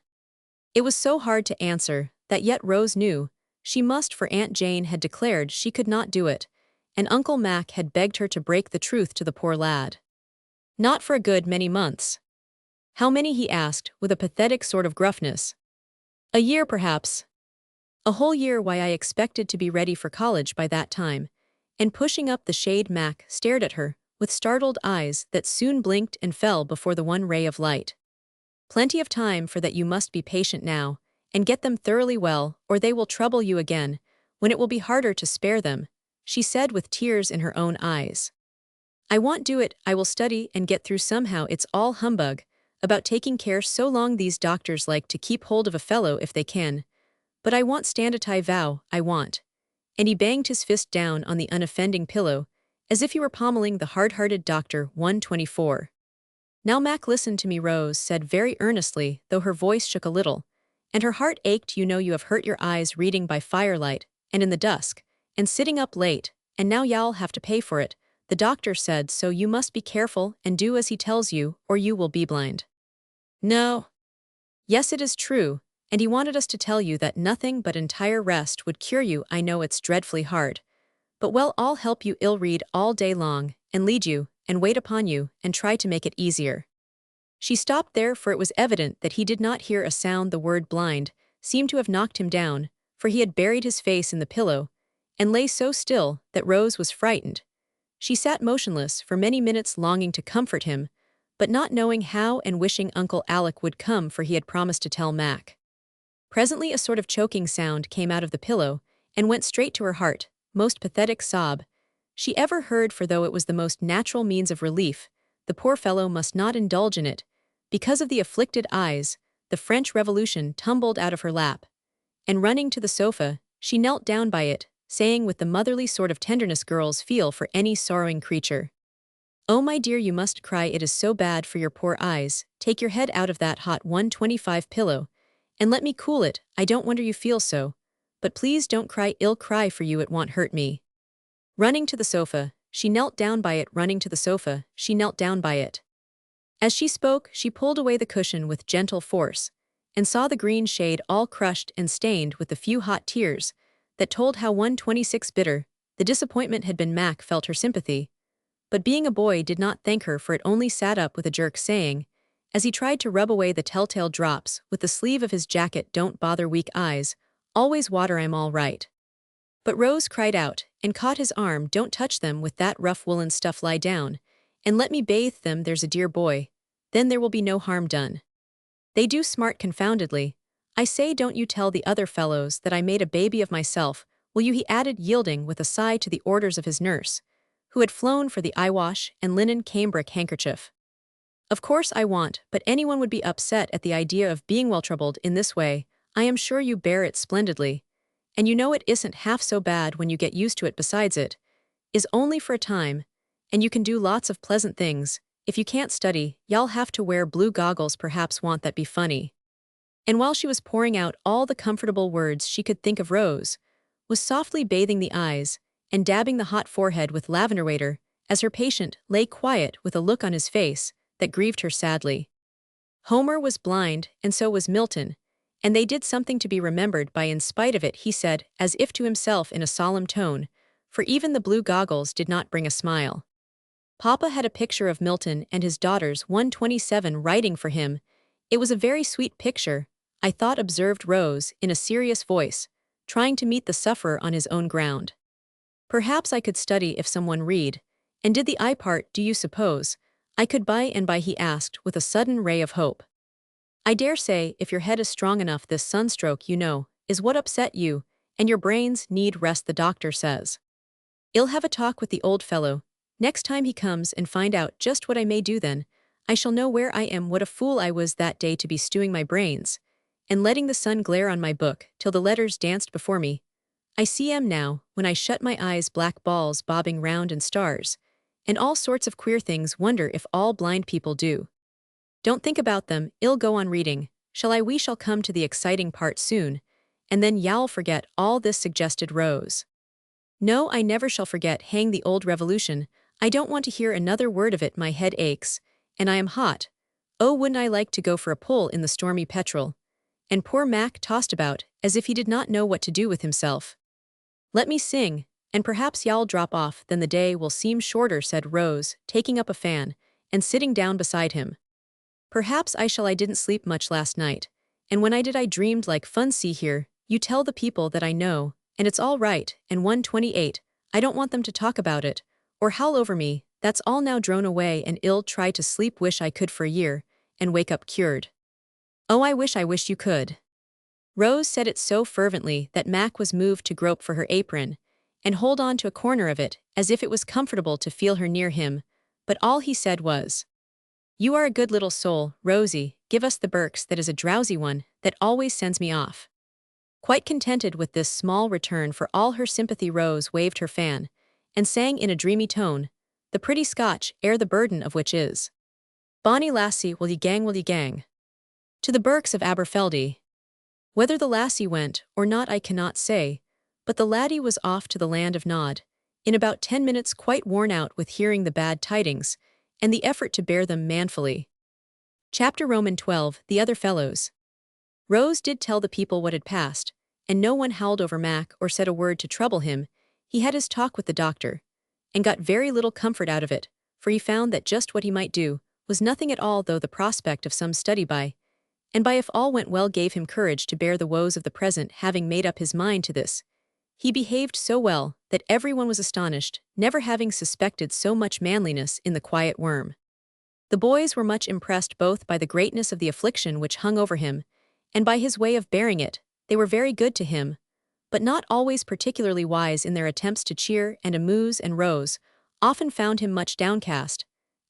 It was so hard to answer that yet Rose knew she must, for Aunt Jane had declared she could not do it, and Uncle Mac had begged her to break the truth to the poor lad. "Not for a good many months." "How many?" he asked, with a pathetic sort of gruffness. "A year, perhaps." "A whole year? Why, I expected to be ready for college by that time." And pushing up the shade, Mac stared at her with startled eyes that soon blinked and fell before the one ray of light. Plenty of time for that, you must be patient now, and get them thoroughly well, or they will trouble you again, when it will be harder to spare them, she said with tears in her own eyes. I won't do it, I will study and get through somehow. It's all humbug, about taking care so long. These doctors like to keep hold of a fellow if they can. But I won't stand it, I vow, I won't. And he banged his fist down on the unoffending pillow, as if he were pommeling the hard-hearted Dr. 124. Now Mac, listen to me, Rose said very earnestly, though her voice shook a little, and her heart ached. You know you have hurt your eyes reading by firelight, and in the dusk, and sitting up late, and now y'all have to pay for it. The doctor said so. You must be careful and do as he tells you, or you will be blind. No. Yes, it is true, and he wanted us to tell you that nothing but entire rest would cure you. I know it's dreadfully hard. But well, I'll help you. I'll read all day long, and lead you, and wait upon you, and try to make it easier. She stopped there, for it was evident that he did not hear a sound. The word blind seemed to have knocked him down, for he had buried his face in the pillow, and lay so still that Rose was frightened. She sat motionless for many minutes, longing to comfort him, but not knowing how, and wishing Uncle Alec would come, for he had promised to tell Mac. Presently a sort of choking sound came out of the pillow, and went straight to her heart, most pathetic sob she ever heard, for though it was the most natural means of relief, the poor fellow must not indulge in it. Because of the afflicted eyes, the French Revolution tumbled out of her lap, and running to the sofa, she knelt down by it, saying with the motherly sort of tenderness girls feel for any sorrowing creature, "Oh, my dear, you must cry. It is so bad for your poor eyes. Take your head out of that hot 125 pillow, and let me cool it. I don't wonder you feel so. But please don't cry. I'll cry for you. It won't hurt me." Running to the sofa, she knelt down by it. Running to the sofa, she knelt down by it. As she spoke, she pulled away the cushion with gentle force, and saw the green shade all crushed and stained with the few hot tears that told how 126 bitter the disappointment had been. Mac felt her sympathy, but being a boy did not thank her for it, only sat up with a jerk, saying, as he tried to rub away the telltale drops with the sleeve of his jacket, "Don't bother, weak eyes, always water, I'm all right." But Rose cried out, and caught his arm. "Don't touch them with that rough woolen stuff. Lie down, and let me bathe them, there's a dear boy. Then there will be no harm done. They do smart confoundedly. I say, don't you tell the other fellows that I made a baby of myself, will you?" he added, yielding with a sigh to the orders of his nurse, who had flown for the eyewash and linen cambric handkerchief. "Of course I want, but anyone would be upset at the idea of being well troubled in this way. I am sure you bear it splendidly. And you know it isn't half so bad when you get used to it. Besides, it is only for a time, and you can do lots of pleasant things. If you can't study, y'all have to wear blue goggles. Perhaps won't that be funny?" And while she was pouring out all the comfortable words she could think of, Rose was softly bathing the eyes and dabbing the hot forehead with lavender water, as her patient lay quiet with a look on his face that grieved her sadly. Homer was blind, and so was Milton, and they did something to be remembered by in spite of it, he said, as if to himself in a solemn tone, for even the blue goggles did not bring a smile. Papa had a picture of Milton and his daughters 127 writing for him. It was a very sweet picture, I thought, observed Rose in a serious voice, trying to meet the sufferer on his own ground. "Perhaps I could study if someone read, and did the eye part. Do you suppose I could by and by?" he asked with a sudden ray of hope. "I dare say, if your head is strong enough. This sunstroke, you know, is what upset you, and your brains need rest, the doctor says. I'll have a talk with the old fellow next time he comes and find out just what I may do. Then I shall know where I am. What a fool I was that day to be stewing my brains and letting the sun glare on my book till the letters danced before me. I see 'em now, when I shut my eyes, black balls bobbing round and stars, and all sorts of queer things. Wonder if all blind people do. Don't think about them. I'll go on reading. Shall I? We shall come to the exciting part soon, and then y'all forget all this," suggested Rose. "No, I never shall forget. Hang the old revolution. I don't want to hear another word of it. My head aches, and I am hot. Oh, wouldn't I like to go for a pull in the stormy petrel?" And poor Mac tossed about, as if he did not know what to do with himself. "Let me sing, and perhaps y'all drop off, then the day will seem shorter," said Rose, taking up a fan and sitting down beside him. "Perhaps I shall. I didn't sleep much last night, and when I did I dreamed like fun. See here, you tell the people that I know, and it's all right, and 128, I don't want them to talk about it, or howl over me. that's all now drone away and ill try to sleep wish I could for a year, and wake up cured. Oh I wish you could. Rose said it so fervently that Mac was moved to grope for her apron, and hold on to a corner of it, as if it was comfortable to feel her near him, but all he said was, "You are a good little soul, Rosie, give us the Berks that is a drowsy one, that always sends me off." Quite contented with this small return for all her sympathy, Rose waved her fan, and sang in a dreamy tone, the pretty Scotch air the burden of which is, "Bonnie lassie, will ye gang, to the Berks of Aberfeldy." Whether the lassie went or not I cannot say, but the laddie was off to the land of Nod, in about 10 minutes, quite worn out with hearing the bad tidings, and the effort to bear them manfully. Chapter Roman 12, The Other Fellows. Rose did tell the people what had passed, and no one howled over Mac or said a word to trouble him. He had his talk with the doctor, and got very little comfort out of it, for he found that just what he might do was nothing at all, though the prospect of some study by, and by if all went well gave him courage to bear the woes of the present. Having made up his mind to this, he behaved so well that everyone was astonished, never having suspected so much manliness in the quiet worm. The boys were much impressed both by the greatness of the affliction which hung over him, and by his way of bearing it. They were very good to him, but not always particularly wise in their attempts to cheer and amuse, and Rose often found him much downcast.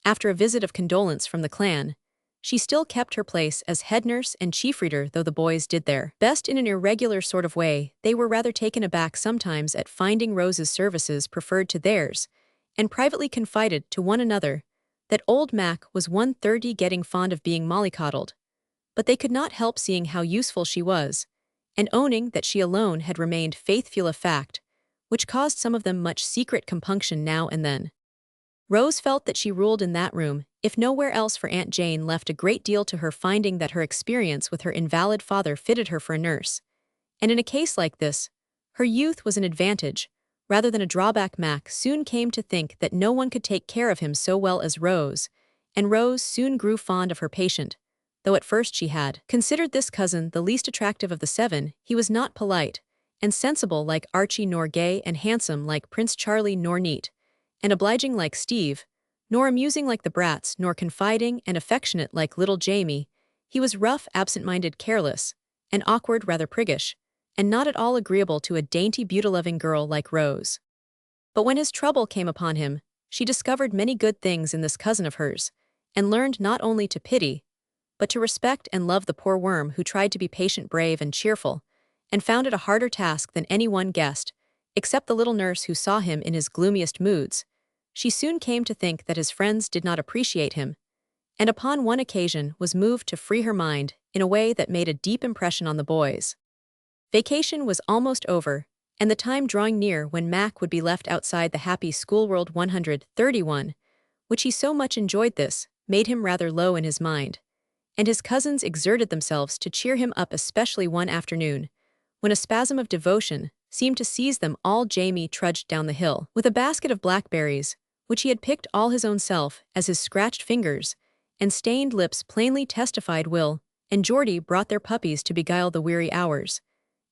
After a visit of condolence from the clan, she still kept her place as head nurse and chief reader, though the boys did their best in an irregular sort of way. They were rather taken aback sometimes at finding Rose's services preferred to theirs, and privately confided to one another that old Mac was 130 getting fond of being mollycoddled. But they could not help seeing how useful she was, and owning that she alone had remained faithful, a fact which caused some of them much secret compunction now and then. Rose felt that she ruled in that room, if nowhere else, for Aunt Jane left a great deal to her, finding that her experience with her invalid father fitted her for a nurse. And in a case like this, her youth was an advantage, rather than a drawback. Mac soon came to think that no one could take care of him so well as Rose, and Rose soon grew fond of her patient, though at first she had considered this cousin the least attractive of the 7. He was not polite and sensible like Archie, nor gay and handsome like Prince Charlie, nor neat and obliging like Steve, nor amusing like the brats, nor confiding and affectionate like little Jamie. He was rough, absent-minded, careless, and awkward, rather priggish, and not at all agreeable to a dainty, beauty-loving girl like Rose. But when his trouble came upon him, she discovered many good things in this cousin of hers, and learned not only to pity, but to respect and love the poor worm who tried to be patient, brave, and cheerful, and found it a harder task than any one guessed, except the little nurse who saw him in his gloomiest moods. She soon came to think that his friends did not appreciate him, and upon one occasion was moved to free her mind in a way that made a deep impression on the boys. Vacation was almost over, and the time drawing near when Mac would be left outside the happy school world. 131, which he so much enjoyed. This made him rather low in his mind, and his cousins exerted themselves to cheer him up, especially one afternoon, when a spasm of devotion seemed to seize them all. Jamie trudged down the hill with a basket of blackberries, which he had picked all his own self, as his scratched fingers and stained lips plainly testified. Will and Geordie brought their puppies to beguile the weary hours,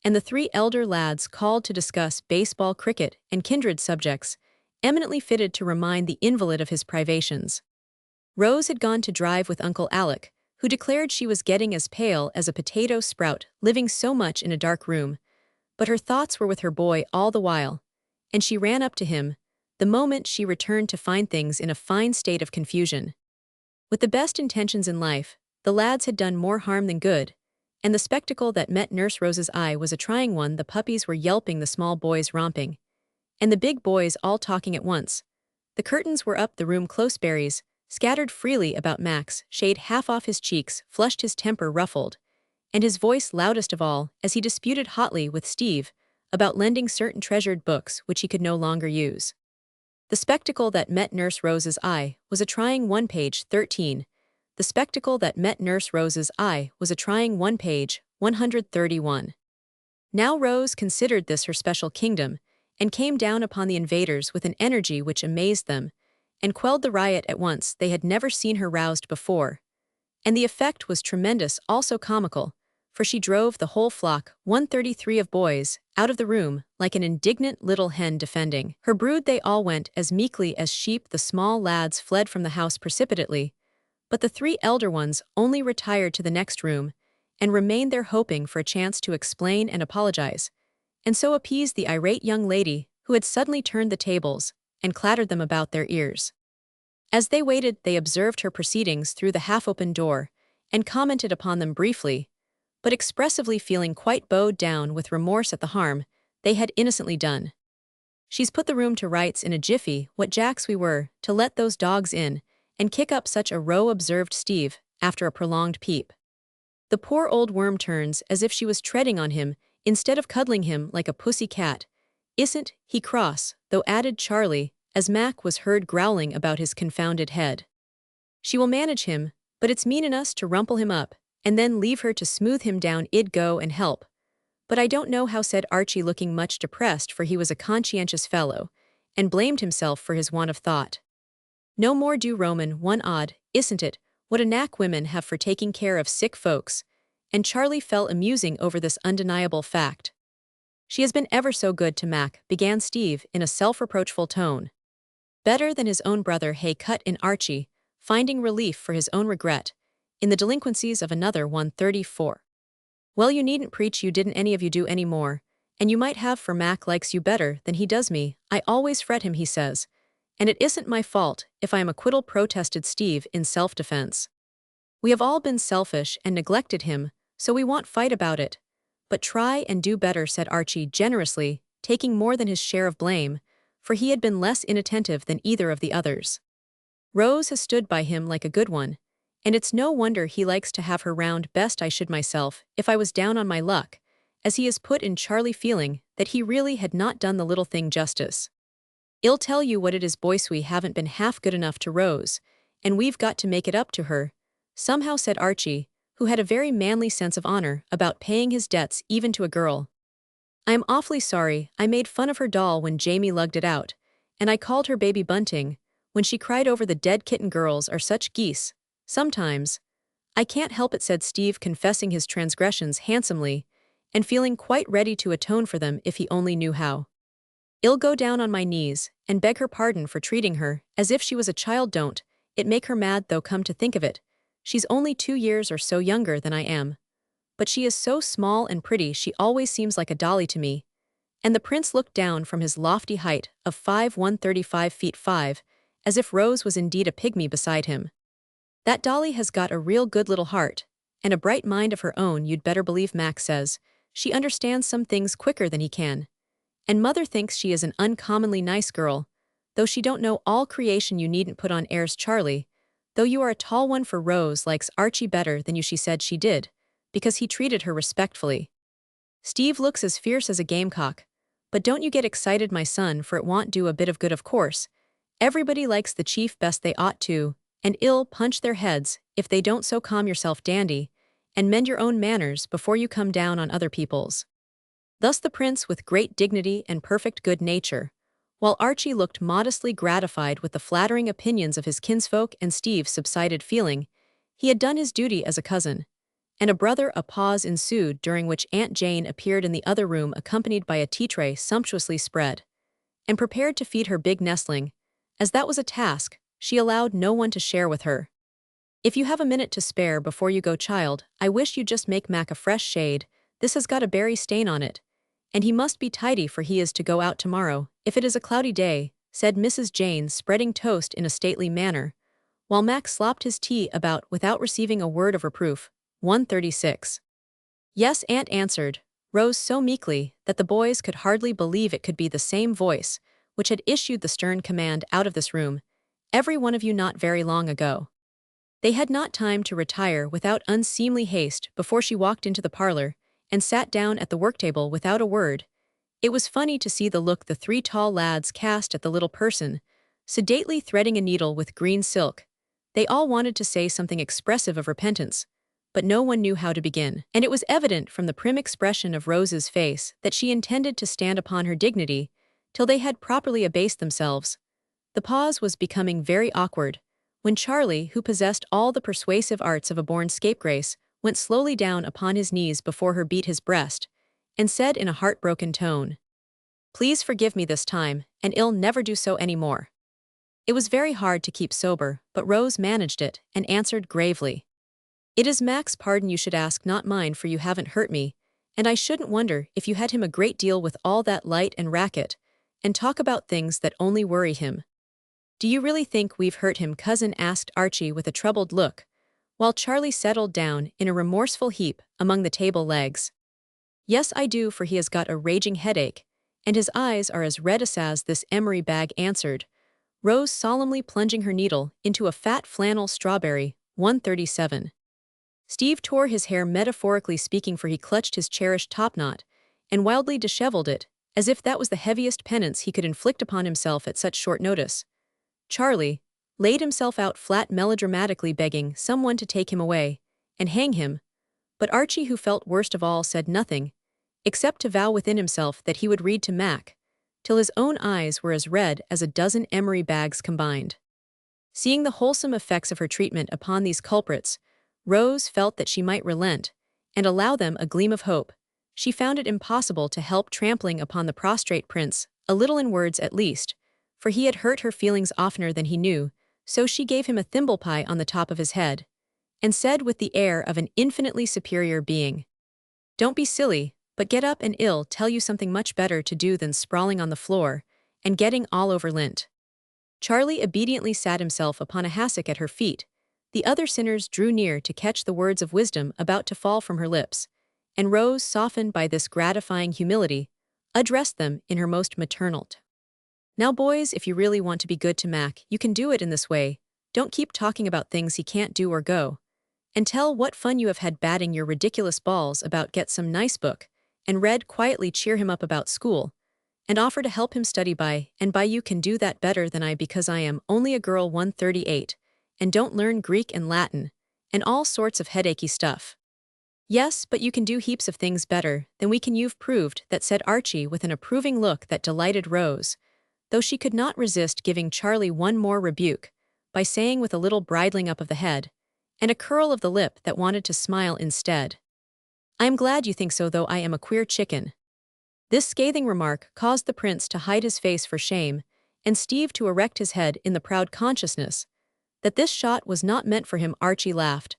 and the 3 elder lads called to discuss baseball, cricket, and kindred subjects, eminently fitted to remind the invalid of his privations. Rose had gone to drive with Uncle Alec, who declared she was getting as pale as a potato sprout, living so much in a dark room, but her thoughts were with her boy all the while, and she ran up to him the moment she returned to find things in a fine state of confusion. With the best intentions in life, the lads had done more harm than good, and the spectacle that met Nurse Rose's eye was a trying one. The puppies were yelping, the small boys romping, and the big boys all talking at once. The curtains were up, the room close, berries scattered freely about. Mac's shade half off his cheeks, flushed, his temper ruffled, and his voice loudest of all as he disputed hotly with Steve about lending certain treasured books which he could no longer use. The spectacle that met Nurse Rose's eye was a trying one. Page 13. The spectacle that met Nurse Rose's eye was a trying one. Page 131. Now Rose considered this her special kingdom, and came down upon the invaders with an energy which amazed them, and quelled the riot at once. They had never seen her roused before, and the effect was tremendous, also comical, for she drove the whole flock, 133 of boys, out of the room, like an indignant little hen defending her brood. They all went as meekly as sheep. The small lads fled from the house precipitately, but the three elder ones only retired to the next room and remained there hoping for a chance to explain and apologize, and so appease the irate young lady who had suddenly turned the tables and clattered them about their ears. As they waited, they observed her proceedings through the half-open door and commented upon them briefly, but expressively, feeling quite bowed down with remorse at the harm they had innocently done. "She's put the room to rights in a jiffy. What jacks we were to let those dogs in and kick up such a row," observed Steve, after a prolonged peep. "The poor old worm turns as if she was treading on him instead of cuddling him like a pussy cat. Isn't he cross, though," added Charlie, as Mac was heard growling about his confounded head. "She will manage him, but it's mean in us to rumple him up and then leave her to smooth him down. I'd go and help, but I don't know how," said Archie, looking much depressed, for he was a conscientious fellow and blamed himself for his want of thought. "No more do Roman. One odd, isn't it, what a knack women have for taking care of sick folks?" And Charlie fell amusing over this undeniable fact. "She has been ever so good to Mac," began Steve in a self-reproachful tone. "Better than his own brother," cut in Archie, finding relief for his own regret in the delinquencies of another 134. "Well, you needn't preach. You didn't any of you do any more, and you might have, for Mac likes you better than he does me. I always fret him, he says, and it isn't my fault if I am acquittal," protested Steve in self-defense. "We have all been selfish and neglected him, so we won't fight about it. But try and do better," said Archie generously, taking more than his share of blame, for he had been less inattentive than either of the others. "Rose has stood by him like a good one, and it's no wonder he likes to have her round. Best I should myself, if I was down on my luck," as he has put in Charlie, feeling that he really had not done the little thing justice. "I'll tell you what it is, boys, we haven't been half good enough to Rose, and we've got to make it up to her somehow," said Archie, who had a very manly sense of honor about paying his debts even to a girl. "I am awfully sorry I made fun of her doll when Jamie lugged it out, and I called her Baby Bunting when she cried over the dead kitten. Girls are such geese sometimes. I can't help it," said Steve, confessing his transgressions handsomely and feeling quite ready to atone for them if he only knew how. "I'll go down on my knees and beg her pardon for treating her as if she was a child. Don't it make her mad, though, come to think of it? She's only 2 years or so younger than I am. But she is so small and pretty, she always seems like a dolly to me." And the prince looked down from his lofty height of 135 feet 5, as if Rose was indeed a pygmy beside him. "That dolly has got a real good little heart, and a bright mind of her own. You'd better believe Mac says she understands some things quicker than he can. And mother thinks she is an uncommonly nice girl, though she don't know all creation. You needn't put on airs, Charlie, though you are a tall one, for Rose likes Archie better than you. She said she did, because he treated her respectfully. Steve looks as fierce as a gamecock, but don't you get excited, my son, for it won't do a bit of good. Of course, everybody likes the chief best. They ought to, and I'll punch their heads if they don't. So calm yourself, dandy, and mend your own manners before you come down on other people's." Thus the prince with great dignity and perfect good nature, while Archie looked modestly gratified with the flattering opinions of his kinsfolk, and Steve subsided, feeling he had done his duty as a cousin and a brother. A pause ensued, during which Aunt Jane appeared in the other room, accompanied by a tea tray sumptuously spread and prepared to feed her big nestling, as that was a task she allowed no one to share with her. "If you have a minute to spare before you go, child, I wish you'd just make Mac a fresh shade. This has got a berry stain on it, and he must be tidy, for he is to go out tomorrow, if it is a cloudy day," said Mrs. Jane, spreading toast in a stately manner, while Mac slopped his tea about without receiving a word of reproof. 136. "Yes," Aunt answered Rose so meekly that the boys could hardly believe it could be the same voice which had issued the stern command, "Out of this room, every one of you," not very long ago. They had not time to retire without unseemly haste before she walked into the parlor and sat down at the worktable without a word. It was funny to see the look the 3 tall lads cast at the little person, sedately threading a needle with green silk. They all wanted to say something expressive of repentance, but no one knew how to begin, and it was evident from the prim expression of Rose's face that she intended to stand upon her dignity till they had properly abased themselves. The pause was becoming very awkward, when Charlie, who possessed all the persuasive arts of a born scapegrace, went slowly down upon his knees before her, beat his breast, and said in a heartbroken tone, "Please forgive me this time, and I'll never do so any more." It was very hard to keep sober, but Rose managed it and answered gravely, "It is Mac's pardon you should ask, not mine, for you haven't hurt me, and I shouldn't wonder if you had him a great deal with all that light and racket, and talk about things that only worry him." "Do you really think we've hurt him, cousin?" asked Archie with a troubled look, while Charlie settled down in a remorseful heap among the table legs. "Yes, I do, for he has got a raging headache, and his eyes are as red as this emery bag," answered Rose, solemnly plunging her needle into a fat flannel strawberry. 137. Steve tore his hair, metaphorically speaking, for he clutched his cherished topknot and wildly disheveled it, as if that was the heaviest penance he could inflict upon himself at such short notice. Charlie laid himself out flat, melodramatically begging someone to take him away and hang him, but Archie, who felt worst of all, said nothing, except to vow within himself that he would read to Mac, till his own eyes were as red as a dozen emery bags combined. Seeing the wholesome effects of her treatment upon these culprits, Rose felt that she might relent and allow them a gleam of hope. She found it impossible to help trampling upon the prostrate prince, a little in words at least, for he had hurt her feelings oftener than he knew, so she gave him a thimble pie on the top of his head, and said with the air of an infinitely superior being, "Don't be silly, but get up, and I'll tell you something much better to do than sprawling on the floor and getting all over lint." Charlie obediently sat himself upon a hassock at her feet. The other sinners drew near to catch the words of wisdom about to fall from her lips, and Rose, softened by this gratifying humility, addressed them in her most maternal tone. "Now, boys, if you really want to be good to Mac, you can do it in this way. Don't keep talking about things he can't do or go. And tell what fun you have had batting your ridiculous balls about. Get some nice book, and read quietly, cheer him up about school, and offer to help him study by, and by you can do that better than I, because I am only a girl. 138, and don't learn Greek and Latin, and all sorts of headachy stuff." "Yes, but you can do heaps of things better than we can, you've proved that," said Archie with an approving look that delighted Rose, though she could not resist giving Charlie one more rebuke, by saying with a little bridling up of the head, and a curl of the lip that wanted to smile instead, "I am glad you think so, though I am a queer chicken." This scathing remark caused the prince to hide his face for shame, and Steve to erect his head in the proud consciousness that this shot was not meant for him. Archie laughed,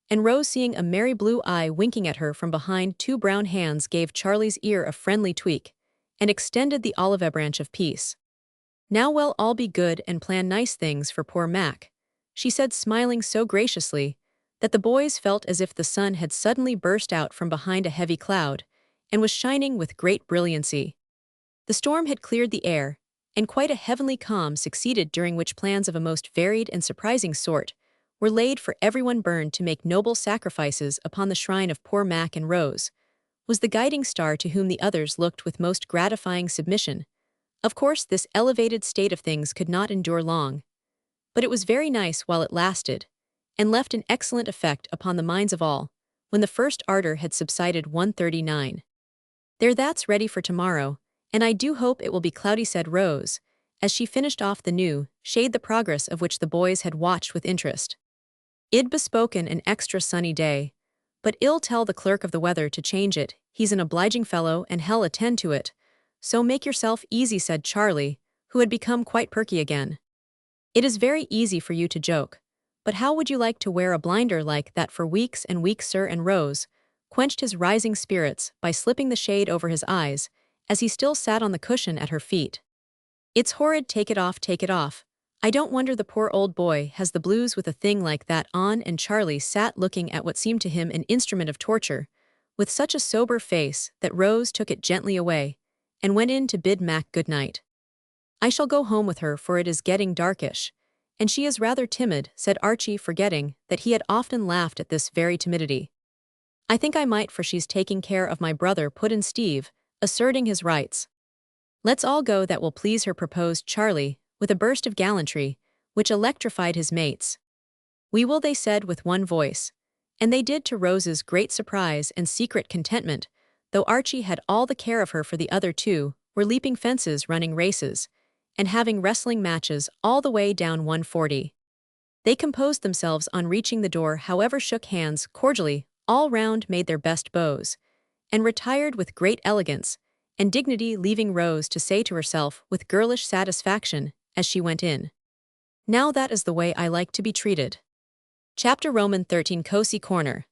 and Rose, seeing a merry blue eye winking at her from behind two brown hands, gave Charlie's ear a friendly tweak and extended the olive branch of peace. "Now we'll all be good and plan nice things for poor Mac," she said, smiling so graciously that the boys felt as if the sun had suddenly burst out from behind a heavy cloud and was shining with great brilliancy. The storm had cleared the air, and quite a heavenly calm succeeded, during which plans of a most varied and surprising sort were laid for everyone burned to make noble sacrifices upon the shrine of poor Mac, and Rose was the guiding star to whom the others looked with most gratifying submission. Of course, this elevated state of things could not endure long, but it was very nice while it lasted, and left an excellent effect upon the minds of all, when the first ardor had subsided. 139. "There, that's ready for tomorrow, and I do hope it will be cloudy," said Rose, as she finished off the new shade, the progress of which the boys had watched with interest. "I'd bespoken an extra sunny day, but I'll tell the clerk of the weather to change it. He's an obliging fellow, and he'll attend to it. So make yourself easy," said Charlie, who had become quite perky again. "It is very easy for you to joke, but how would you like to wear a blinder like that for weeks and weeks, sir?" And Rose quenched his rising spirits by slipping the shade over his eyes, as he still sat on the cushion at her feet. "It's horrid. Take it off, take it off. I don't wonder the poor old boy has the blues with a thing like that on." And Charlie sat looking at what seemed to him an instrument of torture, with such a sober face that Rose took it gently away, and went in to bid Mac good night. "I shall go home with her, for it is getting darkish, and she is rather timid," said Archie, forgetting that he had often laughed at this very timidity. "I think I might, for she's taking care of my brother," put in Steve, asserting his rights. "Let's all go, that will please her," proposed Charlie, with a burst of gallantry, which electrified his mates. "We will," they said with one voice, and they did, to Rose's great surprise and secret contentment, though Archie had all the care of her, for the other two were leaping fences, running races, and having wrestling matches all the way down 140. They composed themselves on reaching the door, however, shook hands cordially, all round made their best bows, and retired with great elegance and dignity, leaving Rose to say to herself with girlish satisfaction as she went in, "Now that is the way I like to be treated." Chapter Roman 13 Cozy Corner.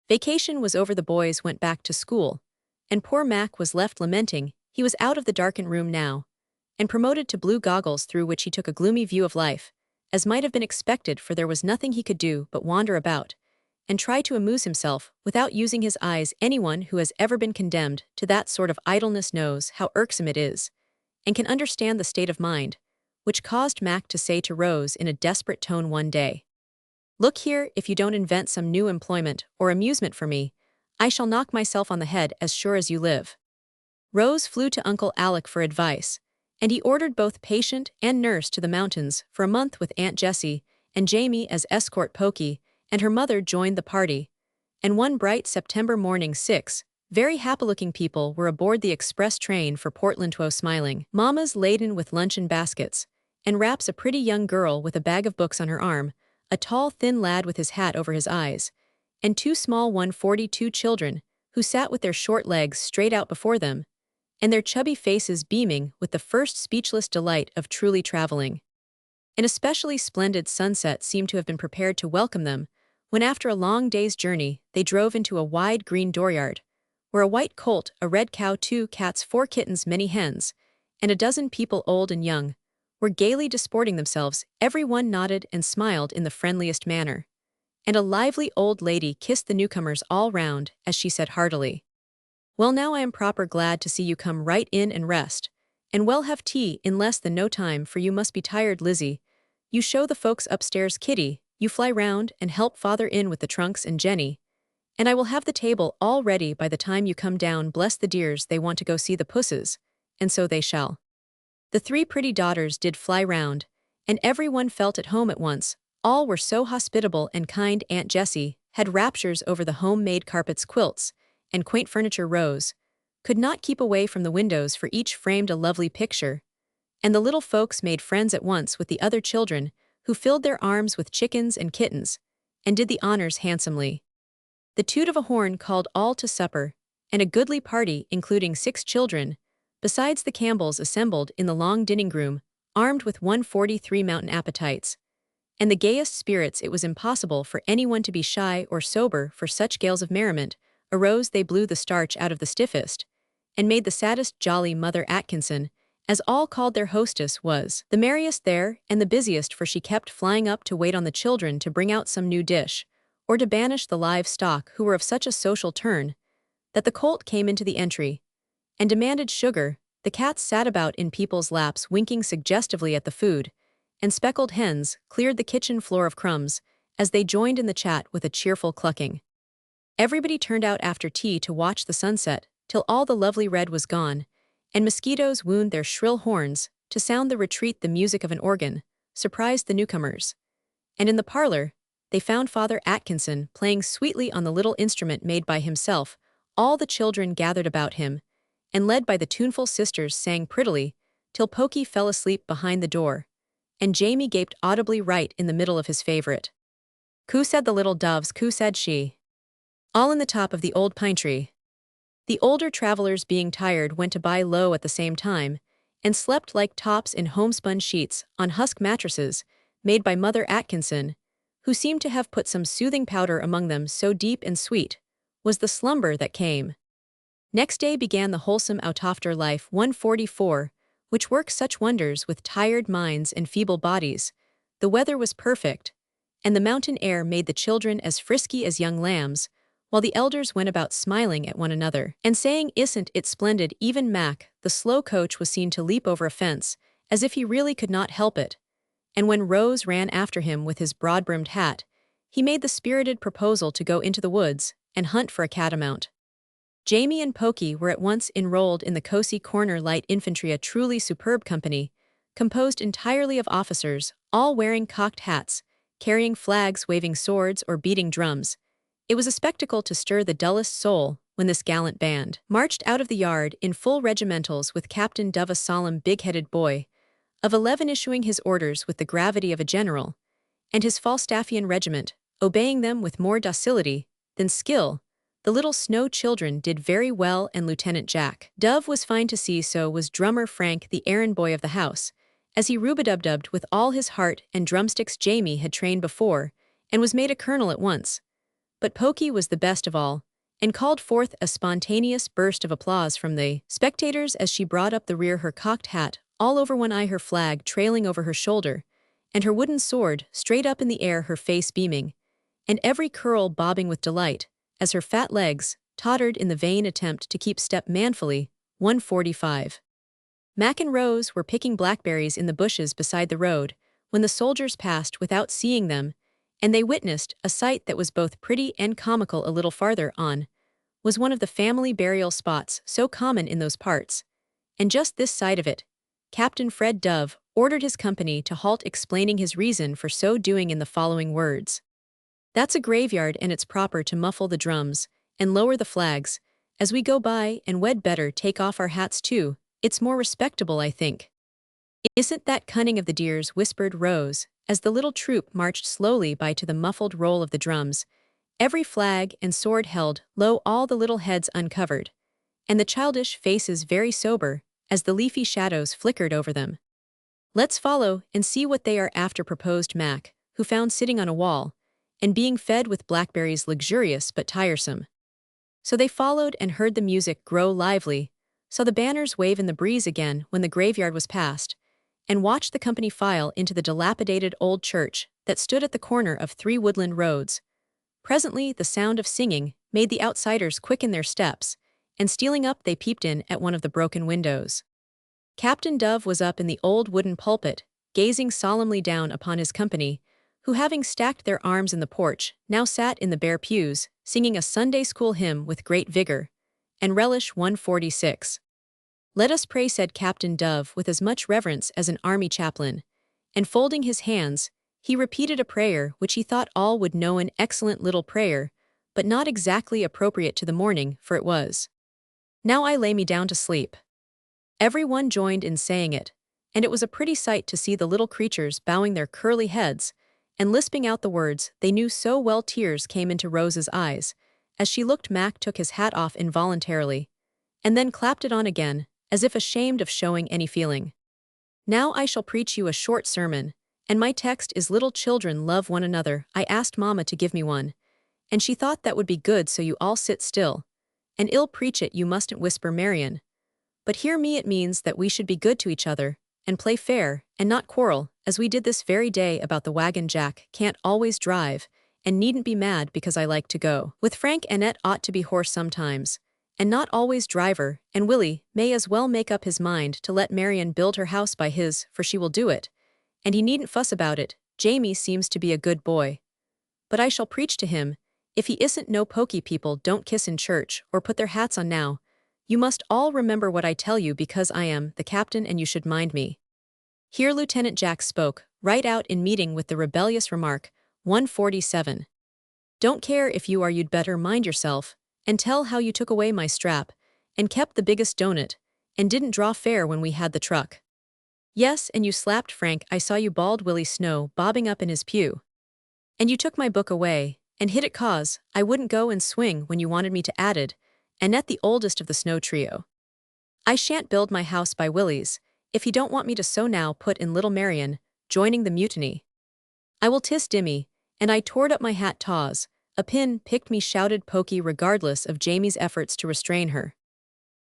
Vacation was over, the boys went back to school, and poor Mac was left lamenting. He was out of the darkened room now, and promoted to blue goggles through which he took a gloomy view of life, as might have been expected, for there was nothing he could do but wander about and try to amuse himself without using his eyes. Anyone who has ever been condemned to that sort of idleness knows how irksome it is, and can understand the state of mind which caused Mac to say to Rose in a desperate tone one day, "Look here, if you don't invent some new employment or amusement for me, I shall knock myself on the head as sure as you live." Rose flew to Uncle Alec for advice, and he ordered both patient and nurse to the mountains for a month, with Aunt Jessie and Jamie as escort. Pokey and her mother joined the party, and one bright September morning 6 very happy-looking people were aboard the express train for Portland. Smiling mammas laden with luncheon baskets, and wraps a pretty young girl with a bag of books on her arm, a tall thin lad with his hat over his eyes, and two small 142 children who sat with their short legs straight out before them, and their chubby faces beaming with the first speechless delight of truly traveling. An especially splendid sunset seemed to have been prepared to welcome them, when after a long day's journey they drove into a wide green dooryard, where a white colt, a red cow, 2 cats, 4 kittens, many hens, and a dozen people old and young, were gaily disporting themselves. Every one nodded and smiled in the friendliest manner, and a lively old lady kissed the newcomers all round as she said heartily, "Well, now I am proper glad to see you come right in and rest, and well have tea in less than no time, for you must be tired. Lizzie, you show the folks upstairs. Kitty, you fly round and help father in with the trunks, and Jenny, and I will have the table all ready by the time you come down. Bless the dears, they want to go see the pusses, and so they shall." The 3 pretty daughters did fly round, and every one felt at home at once. All were so hospitable and kind. Aunt Jessie had raptures over the home-made carpets, quilts, and quaint furniture. Rose could not keep away from the windows, for each framed a lovely picture, and the little folks made friends at once with the other children, who filled their arms with chickens and kittens, and did the honors handsomely. The toot of a horn called all to supper, and a goodly party, including 6 children, besides the Campbells, assembled in the long dining room, armed with 143 mountain appetites, and the gayest spirits. It was impossible for anyone to be shy or sober, for such gales of merriment arose. They blew the starch out of the stiffest, and made the saddest. Jolly Mother Atkinson, as all called their hostess, was the merriest there and the busiest, for she kept flying up to wait on the children to bring out some new dish, or to banish the livestock, who were of such a social turn that the colt came into the entry and demanded sugar. The cats sat about in people's laps, winking suggestively at the food, and speckled hens cleared the kitchen floor of crumbs as they joined in the chat with a cheerful clucking. Everybody turned out after tea to watch the sunset till all the lovely red was gone, and mosquitoes wound their shrill horns to sound the retreat. The music of an organ surprised the newcomers, and in the parlor they found Father Atkinson playing sweetly on the little instrument made by himself. All the children gathered about him, and led by the tuneful sisters sang prettily, till Pokey fell asleep behind the door, and Jamie gaped audibly right in the middle of his favorite. "Coo," said the little doves, "coo," said she, all in the top of the old pine tree. The older travelers, being tired, went to lie low at the same time, and slept like tops in homespun sheets on husk mattresses made by Mother Atkinson, who seemed to have put some soothing powder among them, so deep and sweet was the slumber that came. Next day began the wholesome out-after life 144, which works such wonders with tired minds and feeble bodies. The weather was perfect, and the mountain air made the children as frisky as young lambs, while the elders went about smiling at one another and saying, "Isn't it splendid?" Even Mac, the slow coach, was seen to leap over a fence, as if he really could not help it, and when Rose ran after him with his broad-brimmed hat, he made the spirited proposal to go into the woods and hunt for a catamount. Jamie and Pokey were at once enrolled in the Cozy Corner Light Infantry, a truly superb company, composed entirely of officers, all wearing cocked hats, carrying flags, waving swords, or beating drums. It was a spectacle to stir the dullest soul when this gallant band marched out of the yard in full regimentals, with Captain Dove, a solemn, big-headed boy of 11, issuing his orders with the gravity of a general, and his Falstaffian regiment obeying them with more docility than skill, the little Snow children did very well and Lieutenant Jack Dove was fine to see, so was drummer Frank, the errand boy of the house, as he rub-a-dub-dubbed with all his heart and drumsticks. Jamie had trained before and was made a colonel at once. But Pokey was the best of all, and called forth a spontaneous burst of applause from the spectators as she brought up the rear, her cocked hat all over one eye, her flag trailing over her shoulder, and her wooden sword straight up in the air, her face beaming, and every curl bobbing with delight, as her fat legs tottered in the vain attempt to keep step manfully. 145. Mac and Rose were picking blackberries in the bushes beside the road when the soldiers passed without seeing them, and they witnessed a sight that was both pretty and comical. A little farther on was one of the family burial spots so common in those parts, and just this side of it, Captain Fred Dove ordered his company to halt, explaining his reason for so doing in the following words. "That's a graveyard, and it's proper to muffle the drums and lower the flags as we go by, and we'd better take off our hats too. It's more respectable, I think." "Isn't that cunning of the dears?" whispered Rose, as the little troop marched slowly by to the muffled roll of the drums, every flag and sword held low, all the little heads uncovered, and the childish faces very sober as the leafy shadows flickered over them. "Let's follow and see what they are after," proposed Mac, who found sitting on a wall and being fed with blackberries luxurious but tiresome. So they followed and heard the music grow lively, saw the banners wave in the breeze again when the graveyard was passed, and watched the company file into the dilapidated old church that stood at the corner of 3 woodland roads. Presently the sound of singing made the outsiders quicken their steps, and stealing up they peeped in at one of the broken windows. Captain Dove was up in the old wooden pulpit, gazing solemnly down upon his company, who, having stacked their arms in the porch, now sat in the bare pews, singing a Sunday school hymn with great vigor and relish. 146. "Let us pray," said Captain Dove with as much reverence as an army chaplain, and folding his hands, he repeated a prayer which he thought all would know, an excellent little prayer, but not exactly appropriate to the morning, for it was, "Now I lay me down to sleep." Every one joined in saying it, and it was a pretty sight to see the little creatures bowing their curly heads and lisping out the words they knew so well. Tears came into Rose's eyes as she looked. Mac took his hat off involuntarily, and then clapped it on again, as if ashamed of showing any feeling. "Now I shall preach you a short sermon, and my text is, 'Little children, love one another.' I asked Mama to give me one, and she thought that would be good, so you all sit still, and I'll preach it. You mustn't whisper, Marian. But hear me, it means that we should be good to each other, and play fair, and not quarrel, as we did this very day about the wagon. Jack can't always drive, and needn't be mad because I like to go with Frank. Annette ought to be horse sometimes, and not always driver, and Willie may as well make up his mind to let Marian build her house by his, for she will do it, and he needn't fuss about it. Jamie seems to be a good boy. But I shall preach to him, if he isn't. No pokey people don't kiss in church or put their hats on now. You must all remember what I tell you, because I am the captain and you should mind me." Here Lieutenant Jack spoke, right out in meeting with the rebellious remark. 147. "Don't care if you are, you'd better mind yourself, and tell how you took away my strap, and kept the biggest donut, and didn't draw fare when we had the truck. Yes, and you slapped Frank. I saw you," bawled Willie Snow, bobbing up in his pew. "And you took my book away, and hid it 'cause I wouldn't go and swing when you wanted me to," added Annette, the oldest of the Snow trio. "I shan't build my house by Willie's, if he don't want me to sew now," put in little Marian, joining the mutiny. "I will, 'tis dimmy, and I tored up my hat taws. A pin picked me," shouted Pokey, regardless of Jamie's efforts to restrain her.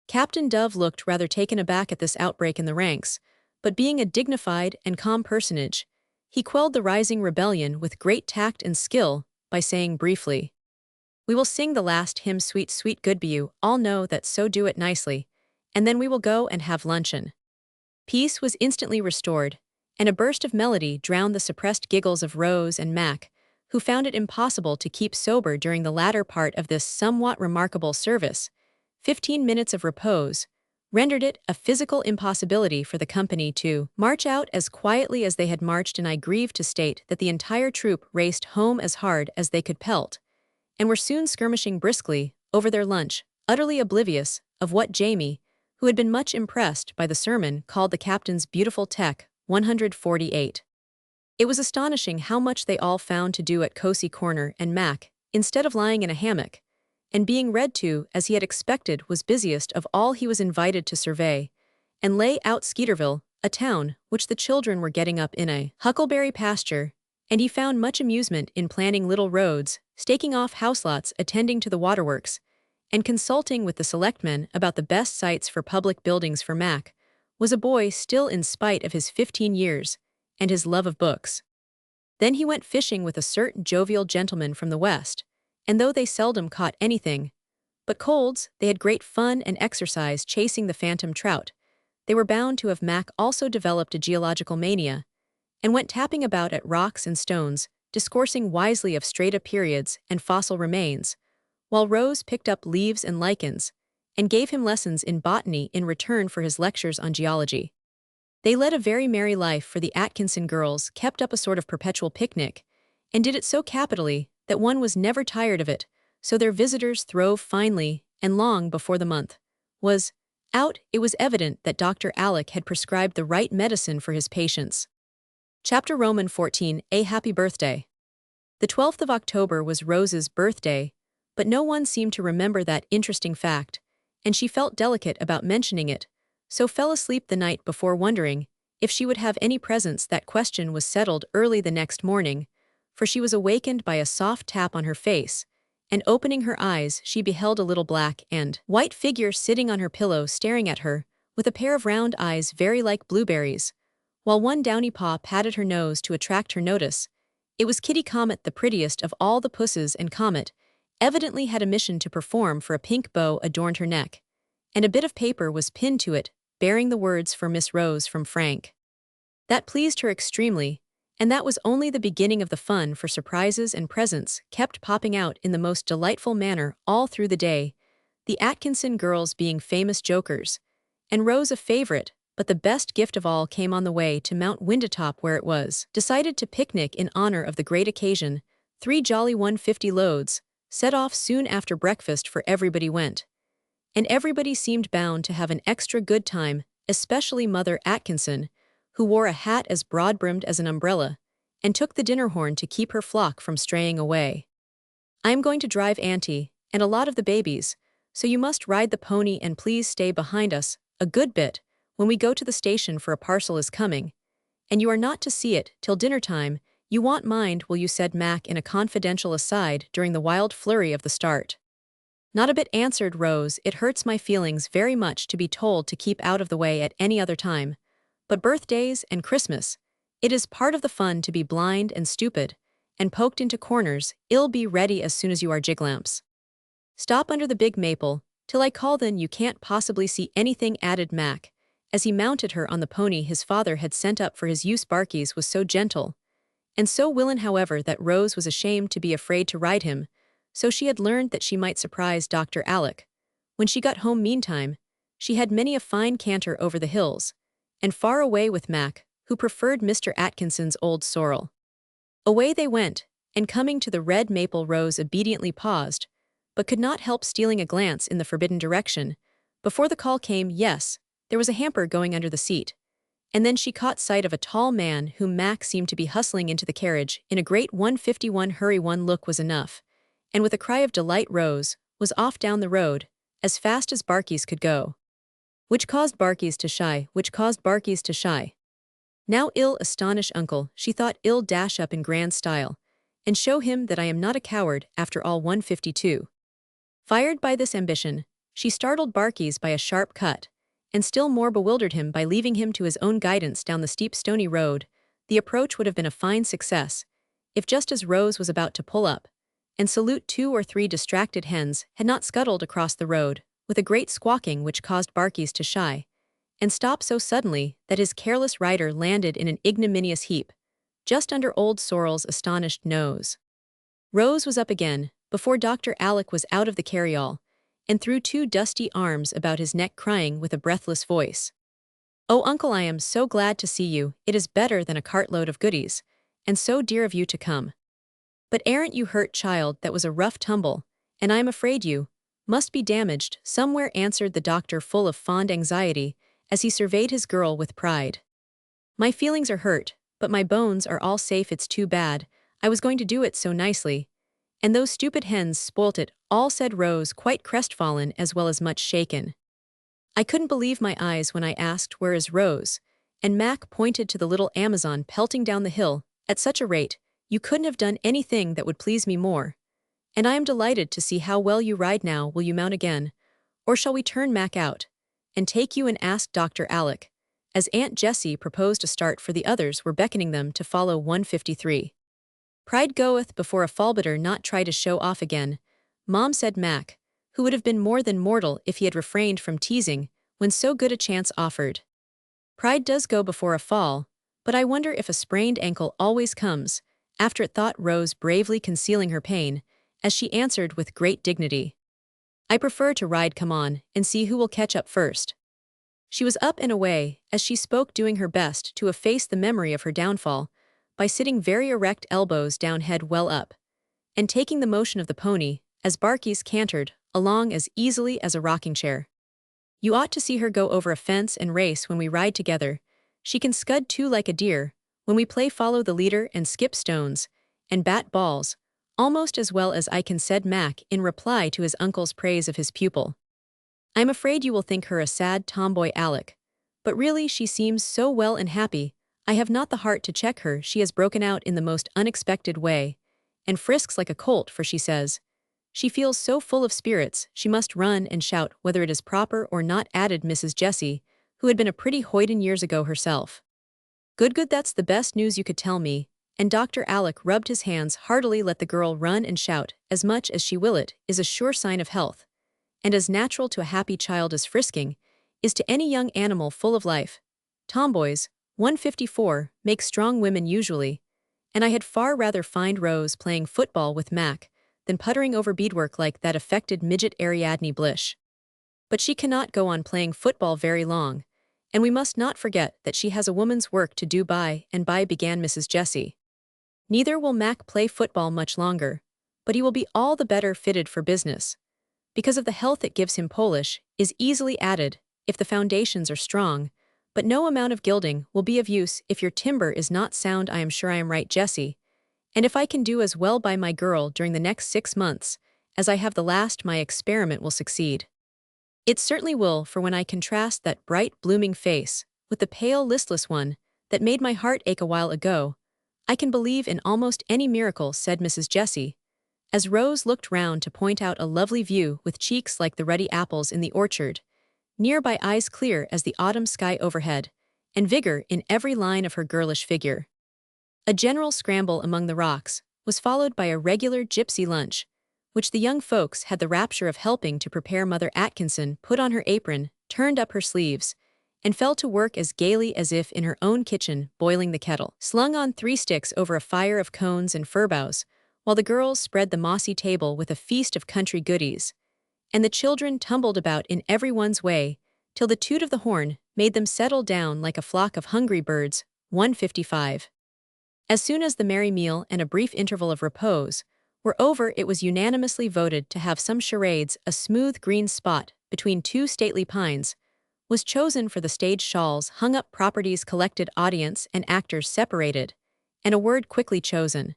Captain Dove looked rather taken aback at this outbreak in the ranks, but being a dignified and calm personage, he quelled the rising rebellion with great tact and skill by saying briefly, "We will sing the last hymn, 'Sweet, sweet good be you,' all know that, so do it nicely, and then we will go and have luncheon." Peace was instantly restored, and a burst of melody drowned the suppressed giggles of Rose and Mac, who found it impossible to keep sober during the latter part of this somewhat remarkable service. 15 minutes of repose rendered it a physical impossibility for the company to march out as quietly as they had marched, and I grieve to state that the entire troop raced home as hard as they could pelt, and were soon skirmishing briskly over their lunch, utterly oblivious of what Jamie, who had been much impressed by the sermon, called the captain's beautiful tech. 148. It was astonishing how much they all found to do at Cosey Corner, and Mac, instead of lying in a hammock, and being read to as he had expected was busiest of all he was invited to survey, and lay out Skeeterville, a town which the children were getting up in a huckleberry pasture, and he found much amusement in planning little roads, staking off house lots, attending to the waterworks, and consulting with the selectmen about the best sites for public buildings for Mac, was a boy still in spite of his 15 years and his love of books. Then he went fishing with a certain jovial gentleman from the West, and though they seldom caught anything but colds, they had great fun and exercise chasing the phantom trout. They were bound to have Mac also developed a geological mania, and went tapping about at rocks and stones, discoursing wisely of strata periods and fossil remains, while Rose picked up leaves and lichens, and gave him lessons in botany in return for his lectures on geology. They led a very merry life, for the Atkinson girls kept up a sort of perpetual picnic, and did it so capitally that one was never tired of it, so their visitors throve finely, and long before the month was out, it was evident that Dr. Alec had prescribed the right medicine for his patients. Chapter Roman 14, A Happy Birthday. The 12th of October was Rose's birthday, but no one seemed to remember that interesting fact, and she felt delicate about mentioning it, so fell asleep the night before, wondering if she would have any presents. That question was settled early the next morning, for she was awakened by a soft tap on her face, and opening her eyes she beheld a little black and white figure sitting on her pillow staring at her, with a pair of round eyes very like blueberries, while one downy paw patted her nose to attract her notice. It was Kitty Comet, the prettiest of all the pusses, and Comet evidently had a mission to perform, for a pink bow adorned her neck, and a bit of paper was pinned to it, bearing the words "For Miss Rose from Frank." That pleased her extremely, and that was only the beginning of the fun, for surprises and presents kept popping out in the most delightful manner all through the day, the Atkinson girls being famous jokers, and Rose a favorite. But the best gift of all came on the way to Mount Windetop, where it was decided to picnic in honor of the great occasion. 3 jolly 150 loads set off soon after breakfast, for everybody went, and everybody seemed bound to have an extra good time, especially Mother Atkinson, who wore a hat as broad-brimmed as an umbrella, and took the dinner horn to keep her flock from straying away. "I am going to drive Auntie, and a lot of the babies, so you must ride the pony, and please stay behind us a good bit when we go to the station, for a parcel is coming, and you are not to see it till dinner time. You won't mind, will you?" said Mac in a confidential aside during the wild flurry of the start. "Not a bit," answered Rose. "It hurts my feelings very much to be told to keep out of the way at any other time, but birthdays and Christmas, it is part of the fun to be blind and stupid, and poked into corners. I'll be ready as soon as you are, Jiglamps. Stop under the big maple till I call, then you can't possibly see anything," added Mac, as he mounted her on the pony his father had sent up for his use. Barky's was so gentle and so willing, however, that Rose was ashamed to be afraid to ride him, so she had learned that she might surprise Dr. Alec. When she got home meantime, she had many a fine canter over the hills, and far away with Mac, who preferred Mr. Atkinson's old sorrel. Away they went, and coming to the red maple, Rose obediently paused, but could not help stealing a glance in the forbidden direction, before the call came. Yes, there was a hamper going under the seat, and then she caught sight of a tall man whom Mac seemed to be hustling into the carriage in a great 151 hurry. One look was enough, and with a cry of delight Rose was off down the road, as fast as Barky's could go. Which caused Barky's to shy, "Now I'll astonish Uncle," she thought. "I'll dash up in grand style, and show him that I am not a coward after all." 152. Fired by this ambition, she startled Barky's by a sharp cut, and still more bewildered him by leaving him to his own guidance down the steep stony road. The approach would have been a fine success, if just as Rose was about to pull up and salute 2 or 3 distracted hens had not scuttled across the road with a great squawking, which caused Barky's to shy and stop so suddenly that his careless rider landed in an ignominious heap, just under old Sorrel's astonished nose. Rose was up again before Dr. Alec was out of the carryall, and threw 2 dusty arms about his neck, crying with a breathless voice, "Oh, Uncle, I am so glad to see you. It is better than a cartload of goodies, and so dear of you to come. But aren't you hurt, child? That was a rough tumble, and I am afraid you must be damaged somewhere," answered the doctor, full of fond anxiety, as he surveyed his girl with pride. "My feelings are hurt, but my bones are all safe. It's too bad. I was going to do it so nicely, And those stupid hens spoilt it all, said Rose, quite crestfallen as well as much shaken. I couldn't believe my eyes when I asked, "Where is Rose?" And Mac pointed to the little Amazon pelting down the hill. "At such a rate, you couldn't have done anything that would please me more. And I am delighted to see how well you ride now. Will you mount again? Or shall we turn Mac out and take you and ask Dr. Alec?" As Aunt Jessie proposed a start, for the others were beckoning them to follow. 153. Pride goeth before a fall, better not try to show off again, Mom, said Mac, who would have been more than mortal if he had refrained from teasing when so good a chance offered. Pride does go before a fall, but I wonder if a sprained ankle always comes after it, thought Rose, bravely concealing her pain, as she answered with great dignity. I prefer to ride. Come on, and see who will catch up first. She was up and away, as she spoke, doing her best to efface the memory of her downfall, by sitting very erect, elbows down, head well up, and taking the motion of the pony, as Barky's cantered along as easily as a rocking chair. You ought to see her go over a fence and race when we ride together. She can scud too like a deer, when we play follow the leader and skip stones, and bat balls, almost as well as I can, said Mac in reply to his uncle's praise of his pupil. I'm afraid you will think her a sad tomboy, Alec, but really she seems so well and happy. I have not the heart to check her. She has broken out in the most unexpected way, and frisks like a colt, for she says she feels so full of spirits she must run and shout whether it is proper or not, added Mrs. Jessie, who had been a pretty hoyden years ago herself. Good, that's the best news you could tell me, and Dr. Alec rubbed his hands heartily. Let the girl run and shout as much as she will. It is a sure sign of health, and as natural to a happy child as frisking is to any young animal full of life. Tomboys, 154, make strong women usually, and I had far rather find Rose playing football with Mac than puttering over beadwork like that affected midget Ariadne Blish. But she cannot go on playing football very long, and we must not forget that she has a woman's work to do by and by, began Mrs. Jessie. Neither will Mac play football much longer, but he will be all the better fitted for business, because of the health it gives him. Polish is easily added if the foundations are strong, but no amount of gilding will be of use if your timber is not sound. I am sure I am right, Jessie, and if I can do as well by my girl during the next 6 months as I have the last, my experiment will succeed. It certainly will, for when I contrast that bright, blooming face with the pale, listless one that made my heart ache a while ago, I can believe in almost any miracle, said Mrs. Jessie, as Rose looked round to point out a lovely view with cheeks like the ruddy apples in the orchard, nearby, eyes clear as the autumn sky overhead, and vigor in every line of her girlish figure. A general scramble among the rocks was followed by a regular gypsy lunch, which the young folks had the rapture of helping to prepare. Mother Atkinson put on her apron, turned up her sleeves, and fell to work as gaily as if in her own kitchen, boiling the kettle, slung on 3 sticks over a fire of cones and fir boughs, while the girls spread the mossy table with a feast of country goodies, and the children tumbled about in everyone's way, till the toot of the horn made them settle down like a flock of hungry birds. 155. As soon as the merry meal and a brief interval of repose were over, it was unanimously voted to have some charades. A smooth green spot between 2 stately pines was chosen for the stage, shawls hung up, properties collected, audience and actors separated, and a word quickly chosen.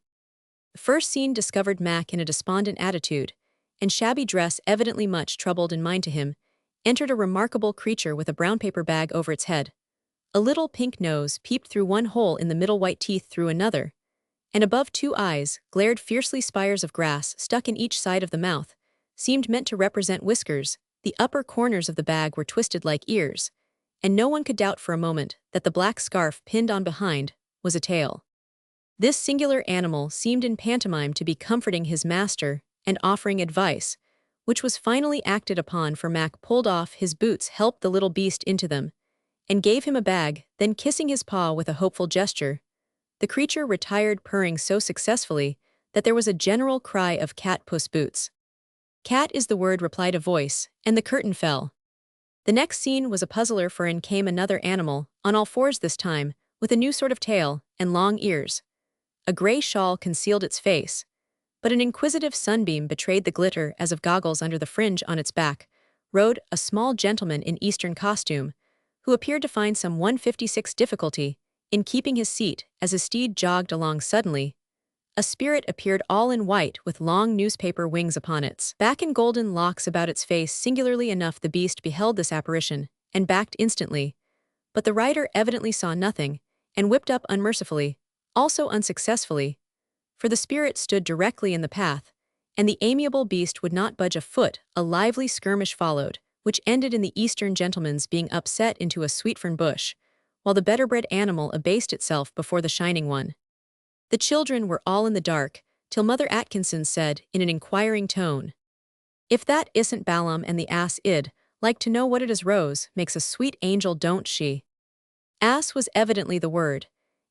The first scene discovered Mac in a despondent attitude, and shabby dress, evidently much troubled in mind. To him entered a remarkable creature with a brown paper bag over its head. A little pink nose peeped through one hole in the middle, white teeth through another, and above 2 eyes glared fiercely. Spires of grass stuck in each side of the mouth seemed meant to represent whiskers. The upper corners of the bag were twisted like ears, and no one could doubt for a moment that the black scarf pinned on behind was a tail. This singular animal seemed in pantomime to be comforting his master and offering advice, which was finally acted upon, for Mac pulled off his boots, helped the little beast into them, and gave him a bag. Then, kissing his paw with a hopeful gesture, the creature retired, purring so successfully that there was a general cry of "Cat, Puss Boots." "Cat is the word," replied a voice, and the curtain fell. The next scene was a puzzler, for in came another animal, on all 4s this time, with a new sort of tail and long ears. A gray shawl concealed its face, but an inquisitive sunbeam betrayed the glitter as of goggles under the fringe. On its back rode a small gentleman in Eastern costume, who appeared to find some 156 difficulty in keeping his seat as his steed jogged along suddenly. a spirit appeared all in white with long newspaper wings upon its back and golden locks about its face. Singularly enough the beast beheld this apparition, and backed instantly. But the rider evidently saw nothing, and whipped up unmercifully, also unsuccessfully, for the spirit stood directly in the path, and the amiable beast would not budge a foot. A lively skirmish followed, which ended in the eastern gentleman's being upset into a sweetfern bush, while the better-bred animal abased itself before the shining one. The children were all in the dark, till Mother Atkinson said, in an inquiring tone, "If that isn't Balaam and the ass id, like to know what it is. Rose makes a sweet angel, don't she?" Ass was evidently the word,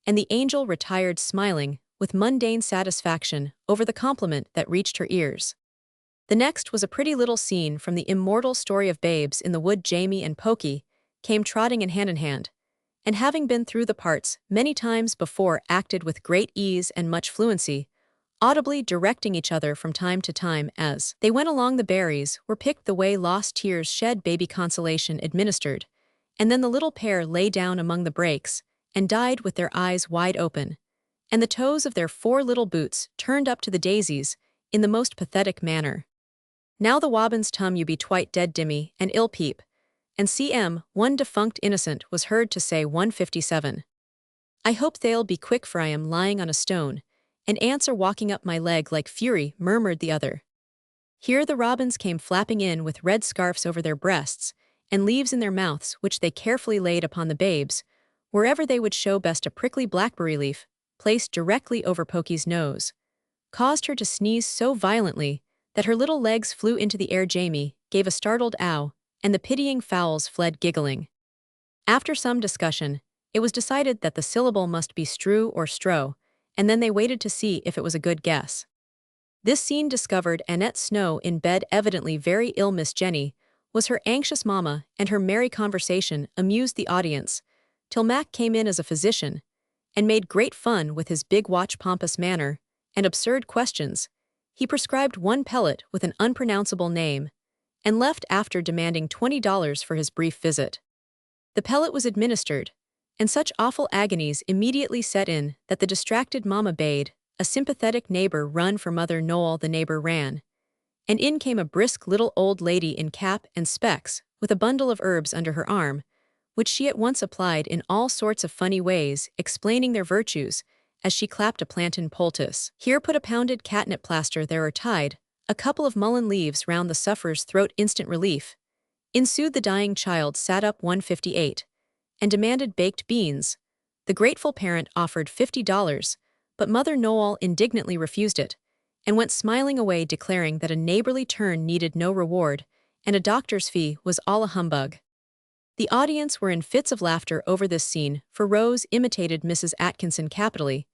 and the angel retired smiling, with mundane satisfaction, over the compliment that reached her ears. The next was a pretty little scene from the immortal story of Babes in the Wood. Jamie and Pokey came trotting in hand, and having been through the parts many times before, acted with great ease and much fluency, audibly directing each other from time to time as they went along. The berries were picked the way, lost tears shed, baby consolation administered, and then the little pair lay down among the brakes and died with their eyes wide open, and the toes of their 4 little boots turned up to the daisies in the most pathetic manner. Now the wobbins tum you be twite dead dimmy and ill peep, and cm. One defunct innocent was heard to say 157. "I hope they'll be quick, for I am lying on a stone, and ants are walking up my leg like fury," murmured the other. Here the robins came flapping in with red scarfs over their breasts, and leaves in their mouths, which they carefully laid upon the babes, wherever they would show best. A prickly blackberry leaf, placed directly over Pokey's nose, caused her to sneeze so violently that her little legs flew into the air. Jamie gave a startled ow, and the pitying fowls fled giggling. After some discussion, it was decided that the syllable must be strew or strow, and then they waited to see if it was a good guess. This scene discovered Annette Snow in bed, evidently very ill. Miss Jenny was her anxious mamma, and her merry conversation amused the audience, till Mac came in as a physician, and made great fun with his big watch, pompous manner, and absurd questions. He prescribed 1 pellet with an unpronounceable name, and left after demanding $20 for his brief visit. The pellet was administered, and such awful agonies immediately set in that the distracted mamma bade a sympathetic neighbor run for Mother Noel. The neighbor ran, and in came a brisk little old lady in cap and specs, with a bundle of herbs under her arm, which she at once applied in all sorts of funny ways, explaining their virtues, as she clapped a plantain poultice. Here put a pounded catnip plaster, there are tied a couple of mullein leaves round the sufferer's throat, instant relief. Ensued the dying child sat up 158, and demanded baked beans. The grateful parent offered $50, but Mother Noel indignantly refused it, and went smiling away, declaring that a neighborly turn needed no reward, and a doctor's fee was all a humbug. The audience were in fits of laughter over this scene, for Rose imitated Mrs. Atkinson capitally,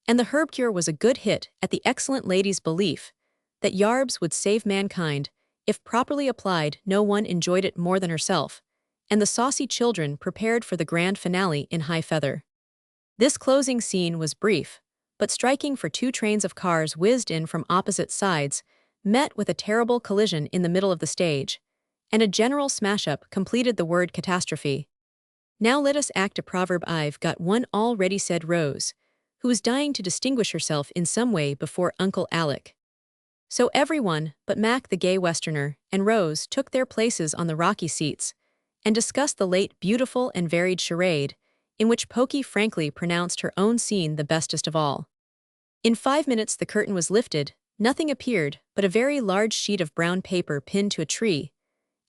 and the herb cure was a good hit at the excellent lady's belief that yarbs would save mankind if properly applied. No one enjoyed it more than herself, and the saucy children prepared for the grand finale in high feather. This closing scene was brief, but striking, for 2 trains of cars whizzed in from opposite sides, met with a terrible collision in the middle of the stage, and a general smash-up completed the word catastrophe. "Now let us act a proverb. I've got one already," said Rose, who was dying to distinguish herself in some way before Uncle Alec. So everyone, but Mac the gay Westerner, and Rose took their places on the rocky seats, and discussed the late beautiful and varied charade, in which Pokey frankly pronounced her own scene the bestest of all. In 5 minutes the curtain was lifted, nothing appeared but a very large sheet of brown paper pinned to a tree,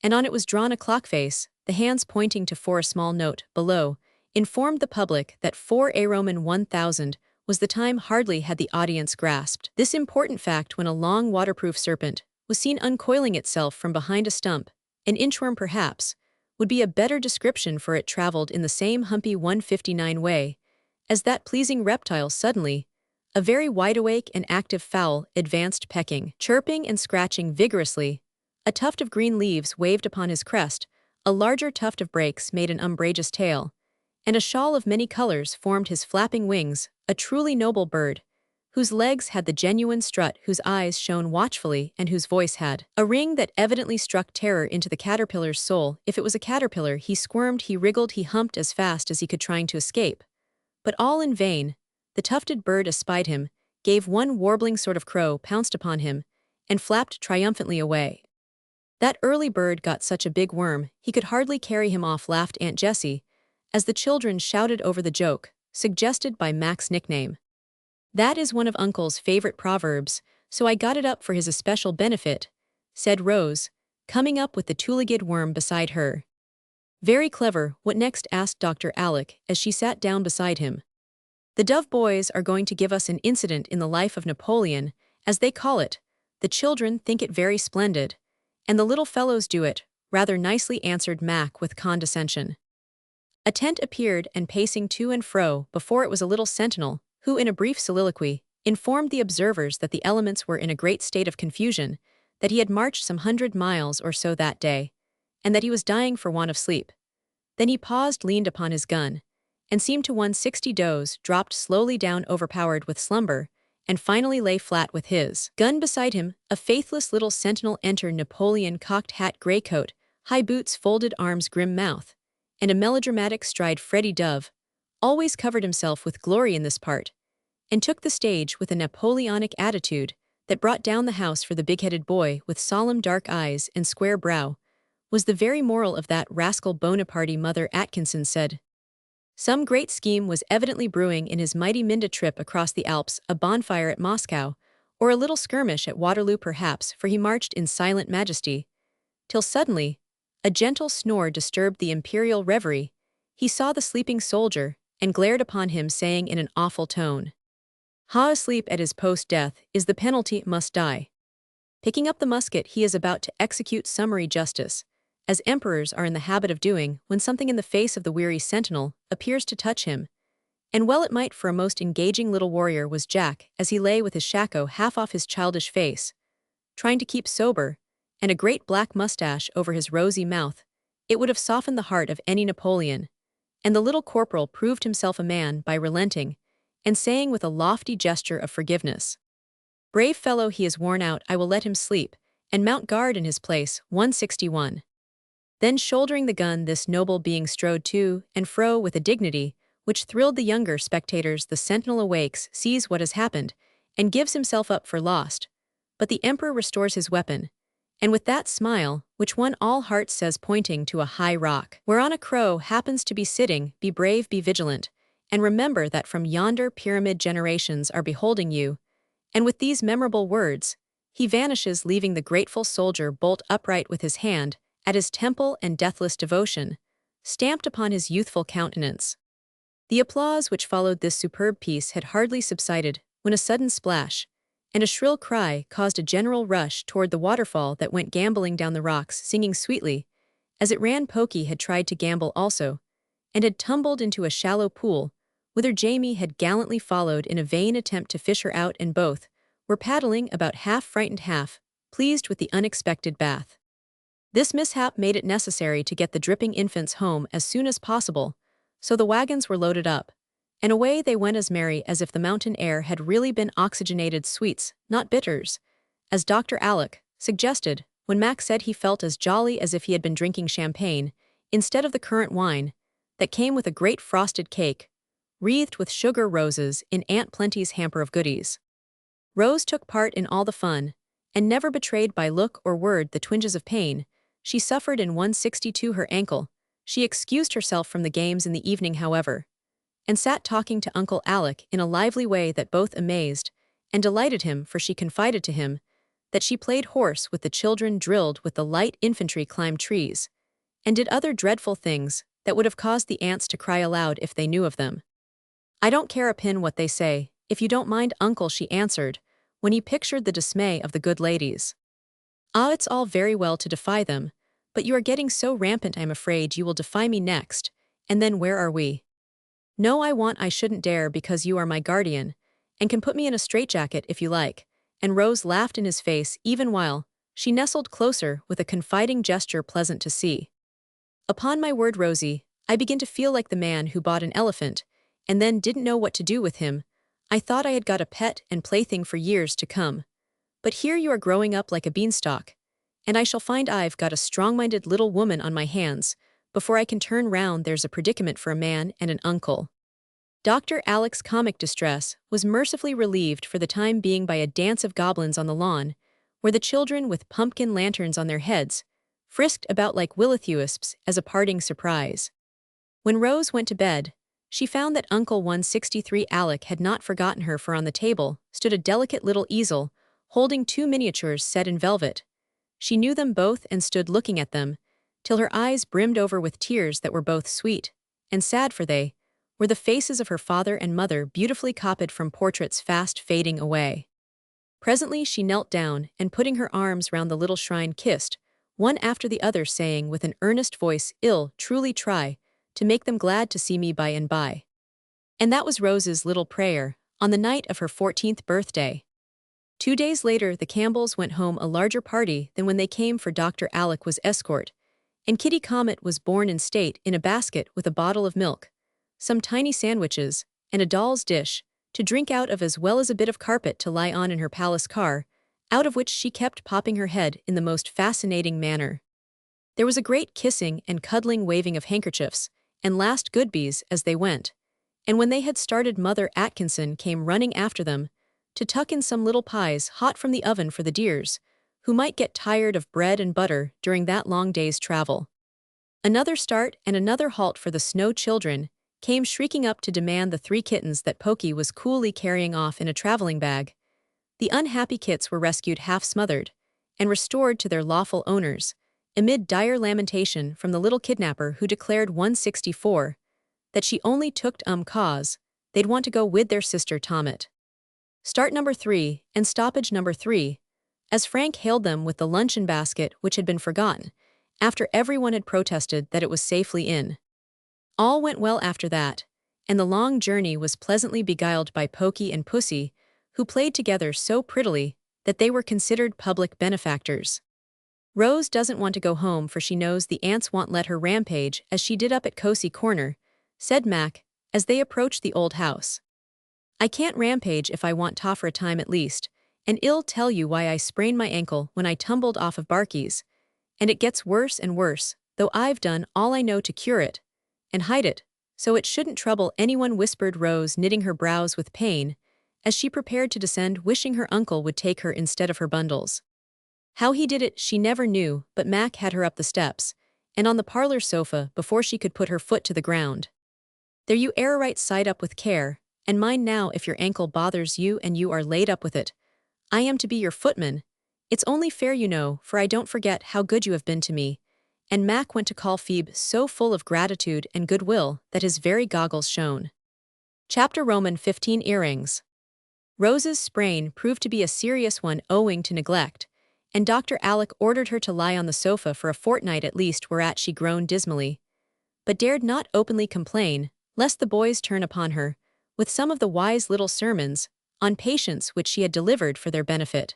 and on it was drawn a clock face, the hands pointing to 4. A small note below informed the public that 4 A Roman 1000 was the time. Hardly had the audience grasped this important fact when a long waterproof serpent was seen uncoiling itself from behind a stump. An inchworm, perhaps, would be a better description, for it traveled in the same humpy 159 way as that pleasing reptile. Suddenly, a very wide-awake and active fowl advanced, pecking, chirping, and scratching vigorously. A tuft of green leaves waved upon his crest, a larger tuft of brakes made an umbrageous tail, and a shawl of many colors formed his flapping wings. A truly noble bird, whose legs had the genuine strut, whose eyes shone watchfully, and whose voice had a ring that evidently struck terror into the caterpillar's soul. If it was a caterpillar, he squirmed, he wriggled, he humped as fast as he could, trying to escape. But all in vain. The tufted bird espied him, gave one warbling sort of crow, pounced upon him, and flapped triumphantly away. "That early bird got such a big worm, he could hardly carry him off," laughed Aunt Jessie, as the children shouted over the joke, suggested by Mac's nickname. "That is one of Uncle's favorite proverbs, so I got it up for his especial benefit," said Rose, coming up with the two-legged worm beside her. "Very clever. What next?" asked Dr. Alec as she sat down beside him. "The Dove boys are going to give us an incident in the life of Napoleon, as they call it. The children think it very splendid, and the little fellows do it rather nicely," answered Mac with condescension. A tent appeared, and pacing to and fro before it was a little sentinel, who in a brief soliloquy informed the observers that the elements were in a great state of confusion, that he had marched some 100 miles or so that day, and that he was dying for want of sleep. Then he paused, leaned upon his gun, and seemed to 160 doze, dropped slowly down overpowered with slumber, and finally lay flat with his gun beside him. A faithless little sentinel entered, Napoleon, cocked hat, grey coat, high boots, folded arms, grim mouth, and a melodramatic stride. Freddie Dove always covered himself with glory in this part, and took the stage with a Napoleonic attitude that brought down the house, for the big-headed boy with solemn dark eyes and square brow was the very moral of that rascal Bonaparte. Mother Atkinson said some great scheme was evidently brewing in his mighty Minda trip across the Alps, a bonfire at Moscow, or a little skirmish at Waterloo perhaps, for he marched in silent majesty, till suddenly a gentle snore disturbed the imperial reverie. He saw the sleeping soldier, and glared upon him, saying in an awful tone, "Ha, asleep at his post, death is the penalty, must die." Picking up the musket, he is about to execute summary justice, as emperors are in the habit of doing, when something in the face of the weary sentinel appears to touch him. And well it might, for a most engaging little warrior was Jack, as he lay with his shako half off his childish face, trying to keep sober, and a great black mustache over his rosy mouth. It would have softened the heart of any Napoleon. And the little corporal proved himself a man by relenting, and saying with a lofty gesture of forgiveness, "Brave fellow, he is worn out, I will let him sleep, and mount guard in his place." 161. Then, shouldering the gun, this noble being strode to and fro with a dignity which thrilled the younger spectators. The sentinel awakes, sees what has happened, and gives himself up for lost. But the emperor restores his weapon, and with that smile which won all hearts says, pointing to a high rock whereon a crow happens to be sitting, "Be brave, be vigilant, and remember that from yonder pyramid generations are beholding you." And with these memorable words, he vanishes, leaving the grateful soldier bolt upright with his hand at his temple and deathless devotion stamped upon his youthful countenance. The applause which followed this superb piece had hardly subsided when a sudden splash and a shrill cry caused a general rush toward the waterfall that went gamboling down the rocks, singing sweetly. As it ran, Pokey had tried to gambol also, and had tumbled into a shallow pool, whither Jamie had gallantly followed in a vain attempt to fish her out, and both were paddling about, half frightened, half pleased with the unexpected bath. This mishap made it necessary to get the dripping infants home as soon as possible, so the wagons were loaded up, and away they went as merry as if the mountain air had really been oxygenated sweets, not bitters, as Dr. Alec suggested when Mac said he felt as jolly as if he had been drinking champagne, instead of the currant wine that came with a great frosted cake, wreathed with sugar roses in Aunt Plenty's hamper of goodies. Rose took part in all the fun, and never betrayed by look or word the twinges of pain she suffered in 162 her ankle. She excused herself from the games in the evening, however, and sat talking to Uncle Alec in a lively way that both amazed and delighted him, for she confided to him that she played horse with the children, drilled with the light infantry, climbed trees, and did other dreadful things that would have caused the aunts to cry aloud if they knew of them. "I don't care a pin what they say, if you don't mind, Uncle," she answered, when he pictured the dismay of the good ladies. "Ah, it's all very well to defy them, but you are getting so rampant I'm afraid you will defy me next, and then where are we?" "No, I shouldn't dare, because you are my guardian, and can put me in a straitjacket if you like," and Rose laughed in his face even while she nestled closer with a confiding gesture pleasant to see. "Upon my word, Rosie, I begin to feel like the man who bought an elephant, and then didn't know what to do with him. I thought I had got a pet and plaything for years to come. But here you are growing up like a beanstalk, and I shall find I've got a strong-minded little woman on my hands before I can turn round. There's a predicament for a man and an uncle." Dr. Alec's comic distress was mercifully relieved for the time being by a dance of goblins on the lawn, where the children with pumpkin lanterns on their heads frisked about like will-o'-the-wisps as a parting surprise. When Rose went to bed, she found that Uncle 163 Alec had not forgotten her, for on the table stood a delicate little easel holding two miniatures set in velvet. She knew them both and stood looking at them, till her eyes brimmed over with tears that were both sweet and sad, for they were the faces of her father and mother, beautifully copied from portraits fast fading away. Presently she knelt down and, putting her arms round the little shrine, kissed one after the other, saying with an earnest voice, "I'll truly try to make them glad to see me by and by." And that was Rose's little prayer on the night of her 14th birthday. 2 days later, the Campbells went home a larger party than when they came, for Dr. Alec was escort, and Kitty Comet was borne in state in a basket with a bottle of milk, some tiny sandwiches, and a doll's dish to drink out of, as well as a bit of carpet to lie on in her palace car, out of which she kept popping her head in the most fascinating manner. There was a great kissing and cuddling, waving of handkerchiefs, and last goodbyes as they went, and when they had started, Mother Atkinson came running after them to tuck in some little pies hot from the oven for the dears, who might get tired of bread and butter during that long day's travel. Another start and another halt, for the Snow children came shrieking up to demand the 3 kittens that Pokey was coolly carrying off in a traveling bag. The unhappy kits were rescued half smothered and restored to their lawful owners, amid dire lamentation from the little kidnapper, who declared 164 that she only took cause they'd want to go with their sister Tommet. Start number 3 and stoppage number 3, as Frank hailed them with the luncheon basket which had been forgotten, after everyone had protested that it was safely in. All went well after that, and the long journey was pleasantly beguiled by Pokey and Pussy, who played together so prettily that they were considered public benefactors. Rose doesn't want to go home, for she knows the aunts won't let her rampage as she did up at Cosey Corner, said Mac, as they approached the old house. "I can't rampage if I want ta for a time at least, and I'll tell you why. I sprained my ankle when I tumbled off of Barky's, and it gets worse and worse, though I've done all I know to cure it and hide it, so it shouldn't trouble anyone," whispered Rose, knitting her brows with pain, as she prepared to descend, wishing her uncle would take her instead of her bundles. How he did it she never knew, but Mac had her up the steps and on the parlor sofa before she could put her foot to the ground. "There, you air right side up with care, and mind now, if your ankle bothers you and you are laid up with it, I am to be your footman. It's only fair, you know, for I don't forget how good you have been to me." And Mac went to call Phoebe, so full of gratitude and goodwill that his very goggles shone. Chapter Roman 15 Earrings. Rose's sprain proved to be a serious one owing to neglect, and Dr. Alec ordered her to lie on the sofa for a fortnight at least, whereat she groaned dismally, but dared not openly complain, lest the boys turn upon her with some of the wise little sermons on patience which she had delivered for their benefit.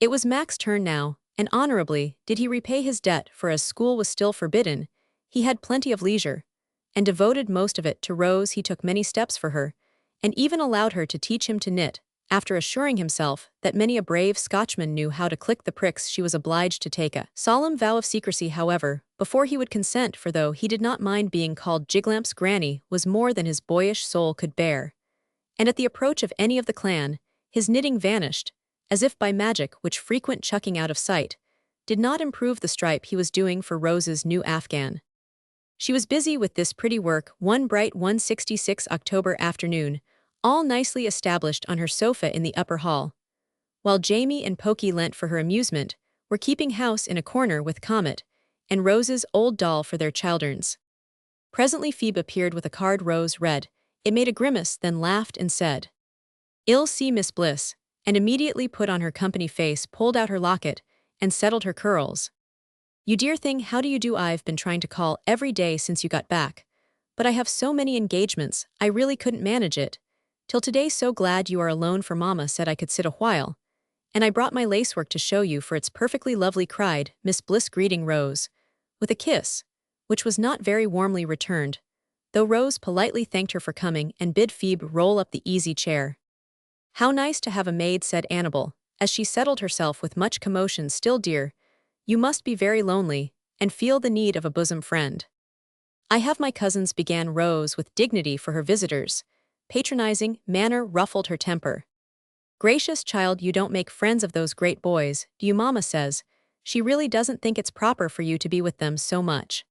It was Mac's turn now, and honorably did he repay his debt, for as school was still forbidden, he had plenty of leisure, and devoted most of it to Rose. He took many steps for her, and even allowed her to teach him to knit, after assuring himself that many a brave Scotchman knew how to click the pricks. She was obliged to take a solemn vow of secrecy, however, before he would consent, for though he did not mind being called Jiglamp's granny was more than his boyish soul could bear, and at the approach of any of the clan, his knitting vanished, as if by magic, which frequent chucking out of sight did not improve the stripe he was doing for Rose's new afghan. She was busy with this pretty work one bright 166 October afternoon, all nicely established on her sofa in the upper hall, while Jamie and Pokey, lent for her amusement, were keeping house in a corner with Comet and Rose's old doll for their childrens. Presently Phoebe appeared with a card. Rose read. It made a grimace, then laughed and said, "I'll see Miss Bliss," and immediately put on her company face, pulled out her locket, and settled her curls. "You dear thing, how do you do? I've been trying to call every day since you got back, but I have so many engagements, I really couldn't manage it. Till today. So glad you are alone, for Mama said I could sit a while. And I brought my lacework to show you, for it's perfectly lovely," cried Miss Bliss, greeting Rose with a kiss, which was not very warmly returned, though Rose politely thanked her for coming and bid Phoebe roll up the easy chair. "How nice to have a maid," said Annabel, as she settled herself with much commotion. "Still, dear, you must be very lonely, and feel the need of a bosom friend." "I have my cousins," began Rose with dignity for her visitors, patronizing manner ruffled her temper. "Gracious child, you don't make friends of those great boys, do you? Mama says. She really doesn't think it's proper for you to be with them so much.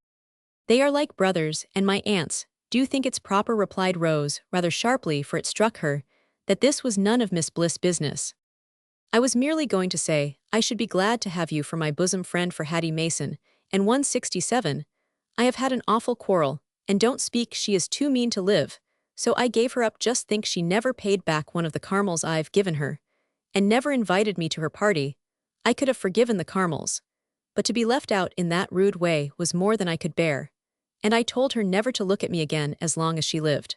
They are like brothers, and my aunts. Do you think it's proper?" replied Rose, rather sharply, for it struck her that this was none of Miss Bliss' business. "I was merely going to say, I should be glad to have you for my bosom friend for Hattie Mason, and 167. I have had an awful quarrel, and don't speak, she is too mean to live, so I gave her up. Just think, she never paid back one of the caramels I've given her, and never invited me to her party. I could have forgiven the caramels, but to be left out in that rude way was more than I could bear, and I told her never to look at me again as long as she lived."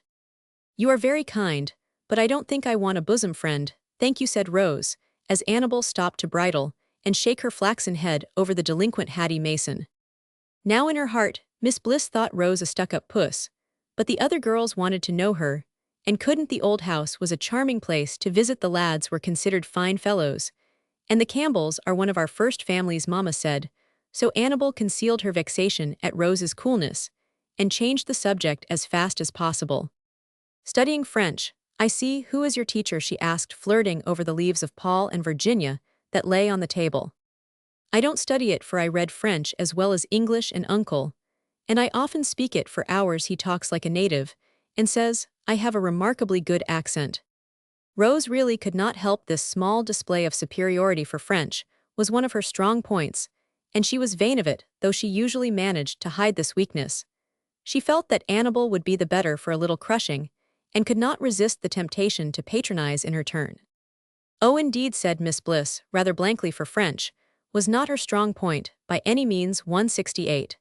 "You are very kind, but I don't think I want a bosom friend, thank you," said Rose, as Annabel stopped to bridle and shake her flaxen head over the delinquent Hattie Mason. Now in her heart, Miss Bliss thought Rose a stuck-up puss, but the other girls wanted to know her, and couldn't. The old house was a charming place to visit. The lads were considered fine fellows, and the Campbells are one of our first families, Mama said, so Annabel concealed her vexation at Rose's coolness and changed the subject as fast as possible. "Studying French, I see. Who is your teacher?" she asked, flirting over the leaves of Paul and Virginia that lay on the table. "I don't study it, for I read French as well as English and uncle, and I often speak it for hours. He talks like a native, and says I have a remarkably good accent." Rose really could not help this small display of superiority for French was one of her strong points, and she was vain of it, though she usually managed to hide this weakness. She felt that Annabel would be the better for a little crushing, and could not resist the temptation to patronize in her turn. "Oh, indeed," said Miss Bliss, rather blankly, for French was not her strong point, by any means. 168.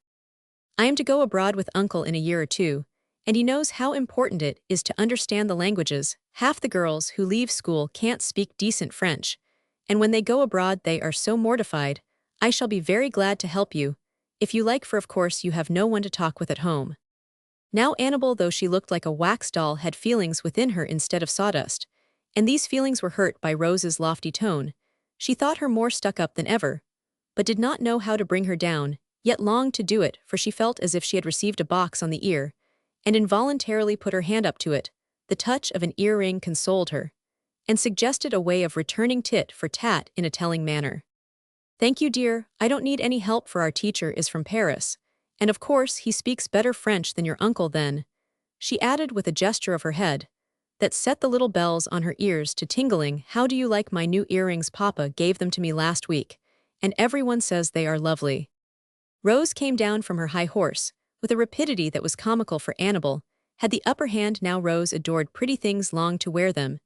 "I am to go abroad with Uncle in a year or two, and he knows how important it is to understand the languages. Half the girls who leave school can't speak decent French, and when they go abroad they are so mortified. I shall be very glad to help you, if you like, for of course you have no one to talk with at home." Now Annabel, though she looked like a wax doll, had feelings within her instead of sawdust, and these feelings were hurt by Rose's lofty tone. She thought her more stuck up than ever, but did not know how to bring her down, yet longed to do it, for she felt as if she had received a box on the ear, and involuntarily put her hand up to it. The touch of an earring consoled her, and suggested a way of returning tit for tat in a telling manner. "Thank you, dear, I don't need any help, for our teacher is from Paris, and of course he speaks better French than your uncle." Then she added with a gesture of her head that set the little bells on her ears to tingling, "How do you like my new earrings? Papa gave them to me last week, and everyone says they are lovely." Rose came down from her high horse, with a rapidity that was comical, for Annabel had the upper hand now. Rose adored pretty things, longed to wear them,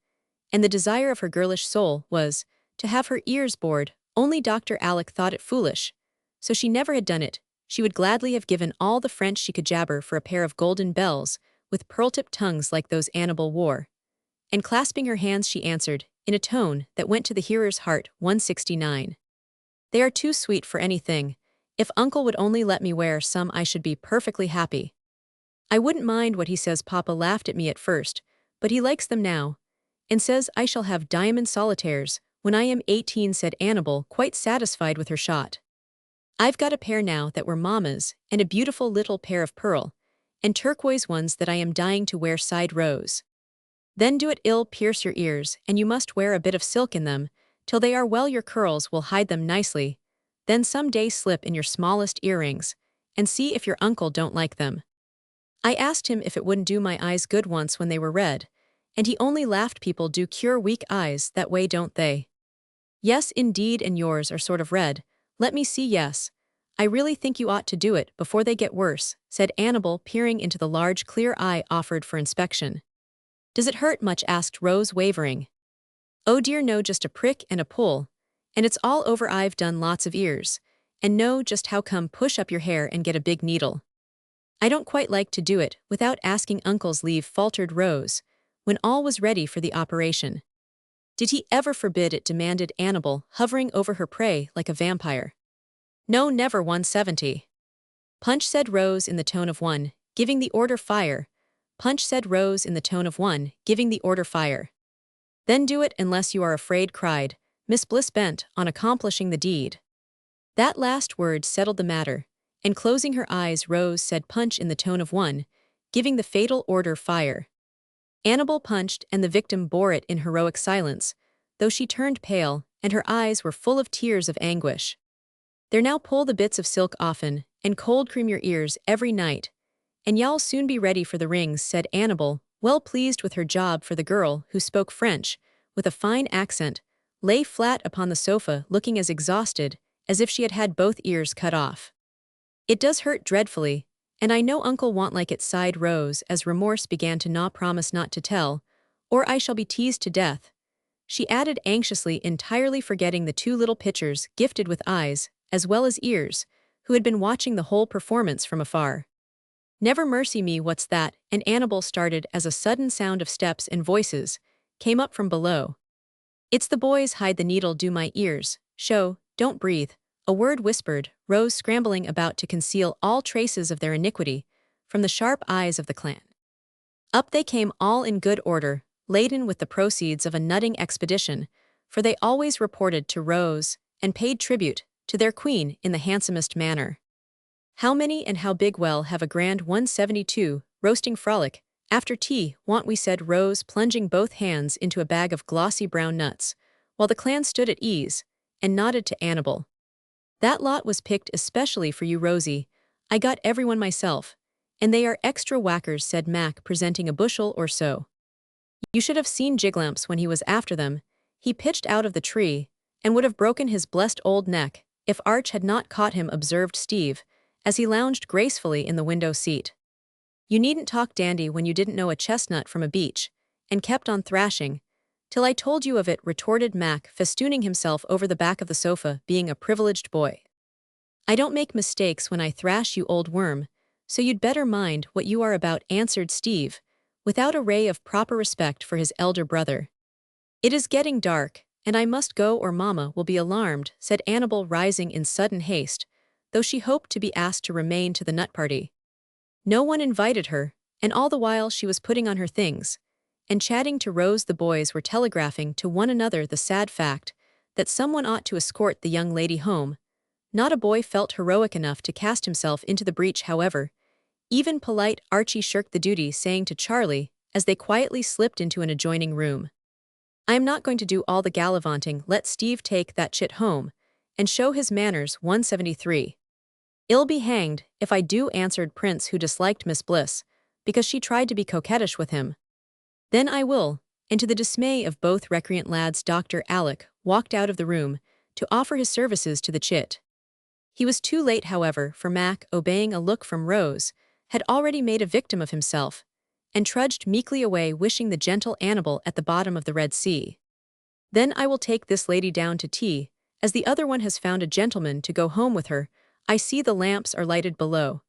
and the desire of her girlish soul was to have her ears bored. Only Dr. Alec thought it foolish, so she never had done it. She would gladly have given all the French she could jabber for a pair of golden bells with pearl-tipped tongues like those Annabel wore. And clasping her hands, she answered, in a tone that went to the hearer's heart. 169. "They are too sweet for anything. If Uncle would only let me wear some, I should be perfectly happy. I wouldn't mind what he says. Papa laughed at me at first, but he likes them now, and says I shall have diamond solitaires when I am 18, said Annabel, quite satisfied with her shot. "I've got a pair now that were Mama's, and a beautiful little pair of pearl and turquoise ones that I am dying to wear," sighed Rose. "Then do it ill pierce your ears, and you must wear a bit of silk in them, till they are well. Your curls will hide them nicely. Then some day slip in your smallest earrings, and see if your uncle don't like them. I asked him if it wouldn't do my eyes good once when they were red, and he only laughed. People do cure weak eyes that way, don't they?" "Yes, indeed, and yours are sort of red. Let me see. Yes, I really think you ought to do it before they get worse," said Annabel, peering into the large clear eye offered for inspection. "Does it hurt much?" asked Rose, wavering. "Oh dear no, just a prick and a pull, and it's all over. I've done lots of ears, and know just how. Come, push up your hair and get a big needle." "I don't quite like to do it without asking Uncle's leave," faltered Rose, when all was ready for the operation. "Did he ever forbid it?" demanded Annabel, hovering over her prey like a vampire. "No, never." 170. "Punch," said Rose in the tone of one giving the order fire. "Punch," said Rose in the tone of one giving the order fire. "Then do it unless you are afraid," cried Miss Bliss, bent on accomplishing the deed. That last word settled the matter, and closing her eyes, Rose said punch in the tone of one giving the fatal order fire. Annabel punched and the victim bore it in heroic silence, though she turned pale and her eyes were full of tears of anguish. There now pull the bits of silk often, and cold cream your ears every night, and y'all soon be ready for the rings, said Annabel, well pleased with her job, for the girl, who spoke French, with a fine accent, lay flat upon the sofa looking as exhausted as if she had had both ears cut off. It does hurt dreadfully, and I know Uncle won't like it, sighed Rose as remorse began to gnaw. Promise not to tell, or I shall be teased to death, she added anxiously, entirely forgetting the two little pitchers gifted with eyes, as well as ears, who had been watching the whole performance from afar. Never mercy me, what's that? And Annabel started as a sudden sound of steps and voices came up from below. It's the boys, hide the needle, do my ears, show, don't breathe, a word whispered, Rose scrambling about to conceal all traces of their iniquity from the sharp eyes of the clan. Up they came all in good order, laden with the proceeds of a nutting expedition, for they always reported to Rose and paid tribute to their queen in the handsomest manner. How many and how big? Well, have a grand 172, roasting frolic, after tea, want we, said Rose, plunging both hands into a bag of glossy brown nuts, while the clan stood at ease and nodded to Annabel. That lot was picked especially for you, Rosie. I got everyone myself, and they are extra whackers, said Mac, presenting a bushel or so. You should have seen Jiglamps when he was after them. He pitched out of the tree and would have broken his blessed old neck if Arch had not caught him, observed Steve, as he lounged gracefully in the window seat. You needn't talk dandy when you didn't know a chestnut from a beech, and kept on thrashing, till I told you of it, retorted Mac, festooning himself over the back of the sofa, being a privileged boy. I don't make mistakes when I thrash, you old worm, so you'd better mind what you are about, answered Steve, without a ray of proper respect for his elder brother. It is getting dark, and I must go or Mama will be alarmed, said Annabel, rising in sudden haste, though she hoped to be asked to remain to the nut party. No one invited her, and all the while she was putting on her things and chatting to Rose, the boys were telegraphing to one another the sad fact that someone ought to escort the young lady home. Not a boy felt heroic enough to cast himself into the breach, however. Even polite Archie shirked the duty, saying to Charlie, as they quietly slipped into an adjoining room, I am not going to do all the gallivanting, let Steve take that chit home and show his manners. 173. I'll be hanged if I do, answered Prince, who disliked Miss Bliss, because she tried to be coquettish with him. Then I will, and to the dismay of both recreant lads, Dr. Alec walked out of the room to offer his services to the chit. He was too late, however, for Mac, obeying a look from Rose, had already made a victim of himself, and trudged meekly away, wishing the gentle Annabel at the bottom of the Red Sea. Then I will take this lady down to tea, as the other one has found a gentleman to go home with her. I see the lamps are lighted below,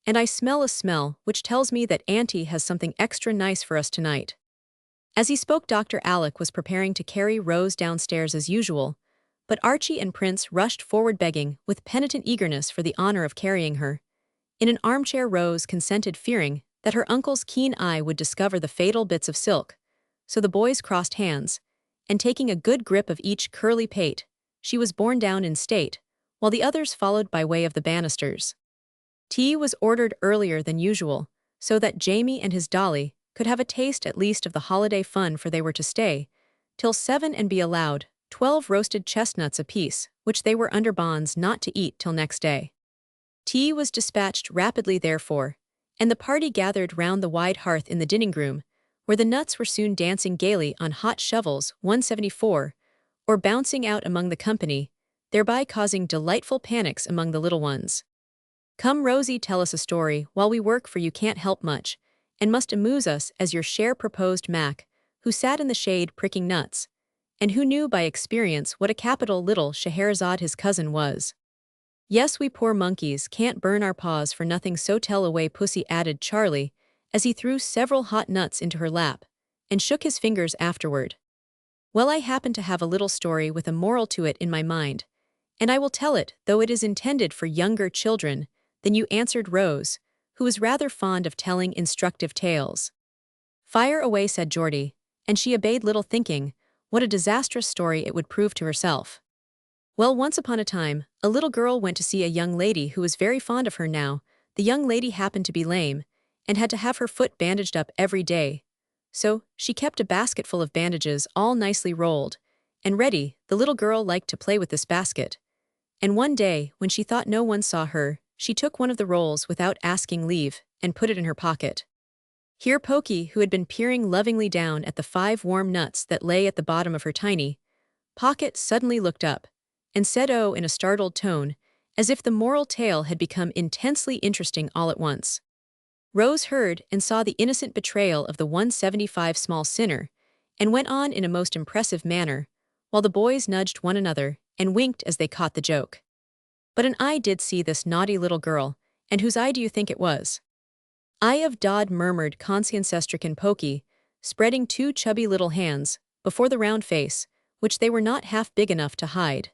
and I smell a smell which tells me that Auntie has something extra nice for us tonight. As he spoke, Dr. Alec was preparing to carry Rose downstairs as usual, but Archie and Prince rushed forward, begging with penitent eagerness for the honor of carrying her. In an armchair Rose consented, fearing that her uncle's keen eye would discover the fatal bits of silk, so the boys crossed hands, and taking a good grip of each curly pate, she was borne down in state, while the others followed by way of the banisters. Tea was ordered earlier than usual, so that Jamie and his dolly could have a taste at least of the holiday fun, for they were to stay till 7 and be allowed 12 roasted chestnuts apiece, which they were under bonds not to eat till next day. Tea was dispatched rapidly, therefore, and the party gathered round the wide hearth in the dining room, where the nuts were soon dancing gaily on hot shovels. 174, or bouncing out among the company, thereby causing delightful panics among the little ones. Come, Rosie, tell us a story while we work, for you can't help much, and must amuse us as your share, proposed Mac, who sat in the shade pricking nuts, and who knew by experience what a capital little Scheherazade his cousin was. Yes, we poor monkeys can't burn our paws for nothing, so tell away, Pussy, added Charlie, as he threw several hot nuts into her lap, and shook his fingers afterward. Well, I happen to have a little story with a moral to it in my mind, and I will tell it, though it is intended for younger children than you, answered Rose, who was rather fond of telling instructive tales. Fire away, said Geordie, and she obeyed, little thinking what a disastrous story it would prove to herself. Well, once upon a time, a little girl went to see a young lady who was very fond of her. Now, the young lady happened to be lame, and had to have her foot bandaged up every day, so she kept a basket full of bandages all nicely rolled and ready. The little girl liked to play with this basket. And one day, when she thought no one saw her, she took one of the rolls without asking leave and put it in her pocket. Here Pokey, who had been peering lovingly down at the 5 warm nuts that lay at the bottom of her tiny pocket, suddenly looked up and said "oh" in a startled tone, as if the moral tale had become intensely interesting all at once. Rose heard and saw the innocent betrayal of the 175 small sinner, and went on in a most impressive manner, while the boys nudged one another and winked as they caught the joke. But an eye did see this naughty little girl, and whose eye do you think it was? "Eye of Dodd," murmured conscience-stricken Pokey, spreading 2 chubby little hands before the round face, which they were not half big enough to hide.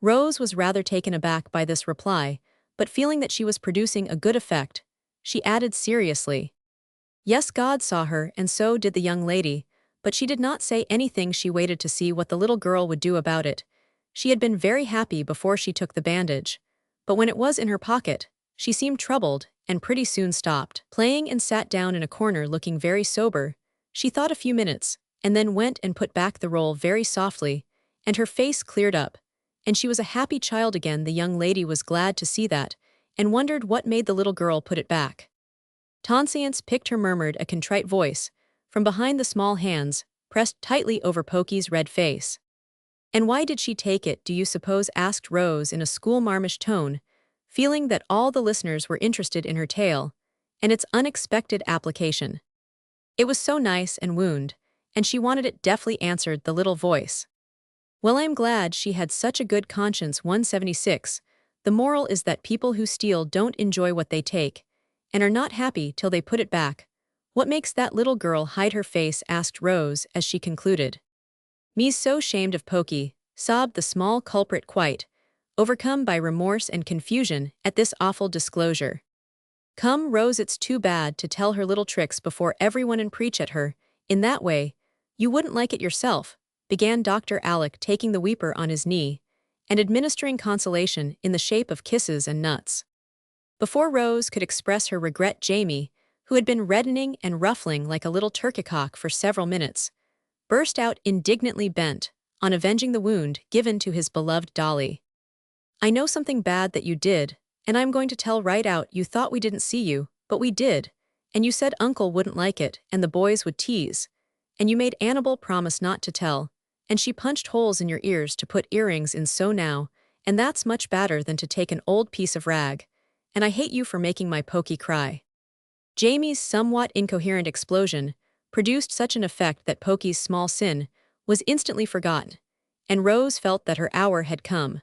Rose was rather taken aback by this reply, but feeling that she was producing a good effect, she added seriously, "Yes, God saw her, and so did the young lady, but she did not say anything. She waited to see what the little girl would do about it. She had been very happy before she took the bandage, but when it was in her pocket, she seemed troubled and pretty soon stopped playing and sat down in a corner looking very sober. She thought a few minutes, and then went and put back the roll very softly, and her face cleared up, and she was a happy child again. The young lady was glad to see that, and wondered what made the little girl put it back." Conscience picked her, murmured a contrite voice, from behind the small hands, pressed tightly over Pokey's red face. "And why did she take it, do you suppose?" asked Rose in a schoolmarmish tone, feeling that all the listeners were interested in her tale, and its unexpected application. "It was so nice and wound, and she wanted it," deftly answered the little voice. "Well, I'm glad she had such a good conscience." 176. The moral is that people who steal don't enjoy what they take, and are not happy till they put it back. "What makes that little girl hide her face?" asked Rose as she concluded. "Me's so shamed of Pokey," sobbed the small culprit, quite overcome by remorse and confusion at this awful disclosure. "Come, Rose, it's too bad to tell her little tricks before everyone and preach at her in that way. You wouldn't like it yourself," began Dr. Alec, taking the weeper on his knee and administering consolation in the shape of kisses and nuts. Before Rose could express her regret, Jamie, who had been reddening and ruffling like a little turkey-cock for several minutes, burst out indignantly, bent on avenging the wound given to his beloved Dolly. "I know something bad that you did, and I'm going to tell right out. You thought we didn't see you, but we did, and you said Uncle wouldn't like it and the boys would tease, and you made Annabelle promise not to tell, and she punched holes in your ears to put earrings in, so now, and that's much badder than to take an old piece of rag, and I hate you for making my Pokey cry." Jamie's somewhat incoherent explosion produced such an effect that Pokey's small sin was instantly forgotten, and Rose felt that her hour had come.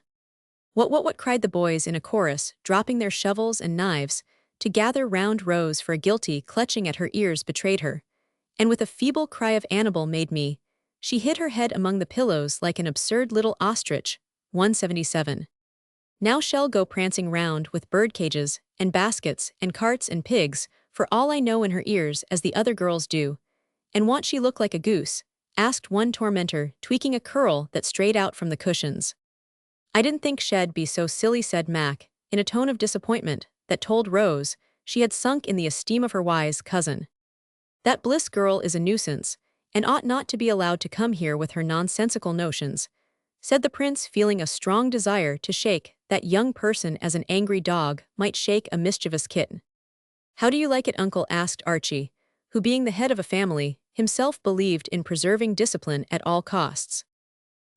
What?" cried the boys in a chorus, dropping their shovels and knives to gather round Rose, for a guilty clutching at her ears betrayed her, and with a feeble cry of "Annabelle made me," she hid her head among the pillows like an absurd little ostrich. 177. "Now she'll go prancing round with bird cages and baskets and carts and pigs, for all I know, in her ears, as the other girls do. And won't she look like a goose?" asked one tormentor, tweaking a curl that strayed out from the cushions. "I didn't think she'd be so silly," said Mac, in a tone of disappointment that told Rose she had sunk in the esteem of her wise cousin. "That Bliss girl is a nuisance, and ought not to be allowed to come here with her nonsensical notions," said the prince, feeling a strong desire to shake that young person as an angry dog might shake a mischievous kitten. "How do you like it, Uncle?" asked Archie, who, being the head of a family, himself believed in preserving discipline at all costs.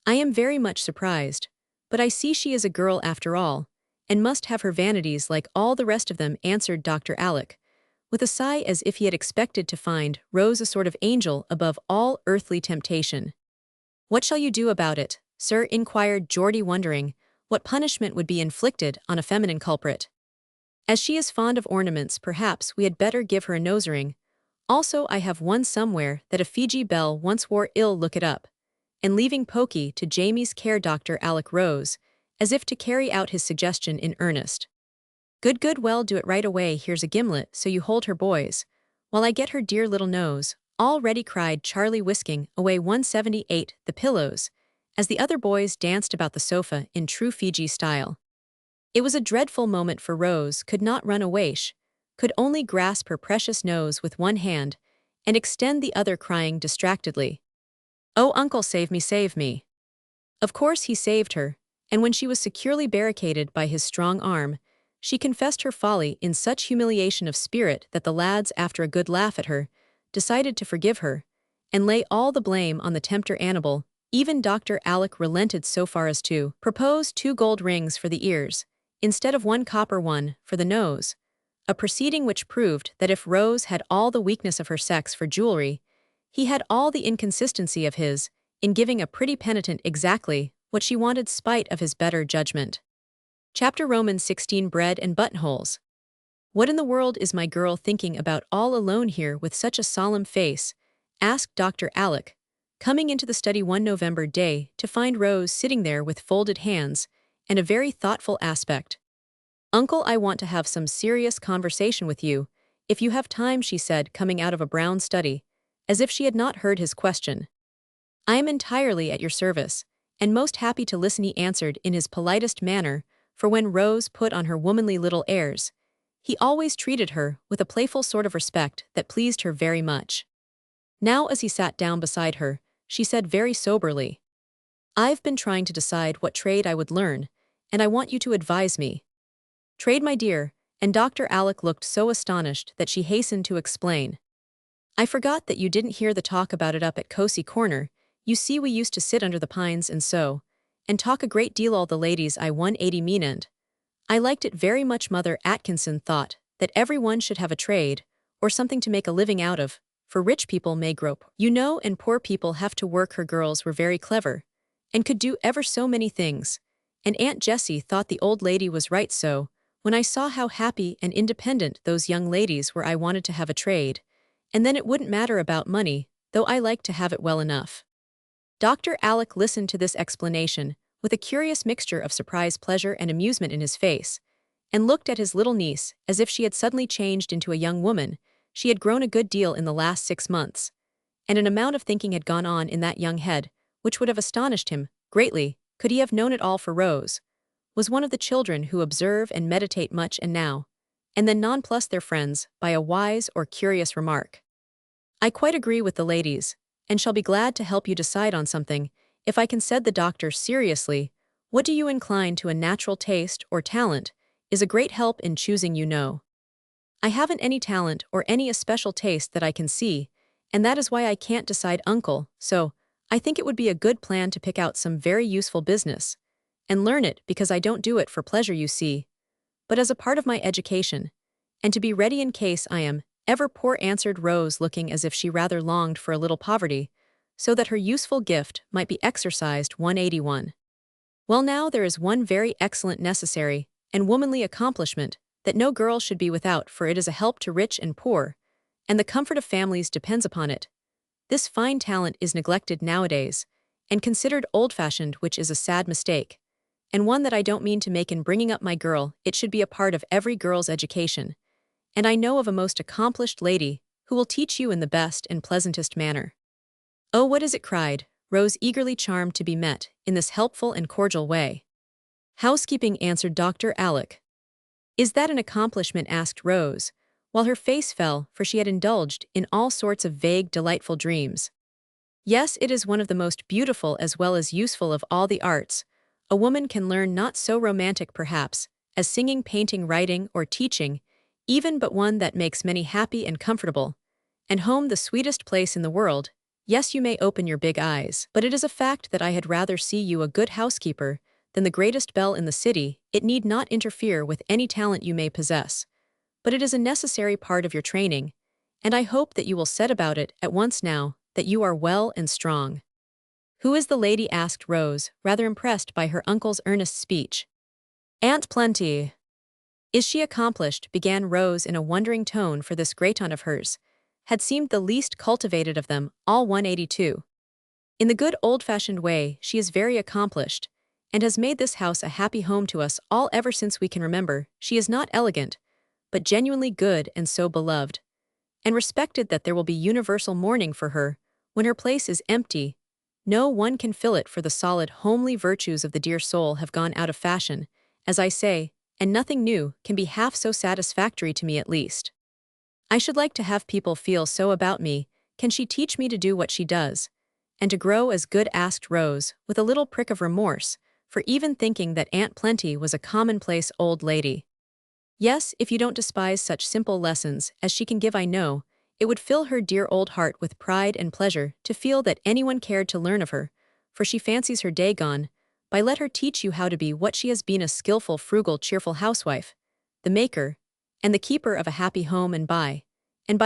"I am very much surprised, but I see she is a girl after all, and must have her vanities like all the rest of them," answered Dr. Alec, with a sigh, as if he had expected to find Rose a sort of angel above all earthly temptation. "What shall you do about it, sir?" inquired Geordie, wondering what punishment would be inflicted on a feminine culprit. "As she is fond of ornaments, perhaps we had better give her a nose ring. Also, I have one somewhere that a Fiji belle once wore. Ill, look it up." And leaving Pokey to Jamie's care, Dr. Alec rose, as if to carry out his suggestion in earnest. Good, well, do it right away. Here's a gimlet, so you hold her, boys, while I get her dear little nose all ready," cried Charlie, whisking away 178 the pillows, as the other boys danced about the sofa in true Fiji style. It was a dreadful moment for Rose, could not run away, could only grasp her precious nose with one hand and extend the other, crying distractedly, "Oh, uncle, save me, save me." Of course he saved her, and when she was securely barricaded by his strong arm, she confessed her folly in such humiliation of spirit that the lads, after a good laugh at her, decided to forgive her, and lay all the blame on the tempter Annabel. Even Dr. Alec relented so far as to propose 2 gold rings for the ears, instead of 1 copper one for the nose, a proceeding which proved that if Rose had all the weakness of her sex for jewelry, he had all the inconsistency of his, in giving a pretty penitent exactly what she wanted spite of his better judgment. Chapter Romans 16 Bread and Buttonholes. "What in the world is my girl thinking about all alone here with such a solemn face?" asked Dr. Alec, coming into the study one November day to find Rose sitting there with folded hands and a very thoughtful aspect. "Uncle, I want to have some serious conversation with you, if you have time," she said, coming out of a brown study, as if she had not heard his question. "I am entirely at your service, and most happy to listen," he answered in his politest manner, for when Rose put on her womanly little airs, he always treated her with a playful sort of respect that pleased her very much. Now, as he sat down beside her, she said very soberly, "I've been trying to decide what trade I would learn, and I want you to advise me." "Trade, my dear?" And Dr. Alec looked so astonished that she hastened to explain. "I forgot that you didn't hear the talk about it up at Cosey Corner. You see, we used to sit under the pines and sew, and talk a great deal, all the ladies. I 180 mean, and I liked it very much. Mother Atkinson thought that every one should have a trade, or something to make a living out of, for rich people may grope, you know, and poor people have to work. Her girls were very clever, and could do ever so many things, and Aunt Jessie thought the old lady was right. So, when I saw how happy and independent those young ladies were, I wanted to have a trade, and then it wouldn't matter about money, though I like to have it well enough." Dr. Alec listened to this explanation with a curious mixture of surprise, pleasure, and amusement in his face, and looked at his little niece as if she had suddenly changed into a young woman. She had grown a good deal in the last 6 months, and an amount of thinking had gone on in that young head, which would have astonished him greatly could he have known it all, for Rose was one of the children who observe and meditate much and now and then nonplus their friends by a wise or curious remark. "I quite agree with the ladies, and shall be glad to help you decide on something, if I can," said the doctor seriously. "What do you incline to? A natural taste or talent is a great help in choosing, you know." "I haven't any talent or any especial taste that I can see, and that is why I can't decide, uncle, so I think it would be a good plan to pick out some very useful business and learn it, because I don't do it for pleasure, you see, but as a part of my education, and to be ready in case I am ever poor," answered Rose, looking as if she rather longed for a little poverty, so that her useful gift might be exercised. 181. "Well, now, there is one very excellent, necessary, and womanly accomplishment that no girl should be without, for it is a help to rich and poor, and the comfort of families depends upon it. This fine talent is neglected nowadays, and considered old-fashioned, which is a sad mistake, and one that I don't mean to make in bringing up my girl. It should be a part of every girl's education, and I know of a most accomplished lady who will teach you in the best and pleasantest manner." "Oh, what is it?" cried Rose, eagerly, charmed to be met in this helpful and cordial way. "Housekeeping," answered Dr. Alec. "Is that an accomplishment?" asked Rose, while her face fell, for she had indulged in all sorts of vague, delightful dreams. "Yes, it is one of the most beautiful as well as useful of all the arts a woman can learn, not so romantic perhaps as singing, painting, writing, or teaching, even, but one that makes many happy and comfortable, and home the sweetest place in the world. Yes, you may open your big eyes, but it is a fact that I had rather see you a good housekeeper than the greatest belle in the city. It need not interfere with any talent you may possess, but it is a necessary part of your training, and I hope that you will set about it at once now that you are well and strong." "Who is the lady?" asked Rose, rather impressed by her uncle's earnest speech. "Aunt Plenty." "Is she accomplished?" began Rose in a wondering tone, for this great aunt of hers had seemed the least cultivated of them all. 182. "In the good old-fashioned way, she is very accomplished, and has made this house a happy home to us all ever since we can remember. She is not elegant, but genuinely good, and so beloved and respected that there will be universal mourning for her when her place is empty. No one can fill it, for the solid, homely virtues of the dear soul have gone out of fashion, as I say, and nothing new can be half so satisfactory to me, at least. I should like to have people feel so about me, Can she teach me to do what she does? And to grow as good? Asked Rose, with a little prick of remorse, for even thinking that Aunt Plenty was a commonplace old lady. Yes, if you don't despise such simple lessons as she can give, I know, it would fill her dear old heart with pride and pleasure to feel that anyone cared to learn of her, for she fancies her day gone, by let her teach you how to be what she has been, a skillful, frugal, cheerful housewife, the maker, and the keeper of a happy home, and by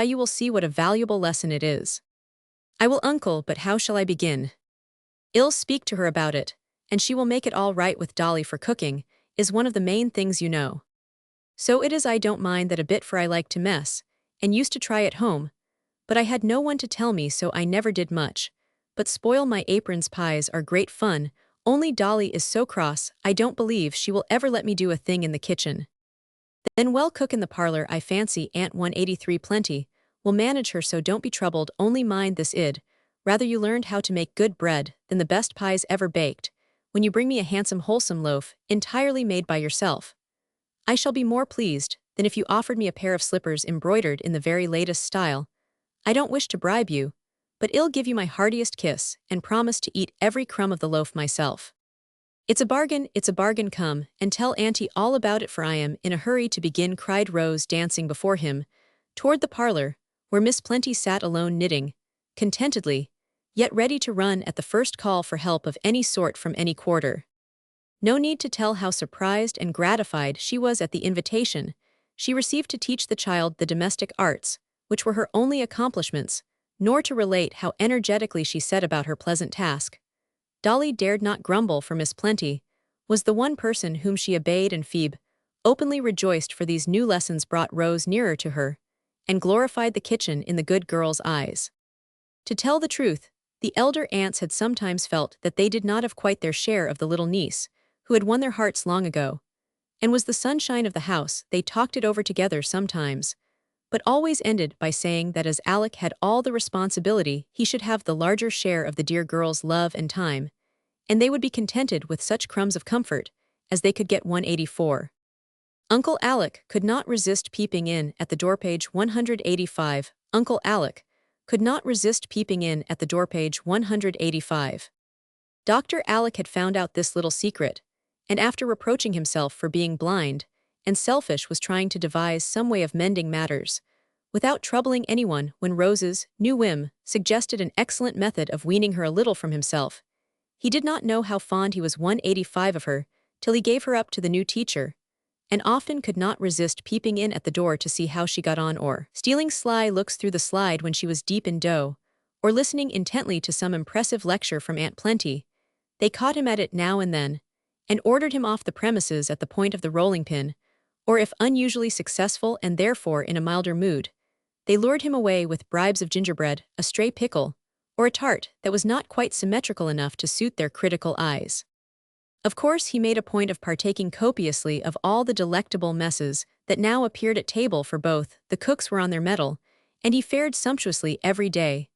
you will see what a valuable lesson it is. I will, uncle, but how shall I begin? I'll speak to her about it, and she will make it all right with Dolly, for cooking is one of the main things, you know. So it is. I don't mind that a bit, for I like to mess, and used to try at home, but I had no one to tell me, so I never did much. But spoil my aprons. Pies are great fun, only Dolly is so cross, I don't believe she will ever let me do a thing in the kitchen. Then well, cook in the parlor. I fancy Aunt 183 Plenty will manage her, so don't be troubled. Only mind this, id rather you learned how to make good bread than the best pies ever baked, when you bring me a handsome wholesome loaf, entirely made by yourself. I shall be more pleased than if you offered me a pair of slippers embroidered in the very latest style. I don't wish to bribe you, but I'll give you my heartiest kiss, and promise to eat every crumb of the loaf myself. It's a bargain, it's a bargain. Come and tell Auntie all about it, for I am in a hurry to begin, cried Rose, dancing before him, toward the parlor, where Miss Plenty sat alone, knitting, contentedly, yet ready to run at the first call for help of any sort from any quarter. No need to tell how surprised and gratified she was at the invitation she received to teach the child the domestic arts, which were her only accomplishments, nor to relate how energetically she set about her pleasant task. Dolly dared not grumble, for Miss Plenty was the one person whom she obeyed, and Phoebe openly rejoiced, for these new lessons brought Rose nearer to her, and glorified the kitchen in the good girl's eyes. To tell the truth, the elder aunts had sometimes felt that they did not have quite their share of the little niece, who had won their hearts long ago, and was the sunshine of the house. They talked it over together sometimes, but always ended by saying that as Alec had all the responsibility, he should have the larger share of the dear girl's love and time, and they would be contented with such crumbs of comfort as they could get. 184. Uncle Alec could not resist peeping in at the door. Page 185. Uncle Alec could not resist peeping in at the door. Page 185. Dr. Alec had found out this little secret, and after reproaching himself for being blind and selfish, was trying to devise some way of mending matters, without troubling anyone, when Rose's new whim suggested an excellent method of weaning her a little from himself. He did not know how fond he was 185 of her, till he gave her up to the new teacher, and often could not resist peeping in at the door to see how she got on, or stealing sly looks through the slide when she was deep in dough, or listening intently to some impressive lecture from Aunt Plenty. They caught him at it now and then, and ordered him off the premises at the point of the rolling pin, or if unusually successful and therefore in a milder mood, they lured him away with bribes of gingerbread, a stray pickle, or a tart that was not quite symmetrical enough to suit their critical eyes. Of course, he made a point of partaking copiously of all the delectable messes that now appeared at table, for both the cooks were on their mettle, and he fared sumptuously every day.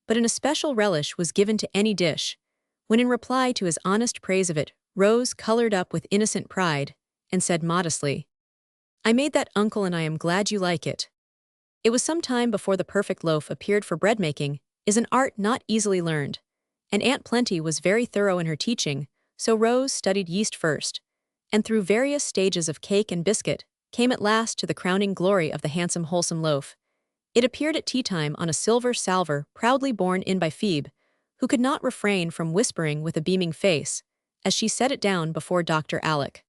But an especial relish was given to any dish, when in reply to his honest praise of it, Rose colored up with innocent pride, and said modestly, "I made that, uncle, and I am glad you like it." It was some time before the perfect loaf appeared, for bread-making is an art not easily learned, and Aunt Plenty was very thorough in her teaching, so Rose studied yeast first, and through various stages of cake and biscuit, came at last to the crowning glory of the handsome wholesome loaf. It appeared at tea-time on a silver salver proudly borne in by Phoebe, who could not refrain from whispering with a beaming face, as she set it down before Dr. Alec.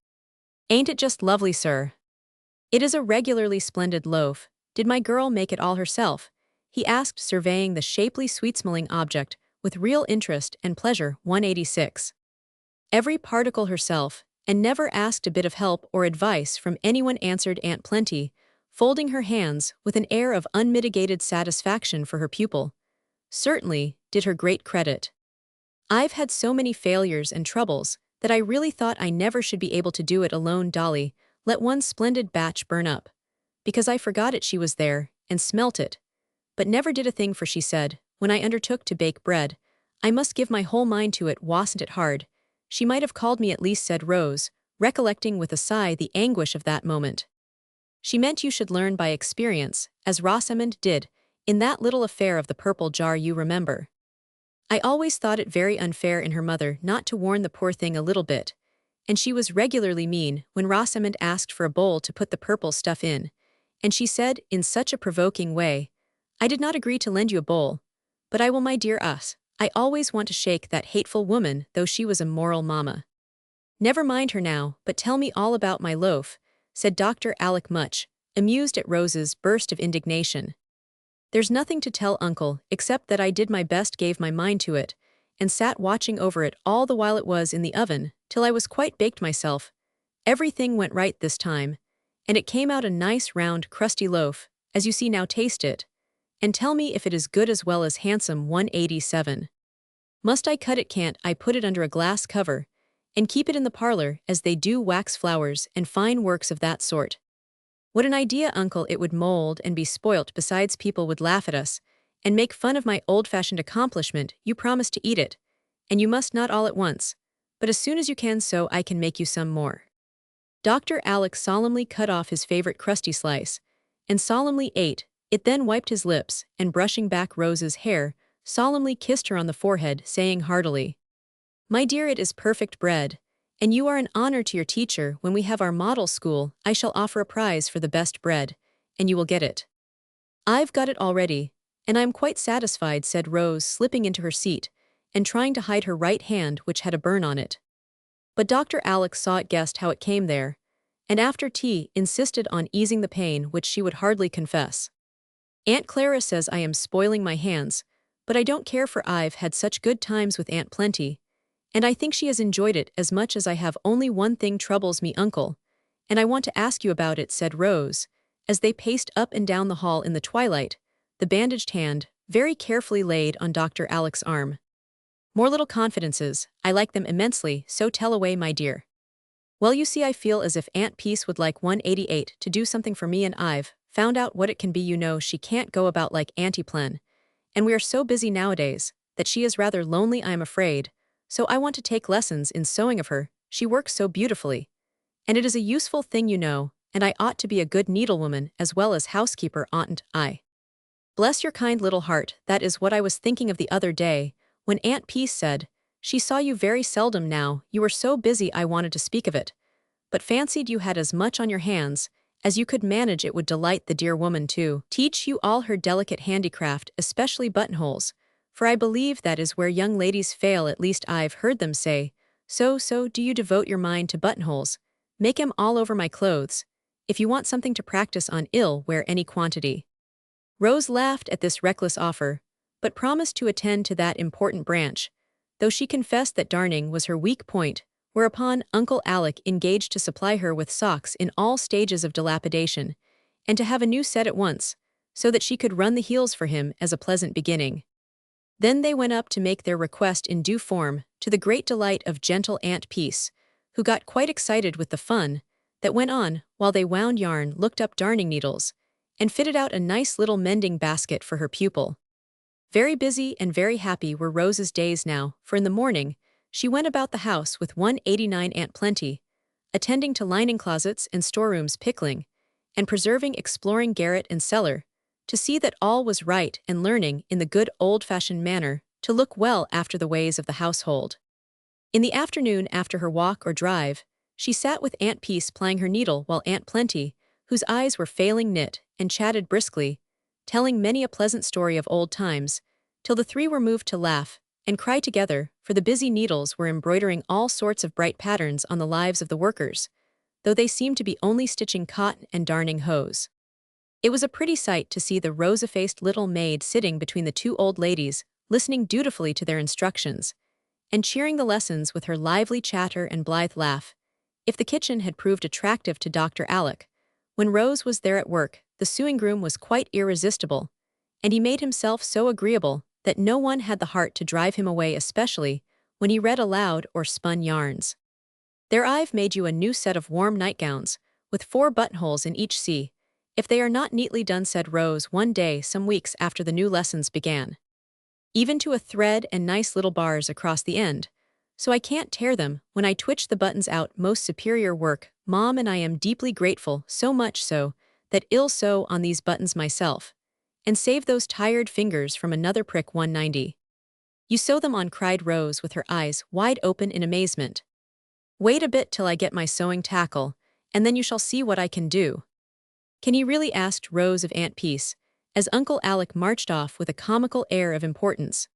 "Ain't it just lovely, sir? It is a regularly splendid loaf. Did my girl make it all herself?" he asked, surveying the shapely, sweet-smelling object with real interest and pleasure. 186. "Every particle herself, and never asked a bit of help or advice from anyone," answered Aunt Plenty, folding her hands with an air of unmitigated satisfaction, for her pupil certainly did her great credit. "I've had so many failures and troubles that I really thought I never should be able to do it alone. Dolly let one splendid batch burn up, because I forgot it she was there, and smelt it, but never did a thing, for she said, when I undertook to bake bread, I must give my whole mind to it. Wasn't it hard? She might have called me at least," said Rose, recollecting with a sigh the anguish of that moment. "She meant you should learn by experience, as Rosamond did. In that little affair of the purple jar, you remember. I always thought it very unfair in her mother not to warn the poor thing a little bit, and she was regularly mean when Rosamond asked for a bowl to put the purple stuff in, and she said, in such a provoking way, "I did not agree to lend you a bowl, but I will, my dear us. I always want to shake that hateful woman, though she was a moral mamma." "Never mind her now, but tell me all about my loaf," said Dr. Alec, much amused at Rose's burst of indignation. "There's nothing to tell, uncle, except that I did my best, gave my mind to it, and sat watching over it all the while it was in the oven, till I was quite baked myself. Everything went right this time, and it came out a nice round crusty loaf, as you see now. Taste it, and tell me if it is good as well as handsome. 187. Must I cut it? Can't I put it under a glass cover, and keep it in the parlor, as they do wax flowers and fine works of that sort?" "What an idea, uncle! It would mold and be spoilt. Besides, people would laugh at us, and make fun of my old-fashioned accomplishment. You promised to eat it, and you must not all at once, but as soon as you can, so I can make you some more." Dr. Alec solemnly cut off his favorite crusty slice, and solemnly ate it, then wiped his lips, and brushing back Rose's hair, solemnly kissed her on the forehead, saying heartily, "My dear, it is perfect bread, and you are an honor to your teacher. When we have our model school, I shall offer a prize for the best bread, and you will get it." "I've got it already, and I am quite satisfied," said Rose, slipping into her seat, and trying to hide her right hand, which had a burn on it. But Dr. Alec saw it, guessed how it came there, and after tea insisted on easing the pain, which she would hardly confess. "Aunt Clara says I am spoiling my hands, but I don't care, for I've had such good times with Aunt Plenty, and I think she has enjoyed it as much as I have. Only one thing troubles me, uncle, and I want to ask you about it," said Rose, as they paced up and down the hall in the twilight, the bandaged hand very carefully laid on Dr. Alec's arm. "More little confidences. I like them immensely, so tell away, my dear." "Well, you see, I feel as if Aunt Peace would like 188 to do something for me, and I've found out what it can be. You know, she can't go about like Auntie Plen, and we are so busy nowadays that she is rather lonely, I am afraid, so I want to take lessons in sewing of her. She works so beautifully, and it is a useful thing, you know, and I ought to be a good needlewoman as well as housekeeper, oughtn't I?" "Bless your kind little heart, that is what I was thinking of the other day, when Aunt Peace said she saw you very seldom now. You were so busy I wanted to speak of it, but fancied you had as much on your hands as you could manage. It would delight the dear woman to teach you all her delicate handicraft, especially buttonholes, for I believe that is where young ladies fail. At least I've heard them say so. Do you devote your mind to buttonholes? Make 'em all over my clothes, if you want something to practice on. Ill wear any quantity." Rose laughed at this reckless offer, but promised to attend to that important branch, though she confessed that darning was her weak point, whereupon Uncle Alec engaged to supply her with socks in all stages of dilapidation, and to have a new set at once, so that she could run the heels for him as a pleasant beginning. Then they went up to make their request in due form, to the great delight of gentle Aunt Peace, who got quite excited with the fun that went on while they wound yarn, looked up darning needles, and fitted out a nice little mending basket for her pupil. Very busy and very happy were Rose's days now, for in the morning she went about the house with 189 Aunt Plenty, attending to lining closets and storerooms, pickling and preserving, exploring garret and cellar, to see that all was right, and learning, in the good old-fashioned manner, to look well after the ways of the household. In the afternoon, after her walk or drive, she sat with Aunt Peace plying her needle, while Aunt Plenty, whose eyes were failing, knit and chatted briskly, telling many a pleasant story of old times, till the three were moved to laugh and cry together, for the busy needles were embroidering all sorts of bright patterns on the lives of the workers, though they seemed to be only stitching cotton and darning hose. It was a pretty sight to see the rosy-faced little maid sitting between the two old ladies, listening dutifully to their instructions, and cheering the lessons with her lively chatter and blithe laugh. If the kitchen had proved attractive to Dr. Alec, when Rose was there at work, the sewing-room was quite irresistible, and he made himself so agreeable that no one had the heart to drive him away, especially when he read aloud or spun yarns. "There, I've made you a new set of warm nightgowns, with 4 buttonholes in each. See if they are not neatly done," said Rose one day some weeks after the new lessons began. "Even to a thread, and nice little bars across the end, so I can't tear them when I twitch the buttons out. Most superior work, Mom, and I am deeply grateful, so much so that I'll sew on these buttons myself, and save those tired fingers from another prick 190. You sew them on, cried Rose with her eyes wide open in amazement. Wait a bit till I get my sewing tackle, and then you shall see what I can do. Can you really? Asked Rose of Aunt Peace, as Uncle Alec marched off with a comical air of importance.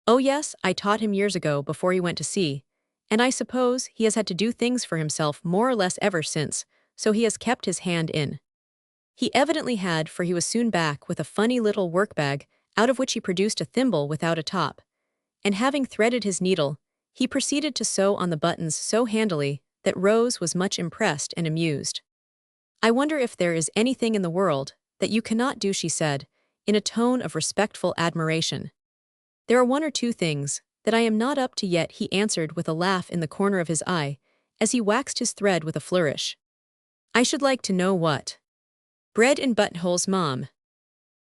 Oh yes, I taught him years ago before he went to sea, and I suppose he has had to do things for himself more or less ever since, so he has kept his hand in. He evidently had, for he was soon back with a funny little workbag, out of which he produced a thimble without a top, and having threaded his needle, he proceeded to sew on the buttons so handily that Rose was much impressed and amused. I wonder if there is anything in the world that you cannot do, she said, in a tone of respectful admiration. There are one or two things that I am not up to yet, he answered with a laugh in the corner of his eye, as he waxed his thread with a flourish. I should like to know what. Bread in buttonholes, Mom.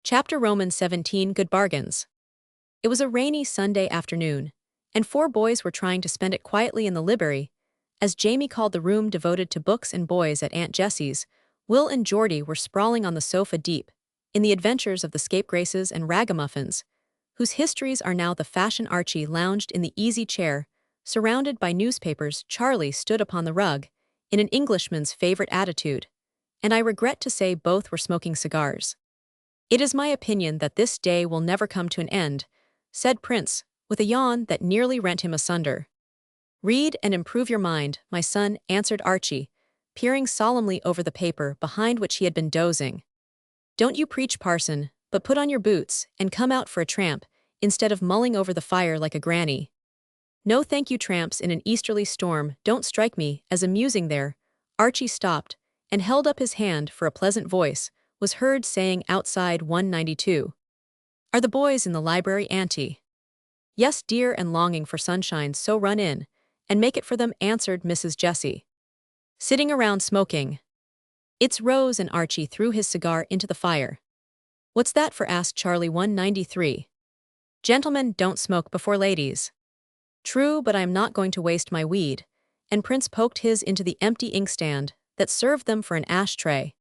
Chapter Romans 17 Good Bargains. It was a rainy Sunday afternoon, and 4 boys were trying to spend it quietly in the library, as Jamie called the room devoted to books and boys at Aunt Jessie's. Will and Geordie were sprawling on the sofa deep in the adventures of the scapegraces and ragamuffins, whose histories are now the fashion. Archie lounged in the easy chair, surrounded by newspapers. Charlie stood upon the rug, in an Englishman's favorite attitude, and I regret to say both were smoking cigars. It is my opinion that this day will never come to an end, said Prince, with a yawn that nearly rent him asunder. Read and improve your mind, my son, answered Archie, peering solemnly over the paper behind which he had been dozing. Don't you preach, parson, but put on your boots and come out for a tramp, instead of mulling over the fire like a granny. No thank you, tramps in an easterly storm don't strike me as amusing there. Archie stopped, and held up his hand, for a pleasant voice was heard saying outside 192. Are the boys in the library, Auntie? Yes, dear, and longing for sunshine, so run in, and make it for them, answered Mrs. Jessie. Sitting around smoking. It's Rose, and Archie threw his cigar into the fire. What's that for? Asked Charlie 193. Gentlemen don't smoke before ladies. True, but I am not going to waste my weed, and Prince poked his into the empty inkstand that served them for an ashtray.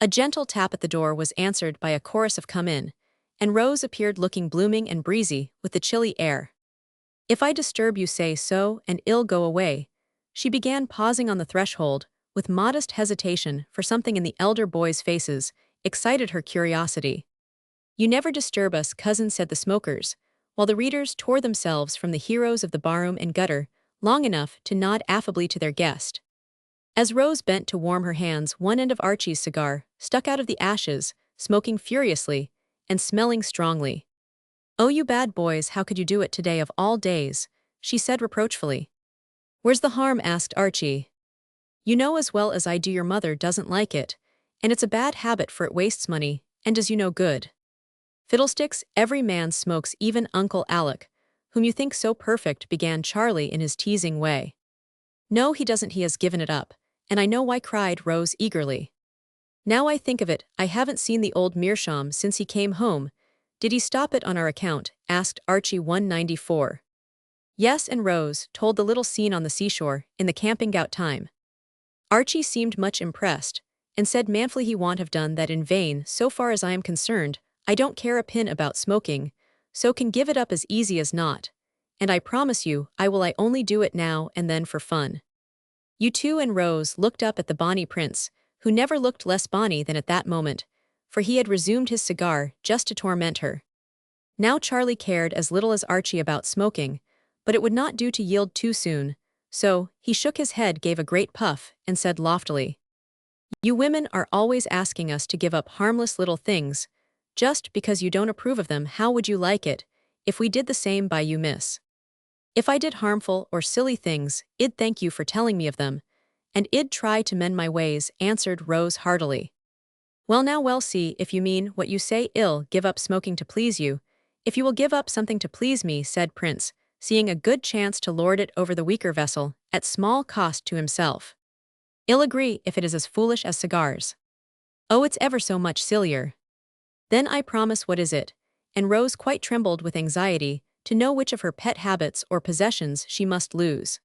A gentle tap at the door was answered by a chorus of come in, and Rose appeared looking blooming and breezy with the chilly air. If I disturb you, say so, and ill go away, she began, pausing on the threshold, with modest hesitation, for something in the elder boys' faces excited her curiosity. You never disturb us, cousin, said the smokers, while the readers tore themselves from the heroes of the barroom and gutter long enough to nod affably to their guest. As Rose bent to warm her hands, one end of Archie's cigar stuck out of the ashes, smoking furiously and smelling strongly. Oh, you bad boys, how could you do it today of all days? She said reproachfully. Where's the harm? Asked Archie. You know as well as I do your mother doesn't like it, and it's a bad habit, for it wastes money and does you no good. Fiddlesticks, every man smokes, even Uncle Alec, whom you think so perfect, began Charlie in his teasing way. No, he doesn't, he has given it up, and I know why, cried Rose eagerly. Now I think of it, I haven't seen the old meerschaum since he came home. Did he stop it on our account? Asked Archie 194. Yes, and Rose told the little scene on the seashore in the camping-out time. Archie seemed much impressed, and said manfully he won't have done that in vain. So far as I am concerned, I don't care a pin about smoking, so can give it up as easy as not, and I promise you I only do it now and then for fun. You two, and Rose looked up at the bonny Prince, who never looked less bonny than at that moment, for he had resumed his cigar just to torment her. Now Charlie cared as little as Archie about smoking, but it would not do to yield too soon, so he shook his head, gave a great puff, and said loftily, You women are always asking us to give up harmless little things, just because you don't approve of them. How would you like it if we did the same by you, miss? If I did harmful or silly things, I'd thank you for telling me of them, and I'd try to mend my ways, answered Rose heartily. Well now, well, see if you mean what you say. I'll give up smoking to please you, if you will give up something to please me, said Prince, seeing a good chance to lord it over the weaker vessel, at small cost to himself. I'll agree if it is as foolish as cigars. Oh, it's ever so much sillier. Then I promise. What is it? And Rose quite trembled with anxiety to know which of her pet habits or possessions she must lose.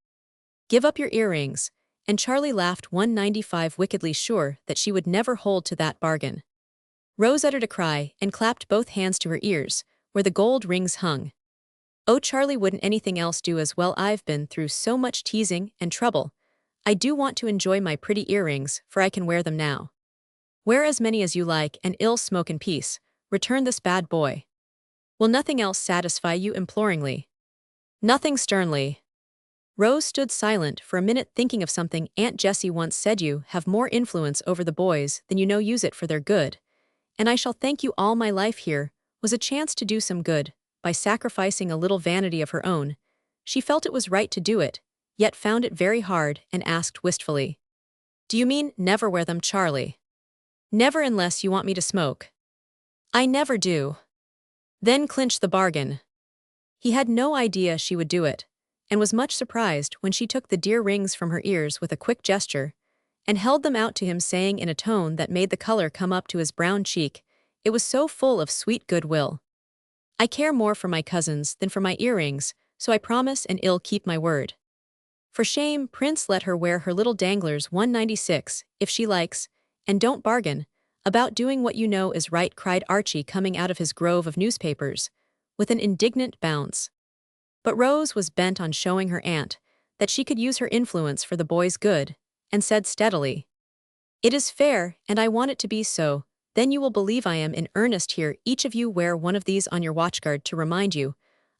Give up your earrings, and Charlie laughed 195, wickedly sure that she would never hold to that bargain. Rose uttered a cry and clapped both hands to her ears, where the gold rings hung. Oh, Charlie, wouldn't anything else do as well? I've been through so much teasing and trouble. I do want to enjoy my pretty earrings, for I can wear them now. Wear as many as you like, and ill smoke in peace, returned this bad boy. Will nothing else satisfy you? Imploringly. Nothing, sternly. Rose stood silent for a minute, thinking of something Aunt Jessie once said: you have more influence over the boys than you know. Use it for their good. And I shall thank you all my life. Here was a chance to do some good, by sacrificing a little vanity of her own. She felt it was right to do it, yet found it very hard, and asked wistfully, "Do you mean never wear them, Charlie?" "Never, unless you want me to smoke." "I never do." "Then clinch the bargain." He had no idea she would do it, and was much surprised when she took the dear rings from her ears with a quick gesture, and held them out to him, saying in a tone that made the color come up to his brown cheek, it was so full of sweet goodwill, "I care more for my cousins than for my earrings, so I promise and I'll keep my word." "For shame, Prince, let her wear her little danglers 196, if she likes, and don't bargain about doing what you know is right," cried Archie, coming out of his grove of newspapers, with an indignant bounce. But Rose was bent on showing her aunt that she could use her influence for the boy's good, and said steadily, "It is fair, and I want it to be so. Then you will believe I am in earnest. Here, each of you wear one of these on your watchguard to remind you.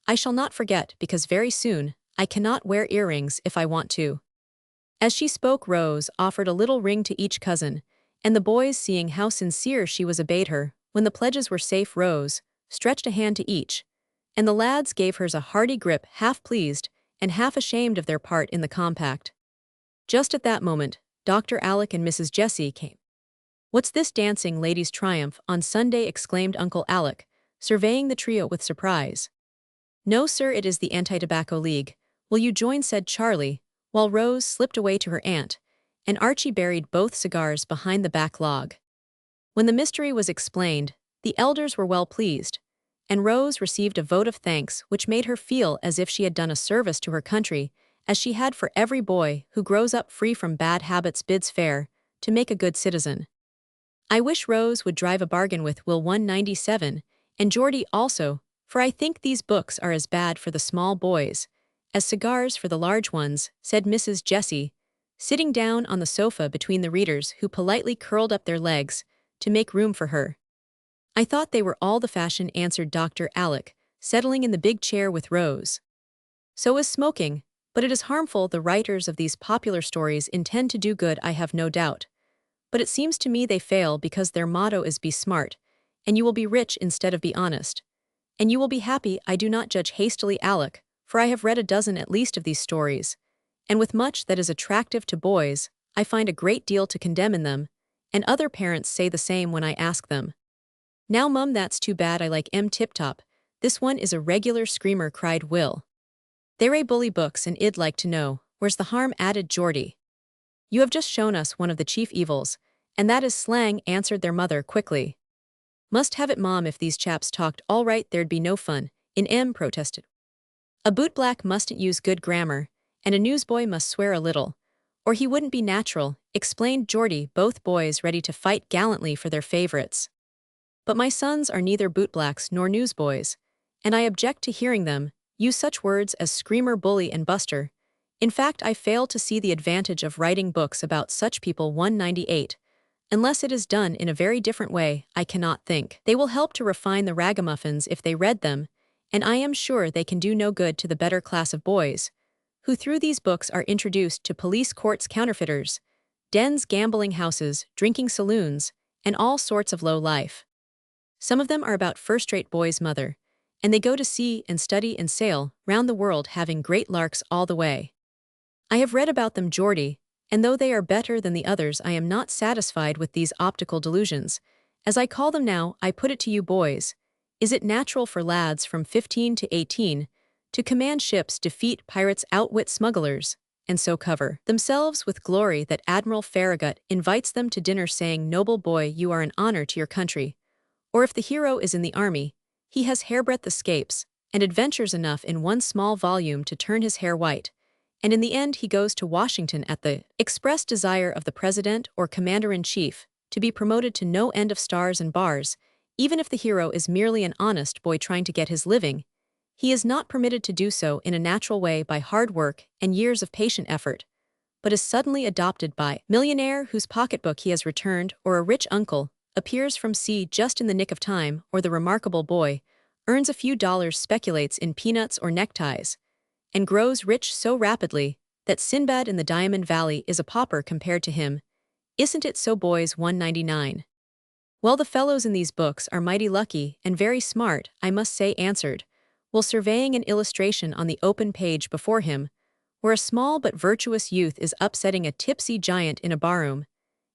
I shall not forget, because very soon I cannot wear earrings if I want to." As she spoke, Rose offered a little ring to each cousin, and the boys, seeing how sincere she was, obeyed her. When the pledges were safe, Rose stretched a hand to each, and the lads gave hers a hearty grip, half pleased and half ashamed of their part in the compact. Just at that moment, Dr. Alec and Mrs. Jessie came. "What's this dancing ladies' triumph on Sunday?" exclaimed Uncle Alec, surveying the trio with surprise. "No, sir, it is the Anti-Tobacco League. Will you join?" said Charlie, while Rose slipped away to her aunt, and Archie buried both cigars behind the back log. When the mystery was explained, the elders were well pleased, and Rose received a vote of thanks which made her feel as if she had done a service to her country, as she had for every boy who grows up free from bad habits bids fair to make a good citizen. I wish Rose would drive a bargain with Will 197, and Geordie also, for I think these books are as bad for the small boys as cigars for the large ones, said Mrs. Jessie, sitting down on the sofa between the readers, who politely curled up their legs to make room for her. "I thought they were all the fashion," answered Dr. Alec, settling in the big chair with Rose. "So is smoking, but it is harmful. The writers of these popular stories intend to do good, I have no doubt. But it seems to me they fail because their motto is be smart, and you will be rich instead of be honest. And you will be happy. I do not judge hastily, Alec, for I have read a dozen at least of these stories, and with much that is attractive to boys, I find a great deal to condemn in them, and other parents say the same when I ask them. Now, Mum, that's too bad. I like 'em tip-top. This one is a regular screamer," cried Will. "They're bully books, and I'd like to know where's the harm," added Geordie. "You have just shown us one of the chief evils, and that is slang," answered their mother quickly. "Must have it, Mom. If these chaps talked all right, there'd be no fun in 'em," protested. "A bootblack mustn't use good grammar, and a newsboy must swear a little, or he wouldn't be natural," explained Geordie, both boys ready to fight gallantly for their favorites. "But my sons are neither bootblacks nor newsboys, and I object to hearing them use such words as screamer, bully, and buster. In fact, I fail to see the advantage of writing books about such people." 198. "Unless it is done in a very different way, I cannot think. They will help to refine the ragamuffins if they read them, and I am sure they can do no good to the better class of boys, who through these books are introduced to police courts, counterfeiters, dens, gambling houses, drinking saloons, and all sorts of low life. Some of them are about first-rate boys, Mother, and they go to sea and study and sail round the world, having great larks all the way. I have read about them, Geordie, and though they are better than the others, I am not satisfied with these optical delusions, as I call them. Now, I put it to you, boys, is it natural for lads from 15 to 18 to command ships, defeat pirates, outwit smugglers, and so cover themselves with glory that Admiral Farragut invites them to dinner, saying, 'Noble boy, you are an honor to your country'? Or if the hero is in the army, he has hairbreadth escapes and adventures enough in one small volume to turn his hair white, and in the end he goes to Washington at the express desire of the president or commander-in-chief, to be promoted to no end of stars and bars, even if the hero is merely an honest boy trying to get his living. He is not permitted to do so in a natural way by hard work and years of patient effort, but is suddenly adopted by a millionaire whose pocketbook he has returned, or a rich uncle, appears from sea just in the nick of time, or the remarkable boy, earns a few dollars, speculates in peanuts or neckties, and grows rich so rapidly that Sinbad in the Diamond Valley is a pauper compared to him. Isn't it so, boys? 199. Well, the fellows in these books are mighty lucky and very smart, I must say, answered, while surveying an illustration on the open page before him, where a small but virtuous youth is upsetting a tipsy giant in a barroom,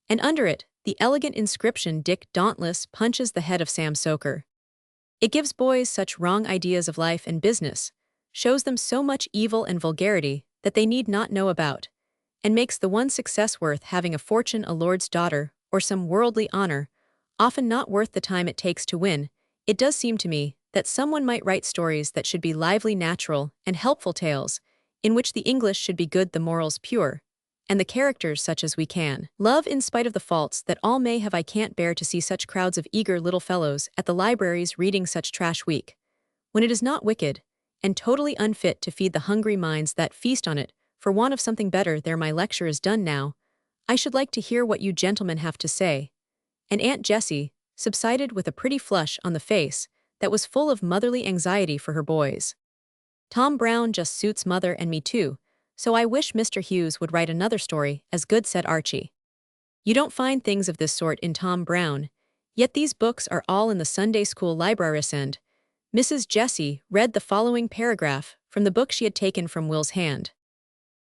and under it, the elegant inscription Dick Dauntless punches the head of Sam Soaker. It gives boys such wrong ideas of life and business, shows them so much evil and vulgarity that they need not know about, and makes the one success worth having, a fortune, a lord's daughter, or some worldly honor, often not worth the time it takes to win. It does seem to me that someone might write stories that should be lively, natural, and helpful tales, in which the English should be good, the morals pure, and the characters such as we can love in spite of the faults that all may have. I can't bear to see such crowds of eager little fellows at the libraries reading such trash week, when it is not wicked, and totally unfit to feed the hungry minds that feast on it, for want of something better. There, my lecture is done now. I should like to hear what you gentlemen have to say. And Aunt Jessie subsided with a pretty flush on the face that was full of motherly anxiety for her boys. Tom Brown just suits mother and me too, so I wish Mr. Hughes would write another story as good, said Archie. You don't find things of this sort in Tom Brown, yet these books are all in the Sunday school libraries. And Mrs. Jessie read the following paragraph from the book she had taken from Will's hand.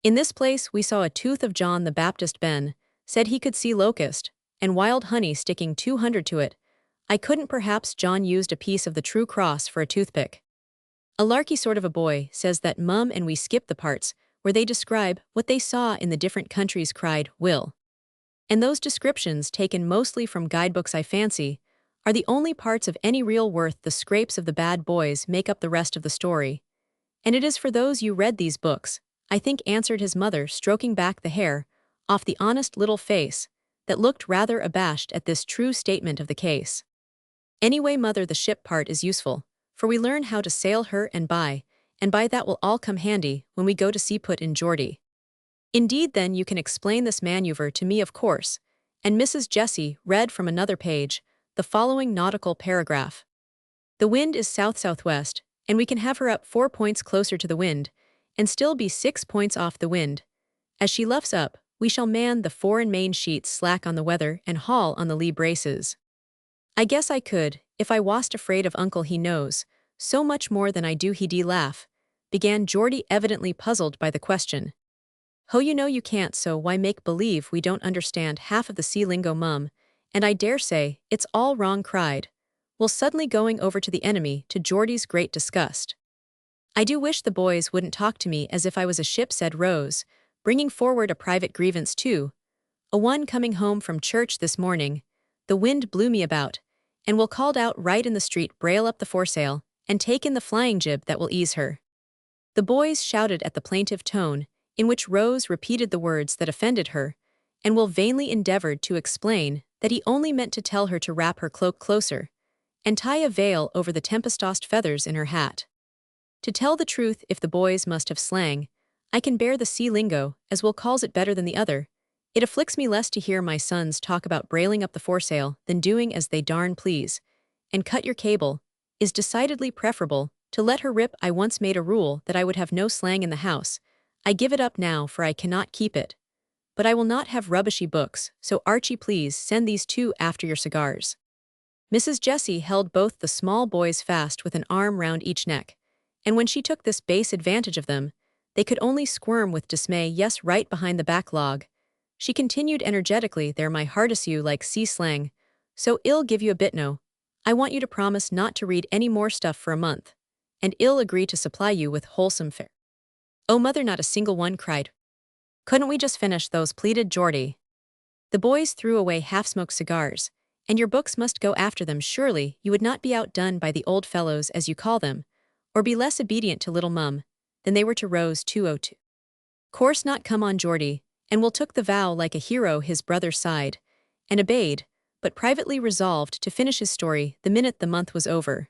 In this place we saw a tooth of John the Baptist. Ben said he could see locust and wild honey sticking 200 to it. I couldn't. Perhaps John used a piece of the true cross for a toothpick. A larky sort of a boy says that, Mum, and we skip the parts where they describe what they saw in the different countries, cried Will. And those descriptions, taken mostly from guidebooks, I fancy, are the only parts of any real worth. The scrapes of the bad boys make up the rest of the story. And it is for those you read these books, I think, answered his mother, stroking back the hair off the honest little face that looked rather abashed at this true statement of the case. Anyway, mother, the ship part is useful, for we learn how to sail her, and by that will all come handy when we go to sea put in Geordie. Indeed, then you can explain this maneuver to me, of course. And Mrs. Jessie read from another page the following nautical paragraph. The wind is south-southwest, and we can have her up 4 points closer to the wind, and still be 6 points off the wind. As she luffs up, we shall man the fore and main sheets, slack on the weather, and haul on the lee braces. I guess I could, if I wast afraid of uncle. He knows so much more than I do. He'd laugh, began Geordie, evidently puzzled by the question. Ho, you know you can't, so why make believe we don't understand half of the sea lingo, Mum, and I dare say it's all wrong, cried Will, suddenly going over to the enemy, to Geordie's great disgust. I do wish the boys wouldn't talk to me as if I was a ship, said Rose, bringing forward a private grievance too. A one coming home from church this morning, the wind blew me about, and Will called out right in the street, brail up the foresail, and take in the flying jib that will ease her. The boys shouted at the plaintive tone in which Rose repeated the words that offended her, and Will vainly endeavored to explain that he only meant to tell her to wrap her cloak closer, and tie a veil over the tempest-tossed feathers in her hat. To tell the truth, if the boys must have slang, I can bear the sea lingo, as Will calls it, better than the other. It afflicts me less to hear my sons talk about brailing up the foresail than doing as they darn please, and cut your cable is decidedly preferable to let her rip. I once made a rule that I would have no slang in the house. I give it up now, for I cannot keep it. But I will not have rubbishy books, so Archie, please send these two after your cigars. Mrs. Jessie held both the small boys fast with an arm round each neck, and when she took this base advantage of them, they could only squirm with dismay. Yes, right behind the back log. She continued energetically, there, my heart, you like sea slang, so I'll give you a bit. No, I want you to promise not to read any more stuff for a month, and I'll agree to supply you with wholesome fare. Oh, mother, not a single one, cried. Couldn't we just finish those, pleaded Geordie. The boys threw away half-smoked cigars, and your books must go after them. Surely you would not be outdone by the old fellows, as you call them, or be less obedient to little Mum than they were to Rose. 202. Course not, come on, Geordie, and Will took the vow like a hero. His brother sighed and obeyed, but privately resolved to finish his story the minute the month was over.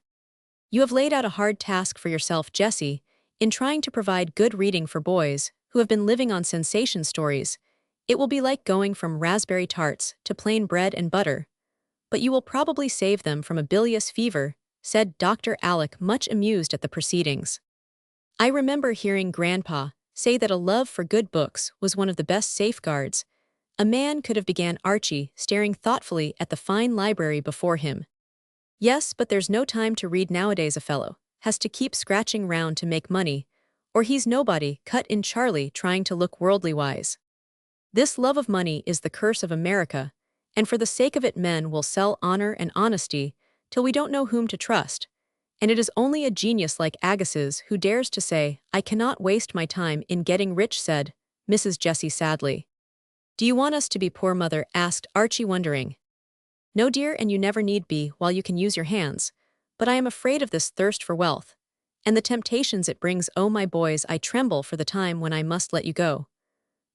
You have laid out a hard task for yourself, Jessie, in trying to provide good reading for boys who have been living on sensation stories. It will be like going from raspberry tarts to plain bread and butter. But you will probably save them from a bilious fever, said Dr. Alec, much amused at the proceedings. I remember hearing Grandpa say that a love for good books was one of the best safeguards. A man could have began Archie, staring thoughtfully at the fine library before him. Yes, but there's no time to read nowadays. A fellow has to keep scratching round to make money, or he's nobody, cut in Charlie, trying to look worldly wise. This love of money is the curse of America, and for the sake of it men will sell honor and honesty till we don't know whom to trust. And it is only a genius like Agassiz who dares to say, "I cannot waste my time in getting rich," said Mrs. Jessie sadly. "Do you want us to be poor, Mother?" asked Archie, wondering. "No, dear, and you never need be while you can use your hands. But I am afraid of this thirst for wealth, and the temptations it brings. Oh, my boys, I tremble for the time when I must let you go.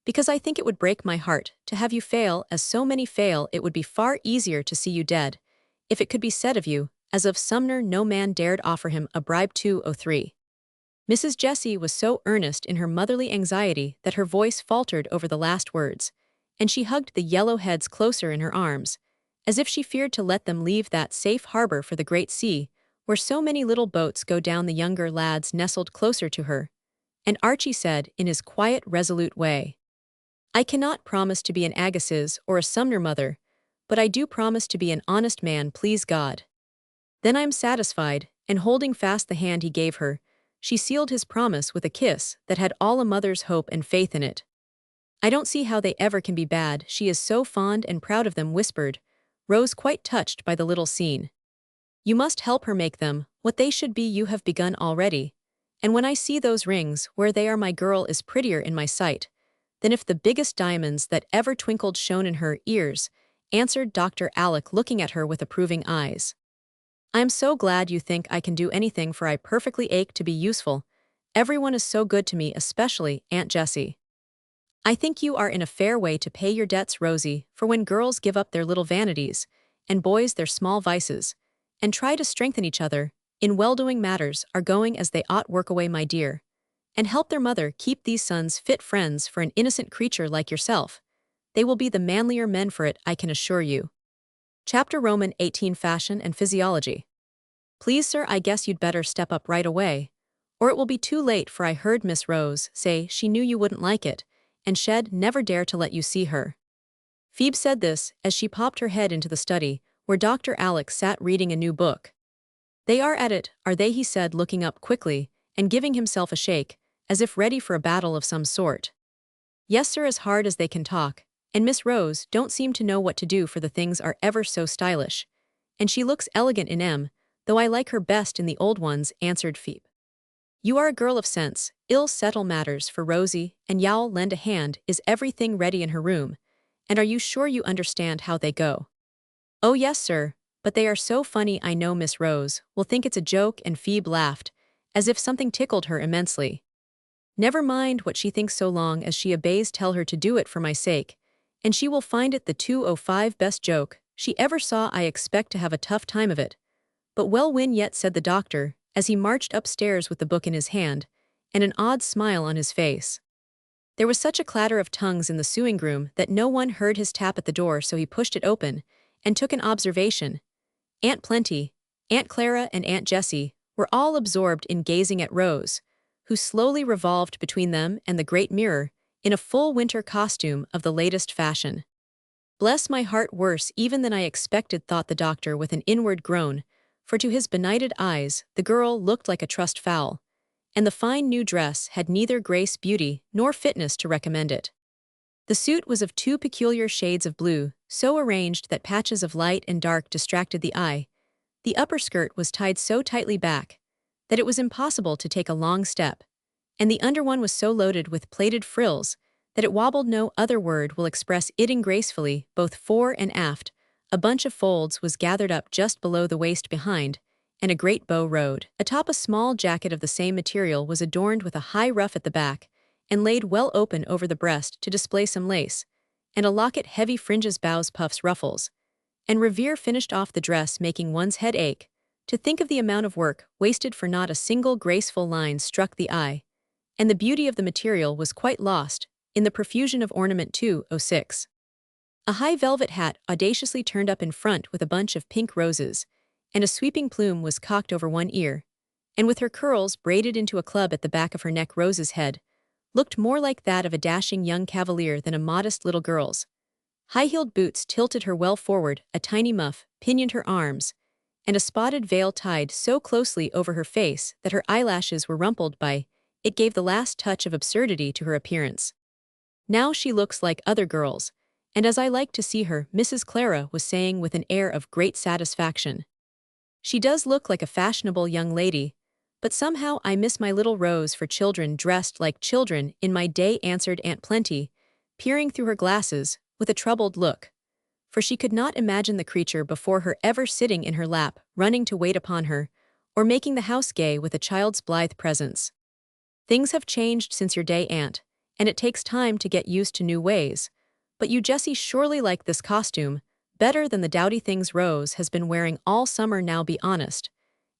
Because I think it would break my heart to have you fail as so many fail. It would be far easier to see you dead, if it could be said of you, as of Sumner, no man dared offer him a bribe. 203. Mrs. Jessie was so earnest in her motherly anxiety that her voice faltered over the last words, and she hugged the yellow heads closer in her arms, as if she feared to let them leave that safe harbor for the great sea, where so many little boats go down. The younger lads nestled closer to her, and Archie said in his quiet, resolute way, "I cannot promise to be an Agassiz or a Sumner, Mother, but I do promise to be an honest man, please God." "Then I am satisfied," and holding fast the hand he gave her, she sealed his promise with a kiss that had all a mother's hope and faith in it. "I don't see how they ever can be bad, she is so fond and proud of them," whispered Rose, quite touched by the little scene. "You must help her make them what they should be. You have begun already. And when I see those rings where they are, my girl is prettier in my sight than if the biggest diamonds that ever twinkled shone in her ears," answered Dr. Alec, looking at her with approving eyes. "I am so glad you think I can do anything, for I perfectly ache to be useful. Everyone is so good to me, especially Aunt Jessie. I think you are in a fair way to pay your debts, Rosie, for when girls give up their little vanities, and boys their small vices, and try to strengthen each other in well-doing matters, are going as they ought. Work away, my dear, and help their mother keep these sons fit friends for an innocent creature like yourself. They will be the manlier men for it, I can assure you." Chapter Roman 18 Fashion and Physiology. "Please, sir, I guess you'd better step up right away, or it will be too late, for I heard Miss Rose say she knew you wouldn't like it, and she'd never dare to let you see her." Phoebe said this as she popped her head into the study, where Dr. Alec sat reading a new book. "They are at it, are they?" he said, looking up quickly and giving himself a shake, as if ready for a battle of some sort. "Yes, sir, as hard as they can talk, and Miss Rose don't seem to know what to do, for the things are ever so stylish, and she looks elegant in 'em, though I like her best in the old ones," answered Phoebe. "You are a girl of sense. I'll settle matters for Rosie, and you'll lend a hand. Is everything ready in her room, and are you sure you understand how they go?" "Oh yes, sir, but they are so funny. I know Miss Rose will think it's a joke," and Phoebe laughed, as if something tickled her immensely. "Never mind what she thinks so long as she obeys. Tell her to do it for my sake, and she will find it the 205 best joke she ever saw. I expect to have a tough time of it, but we'll win yet," said the doctor, as he marched upstairs with the book in his hand, and an odd smile on his face. There was such a clatter of tongues in the sewing room that no one heard his tap at the door, so he pushed it open and took an observation. Aunt Plenty, Aunt Clara, and Aunt Jessie were all absorbed in gazing at Rose, who slowly revolved between them and the great mirror in a full winter costume of the latest fashion. "Bless my heart, worse even than I expected," thought the doctor with an inward groan, for to his benighted eyes the girl looked like a trussed fowl, and the fine new dress had neither grace, beauty, nor fitness to recommend it. The suit was of two peculiar shades of blue, so arranged that patches of light and dark distracted the eye. The upper skirt was tied so tightly back that it was impossible to take a long step, and the under one was so loaded with plaited frills that it wobbled. No other word will express it gracefully, both fore and aft. A bunch of folds was gathered up just below the waist behind, and a great bow rode atop. A small jacket of the same material was adorned with a high ruff at the back, and laid well open over the breast to display some lace, and a locket heavy fringes, bows, puffs, ruffles, and Revere finished off the dress making one's head ache. To think of the amount of work wasted for not a single graceful line struck the eye, and the beauty of the material was quite lost in the profusion of ornament 206. A high velvet hat audaciously turned up in front with a bunch of pink roses, and a sweeping plume was cocked over one ear, and with her curls braided into a club at the back of her neck, Rose's head looked more like that of a dashing young cavalier than a modest little girl's. High-heeled boots tilted her well forward, a tiny muff pinioned her arms, and a spotted veil tied so closely over her face that her eyelashes were rumpled by it gave the last touch of absurdity to her appearance. Now she looks like other girls, and as I like to see her, Mrs. Clara was saying with an air of great satisfaction. She does look like a fashionable young lady, but somehow I miss my little Rose for children dressed like children in my day, answered Aunt Plenty, peering through her glasses with a troubled look. For she could not imagine the creature before her ever sitting in her lap, running to wait upon her, or making the house gay with a child's blithe presence. Things have changed since your day, Aunt, and it takes time to get used to new ways. But you, Jessie, surely like this costume better than the dowdy things Rose has been wearing all summer now, be honest.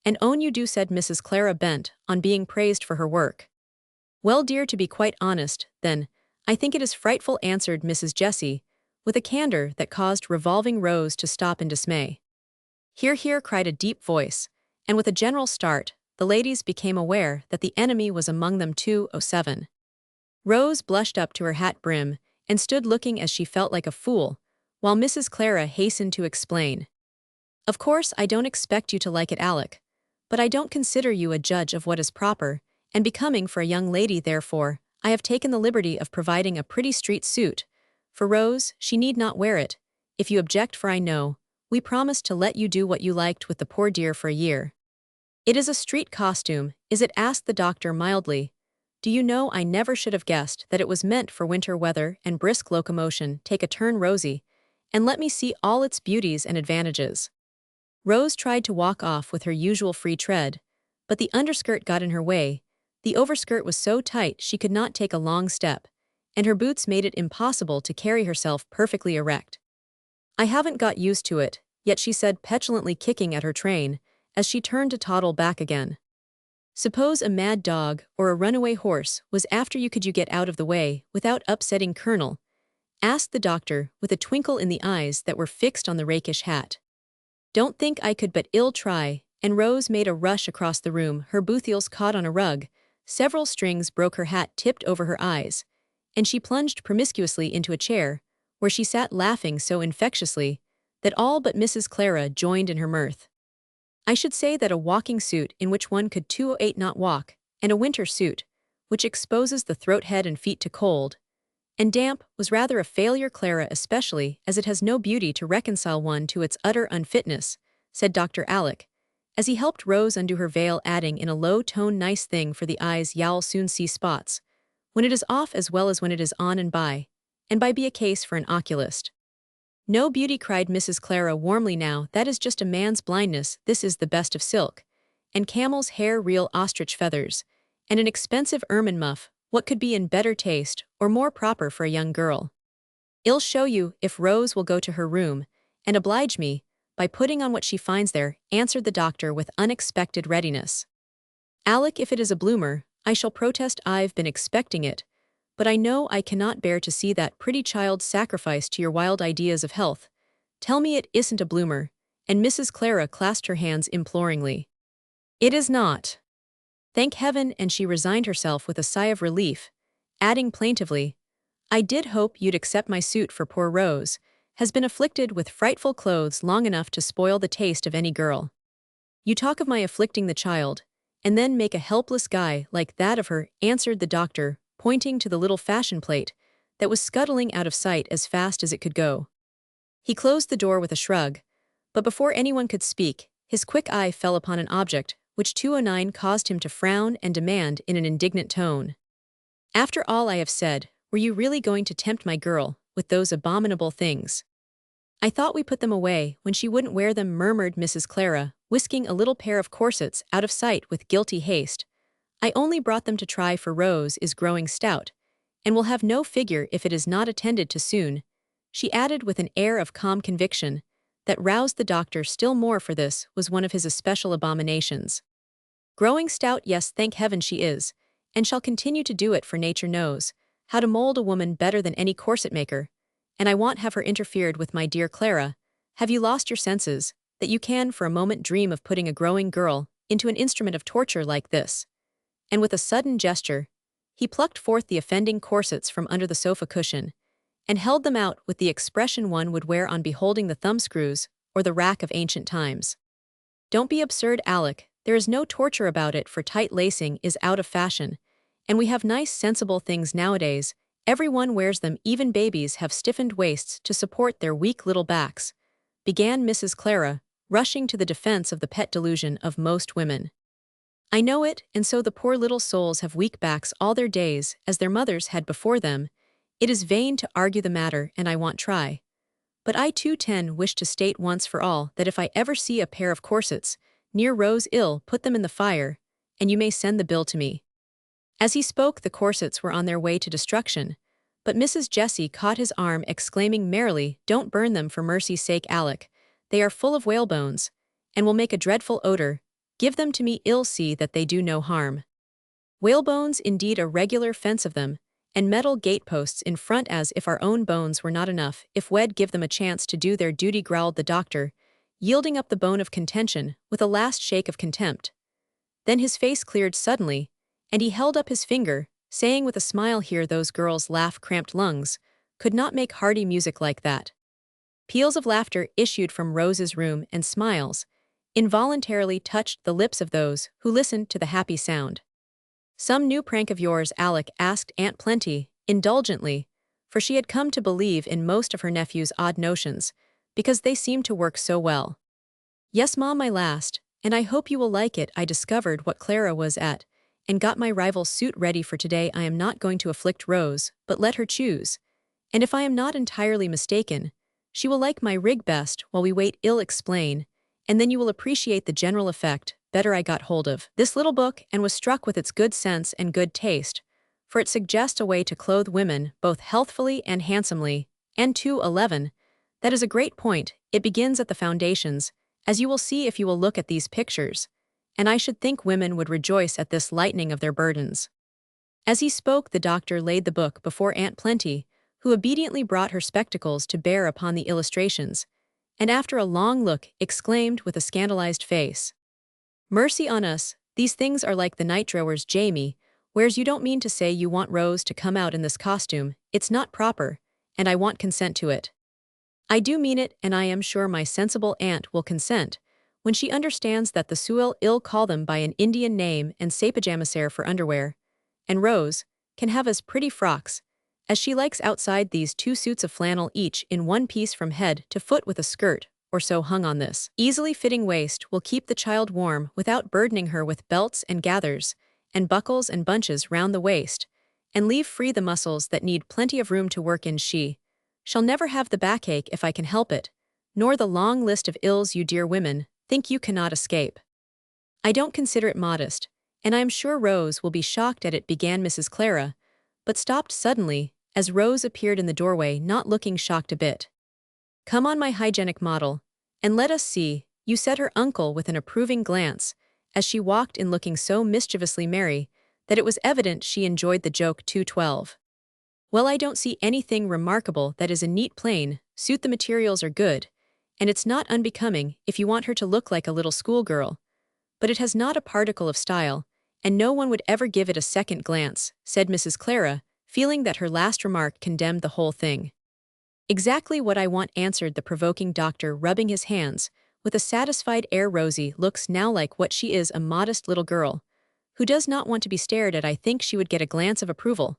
And own you do, said Mrs. Clara, bent on being praised for her work. Well, dear, to be quite honest, then, I think it is frightful, answered Mrs. Jessie, with a candor that caused revolving Rose to stop in dismay. Hear, hear, cried a deep voice, and with a general start, the ladies became aware that the enemy was among them. 207. Rose blushed up to her hat brim and stood looking as she felt like a fool, while Mrs. Clara hastened to explain. Of course I don't expect you to like it, Alec, but I don't consider you a judge of what is proper and becoming for a young lady, therefore I have taken the liberty of providing a pretty street suit. For Rose, she need not wear it, if you object, for I know we promised to let you do what you liked with the poor dear for a year. It is a street costume, is it? Asked the doctor mildly. Do you know, I never should have guessed that it was meant for winter weather and brisk locomotion. Take a turn, Rosie, and let me see all its beauties and advantages. Rose tried to walk off with her usual free tread, but the underskirt got in her way. The overskirt was so tight she could not take a long step, and her boots made it impossible to carry herself perfectly erect. I haven't got used to it yet, she said, petulantly kicking at her train as she turned to toddle back again. Suppose a mad dog or a runaway horse was after you, could you get out of the way without upsetting Colonel? Asked the doctor with a twinkle in the eyes that were fixed on the rakish hat. Don't think I could, but ill try, and Rose made a rush across the room. Her both heels caught on a rug, several strings broke, her hat tipped over her eyes, and she plunged promiscuously into a chair, where she sat laughing so infectiously that all but Mrs. Clara joined in her mirth. I should say that a walking suit in which one could 208 not walk, and a winter suit, which exposes the throat, head, and feet to cold and damp, was rather a failure, Clara, especially as it has no beauty to reconcile one to its utter unfitness, said Dr. Alec, as he helped Rose undo her veil, adding in a low tone, nice thing for the eyes, y'all soon see spots when it is off as well as when it is on, and by be a case for an oculist. No beauty, cried Mrs. Clara warmly. Now, that is just a man's blindness. This is the best of silk, and camel's hair, real ostrich feathers, and an expensive ermine muff. What could be in better taste or more proper for a young girl? I'll show you, if Rose will go to her room and oblige me by putting on what she finds there, answered the doctor with unexpected readiness. Alec, if it is a bloomer, I shall protest. I've been expecting it, but I know I cannot bear to see that pretty child sacrificed to your wild ideas of health. Tell me it isn't a bloomer, and Mrs. Clara clasped her hands imploringly. It is not. Thank heaven, and she resigned herself with a sigh of relief, adding plaintively, I did hope you'd accept my suit, for poor Rose has been afflicted with frightful clothes long enough to spoil the taste of any girl. You talk of my afflicting the child, and then make a helpless guy like that of her, answered the doctor, pointing to the little fashion plate that was scuttling out of sight as fast as it could go. He closed the door with a shrug, but before anyone could speak, his quick eye fell upon an object which 209 caused him to frown and demand in an indignant tone. After all I have said, were you really going to tempt my girl with those abominable things? I thought we put them away when she wouldn't wear them, murmured Mrs. Clara, whisking a little pair of corsets out of sight with guilty haste. I only brought them to try, for Rose is growing stout, and will have no figure if it is not attended to soon, she added with an air of calm conviction, that roused the doctor still more, for this was one of his especial abominations. Growing stout, yes, thank heaven she is, and shall continue to do it, for nature knows how to mold a woman better than any corset maker, and I won't have her interfered with, my dear Clara. Have you lost your senses, that you can for a moment dream of putting a growing girl into an instrument of torture like this?" And with a sudden gesture, he plucked forth the offending corsets from under the sofa cushion, and held them out with the expression one would wear on beholding the thumbscrews or the rack of ancient times. "Don't be absurd, Alec, there is no torture about it, for tight lacing is out of fashion, and we have nice sensible things nowadays. Everyone wears them, even babies have stiffened waists to support their weak little backs," began Mrs. Clara, rushing to the defense of the pet delusion of most women. "I know it, and so the poor little souls have weak backs all their days, as their mothers had before them. It is vain to argue the matter, and I won't try. But I too wish to state once for all that if I ever see a pair of corsets near Rose Ill, put them in the fire, and you may send the bill to me." As he spoke, the corsets were on their way to destruction, but Mrs. Jessie caught his arm, exclaiming merrily, "Don't burn them, for mercy's sake, Alec. They are full of whalebones, and will make a dreadful odor. Give them to me, ill see that they do no harm." "Whalebones, indeed, a regular fence of them, and metal gateposts in front, as if our own bones were not enough, if we'd give them a chance to do their duty," growled the doctor, yielding up the bone of contention with a last shake of contempt. Then his face cleared suddenly, and he held up his finger, saying with a smile, "Hear those girls laugh, cramped lungs could not make hearty music like that." Peals of laughter issued from Rose's room, and smiles involuntarily touched the lips of those who listened to the happy sound. "Some new prank of yours, Alec?" asked Aunt Plenty, indulgently, for she had come to believe in most of her nephew's odd notions, because they seemed to work so well. "Yes, Ma, my last, and I hope you will like it. I discovered what Clara was at, and got my rival's suit ready for today. I am not going to afflict Rose, but let her choose. And if I am not entirely mistaken, she will like my rig best while we wait. I'll explain, and then you will appreciate the general effect better. I got hold of this little book and was struck with its good sense and good taste, for it suggests a way to clothe women both healthfully and handsomely, and 2:11. That is a great point. It begins at the foundations, as you will see if you will look at these pictures, and I should think women would rejoice at this lightening of their burdens." As he spoke, the doctor laid the book before Aunt Plenty, who obediently brought her spectacles to bear upon the illustrations, and after a long look, exclaimed with a scandalized face, "Mercy on us, these things are like the night drawers Jamie wears. You don't mean to say you want Rose to come out in this costume? It's not proper, and I want consent to it." "I do mean it, and I am sure my sensible aunt will consent, when she understands that the Sewell ill call them by an Indian name and say pajamasair for underwear, and Rose can have as pretty frocks as she likes outside, these 2 suits of flannel each in one piece from head to foot, with a skirt or so hung on. This easily fitting waist will keep the child warm without burdening her with belts and gathers and buckles and bunches round the waist, and leave free the muscles that need plenty of room to work in. She shall never have the backache if I can help it, nor the long list of ills you dear women think you cannot escape. I don't consider it modest, and I am sure Rose will be shocked at it," began Mrs. Clara, but stopped suddenly as Rose appeared in the doorway, not looking shocked a bit. "Come on, my hygienic model, and let us see," said her uncle with an approving glance, as she walked in looking so mischievously merry that it was evident she enjoyed the joke. 2:12. "Well, I don't see anything remarkable. That is a neat plain suit. The materials are good, and it's not unbecoming if you want her to look like a little schoolgirl, but it has not a particle of style, and no one would ever give it a second glance," said Mrs. Clara, feeling that her last remark condemned the whole thing. "Exactly what I want," answered the provoking doctor, rubbing his hands with a satisfied air. "Rosie looks now like what she is, a modest little girl, who does not want to be stared at. I think she would get a glance of approval,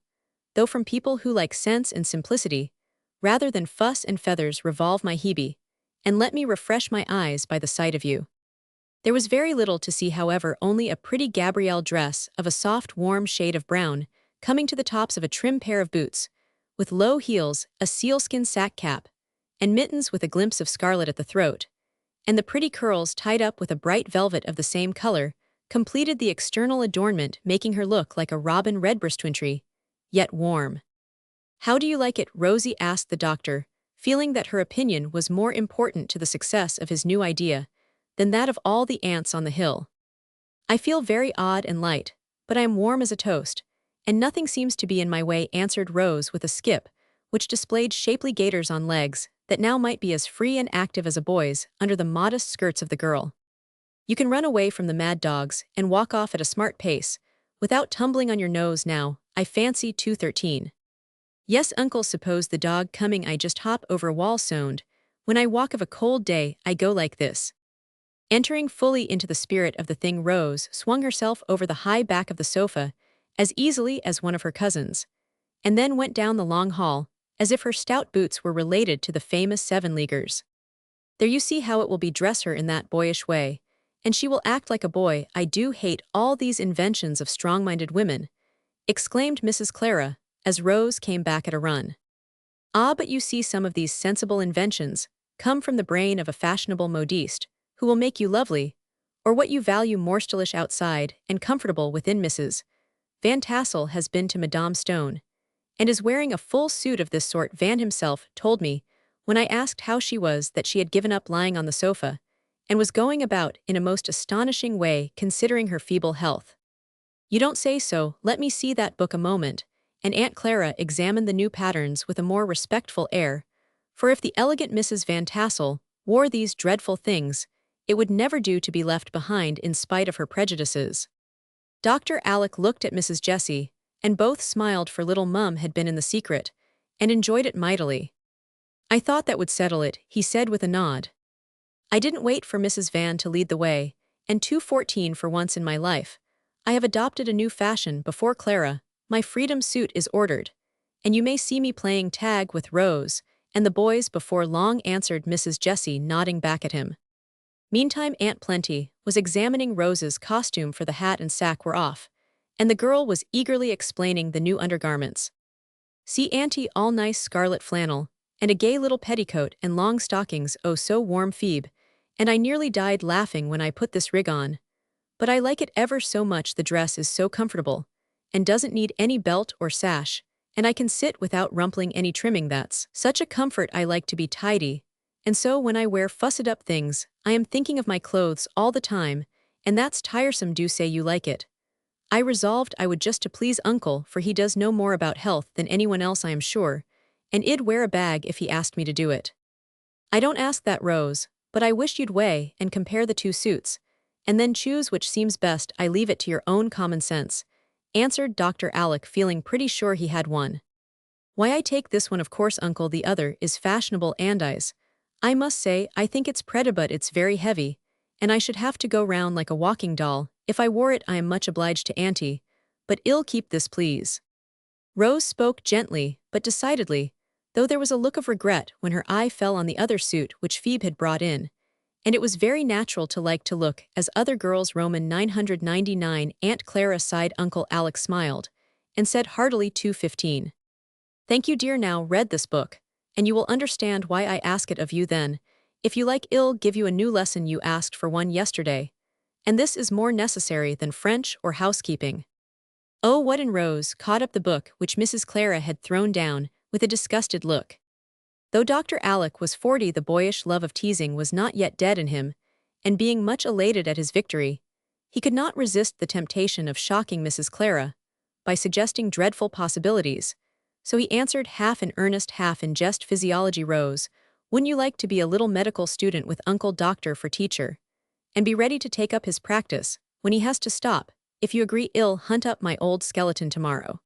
though from people who like sense and simplicity, rather than fuss and feathers. Revolve my Hebe, and let me refresh my eyes by the sight of you." There was very little to see, however, only a pretty Gabrielle dress of a soft warm shade of brown, coming to the tops of a trim pair of boots, with low heels, a sealskin sack cap, and mittens with a glimpse of scarlet at the throat, and the pretty curls tied up with a bright velvet of the same color, completed the external adornment, making her look like a robin redbreast, wintry, yet warm. "How do you like it, Rosie?" asked the doctor, feeling that her opinion was more important to the success of his new idea than that of all the ants on the hill. "I feel very odd and light, but I am warm as a toast, and nothing seems to be in my way," answered Rose with a skip, which displayed shapely gaiters on legs that now might be as free and active as a boy's under the modest skirts of the girl. "You can run away from the mad dogs and walk off at a smart pace, without tumbling on your nose now, I fancy 213. Yes, uncle, suppose the dog coming, I just hop over a wall sound. When I walk of a cold day, I go like this." Entering fully into the spirit of the thing, Rose swung herself over the high back of the sofa as easily as one of her cousins, and then went down the long hall, as if her stout boots were related to the famous seven-leaguers. "There, you see how it will be, dress her in that boyish way, and she will act like a boy. I do hate all these inventions of strong-minded women," exclaimed Mrs. Clara, as Rose came back at a run. "Ah, but you see, some of these sensible inventions come from the brain of a fashionable modiste, who will make you lovely, or what you value, more stylish outside and comfortable within. Mrs. Van Tassel has been to Madame Stone, and is wearing a full suit of this sort. Van himself told me, when I asked how she was, that she had given up lying on the sofa, and was going about in a most astonishing way considering her feeble health." "You don't say so, let me see that book a moment," and Aunt Clara examined the new patterns with a more respectful air, for if the elegant Mrs. Van Tassel wore these dreadful things, it would never do to be left behind in spite of her prejudices. Dr. Alec looked at Mrs. Jessie, and both smiled, for little Mum had been in the secret, and enjoyed it mightily. "I thought that would settle it," he said with a nod. "I didn't wait for Mrs. Van to lead the way, and 214 for once in my life. I have adopted a new fashion before Clara. My freedom suit is ordered, and you may see me playing tag with Rose and the boys before long," answered Mrs. Jessie, nodding back at him. Meantime, Aunt Plenty was examining Rose's costume, for the hat and sack were off, and the girl was eagerly explaining the new undergarments. "See, Auntie, all nice scarlet flannel, and a gay little petticoat and long stockings. Oh, so warm, Phoebe, and I nearly died laughing when I put this rig on. But I like it ever so much. The dress is so comfortable, and doesn't need any belt or sash, and I can sit without rumpling any trimming. That's such a comfort. I like to be tidy, and so when I wear fussed-up things, I am thinking of my clothes all the time, and that's tiresome. Do say you like it." I resolved I would, just to please uncle, for he does know more about health than anyone else, I am sure, and I'd wear a bag if he asked me to do it. "I don't ask that, Rose, but I wish you'd weigh and compare the two suits, and then choose which seems best. I leave it to your own common sense," answered Dr. Alec, feeling pretty sure he had one. "Why, I take this one, of course, uncle. The other is fashionable, and I must say, I think it's pretty, but it's very heavy, and I should have to go round like a walking doll if I wore it. I am much obliged to Auntie, but I'll keep this, please." Rose spoke gently, but decidedly, though there was a look of regret when her eye fell on the other suit which Phoebe had brought in, and it was very natural to like to look as other girls. Roman 999. Aunt Clara sighed. Uncle Alec smiled, and said heartily, 215. "Thank you, dear. Now read this book, and you will understand why I ask it of you. Then, if you like, I'll give you a new lesson. You asked for one yesterday, and this is more necessary than French or housekeeping." "Oh, what?" And Rose caught up the book which Mrs. Clara had thrown down, with a disgusted look. Though Dr. Alec was 40, the boyish love of teasing was not yet dead in him, and being much elated at his victory, he could not resist the temptation of shocking Mrs. Clara by suggesting dreadful possibilities, so he answered, half in earnest, half in jest, "Physiology, Rose. Wouldn't you like to be a little medical student with Uncle Doctor for teacher, and be ready to take up his practice when he has to stop? If you agree, I'll hunt up my old skeleton tomorrow."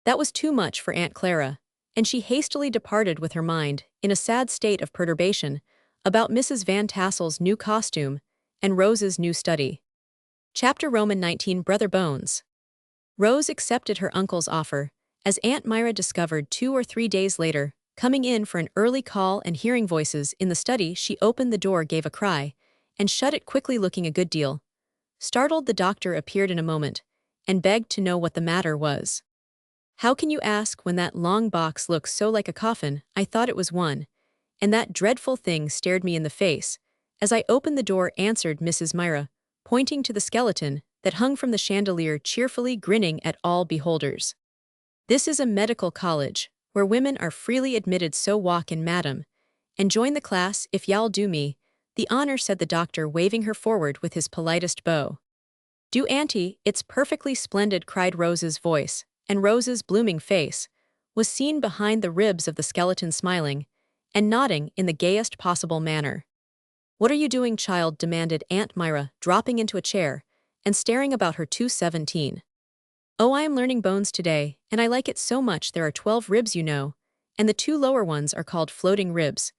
That was too much for Aunt Clara, and she hastily departed with her mind in a sad state of perturbation about Mrs. Van Tassel's new costume and Rose's new study. Chapter Roman 19. Brother Bones. Rose accepted her uncle's offer, as Aunt Myra discovered 2 or 3 days later. Coming in for an early call and hearing voices in the study, she opened the door, gave a cry, and shut it quickly, looking a good deal startled. The doctor appeared in a moment, and begged to know what the matter was. "How can you ask when that long box looks so like a coffin? I thought it was one, and that dreadful thing stared me in the face as I opened the door," answered Mrs. Myra, pointing to the skeleton that hung from the chandelier, cheerfully grinning at all beholders. "This is a medical college," where women are freely admitted, so walk in, madam, and join the class if y'all do me the honor, said the doctor, waving her forward with his politest bow. Do, auntie, it's perfectly splendid, cried Rose's voice, and Rose's blooming face was seen behind the ribs of the skeleton, smiling and nodding in the gayest possible manner. What are you doing, child? Demanded Aunt Myra, dropping into a chair and staring about her. 217. Oh, I am learning bones today, and I like it so much. There are 12 ribs, you know, and the 2 lower ones are called floating ribs,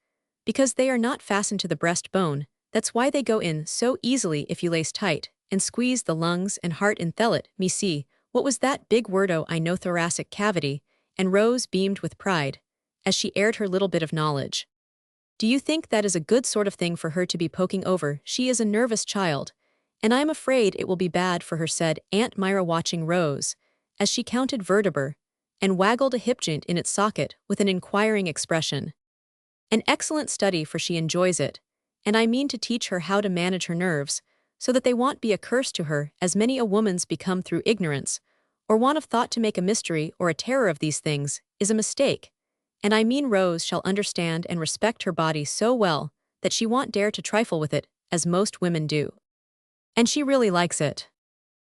because they are not fastened to the breastbone. That's why they go in so easily if you lace tight and squeeze the lungs and heart in. Thellet, me see, what was that big word? Oh, I know, thoracic cavity, and Rose beamed with pride as she aired her little bit of knowledge. Do you think that is a good sort of thing for her to be poking over? She is a nervous child, and I am afraid it will be bad for her, said Aunt Myra, watching Rose as she counted vertebrae and waggled a hip joint in its socket with an inquiring expression. An excellent study, for she enjoys it, and I mean to teach her how to manage her nerves so that they won't be a curse to her, as many a woman's become through ignorance or want of thought. To make a mystery or a terror of these things is a mistake, and I mean Rose shall understand and respect her body so well that she won't dare to trifle with it, as most women do. And she really likes it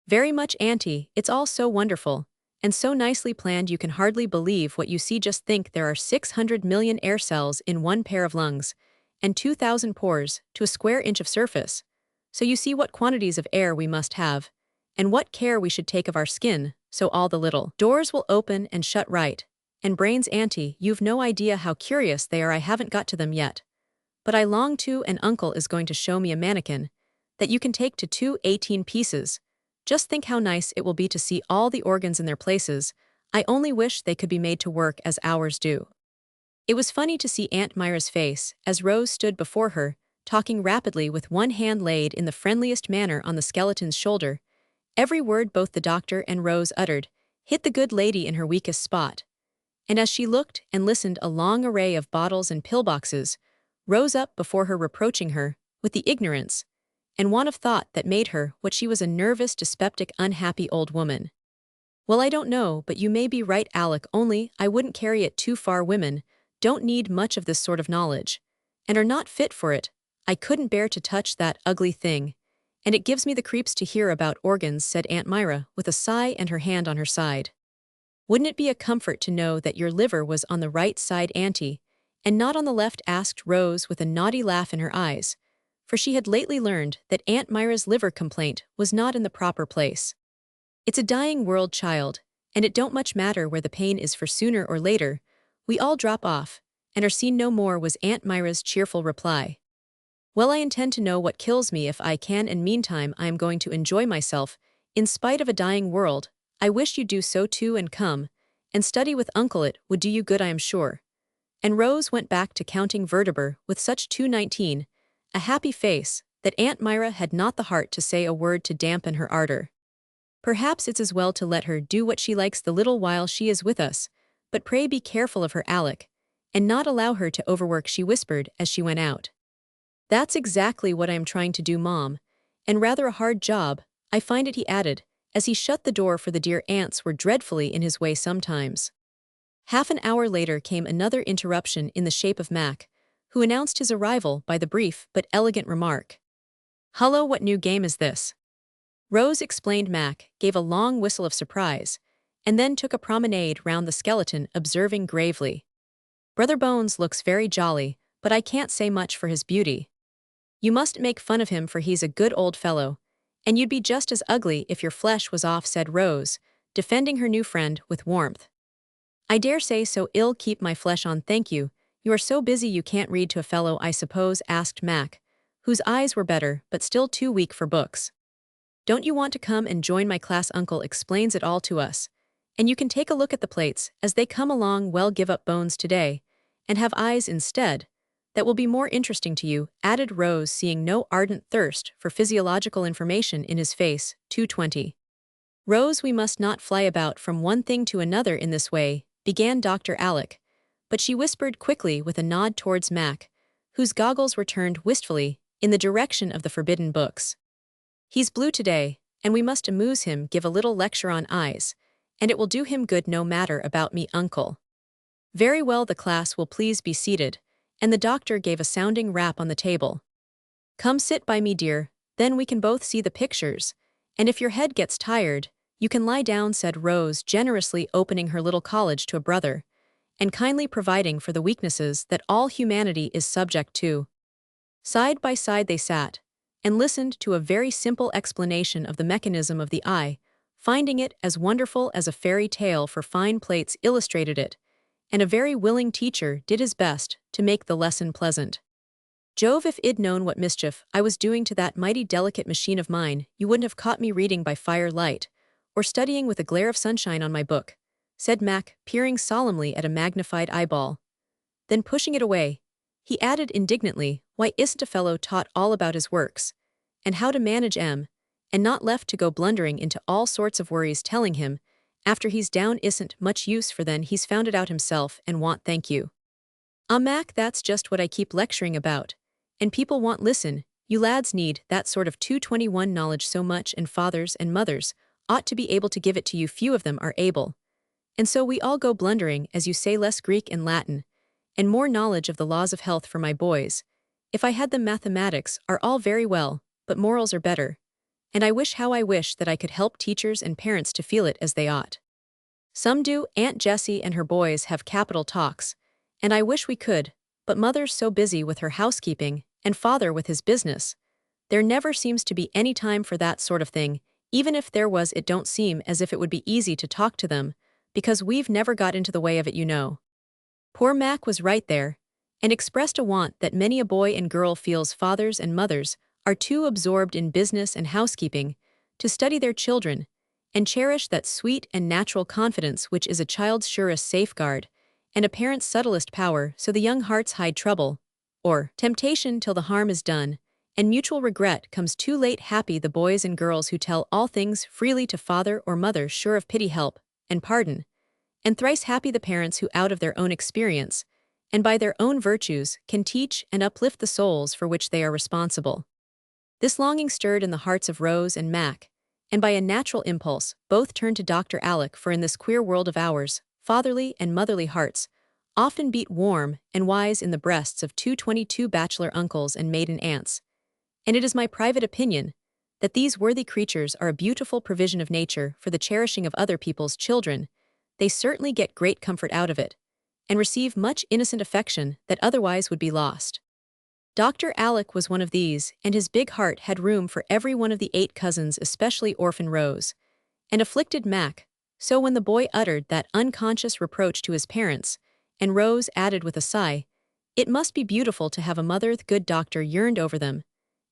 very much, auntie. It's all so wonderful and so nicely planned, you can hardly believe what you see. Just think, there are 600 million air cells in one pair of lungs and 2,000 pores to a square inch of surface. So you see what quantities of air we must have, and what care we should take of our skin, so all the little doors will open and shut right. And brains, auntie, you've no idea how curious they are. I haven't got to them yet, but I long to, and uncle is going to show me a mannequin that you can take to 218 pieces. Just think how nice it will be to see all the organs in their places. I only wish they could be made to work as ours do. It was funny to see Aunt Myra's face as Rose stood before her, talking rapidly with one hand laid in the friendliest manner on the skeleton's shoulder. Every word both the doctor and Rose uttered hit the good lady in her weakest spot. And as she looked and listened, a long array of bottles and pillboxes rose up before her, reproaching her with the ignorance and want of thought that made her what she was, a nervous, dyspeptic, unhappy old woman. Well, I don't know, but you may be right, Alec, only I wouldn't carry it too far. Women don't need much of this sort of knowledge, and are not fit for it. I couldn't bear to touch that ugly thing, and it gives me the creeps to hear about organs, said Aunt Myra with a sigh and her hand on her side. Wouldn't it be a comfort to know that your liver was on the right side, auntie, and not on the left? Asked Rose with a naughty laugh in her eyes, for she had lately learned that Aunt Myra's liver complaint was not in the proper place. It's a dying world, child, and it don't much matter where the pain is, for sooner or later we all drop off and are seen no more, was Aunt Myra's cheerful reply. Well, I intend to know what kills me if I can, and meantime I am going to enjoy myself in spite of a dying world. I wish you'd do so too, and come and study with uncle. It would do you good, I am sure. And Rose went back to counting vertebrae with such 219, a happy face, that Aunt Myra had not the heart to say a word to dampen her ardor. Perhaps it's as well to let her do what she likes the little while she is with us, but pray be careful of her, Alec, and not allow her to overwork, she whispered as she went out. That's exactly what I am trying to do, Mom, and rather a hard job, I find it, he added, as he shut the door, for the dear aunts were dreadfully in his way sometimes. Half an hour later came another interruption in the shape of Mac, who announced his arrival by the brief but elegant remark. Hullo, what new game is this? Rose explained. Mac gave a long whistle of surprise, and then took a promenade round the skeleton, observing gravely, Brother Bones looks very jolly, but I can't say much for his beauty. You must make fun of him, for he's a good old fellow, and you'd be just as ugly if your flesh was off, said Rose, defending her new friend with warmth. I dare say so. I'll keep my flesh on, thank you. You are so busy you can't read to a fellow, I suppose? Asked Mac, whose eyes were better but still too weak for books. Don't you want to come and join my class? Uncle explains it all to us, and you can take a look at the plates as they come along. Well, give up bones today, and have eyes instead. That will be more interesting to you, added Rose, seeing no ardent thirst for physiological information in his face. 220. Rose, we must not fly about from one thing to another in this way, began Dr. Alec, but she whispered quickly with a nod towards Mac, whose goggles were turned wistfully in the direction of the forbidden books. He's blue today, and we must amuse him, give a little lecture on eyes, and it will do him good no matter about me, Uncle. Very well, the class will please be seated, and the doctor gave a sounding rap on the table. Come sit by me, dear, then we can both see the pictures, and if your head gets tired, you can lie down, said Rose, generously opening her little college to a brother, and kindly providing for the weaknesses that all humanity is subject to. Side by side they sat, and listened to a very simple explanation of the mechanism of the eye, finding it as wonderful as a fairy tale, for fine plates illustrated it, and a very willing teacher did his best to make the lesson pleasant. Jove, if I'd known what mischief I was doing to that mighty delicate machine of mine, you wouldn't have caught me reading by firelight, or studying with a glare of sunshine on my book, said Mac, peering solemnly at a magnified eyeball. Then pushing it away, he added indignantly, why isn't a fellow taught all about his works, and how to manage 'em, and not left to go blundering into all sorts of worries, telling him, after he's down, isn't much use, for then he's found it out himself and want thank you. Mac, that's just what I keep lecturing about, and people won't listen. You lads need that sort of 221 knowledge so much, and fathers and mothers ought to be able to give it to you. Few of them are able. And so we all go blundering, as you say, less Greek and Latin, and more knowledge of the laws of health for my boys. If I had them, mathematics are all very well, but morals are better. And I wish that I could help teachers and parents to feel it as they ought. Some do. Aunt Jessie and her boys have capital talks, and I wish we could, but mother's so busy with her housekeeping, and father with his business. There never seems to be any time for that sort of thing. Even if there was, it don't seem as if it would be easy to talk to them, because we've never got into the way of it, you know. Poor Mac was right there, and expressed a want that many a boy and girl feels. Fathers and mothers are too absorbed in business and housekeeping to study their children and cherish that sweet and natural confidence which is a child's surest safeguard and a parent's subtlest power. So the young hearts hide trouble or temptation till the harm is done, and mutual regret comes too late. Happy the boys and girls who tell all things freely to father or mother, sure of pity, help, and pardon, and thrice happy the parents who out of their own experience and by their own virtues can teach and uplift the souls for which they are responsible. This longing stirred in the hearts of Rose and Mac, and by a natural impulse, both turned to Dr. Alec, for in this queer world of ours, fatherly and motherly hearts often beat warm and wise in the breasts of 222 bachelor uncles and maiden aunts. And it is my private opinion that these worthy creatures are a beautiful provision of nature for the cherishing of other people's children. They certainly get great comfort out of it, and receive much innocent affection that otherwise would be lost. Dr. Alec was one of these, and his big heart had room for every one of the 8 cousins, especially orphan Rose and afflicted Mac. So when the boy uttered that unconscious reproach to his parents, and Rose added with a sigh, "It must be beautiful to have a mother," the good doctor yearned over them,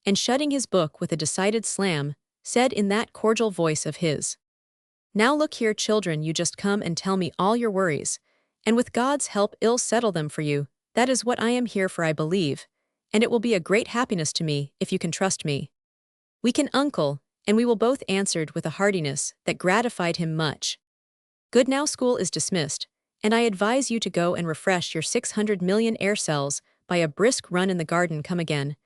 and shutting his book with a decided slam, said in that cordial voice of his, "Now look here, children, you just come and tell me all your worries, and with God's help I'll settle them for you. That is what I am here for, I believe, and it will be a great happiness to me if you can trust me." "We can, uncle," and we will both answered with a heartiness that gratified him much. "Good, now school is dismissed, and I advise you to go and refresh your 600 million air cells by a brisk run in the garden. Come again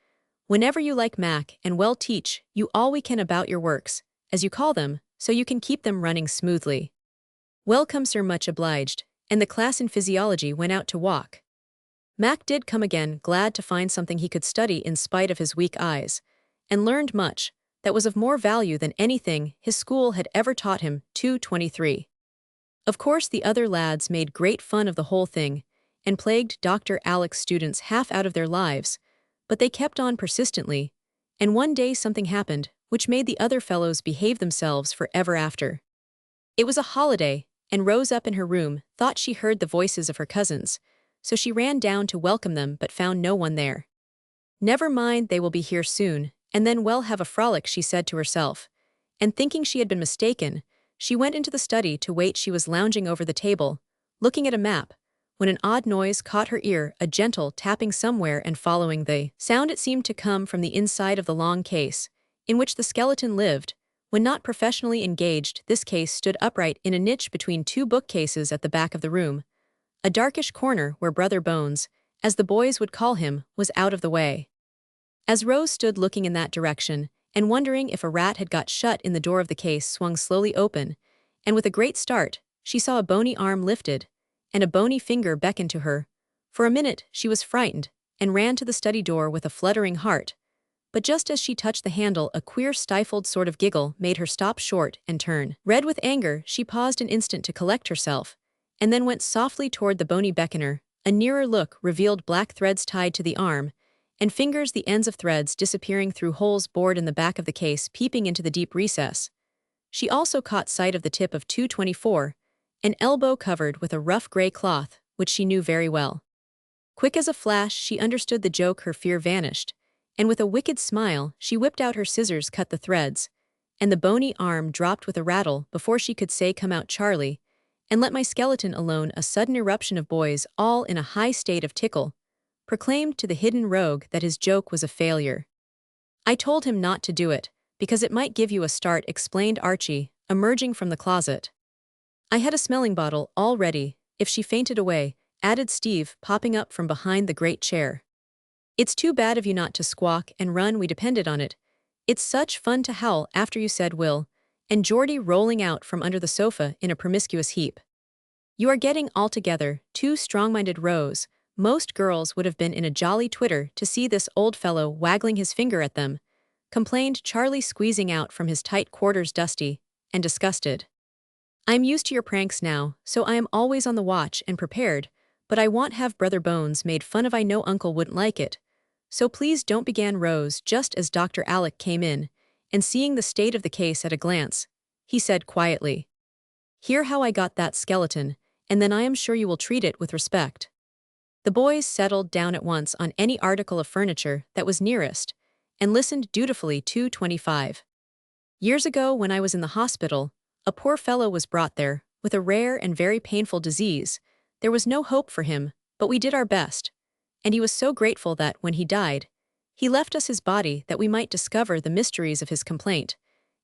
whenever you like, Mac, and we'll teach you all we can about your works, as you call them, so you can keep them running smoothly." "Welcome, sir, much obliged," and the class in physiology went out to walk. Mac did come again, glad to find something he could study in spite of his weak eyes, and learned much that was of more value than anything his school had ever taught him. 223. Of course the other lads made great fun of the whole thing, and plagued Dr. Alec's students half out of their lives, but they kept on persistently, and one day something happened which made the other fellows behave themselves for ever after. It was a holiday, and Rose up in her room thought she heard the voices of her cousins, so she ran down to welcome them but found no one there. "Never mind, they will be here soon, and then we'll have a frolic," she said to herself, and thinking she had been mistaken, she went into the study to wait. She was lounging over the table, looking at a map, when an odd noise caught her ear, a gentle tapping somewhere, and following the sound it seemed to come from the inside of the long case, in which the skeleton lived. When not professionally engaged, this case stood upright in a niche between 2 bookcases at the back of the room, a darkish corner where Brother Bones, as the boys would call him, was out of the way. As Rose stood looking in that direction, and wondering if a rat had got shut in, the door of the case swung slowly open, and with a great start, she saw a bony arm lifted, and a bony finger beckoned to her. For a minute, she was frightened, and ran to the study door with a fluttering heart. But just as she touched the handle, a queer stifled sort of giggle made her stop short and turn. Red with anger, she paused an instant to collect herself, and then went softly toward the bony beckoner. A nearer look revealed black threads tied to the arm, and fingers, the ends of threads disappearing through holes bored in the back of the case, peeping into the deep recess. She also caught sight of the tip of 224, an elbow covered with a rough gray cloth, which she knew very well. Quick as a flash, she understood the joke. Her fear vanished, and with a wicked smile, she whipped out her scissors, cut the threads, and the bony arm dropped with a rattle before she could say, "Come out, Charlie, and let my skeleton alone." A sudden eruption of boys, all in a high state of tickle, proclaimed to the hidden rogue that his joke was a failure. "I told him not to do it, because it might give you a start," explained Archie, emerging from the closet. "I had a smelling bottle all ready, if she fainted away," added Steve, popping up from behind the great chair. "It's too bad of you not to squawk and run, we depended on it. It's such fun to howl after you," said Will, and Geordie rolling out from under the sofa in a promiscuous heap. "You are getting altogether too strong-minded, Rose. Most girls would have been in a jolly twitter to see this old fellow waggling his finger at them," complained Charlie, squeezing out from his tight quarters, dusty and disgusted. "I'm used to your pranks now, so I am always on the watch and prepared, but I won't have Brother Bones made fun of. I know Uncle wouldn't like it. So please don't," began Rose just as Dr. Alec came in, and seeing the state of the case at a glance, he said quietly, "Hear how I got that skeleton, and then I am sure you will treat it with respect." The boys settled down at once on any article of furniture that was nearest, and listened dutifully. 225. "Years ago, when I was in the hospital, a poor fellow was brought there, with a rare and very painful disease. There was no hope for him, but we did our best. And he was so grateful that, when he died, he left us his body that we might discover the mysteries of his complaint,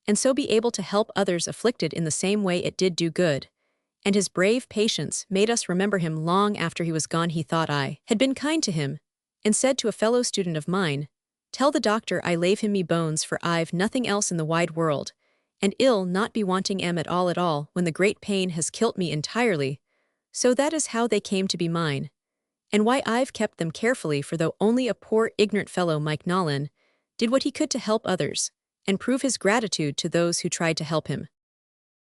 and so be able to help others afflicted in the same way it did do good. And his brave patience made us remember him long after he was gone. He thought I had been kind to him, and said to a fellow student of mine, 'Tell the doctor I lave him me bones, for I've nothing else in the wide world, and ill not be wanting 'em at all, when the great pain has kilt me entirely.' So that is how they came to be mine, and why I've kept them carefully, for though only a poor ignorant fellow, Mike Nolan did what he could to help others, and prove his gratitude to those who tried to help him."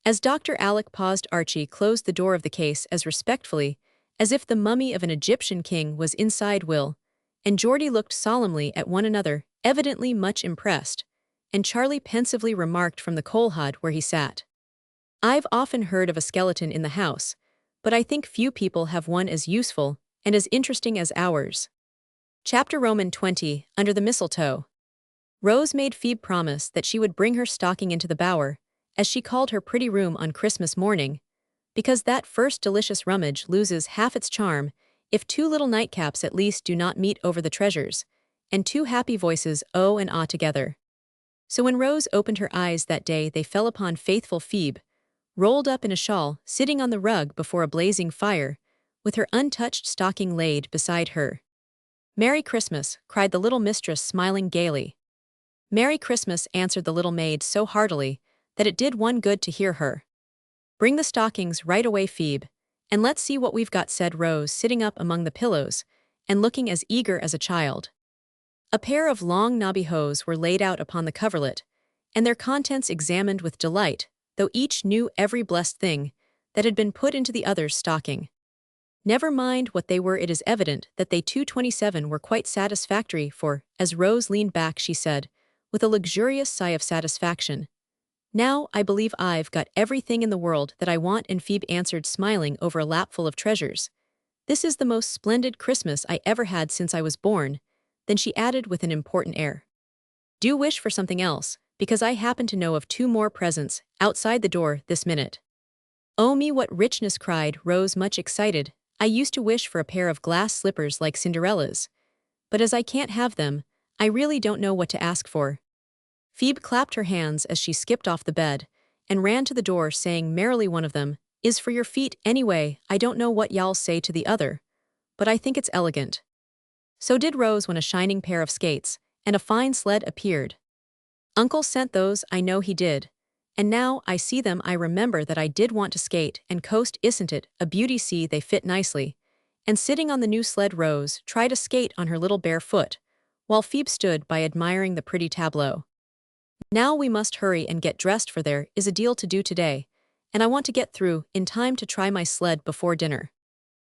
As Dr. Alec paused, Archie closed the door of the case as respectfully as if the mummy of an Egyptian king was inside. Will and Geordie looked solemnly at one another, evidently much impressed, and Charlie pensively remarked from the coal hood where he sat, "I've often heard of a skeleton in the house, but I think few people have one as useful and as interesting as ours." Chapter Roman 20, Under the Mistletoe. Rose made Phoebe promise that she would bring her stocking into the bower, as she called her pretty room, on Christmas morning, because that first delicious rummage loses half its charm if two little nightcaps at least do not meet over the treasures, and two happy voices oh and ah together. So when Rose opened her eyes that day, they fell upon faithful Phoebe, rolled up in a shawl, sitting on the rug before a blazing fire, with her untouched stocking laid beside her. "Merry Christmas," cried the little mistress, smiling gaily. "Merry Christmas," answered the little maid so heartily that it did one good to hear her. "Bring the stockings right away, Phoebe, and let's see what we've got," said Rose, sitting up among the pillows and looking as eager as a child. A pair of long knobby hose were laid out upon the coverlet, and their contents examined with delight, though each knew every blessed thing that had been put into the other's stocking. Never mind what they were, it is evident that they 227 were quite satisfactory, for, as Rose leaned back, she said, with a luxurious sigh of satisfaction, "Now I believe I've got everything in the world that I want." And Phoebe answered, smiling over a lapful of treasures, "This is the most splendid Christmas I ever had since I was born." Then she added with an important air, "Do wish for something else, because I happen to know of two more presents outside the door this minute." "Oh me, what richness!" cried Rose, much excited. "I used to wish for a pair of glass slippers like Cinderella's, but as I can't have them, I really don't know what to ask for." Phoebe clapped her hands as she skipped off the bed and ran to the door, saying merrily, "One of them is for your feet anyway. I don't know what y'all say to the other, but I think it's elegant." So did Rose, when a shining pair of skates and a fine sled appeared. "Uncle sent those, I know he did, And now I see them I remember that I did want to skate and coast, isn't it a beauty, see they fit nicely. And sitting on the new sled, Rose tried to skate on her little bare foot, while Phoebe stood by admiring the pretty tableau. Now we must hurry and get dressed, for there is a deal to do today, and I want to get through in time to try my sled before dinner.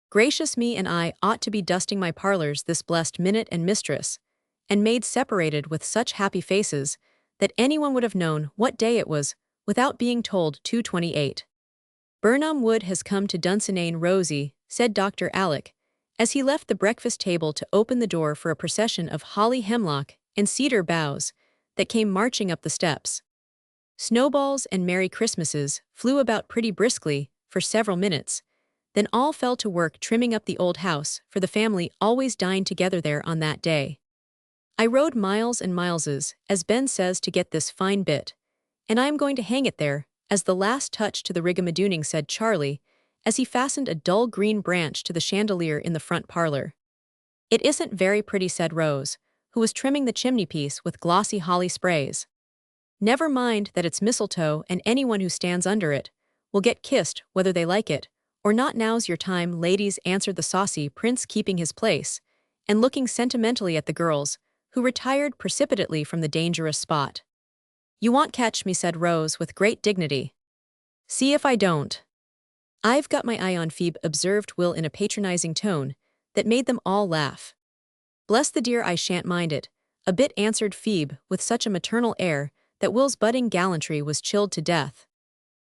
Gracious me, and I ought to be dusting my parlors this blessed minute, and mistress and maid separated with such happy faces that anyone would have known what day it was without being told. 228. Burnham Wood has come to Dunsinane, Rosie, said Dr. Alec, as he left the breakfast table to open the door for a procession of holly, hemlock, and cedar boughs that came marching up the steps. Snowballs and Merry Christmases flew about pretty briskly for several minutes, then all fell to work trimming up the old house, for the family always dined together there on that day. I rode miles and mileses, as Ben says, to get this fine bit, and I am going to hang it there as the last touch to the rigamadooning, said Charlie, as he fastened a dull green branch to the chandelier in the front parlor. It isn't very pretty, said Rose, who was trimming the chimney-piece with glossy holly sprays. Never mind that it's mistletoe, and anyone who stands under it will get kissed whether they like it or not. Now's your time, ladies, answered the saucy prince, keeping his place and looking sentimentally at the girls, who retired precipitately from the dangerous spot. You won't catch me, said Rose with great dignity. See if I don't. I've got my eye on Phoebe, observed Will in a patronizing tone that made them all laugh. Bless the dear, I shan't mind it a bit, answered Phoebe with such a maternal air that Will's budding gallantry was chilled to death.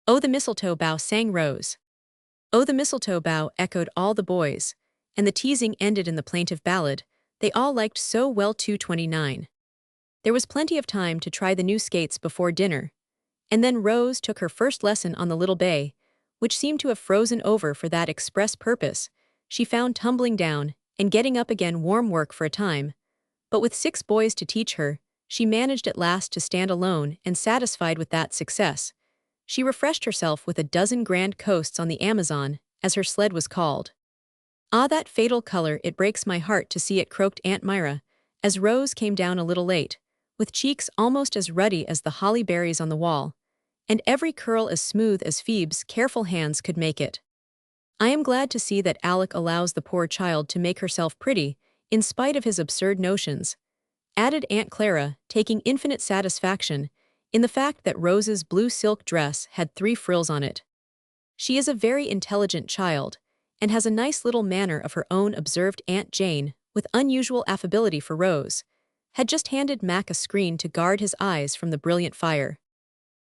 Oh, the mistletoe bough, sang Rose. Oh, the mistletoe bough, echoed all the boys, and the teasing ended in the plaintive ballad they all liked so well. 229. There was plenty of time to try the new skates before dinner, and then Rose took her first lesson on the little bay, which seemed to have frozen over for that express purpose. She found tumbling down and getting up again warm work for a time, but with 6 boys to teach her, she managed at last to stand alone, and satisfied with that success, she refreshed herself with a dozen grand coasts on the Amazon, as her sled was called. Ah, that fatal color, it breaks my heart to see it, croaked Aunt Myra, as Rose came down a little late, with cheeks almost as ruddy as the holly berries on the wall, and every curl as smooth as Phoebe's careful hands could make it. I am glad to see that Alec allows the poor child to make herself pretty, in spite of his absurd notions, added Aunt Clara, taking infinite satisfaction in the fact that Rose's blue silk dress had 3 frills on it. She is a very intelligent child, and has a nice little manner of her own, observed Aunt Jane, with unusual affability, for Rose had just handed Mac a screen to guard his eyes from the brilliant fire.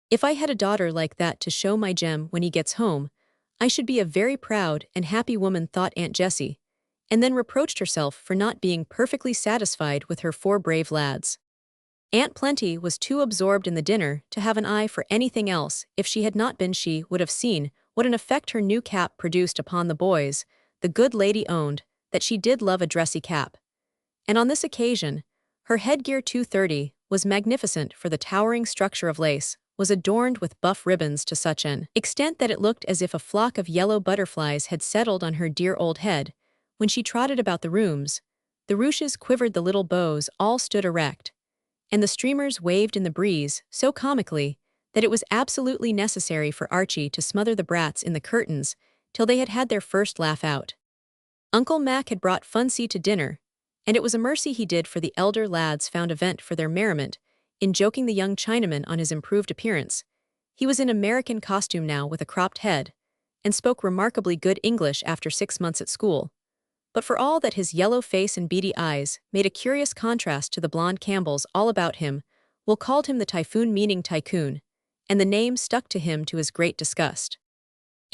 If I had a daughter like that to show my gem when he gets home, I should be a very proud and happy woman, thought Aunt Jessie, and then reproached herself for not being perfectly satisfied with her 4 brave lads. Aunt Plenty was too absorbed in the dinner to have an eye for anything else. If she had not been, she would have seen what an effect her new cap produced upon the boys. The good lady owned that she did love a dressy cap, and on this occasion, her headgear 230 was magnificent, for the towering structure of lace was adorned with buff ribbons to such an extent that it looked as if a flock of yellow butterflies had settled on her dear old head. When she trotted about the rooms, the ruches quivered, the little bows all stood erect, and the streamers waved in the breeze so comically that it was absolutely necessary for Archie to smother the brats in the curtains till they had had their first laugh out. Uncle Mac had brought Funsy to dinner, and it was a mercy he did, for the elder lads found a vent for their merriment in joking the young Chinaman on his improved appearance. He was in American costume now, with a cropped head, and spoke remarkably good English after 6 months at school. But for all that, his yellow face and beady eyes made a curious contrast to the blonde Campbells all about him. Will called him the Typhoon, meaning tycoon, and the name stuck to him to his great disgust.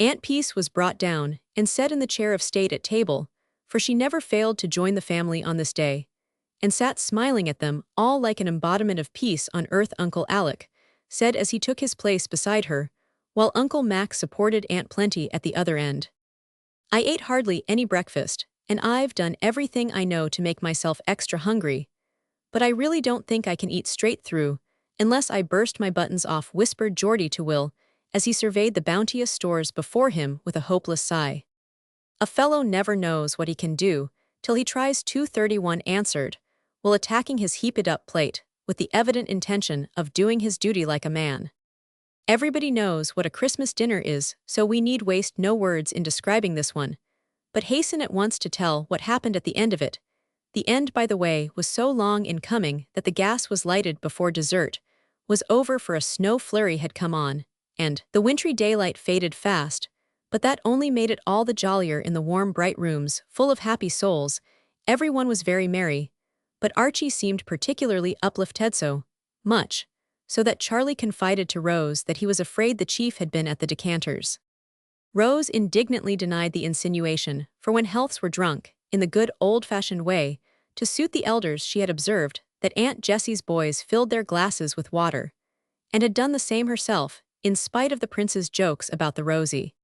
Aunt Peace was brought down and set in the chair of state at table, for she never failed to join the family on this day, and sat smiling at them all like an embodiment of peace on earth. Uncle Alec said as he took his place beside her, while Uncle Mac supported Aunt Plenty at the other end. I ate hardly any breakfast, and I've done everything I know to make myself extra hungry, but I really don't think I can eat straight through unless I burst my buttons off, whispered Geordie to Will, as he surveyed the bounteous stores before him with a hopeless sigh. A fellow never knows what he can do till he tries. 231, answered Will, attacking his heaped-up plate with the evident intention of doing his duty like a man. Everybody knows what a Christmas dinner is, so we need waste no words in describing this one, but hasten at once to tell what happened at the end of it. The end, by the way, was so long in coming that the gas was lighted before dessert was over, for a snow flurry had come on, and the wintry daylight faded fast, but that only made it all the jollier in the warm bright rooms, full of happy souls. Everyone was very merry, but Archie seemed particularly uplifted, so much so that Charlie confided to Rose that he was afraid the chief had been at the decanters. Rose indignantly denied the insinuation, for when healths were drunk, in the good old-fashioned way, to suit the elders, she had observed that Aunt Jessie's boys filled their glasses with water, and had done the same herself, in spite of the prince's jokes about the rosy.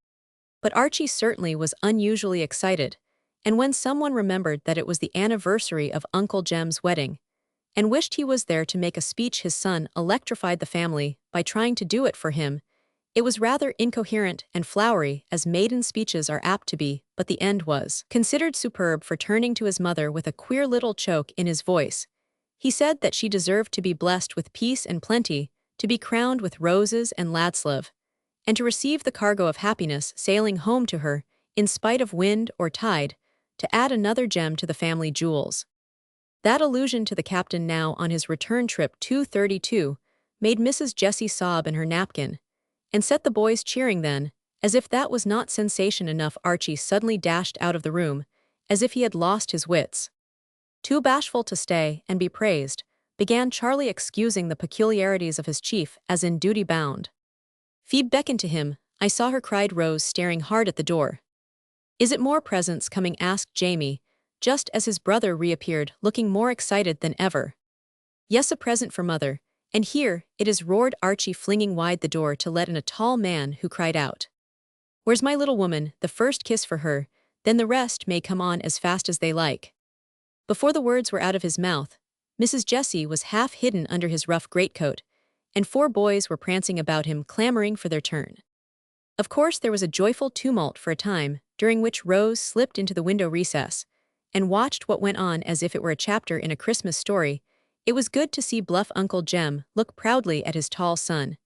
But Archie certainly was unusually excited, and when someone remembered that it was the anniversary of Uncle Jem's wedding, and wished he was there to make a speech, his son electrified the family by trying to do it for him. It was rather incoherent and flowery, as maiden speeches are apt to be, but the end was considered superb, for turning to his mother with a queer little choke in his voice, he said that she deserved to be blessed with peace and plenty, to be crowned with roses and ladslove, and to receive the cargo of happiness sailing home to her, in spite of wind or tide, to add another gem to the family jewels. That allusion to the captain now on his return trip 232 made Mrs. Jessie sob in her napkin, and set the boys cheering. Then, as if that was not sensation enough, Archie suddenly dashed out of the room, as if he had lost his wits. Too bashful to stay and be praised, began Charlie, excusing the peculiarities of his chief as in duty bound. Phoebe beckoned to him. I saw her, cried Rose, staring hard at the door. Is it more presents coming? Asked Jamie, just as his brother reappeared, looking more excited than ever. Yes, a present for mother, and here it is, roared Archie, flinging wide the door to let in a tall man who cried out, Where's my little woman? The first kiss for her, then the rest may come on as fast as they like. Before the words were out of his mouth, Mrs. Jessie was half hidden under his rough greatcoat, and 4 boys were prancing about him, clamoring for their turn. Of course there was a joyful tumult for a time, during which Rose slipped into the window recess and watched what went on as if it were a chapter in a Christmas story. It was good to see bluff Uncle Jem look proudly at his tall son,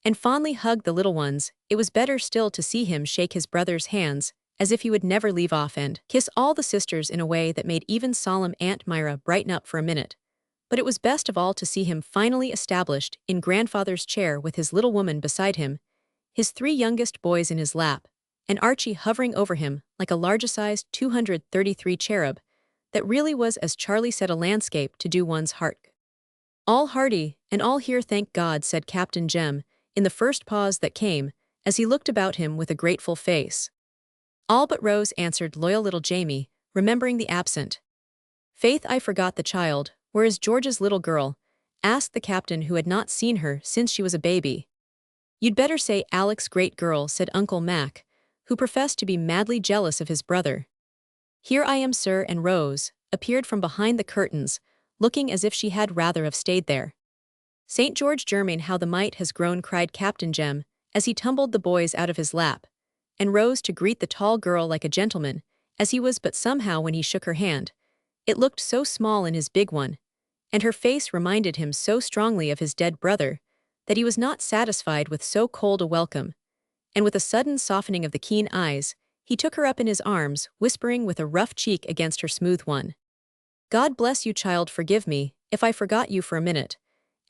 and fondly hug the little ones. It was better still to see him shake his brother's hands, as if he would never leave off, and kiss all the sisters in a way that made even solemn Aunt Myra brighten up for a minute. But it was best of all to see him finally established in grandfather's chair with his little woman beside him, his 3 youngest boys in his lap, and Archie hovering over him like a large-sized 233 cherub, that really was, as Charlie said, a landscape to do one's heart. All hearty, and all here, thank God, said Captain Jem, in the first pause that came, as he looked about him with a grateful face. All but Rose, answered loyal little Jamie, remembering the absent. Faith, I forgot the child. Where is George's little girl? Asked the captain, who had not seen her since she was a baby. You'd better say Alec's great girl, said Uncle Mac, who professed to be madly jealous of his brother. Here I am, sir, and Rose appeared from behind the curtains, looking as if she had rather have stayed there. St. George Germain, how the mite has grown, cried Captain Jem, as he tumbled the boys out of his lap, and rose to greet the tall girl like a gentleman, as he was, but somehow when he shook her hand, it looked so small in his big one, and her face reminded him so strongly of his dead brother, that he was not satisfied with so cold a welcome, and with a sudden softening of the keen eyes, he took her up in his arms, whispering with a rough cheek against her smooth one. God bless you, child, forgive me if I forgot you for a minute,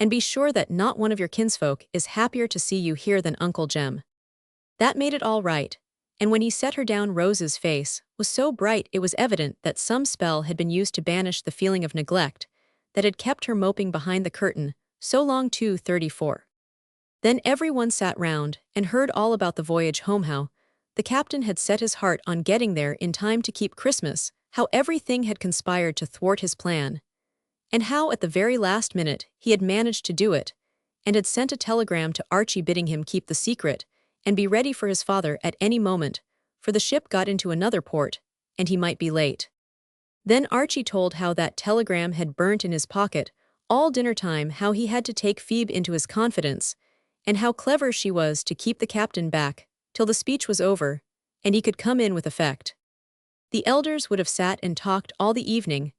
and be sure that not one of your kinsfolk is happier to see you here than Uncle Jem. That made it all right, and when he set her down, Rose's face was so bright it was evident that some spell had been used to banish the feeling of neglect that had kept her moping behind the curtain so long. 234. Then everyone sat round and heard all about the voyage home, how the captain had set his heart on getting there in time to keep Christmas, how everything had conspired to thwart his plan, and how at the very last minute he had managed to do it, and had sent a telegram to Archie bidding him keep the secret and be ready for his father at any moment, for the ship got into another port, and he might be late. Then Archie told how that telegram had burnt in his pocket all dinner time, how he had to take Phoebe into his confidence, and how clever she was to keep the captain back till the speech was over, and he could come in with effect. The elders would have sat and talked all the evening,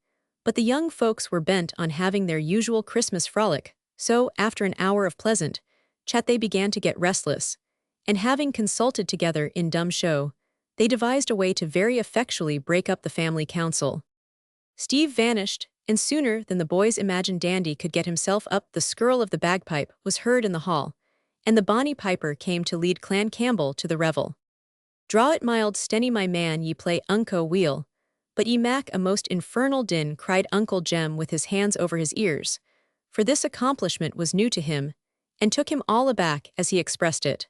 but the young folks were bent on having their usual Christmas frolic, so, after an hour of pleasant they began to get restless, and having consulted together in dumb show, they devised a way to very effectually break up the family council. Steve vanished, and sooner than the boys imagined Dandy could get himself up, the skirl of the bagpipe was heard in the hall, and the bonny piper came to lead Clan Campbell to the revel. Draw it mild stenny my man, ye play unco weel, but ye mak a most infernal din, cried Uncle Jem with his hands over his ears, for this accomplishment was new to him, and took him all aback as he expressed it.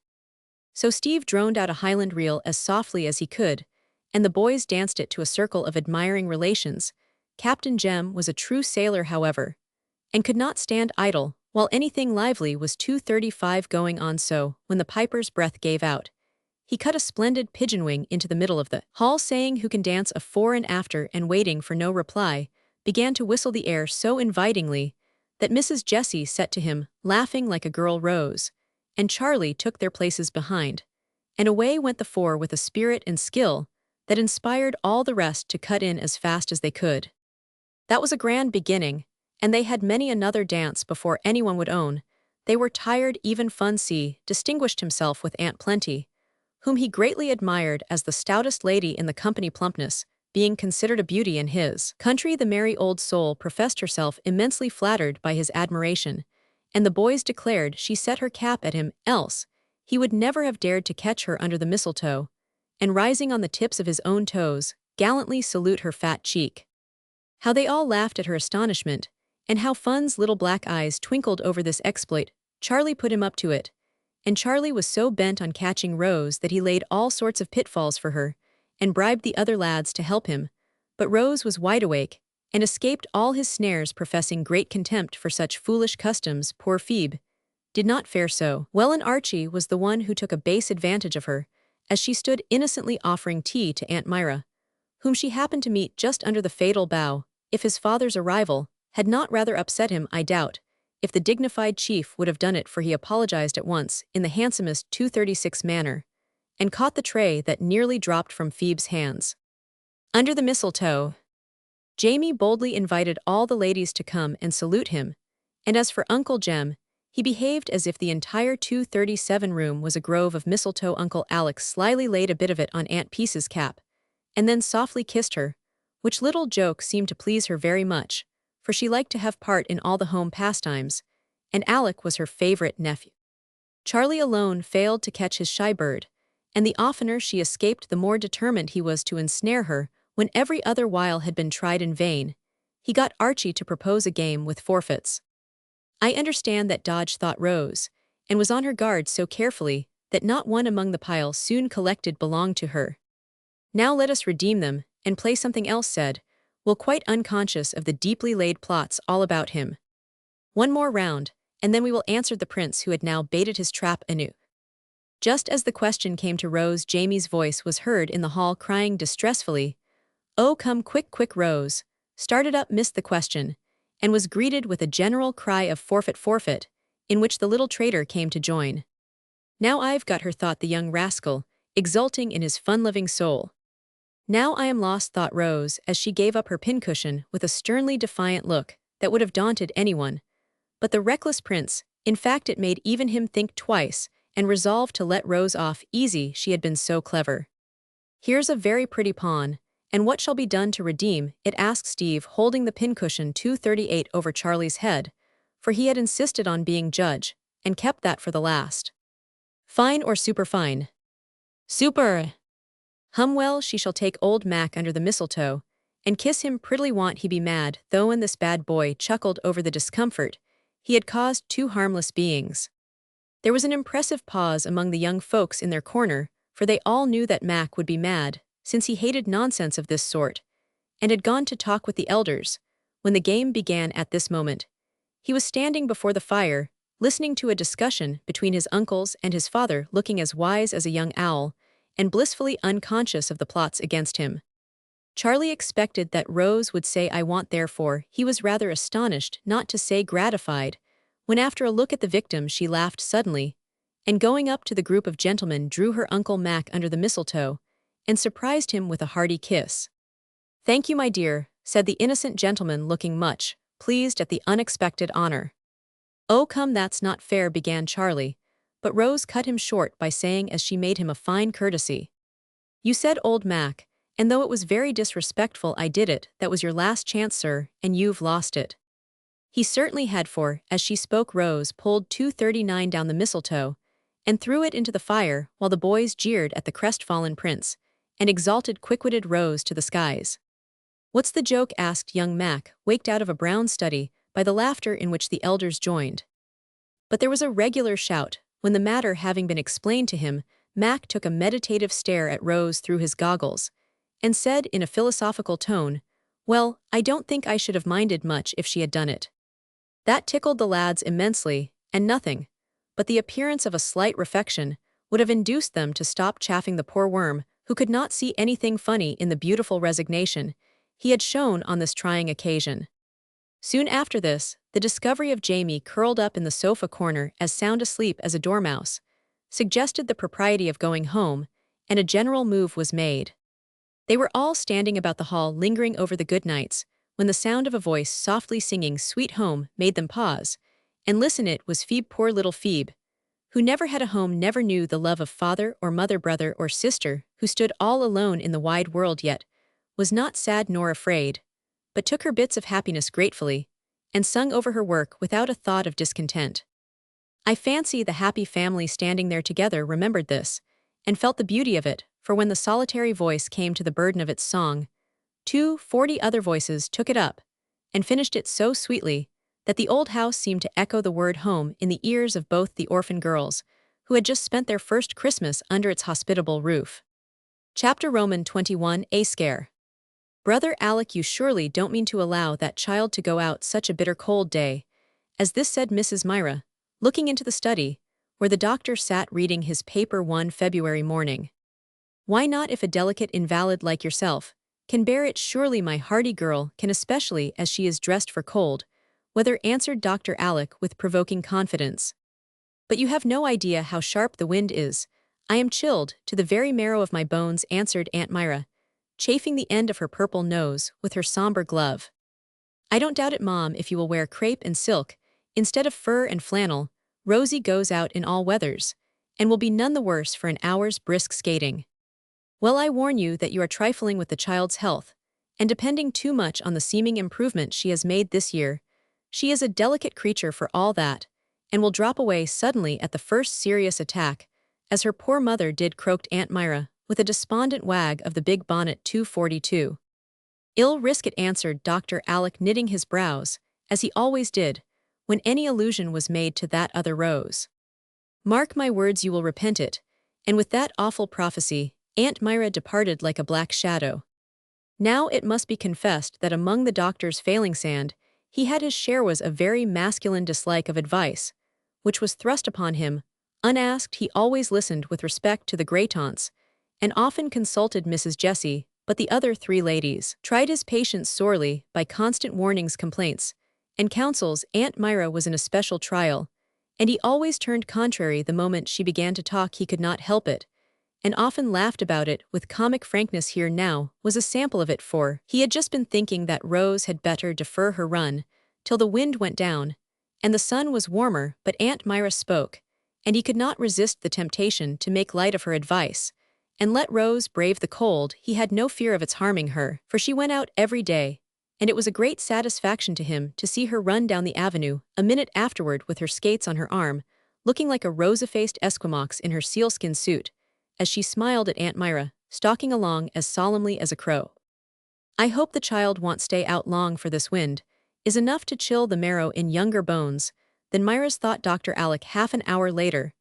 So Steve droned out a Highland reel as softly as he could, and the boys danced it to a circle of admiring relations. Captain Jem was a true sailor, however, and could not stand idle while anything lively was 2:35 going on. So, when the piper's breath gave out, he cut a splendid pigeon wing into the middle of the hall, saying, "Who can dance a fore and after?" and waiting for no reply, began to whistle the air so invitingly that Mrs. Jessie set to him, laughing like a girl. Rose and Charlie took their places behind, and away went the four with a spirit and skill that inspired all the rest to cut in as fast as they could. That was a grand beginning, and they had many another dance before anyone would own. They were tired. Even Fun C distinguished himself with Aunt Plenty, whom he greatly admired as the stoutest lady in the company, plumpness being considered a beauty in his country. The merry old soul professed herself immensely flattered by his admiration, and the boys declared she set her cap at him, else he would never have dared to catch her under the mistletoe, and rising on the tips of his own toes, gallantly salute her fat cheek. How they all laughed at her astonishment, and how Fun's little black eyes twinkled over this exploit. Charlie put him up to it, and Charlie was so bent on catching Rose that he laid all sorts of pitfalls for her, and bribed the other lads to help him, but Rose was wide awake, and escaped all his snares, professing great contempt for such foolish customs. Poor Phoebe did not fare so well, and Archie was the one who took a base advantage of her, as she stood innocently offering tea to Aunt Myra, whom she happened to meet just under the fatal bough. If his father's arrival had not rather upset him, I doubt if the dignified chief would have done it, for he apologized at once in the handsomest 236 manner, and caught the tray that nearly dropped from Phoebe's hands. Under the mistletoe, Jamie boldly invited all the ladies to come and salute him, and as for Uncle Jem, he behaved as if the entire 237 room was a grove of mistletoe. Uncle Alex slyly laid a bit of it on Aunt Peace's cap, and then softly kissed her, which little joke seemed to please her very much, for she liked to have part in all the home pastimes, and Alec was her favorite nephew. Charlie alone failed to catch his shy bird, and the oftener she escaped, the more determined he was to ensnare her. When every other wile had been tried in vain, he got Archie to propose a game with forfeits. I understand that Dodge thought Rose, and was on her guard so carefully that not one among the pile soon collected belonged to her. "Now let us redeem them, and play something else," said Will, quite unconscious of the deeply laid plots all about him. "One more round, and then we will," answered the prince, who had now baited his trap anew. Just as the question came to Rose, Jamie's voice was heard in the hall crying distressfully, "Oh, come quick, quick!" Rose started up, missed the question, and was greeted with a general cry of "Forfeit, forfeit," in which the little traitor came to join. "Now I've got her," thought the young rascal, exulting in his fun-loving soul. "Now I am lost," thought Rose, as she gave up her pincushion with a sternly defiant look that would have daunted anyone. But the reckless prince, in fact it made even him think twice, and resolved to let Rose off easy. She had been so clever. "Here's a very pretty pawn, and what shall be done to redeem it?" asked Steve, holding the pincushion 238 over Charlie's head, for he had insisted on being judge, and kept that for the last. "Fine or superfine?" "Super." "Well, she shall take old Mac under the mistletoe, and kiss him prettily. Want he be mad, though?" And this bad boy chuckled over the discomfort he had caused two harmless beings. There was an impressive pause among the young folks in their corner, for they all knew that Mac would be mad, since he hated nonsense of this sort, and had gone to talk with the elders. When the game began at this moment, he was standing before the fire, listening to a discussion between his uncles and his father, looking as wise as a young owl, and blissfully unconscious of the plots against him. Charlie expected that Rose would say, "I want," therefore he was rather astonished, not to say gratified, when after a look at the victim she laughed suddenly, and going up to the group of gentlemen drew her Uncle Mac under the mistletoe, and surprised him with a hearty kiss. "Thank you, my dear," said the innocent gentleman, looking much pleased at the unexpected honor. "Oh, come, that's not fair," began Charlie, but Rose cut him short by saying as she made him a fine courtesy. "You said old Mac, and though it was very disrespectful I did it, that was your last chance, sir, and you've lost it." He certainly had, for, as she spoke, Rose pulled 239 down the mistletoe and threw it into the fire while the boys jeered at the crestfallen prince and exalted quick-witted Rose to the skies. "What's the joke?" asked young Mac, waked out of a brown study by the laughter in which the elders joined. But there was a regular shout. When the matter having been explained to him, Mac took a meditative stare at Rose through his goggles and said in a philosophical tone, "Well, I don't think I should have minded much if she had done it." That tickled the lads immensely, and nothing but the appearance of a slight refection would have induced them to stop chaffing the poor worm, who could not see anything funny in the beautiful resignation he had shown on this trying occasion. Soon after this, the discovery of Jamie curled up in the sofa corner as sound asleep as a dormouse suggested the propriety of going home, and a general move was made. They were all standing about the hall lingering over the good nights, when the sound of a voice softly singing Sweet Home made them pause, and listen. It was Phoebe, poor little Phoebe, who never had a home, never knew the love of father or mother, brother or sister, who stood all alone in the wide world, yet was not sad nor afraid, but took her bits of happiness gratefully, and sung over her work without a thought of discontent. I fancy the happy family standing there together remembered this, and felt the beauty of it, for when the solitary voice came to the burden of its song, 240 other voices took it up, and finished it so sweetly that the old house seemed to echo the word home in the ears of both the orphan girls, who had just spent their first Christmas under its hospitable roof. Chapter Roman 21, A Scare. "Brother Alec, you surely don't mean to allow that child to go out such a bitter cold day as this," said Mrs. Myra, looking into the study, where the doctor sat reading his paper one February morning. "Why not, if a delicate invalid like yourself can bear it? Surely my hardy girl can, especially as she is dressed for cold weather," answered Dr. Alec with provoking confidence. "But you have no idea how sharp the wind is. I am chilled to the very marrow of my bones," answered Aunt Myra, chafing the end of her purple nose with her somber glove. "I don't doubt it, Mom, if you will wear crepe and silk instead of fur and flannel. Rosie goes out in all weathers, and will be none the worse for an hour's brisk skating." "Well, I warn you that you are trifling with the child's health, and depending too much on the seeming improvement she has made this year. She is a delicate creature for all that, and will drop away suddenly at the first serious attack, as her poor mother did," croaked Aunt Myra, with a despondent wag of the big bonnet. 242. "Ill risk it," answered Dr. Alec, knitting his brows, as he always did, when any allusion was made to that other Rose. "Mark my words, you will repent it," and with that awful prophecy, Aunt Myra departed like a black shadow. Now it must be confessed that among the doctor's failing sand, he had his share was a very masculine dislike of advice, which was thrust upon him. Unasked, he always listened with respect to the Greytaunts, and often consulted Mrs. Jessie, but the other three ladies tried his patience sorely by constant warnings, complaints, and counsels. Aunt Myra was in a special trial, and he always turned contrary the moment she began to talk. He could not help it, and often laughed about it with comic frankness. Here now was a sample of it, for he had just been thinking that Rose had better defer her run till the wind went down, and the sun was warmer, but Aunt Myra spoke, and he could not resist the temptation to make light of her advice, and let Rose brave the cold. He had no fear of its harming her, for she went out every day, and it was a great satisfaction to him to see her run down the avenue a minute afterward with her skates on her arm, looking like a rosy-faced Esquimaux in her sealskin suit, as she smiled at Aunt Myra, stalking along as solemnly as a crow. "I hope the child won't stay out long, for this wind is enough to chill the marrow in younger bones than Myra's," thought Dr. Alec half an hour later,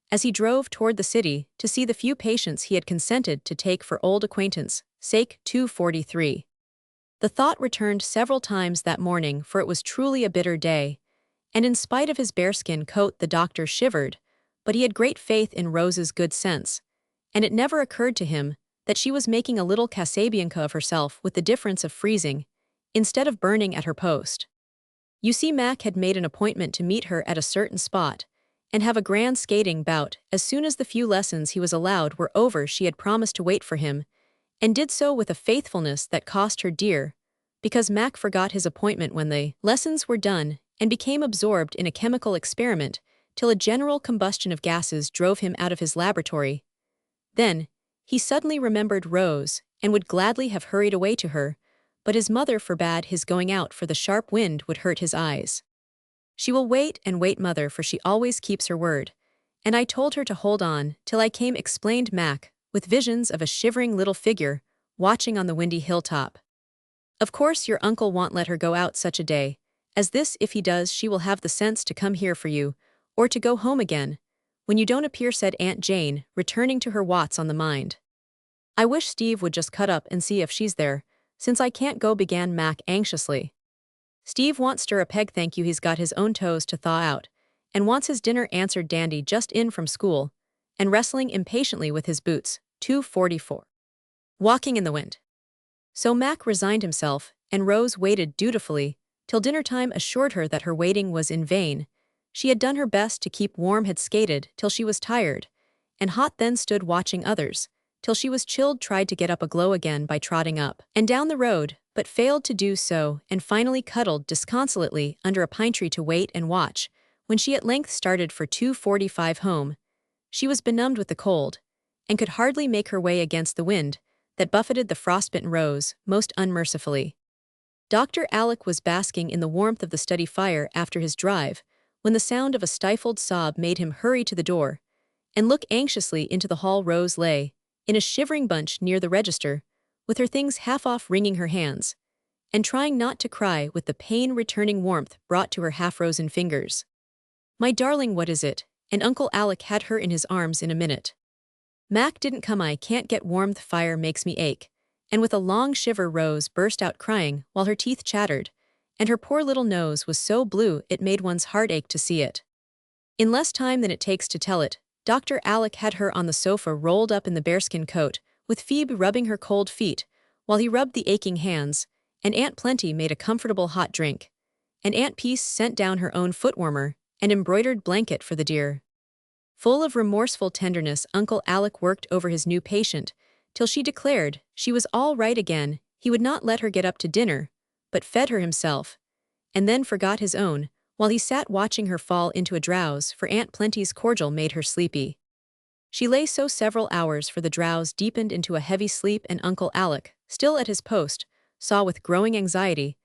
as he drove toward the city to see the few patients he had consented to take for old acquaintance' sake. 243. The thought returned several times that morning, for it was truly a bitter day, and in spite of his bearskin coat the doctor shivered, but he had great faith in Rose's good sense, and it never occurred to him that she was making a little Casabianca of herself, with the difference of freezing instead of burning at her post. You see, Mac had made an appointment to meet her at a certain spot and have a grand skating bout. As soon as the few lessons he was allowed were over, she had promised to wait for him, and did so with a faithfulness that cost her dear, because Mac forgot his appointment when the lessons were done and became absorbed in a chemical experiment till a general combustion of gases drove him out of his laboratory. Then, he suddenly remembered Rose, and would gladly have hurried away to her, but his mother forbade his going out, for the sharp wind would hurt his eyes. "She will wait and wait, mother, for she always keeps her word. And I told her to hold on till I came," explained Mac, with visions of a shivering little figure watching on the windy hilltop. "Of course your uncle won't let her go out such a day as this. If he does, she will have the sense to come here for you, or to go home again, when you don't appear," said Aunt Jane, returning to her Watts on the mind. "I wish Steve would just cut up and see if she's there, since I can't go," began Mac anxiously. "Steve won't stir a peg, thank you. He's got his own toes to thaw out, and wants his dinner," answered Dandy, just in from school, and wrestling impatiently with his boots. 244. Walking in the wind. So Mac resigned himself, and Rose waited dutifully, till dinner-time assured her that her waiting was in vain. She had done her best to keep warm, had skated till she was tired and hot, then stood watching others till she was chilled, tried to get up a glow again by trotting up and down the road, but failed to do so, and finally cuddled disconsolately under a pine tree to wait and watch. When she at length started for 2:45 home, she was benumbed with the cold, and could hardly make her way against the wind that buffeted the frostbitten Rose most unmercifully. Dr. Alec was basking in the warmth of the study fire after his drive, when the sound of a stifled sob made him hurry to the door and look anxiously into the hall. Rose lay, in a shivering bunch near the register, with her things half off, wringing her hands, and trying not to cry with the pain-returning warmth brought to her half-frozen fingers. "My darling, what is it?" And Uncle Alec had her in his arms in a minute. "Mac didn't come. I can't get warm. The fire makes me ache." And with a long shiver Rose burst out crying, while her teeth chattered, and her poor little nose was so blue it made one's heart ache to see it. In less time than it takes to tell it, Dr. Alec had her on the sofa, rolled up in the bearskin coat, with Phoebe rubbing her cold feet, while he rubbed the aching hands, and Aunt Plenty made a comfortable hot drink, and Aunt Peace sent down her own foot-warmer and embroidered blanket for the dear. Full of remorseful tenderness, Uncle Alec worked over his new patient, till she declared she was all right again. He would not let her get up to dinner, but fed her himself, and then forgot his own, while he sat watching her fall into a drowse, for Aunt Plenty's cordial made her sleepy. She lay so several hours, for the drowse deepened into a heavy sleep, and Uncle Alec, still at his post, saw with growing anxiety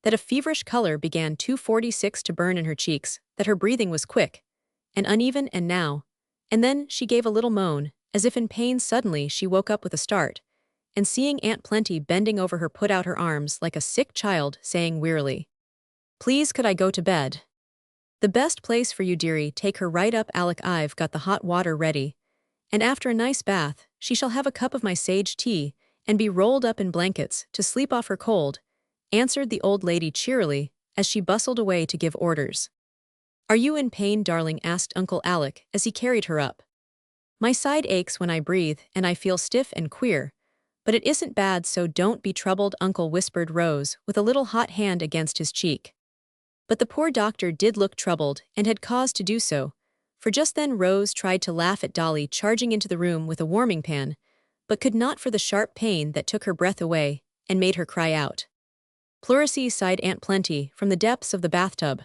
that a feverish color began 2:46 to burn in her cheeks, that her breathing was quick and uneven, and then she gave a little moan, as if in pain. Suddenly she woke up with a start, and seeing Aunt Plenty bending over her, put out her arms like a sick child, saying wearily, "Please, could I go to bed?" "The best place for you, dearie. Take her right up, Alec. I've got the hot water ready, and after a nice bath she shall have a cup of my sage tea and be rolled up in blankets to sleep off her cold," answered the old lady cheerily, as she bustled away to give orders. "Are you in pain, darling?" asked Uncle Alec as he carried her up. "My side aches when I breathe, and I feel stiff and queer, but it isn't bad, so don't be troubled, Uncle," whispered Rose, with a little hot hand against his cheek. But the poor doctor did look troubled, and had cause to do so, for just then Rose tried to laugh at Dolly charging into the room with a warming pan, but could not for the sharp pain that took her breath away and made her cry out. "Pleurisy," sighed Aunt Plenty from the depths of the bathtub.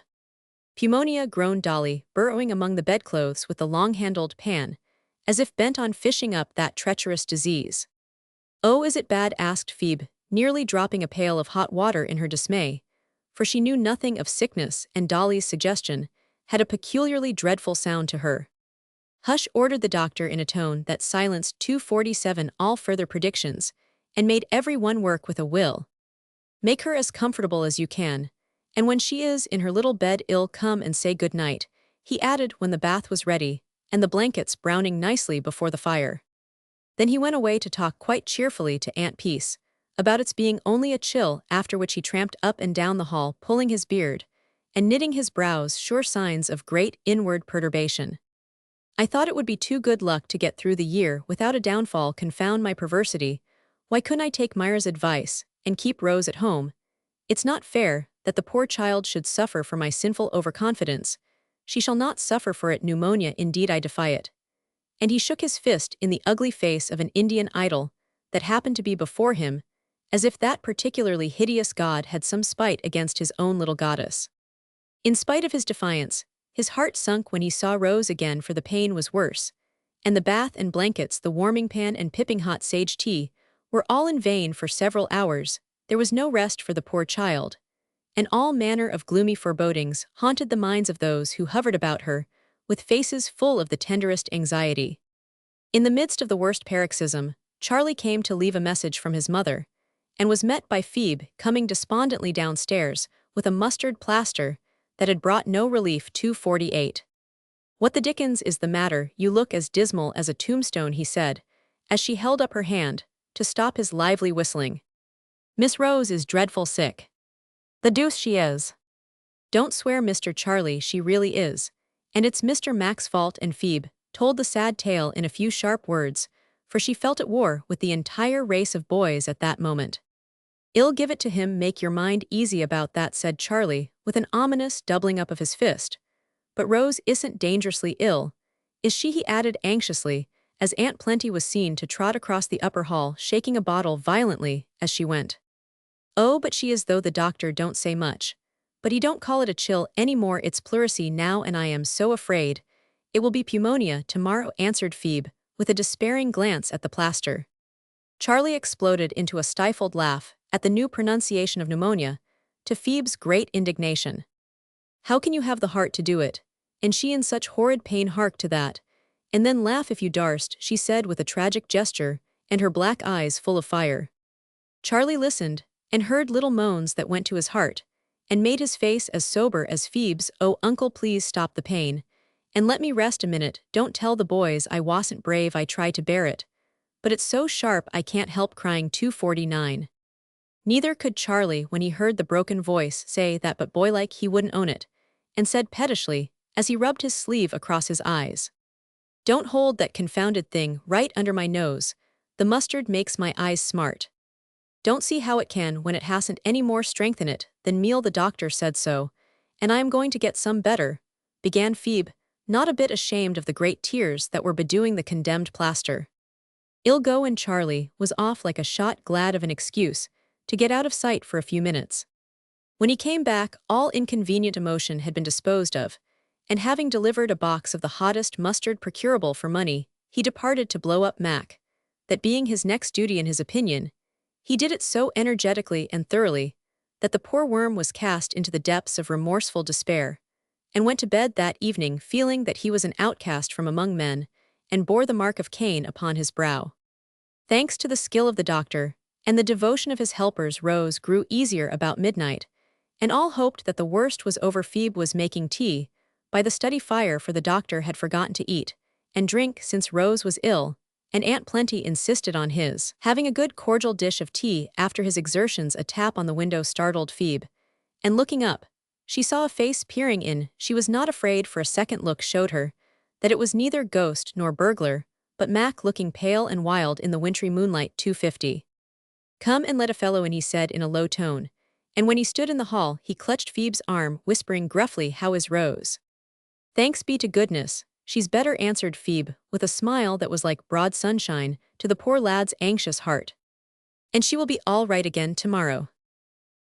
"Pneumonia," groaned Dolly, burrowing among the bedclothes with the long-handled pan, as if bent on fishing up that treacherous disease. "Oh, is it bad?" asked Phoebe, nearly dropping a pail of hot water in her dismay, for she knew nothing of sickness, and Dolly's suggestion had a peculiarly dreadful sound to her. "Hush," ordered the doctor in a tone that silenced 247 all further predictions, and made every one work with a will. "Make her as comfortable as you can, and when she is in her little bed ill, come and say good night," he added when the bath was ready, and the blankets browning nicely before the fire. Then he went away to talk quite cheerfully to Aunt Peace about its being only a chill, after which he tramped up and down the hall, pulling his beard and knitting his brows, sure signs of great inward perturbation. "I thought it would be too good luck to get through the year without a downfall. Confound my perversity. Why couldn't I take Myra's advice and keep Rose at home? It's not fair that the poor child should suffer for my sinful overconfidence. She shall not suffer for it. Pneumonia, indeed, I defy it." And he shook his fist in the ugly face of an Indian idol that happened to be before him, as if that particularly hideous god had some spite against his own little goddess. In spite of his defiance, His heart sunk when he saw Rose again, for the pain was worse. And the bath and blankets, the warming pan and piping hot sage tea, were all in vain for several hours. There was no rest for the poor child. And all manner of gloomy forebodings haunted the minds of those who hovered about her, with faces full of the tenderest anxiety. In the midst of the worst paroxysm, Charlie came to leave a message from his mother, and was met by Phoebe coming despondently downstairs with a mustard plaster that had brought no relief. 248. "What the dickens is the matter? You look as dismal as a tombstone," he said, as she held up her hand to stop his lively whistling. "Miss Rose is dreadful sick." "The deuce she is." "Don't swear, Mr. Charlie, she really is. And it's Mr. Mac's fault." And Phoebe told the sad tale in a few sharp words, for she felt at war with the entire race of boys at that moment. "I'll give it to him, make your mind easy about that," said Charlie, with an ominous doubling up of his fist. "But Rose isn't dangerously ill, is she?" he added anxiously, as Aunt Plenty was seen to trot across the upper hall, shaking a bottle violently as she went. "Oh, but she is, though the doctor don't say much. But he don't call it a chill any more, it's pleurisy now, and I am so afraid it will be pneumonia tomorrow," answered Phoebe, with a despairing glance at the plaster. Charlie exploded into a stifled laugh at the new pronunciation of pneumonia, to Phoebe's great indignation. "How can you have the heart to do it? And she in such horrid pain, hark to that. And then laugh if you darst," she said with a tragic gesture, and her black eyes full of fire. Charlie listened, and heard little moans that went to his heart, and made his face as sober as Phoebe's. "Oh, uncle, please stop the pain, and let me rest a minute. Don't tell the boys I wasn't brave. I try to bear it, but it's so sharp I can't help crying." 249. Neither could Charlie when he heard the broken voice say that, but boylike he wouldn't own it, and said pettishly, as he rubbed his sleeve across his eyes, "Don't hold that confounded thing right under my nose. The mustard makes my eyes smart. Don't see how it can when it hasn't any more strength in it than meal. The doctor said so, and I am going to get some better," began Phoebe, not a bit ashamed of the great tears that were bedewing the condemned plaster. "I'll go," and Charlie was off like a shot, glad of an excuse to get out of sight for a few minutes. When he came back, all inconvenient emotion had been disposed of, and having delivered a box of the hottest mustard procurable for money, he departed to blow up Mac, that being his next duty in his opinion, he did it so energetically and thoroughly that the poor worm was cast into the depths of remorseful despair, and went to bed that evening feeling that he was an outcast from among men, and bore the mark of Cain upon his brow. Thanks to the skill of the doctor, and the devotion of his helpers, Rose grew easier about midnight, and all hoped that the worst was over. Phoebe was making tea by the study fire, for the doctor had forgotten to eat and drink since Rose was ill, and Aunt Plenty insisted on his having a good cordial dish of tea after his exertions. A tap on the window startled Phoebe, and looking up, she saw a face peering in. She was not afraid, for a second look showed her that it was neither ghost nor burglar, but Mac, looking pale and wild in the wintry moonlight. 250. "Come and let a fellow in," he said in a low tone, and when he stood in the hall he clutched Phoebe's arm, whispering gruffly, "How is Rose?" "Thanks be to goodness, she's better," answered Phoebe, with a smile that was like broad sunshine to the poor lad's anxious heart. "And she will be all right again tomorrow."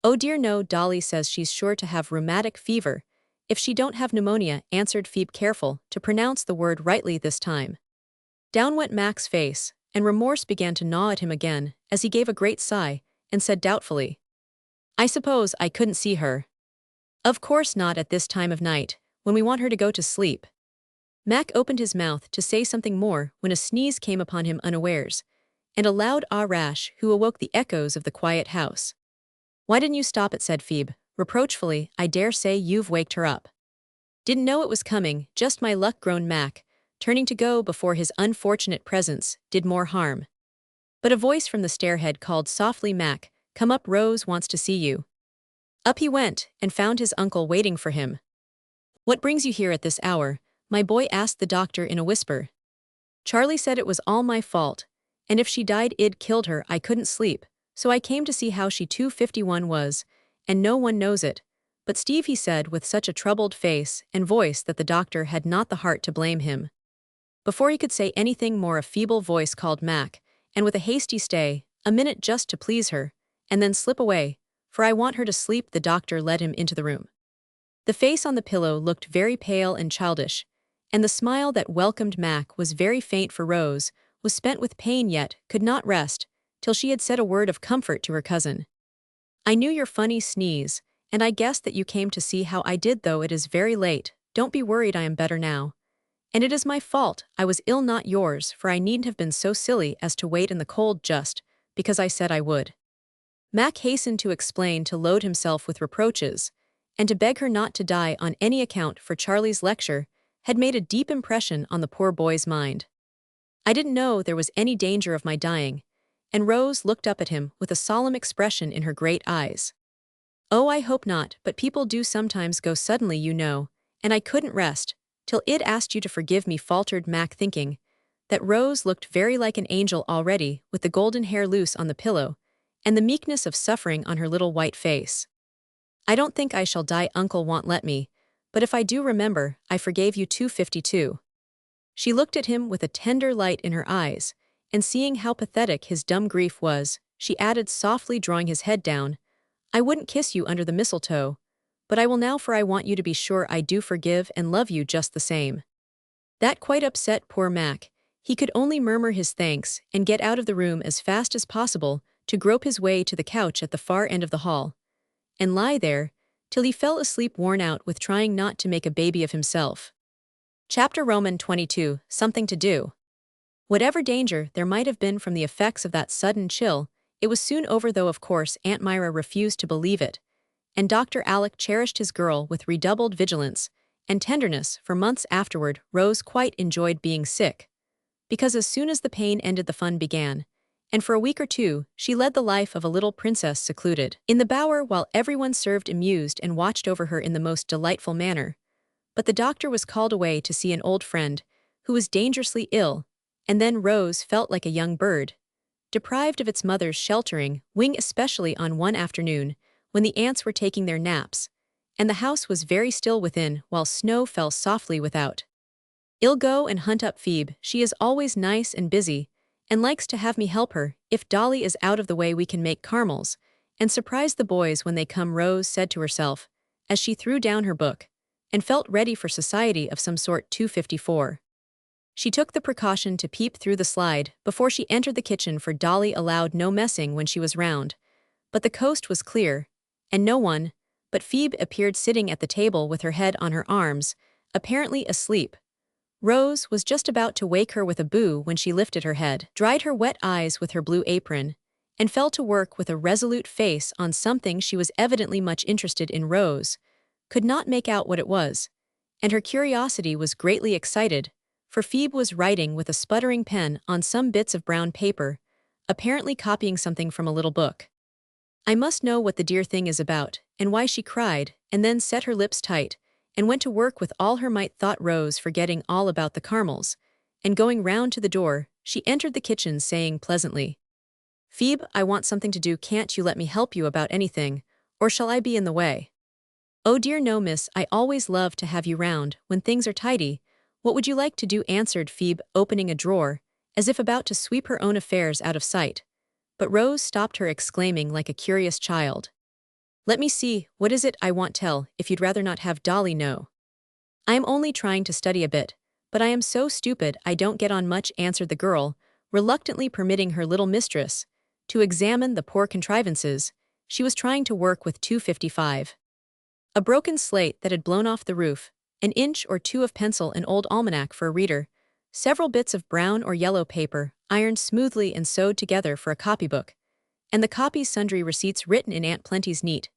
"Oh dear no, Dolly says she's sure to have rheumatic fever, if she don't have pneumonia," answered Phoebe, careful to pronounce the word rightly this time. Down went Mac's face, and remorse began to gnaw at him again, as he gave a great sigh, and said doubtfully, "I suppose I couldn't see her." "Of course not at this time of night, when we want her to go to sleep." Mac opened his mouth to say something more when a sneeze came upon him unawares, and a loud ah-rash who awoke the echoes of the quiet house. "Why didn't you stop it?" said Phoebe, reproachfully. "I dare say you've waked her up." "Didn't know it was coming, just my luck," groaned Mac, turning to go before his unfortunate presence did more harm. But a voice from the stairhead called softly, "Mac, come up, Rose wants to see you." Up he went, and found his uncle waiting for him. "What brings you here at this hour, my boy?" asked the doctor in a whisper. "Charlie said it was all my fault, and if she died I'd killed her. I couldn't sleep, so I came to see how she 251 was, and no one knows it but Steve," he said with such a troubled face and voice that the doctor had not the heart to blame him. Before he could say anything more, a feeble voice called Mac, and with a hasty "Stay a minute just to please her, and then slip away, for I want her to sleep," the doctor led him into the room. The face on the pillow looked very pale and childish, and the smile that welcomed Mac was very faint, for Rose was spent with pain yet could not rest till she had said a word of comfort to her cousin. "I knew your funny sneeze, and I guessed that you came to see how I did, though it is very late. Don't be worried, I am better now. And it is my fault, I was ill, not yours, for I needn't have been so silly as to wait in the cold just because I said I would." Mac hastened to explain, to load himself with reproaches, and to beg her not to die on any account, for Charlie's lecture had made a deep impression on the poor boy's mind. "I didn't know there was any danger of my dying," and Rose looked up at him with a solemn expression in her great eyes. "Oh, I hope not, but people do sometimes go suddenly, you know, and I couldn't rest till I'd asked you to forgive me," faltered Mac, thinking that Rose looked very like an angel already, with the golden hair loose on the pillow, and the meekness of suffering on her little white face. "I don't think I shall die, Uncle won't let me, but if I do, remember, I forgave you 252. She looked at him with a tender light in her eyes, and seeing how pathetic his dumb grief was, she added softly, drawing his head down, "I wouldn't kiss you under the mistletoe, but I will now, for I want you to be sure I do forgive and love you just the same." That quite upset poor Mac. He could only murmur his thanks and get out of the room as fast as possible to grope his way to the couch at the far end of the hall, and lie there till he fell asleep, worn out with trying not to make a baby of himself. Chapter Roman 22, Something to Do. Whatever danger there might have been from the effects of that sudden chill, it was soon over, though of course Aunt Myra refused to believe it, and Dr. Alec cherished his girl with redoubled vigilance and tenderness for months afterward. Rose quite enjoyed being sick, because as soon as the pain ended the fun began, and for a week or two she led the life of a little princess, secluded in the bower while everyone served, amused, and watched over her in the most delightful manner. But the doctor was called away to see an old friend who was dangerously ill, and then Rose felt like a young bird, deprived of its mother's sheltering wing, especially on one afternoon when the ants were taking their naps, and the house was very still within while snow fell softly without. "I'll go and hunt up Phoebe, she is always nice and busy, and likes to have me help her. If Dolly is out of the way, we can make caramels and surprise the boys when they come," Rose said to herself, as she threw down her book, and felt ready for society of some sort. 254. She took the precaution to peep through the slide before she entered the kitchen, for Dolly allowed no messing when she was round, but the coast was clear, and no one but Phoebe appeared sitting at the table with her head on her arms, apparently asleep. Rose was just about to wake her with a boo when she lifted her head, dried her wet eyes with her blue apron, and fell to work with a resolute face on something she was evidently much interested in. Rose could not make out what it was, and her curiosity was greatly excited, for Phoebe was writing with a sputtering pen on some bits of brown paper, apparently copying something from a little book. "I must know what the dear thing is about, and why she cried," and then set her lips tight and went to work with all her might, thought Rose, forgetting all about the caramels, and going round to the door, she entered the kitchen, saying pleasantly, "Phoebe, I want something to do. Can't you let me help you about anything, or shall I be in the way?" "Oh dear no, miss, I always love to have you round when things are tidy. What would you like to do?" answered Phoebe, opening a drawer, as if about to sweep her own affairs out of sight. But Rose stopped her, exclaiming like a curious child, "Let me see, what is it? I won't tell if you'd rather not have Dolly know." "I am only trying to study a bit, but I am so stupid I don't get on much," answered the girl, reluctantly permitting her little mistress to examine the poor contrivances she was trying to work with. 255. A broken slate that had blown off the roof, an inch or two of pencil, an old almanac for a reader, several bits of brown or yellow paper, ironed smoothly and sewed together for a copybook, and the copy's sundry receipts written in Aunt Plenty's neat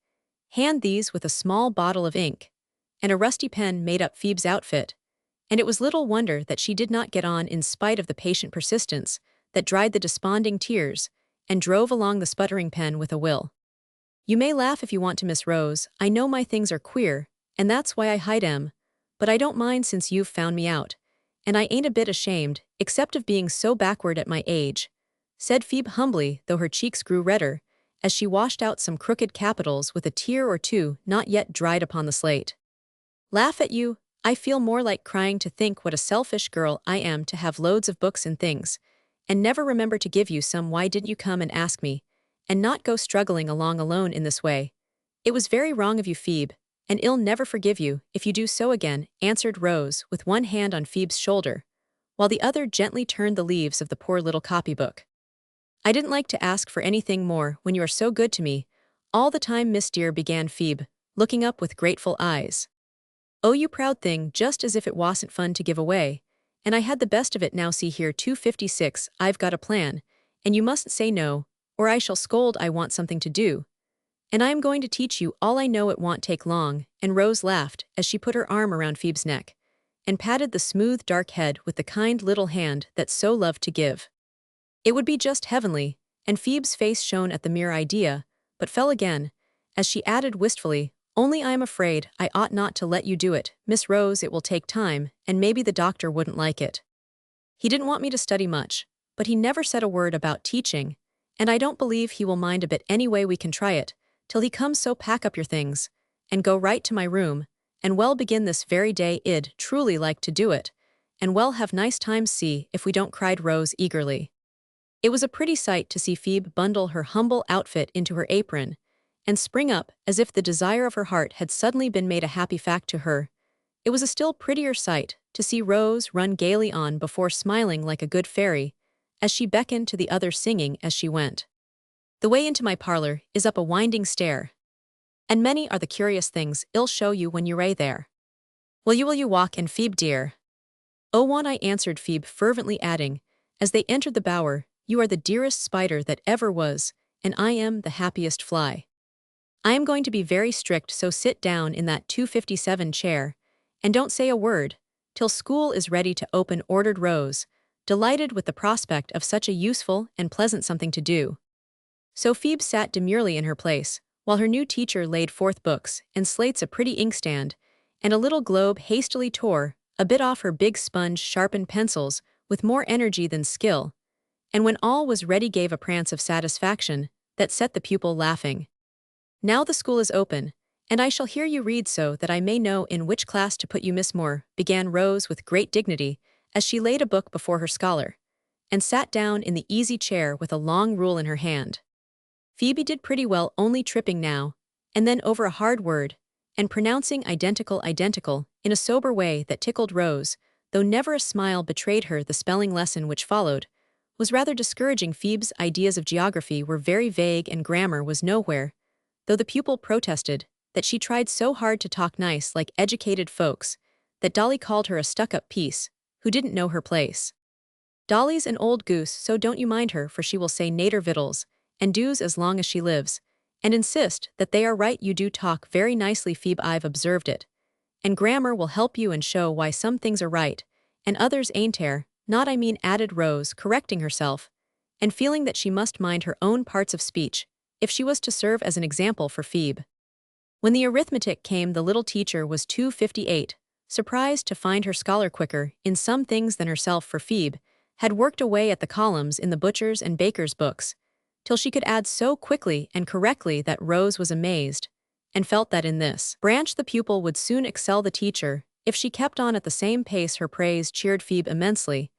hand, these with a small bottle of ink and a rusty pen, made up Phoebe's outfit, and it was little wonder that she did not get on, in spite of the patient persistence that dried the desponding tears and drove along the sputtering pen with a will. "You may laugh if you want to, Miss Rose, I know my things are queer, and that's why I hide 'em, but I don't mind since you've found me out, and I ain't a bit ashamed, except of being so backward at my age," said Phoebe humbly, though her cheeks grew redder, as she washed out some crooked capitals with a tear or two not yet dried upon the slate. "Laugh at you? I feel more like crying to think what a selfish girl I am to have loads of books and things, and never remember to give you some. Why didn't you come and ask me, and not go struggling along alone in this way? It was very wrong of you, Phoebe, and I'll never forgive you if you do so again," answered Rose with one hand on Phoebe's shoulder, while the other gently turned the leaves of the poor little copybook. "I didn't like to ask for anything more when you are so good to me all the time, Miss Dear," began Phoebe, looking up with grateful eyes. "Oh, you proud thing, just as if it wasn't fun to give away. And I had the best of it. Now see here, 256, I've got a plan, and you mustn't say no, or I shall scold. I want something to do. And I am going to teach you all I know. It won't take long," and Rose laughed as she put her arm around Phoebe's neck and patted the smooth dark head with the kind little hand that so loved to give. It would be just heavenly, and Phoebe's face shone at the mere idea, but fell again, as she added wistfully, "Only I am afraid I ought not to let you do it, Miss Rose. It will take time, and maybe the doctor wouldn't like it. He didn't want me to study much, but he never said a word about teaching, and I don't believe he will mind a bit anyway. We can try it, till he comes, so pack up your things, and go right to my room, and well begin this very day. I'd truly like to do it, and well have nice times, see if we don't," cried Rose eagerly. It was a pretty sight to see Phoebe bundle her humble outfit into her apron and spring up as if the desire of her heart had suddenly been made a happy fact to her. It was a still prettier sight to see Rose run gaily on before, smiling like a good fairy, as she beckoned to the other, singing as she went, "The way into my parlor is up a winding stair, and many are the curious things I'll show you when you're there. Will you walk in, Phoebe dear?" "Oh, won't I," answered Phoebe fervently, adding, as they entered the bower, "You are the dearest spider that ever was, and I am the happiest fly. I am going to be very strict, so sit down in that 257 chair, and don't say a word, till school is ready to open," ordered Rose, delighted with the prospect of such a useful and pleasant something to do. So Phoebe sat demurely in her place, while her new teacher laid forth books and slates, a pretty inkstand, and a little globe, hastily tore a bit off her big sponge, sharpened pencils with more energy than skill, and when all was ready gave a prance of satisfaction that set the pupil laughing. "Now the school is open, and I shall hear you read, so that I may know in which class to put you, Miss Moore," began Rose with great dignity as she laid a book before her scholar, and sat down in the easy chair with a long rule in her hand. Phoebe did pretty well, only tripping now and then over a hard word, and pronouncing identical in a sober way that tickled Rose, though never a smile betrayed her. The spelling lesson which followed was rather discouraging. Phoebe's ideas of geography were very vague, and grammar was nowhere, though the pupil protested that she tried so hard to talk nice like educated folks that Dolly called her a stuck-up piece who didn't know her place. "Dolly's an old goose, so don't you mind her, for she will say nater vittles and do's as long as she lives, and insist that they are right. You do talk very nicely, Phoebe, I've observed it, and grammar will help you and show why some things are right and others ain't. Not, I mean," added Rose, correcting herself, and feeling that she must mind her own parts of speech if she was to serve as an example for Phoebe. When the arithmetic came, the little teacher was 258, surprised to find her scholar quicker in some things than herself, for Phoebe had worked away at the columns in the butcher's and baker's books till she could add so quickly and correctly that Rose was amazed, and felt that in this branch the pupil would soon excel the teacher if she kept on at the same pace. Her praise cheered Phoebe immensely,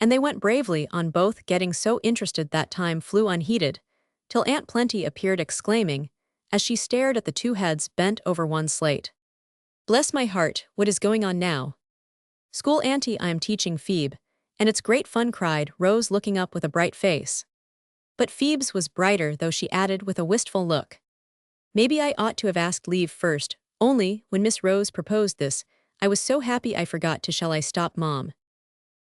and they went bravely on, both getting so interested that time flew unheeded, till Aunt Plenty appeared, exclaiming, as she stared at the two heads bent over one slate, "Bless my heart, what is going on now?" "School, Auntie. I am teaching Phoebe, and it's great fun," cried Rose, looking up with a bright face. But Phoebe's was brighter, though she added with a wistful look, "Maybe I ought to have asked leave first, only, when Miss Rose proposed this, I was so happy I forgot to. Shall I stop, Mom?"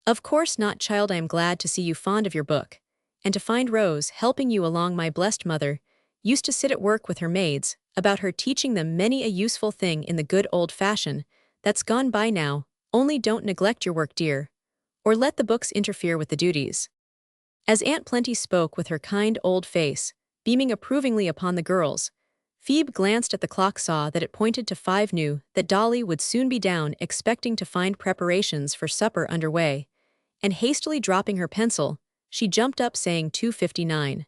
"Of course not, child. I am glad to see you fond of your book, and to find Rose helping you along. My blessed mother used to sit at work with her maids about her, teaching them many a useful thing in the good old fashion that's gone by now. Only don't neglect your work, dear, or let the books interfere with the duties." As Aunt Plenty spoke with her kind old face beaming approvingly upon the girls, Phoebe glanced at the clock, saw that it pointed to 5, knew that Dolly would soon be down, expecting to find preparations for supper underway, and hastily dropping her pencil, she jumped up, saying, 2:59.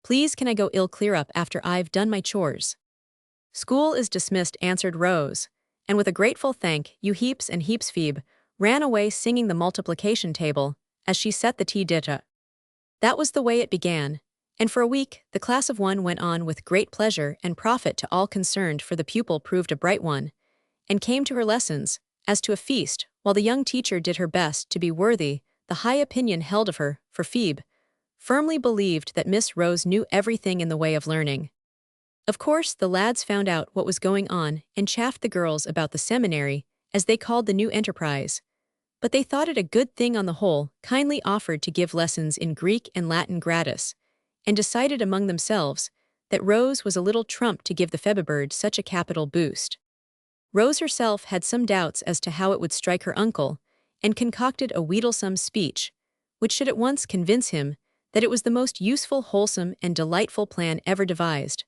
"Please, can I go? I'll clear up after I've done my chores." "School is dismissed," answered Rose, and with a grateful "thank you heaps and heaps," Phoebe ran away singing the multiplication table as she set the tea dish up. That was the way it began, And for a week, the class of one went on with great pleasure and profit to all concerned, for the pupil proved a bright one, and came to her lessons, as to a feast, while the young teacher did her best to be worthy the high opinion held of her, for Phoebe firmly believed that Miss Rose knew everything in the way of learning. Of course, the lads found out what was going on and chaffed the girls about the seminary, as they called the new enterprise. But they thought it a good thing on the whole, kindly offered to give lessons in Greek and Latin gratis, and decided among themselves that Rose was a little trump to give the Febibird such a capital boost. Rose herself had some doubts as to how it would strike her uncle, and concocted a wheedlesome speech, which should at once convince him that it was the most useful, wholesome, and delightful plan ever devised.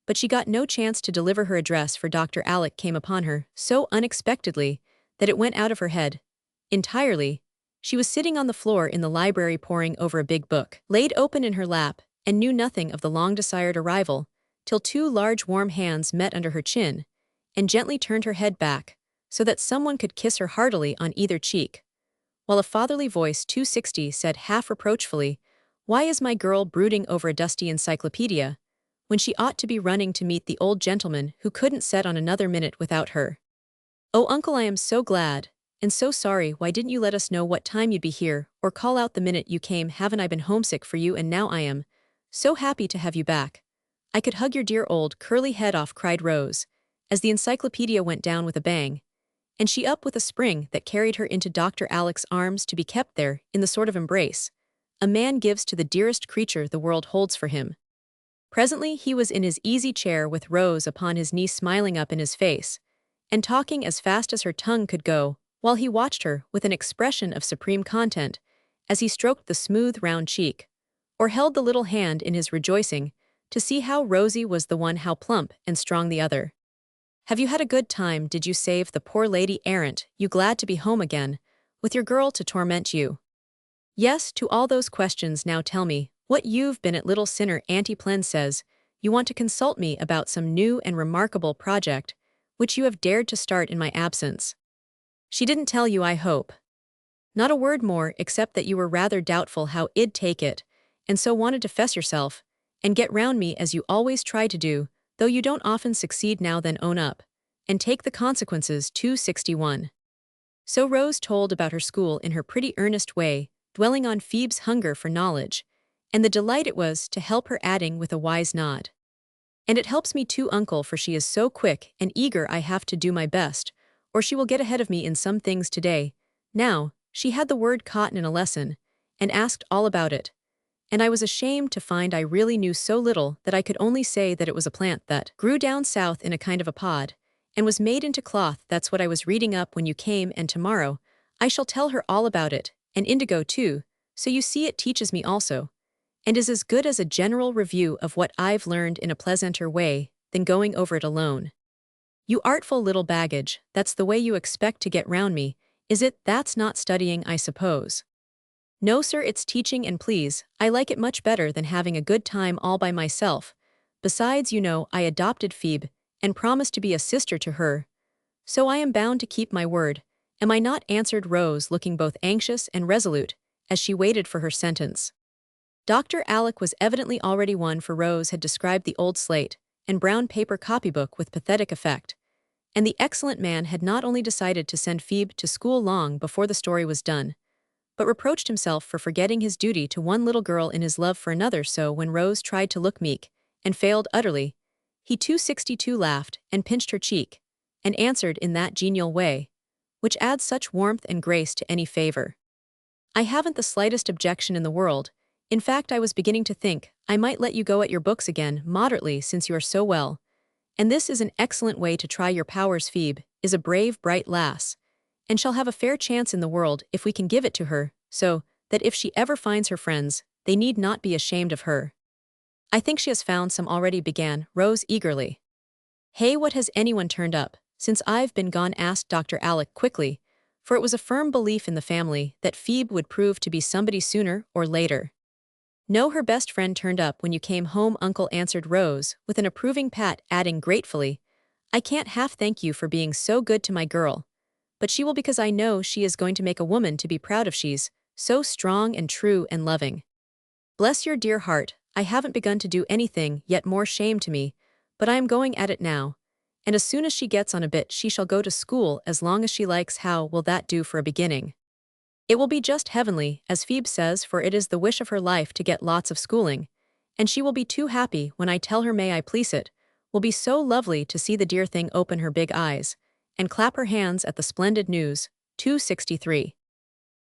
But she got no chance to deliver her address, for Dr. Alec came upon her so unexpectedly that it went out of her head entirely. She was sitting on the floor in the library poring over a big book, laid open in her lap, and knew nothing of the long-desired arrival, till two large warm hands met under her chin, and gently turned her head back, so that someone could kiss her heartily on either cheek, while a fatherly voice 260 said half reproachfully, "Why is my girl brooding over a dusty encyclopedia, when she ought to be running to meet the old gentleman who couldn't set on another minute without her? Oh, uncle, I am so glad, and so sorry. Why didn't you let us know what time you'd be here, or call out the minute you came? Haven't I been homesick for you, and now I am so happy to have you back. I could hug your dear old curly head off," cried Rose, as the encyclopedia went down with a bang, and she up with a spring that carried her into Dr. Alec's arms, to be kept there in the sort of embrace a man gives to the dearest creature the world holds for him. Presently he was in his easy chair with Rose upon his knee, smiling up in his face, and talking as fast as her tongue could go, while he watched her with an expression of supreme content, as he stroked the smooth round cheek, or held the little hand in his, rejoicing to see how rosy was the one, how plump and strong the other. "Have you had a good time? Did you save the poor lady errant? You glad to be home again, with your girl to torment you?" "Yes, to all those questions. Now tell me what you've been at, little sinner." "Auntie Plen says you want to consult me about some new and remarkable project, which you have dared to start in my absence. She didn't tell you, I hope?" "Not a word more, except that you were rather doubtful how I'd take it, and so wanted to fess yourself, and get round me as you always try to do, though you don't often succeed. Now then, own up, and take the consequences." 261. So Rose told about her school in her pretty earnest way, dwelling on Phoebe's hunger for knowledge, and the delight it was to help her, adding with a wise nod, "And it helps me too, uncle, for she is so quick and eager. I have to do my best, or she will get ahead of me in some things today." Now, she had the word cotton in a lesson, and asked all about it, and I was ashamed to find I really knew so little that I could only say that it was a plant that grew down south in a kind of a pod, and was made into cloth. That's what I was reading up when you came, and tomorrow I shall tell her all about it, and indigo too, so you see it teaches me also, and is as good as a general review of what I've learned in a pleasanter way than going over it alone. "You artful little baggage, that's the way you expect to get round me, is it? That's not studying, I suppose?" "No, sir, it's teaching, and please, I like it much better than having a good time all by myself. Besides, you know, I adopted Phoebe, and promised to be a sister to her, so I am bound to keep my word, am I not?" answered Rose, looking both anxious and resolute, as she waited for her sentence. Dr. Alec was evidently already won, for Rose had described the old slate and brown paper copybook with pathetic effect, and the excellent man had not only decided to send Phoebe to school long before the story was done, but reproached himself for forgetting his duty to one little girl in his love for another. So when Rose tried to look meek, and failed utterly, he 262 laughed and pinched her cheek, and answered in that genial way, which adds such warmth and grace to any favor, "I haven't the slightest objection in the world. In fact, I was beginning to think I might let you go at your books again, moderately, since you are so well, and this is an excellent way to try your powers. Phoebe is a brave, bright lass, and shall have a fair chance in the world if we can give it to her, so that if she ever finds her friends, they need not be ashamed of her." "I think she has found some already," began Rose eagerly. "Hey, what, has anyone turned up since I've been gone?" asked Dr. Alec quickly, for it was a firm belief in the family that Phoebe would prove to be somebody sooner or later. "No, her best friend turned up when you came home, uncle," answered Rose, with an approving pat, adding gratefully, "I can't half thank you for being so good to my girl, but she will, because I know she is going to make a woman to be proud of. She's so strong and true and loving." "Bless your dear heart, I haven't begun to do anything, yet more shame to me, but I am going at it now. And as soon as she gets on a bit she shall go to school as long as she likes. How will that do for a beginning? It will be just heavenly, as Phoebe says, for it is the wish of her life to get lots of schooling. And she will be too happy when I tell her may I please it, will be so lovely to see the dear thing open her big eyes, and clap her hands at the splendid news. 263.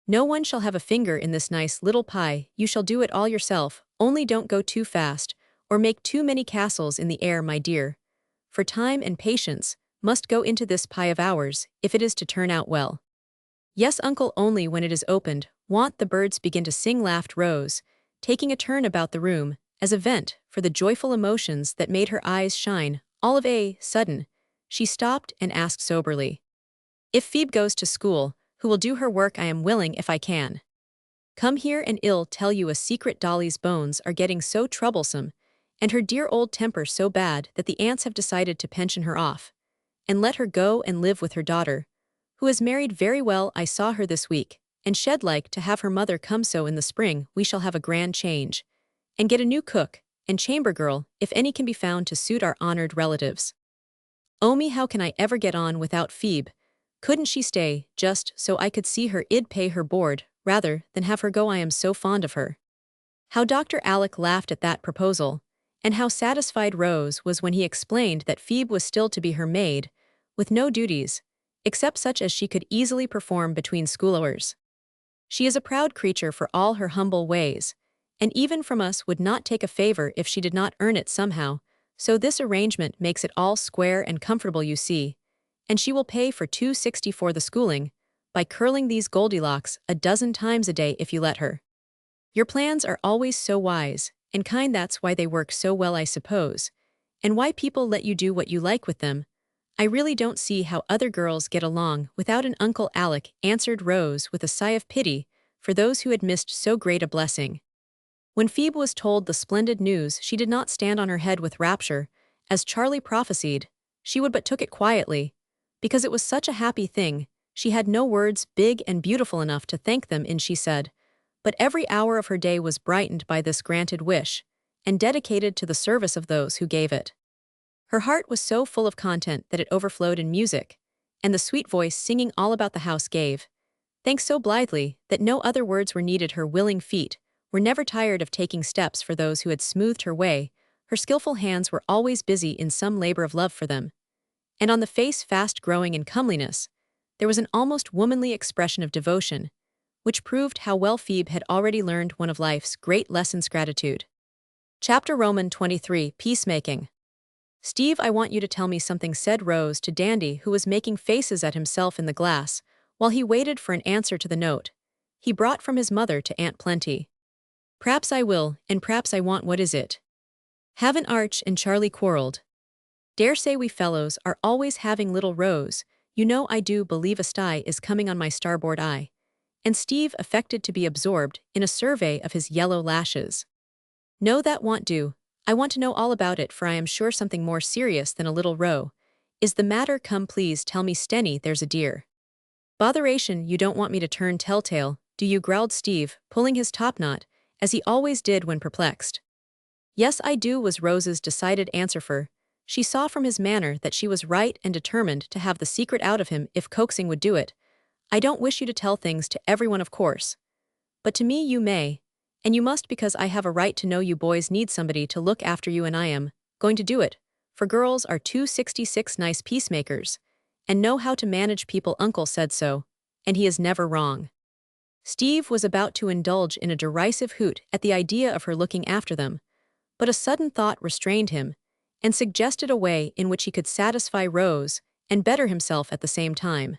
No one shall have a finger in this nice little pie, you shall do it all yourself, only don't go too fast, or make too many castles in the air, my dear. For time and patience must go into this pie of ours, if it is to turn out well. Yes, uncle, only when it is opened, won't the birds begin to sing, laughed Rose, taking a turn about the room, as a vent for the joyful emotions that made her eyes shine. All of a sudden, she stopped and asked soberly, if Phoebe goes to school, who will do her work? I am willing if I can. Come here and I'll tell you a secret. Dolly's bones are getting so troublesome, and her dear old temper so bad that the aunts have decided to pension her off, and let her go and live with her daughter, who is married very well. I saw her this week, and shed like to have her mother come, so in the spring we shall have a grand change, and get a new cook and chamber girl, if any can be found to suit our honored relatives. Oh me, how can I ever get on without Phoebe? Couldn't she stay, just so I could see her? I'd pay her board, rather than have her go, I am so fond of her. How Dr. Alec laughed at that proposal, and how satisfied Rose was when he explained that Phoebe was still to be her maid, with no duties, except such as she could easily perform between school hours. She is a proud creature for all her humble ways, and even from us would not take a favor if she did not earn it somehow, so this arrangement makes it all square and comfortable, you see. And she will pay for 260 for the schooling, by curling these Goldilocks a dozen times a day if you let her. Your plans are always so wise and kind, that's why they work so well, I suppose, and why people let you do what you like with them. I really don't see how other girls get along without an Uncle Alec, answered Rose with a sigh of pity for those who had missed so great a blessing. When Phoebe was told the splendid news, she did not stand on her head with rapture, as Charlie prophesied. She would but took it quietly, because it was such a happy thing. She had no words big and beautiful enough to thank them in, she said, but every hour of her day was brightened by this granted wish, and dedicated to the service of those who gave it. Her heart was so full of content that it overflowed in music, and the sweet voice singing all about the house gave thanks so blithely that no other words were needed. Her willing feet were never tired of taking steps for those who had smoothed her way, her skillful hands were always busy in some labor of love for them, and on the face fast growing in comeliness, there was an almost womanly expression of devotion, which proved how well Phoebe had already learned one of life's great lessons, gratitude. Chapter Roman 23, Peacemaking. Steve, I want you to tell me something, said Rose to Dandy, who was making faces at himself in the glass, while he waited for an answer to the note he brought from his mother to Aunt Plenty. P'raps I will, and p'raps I won't. What is it? Haven't Arch and Charlie quarreled? Dare say we fellows are always having little Rose, you know I do believe a sty is coming on my starboard eye. And Steve affected to be absorbed in a survey of his yellow lashes. No, that won't do. I want to know all about it, for I am sure something more serious than a little row is the matter. Come, please tell me, Stenny, there's a dear. Botheration, you don't want me to turn telltale, do you? Growled Steve, pulling his topknot, as he always did when perplexed. Yes, I do, was Rose's decided answer, for she saw from his manner that she was right and determined to have the secret out of him if coaxing would do it. I don't wish you to tell things to everyone, of course, but to me you may, and you must, because I have a right to know. You boys need somebody to look after you, and I am going to do it, for girls are 266 nice peacemakers, and know how to manage people. Uncle said so, and he is never wrong. Steve was about to indulge in a derisive hoot at the idea of her looking after them, but a sudden thought restrained him, and suggested a way in which he could satisfy Rose and better himself at the same time.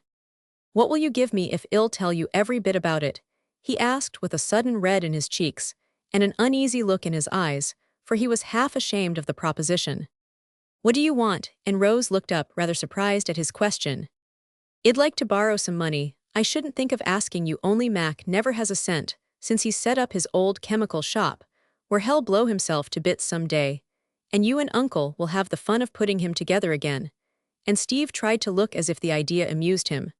What will you give me if I'll tell you every bit about it? He asked with a sudden red in his cheeks and an uneasy look in his eyes, for he was half ashamed of the proposition. What do you want? And Rose looked up, rather surprised at his question. I'd like to borrow some money. I shouldn't think of asking you, only Mac never has a cent since he's set up his old chemical shop, where he'll blow himself to bits some day, and you and Uncle will have the fun of putting him together again. And Steve tried to look as if the idea amused him.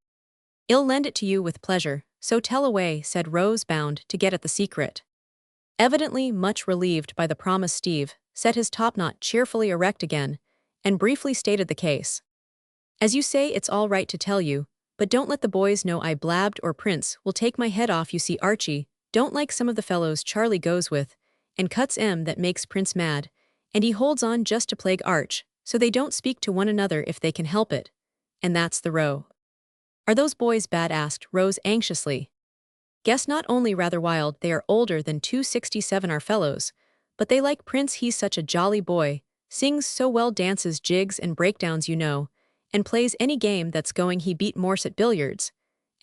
I'll lend it to you with pleasure, so tell away, said Rose, bound to get at the secret. Evidently much relieved by the promise, Steve set his topknot cheerfully erect again and briefly stated the case. As you say, it's all right to tell you, but don't let the boys know I blabbed or Prince will take my head off. You see, Archie don't like some of the fellows Charlie goes with, and cuts that makes Prince mad, and he holds on just to plague Arch, so they don't speak to one another if they can help it. And that's the row. Are those boys bad? Asked Rose anxiously. Guess not. Only rather wild. They are older than 267 our fellows, but they like Prince. He's such a jolly boy, sings so well, dances jigs and breakdowns, you know, and plays any game that's going. He beat Morse at billiards,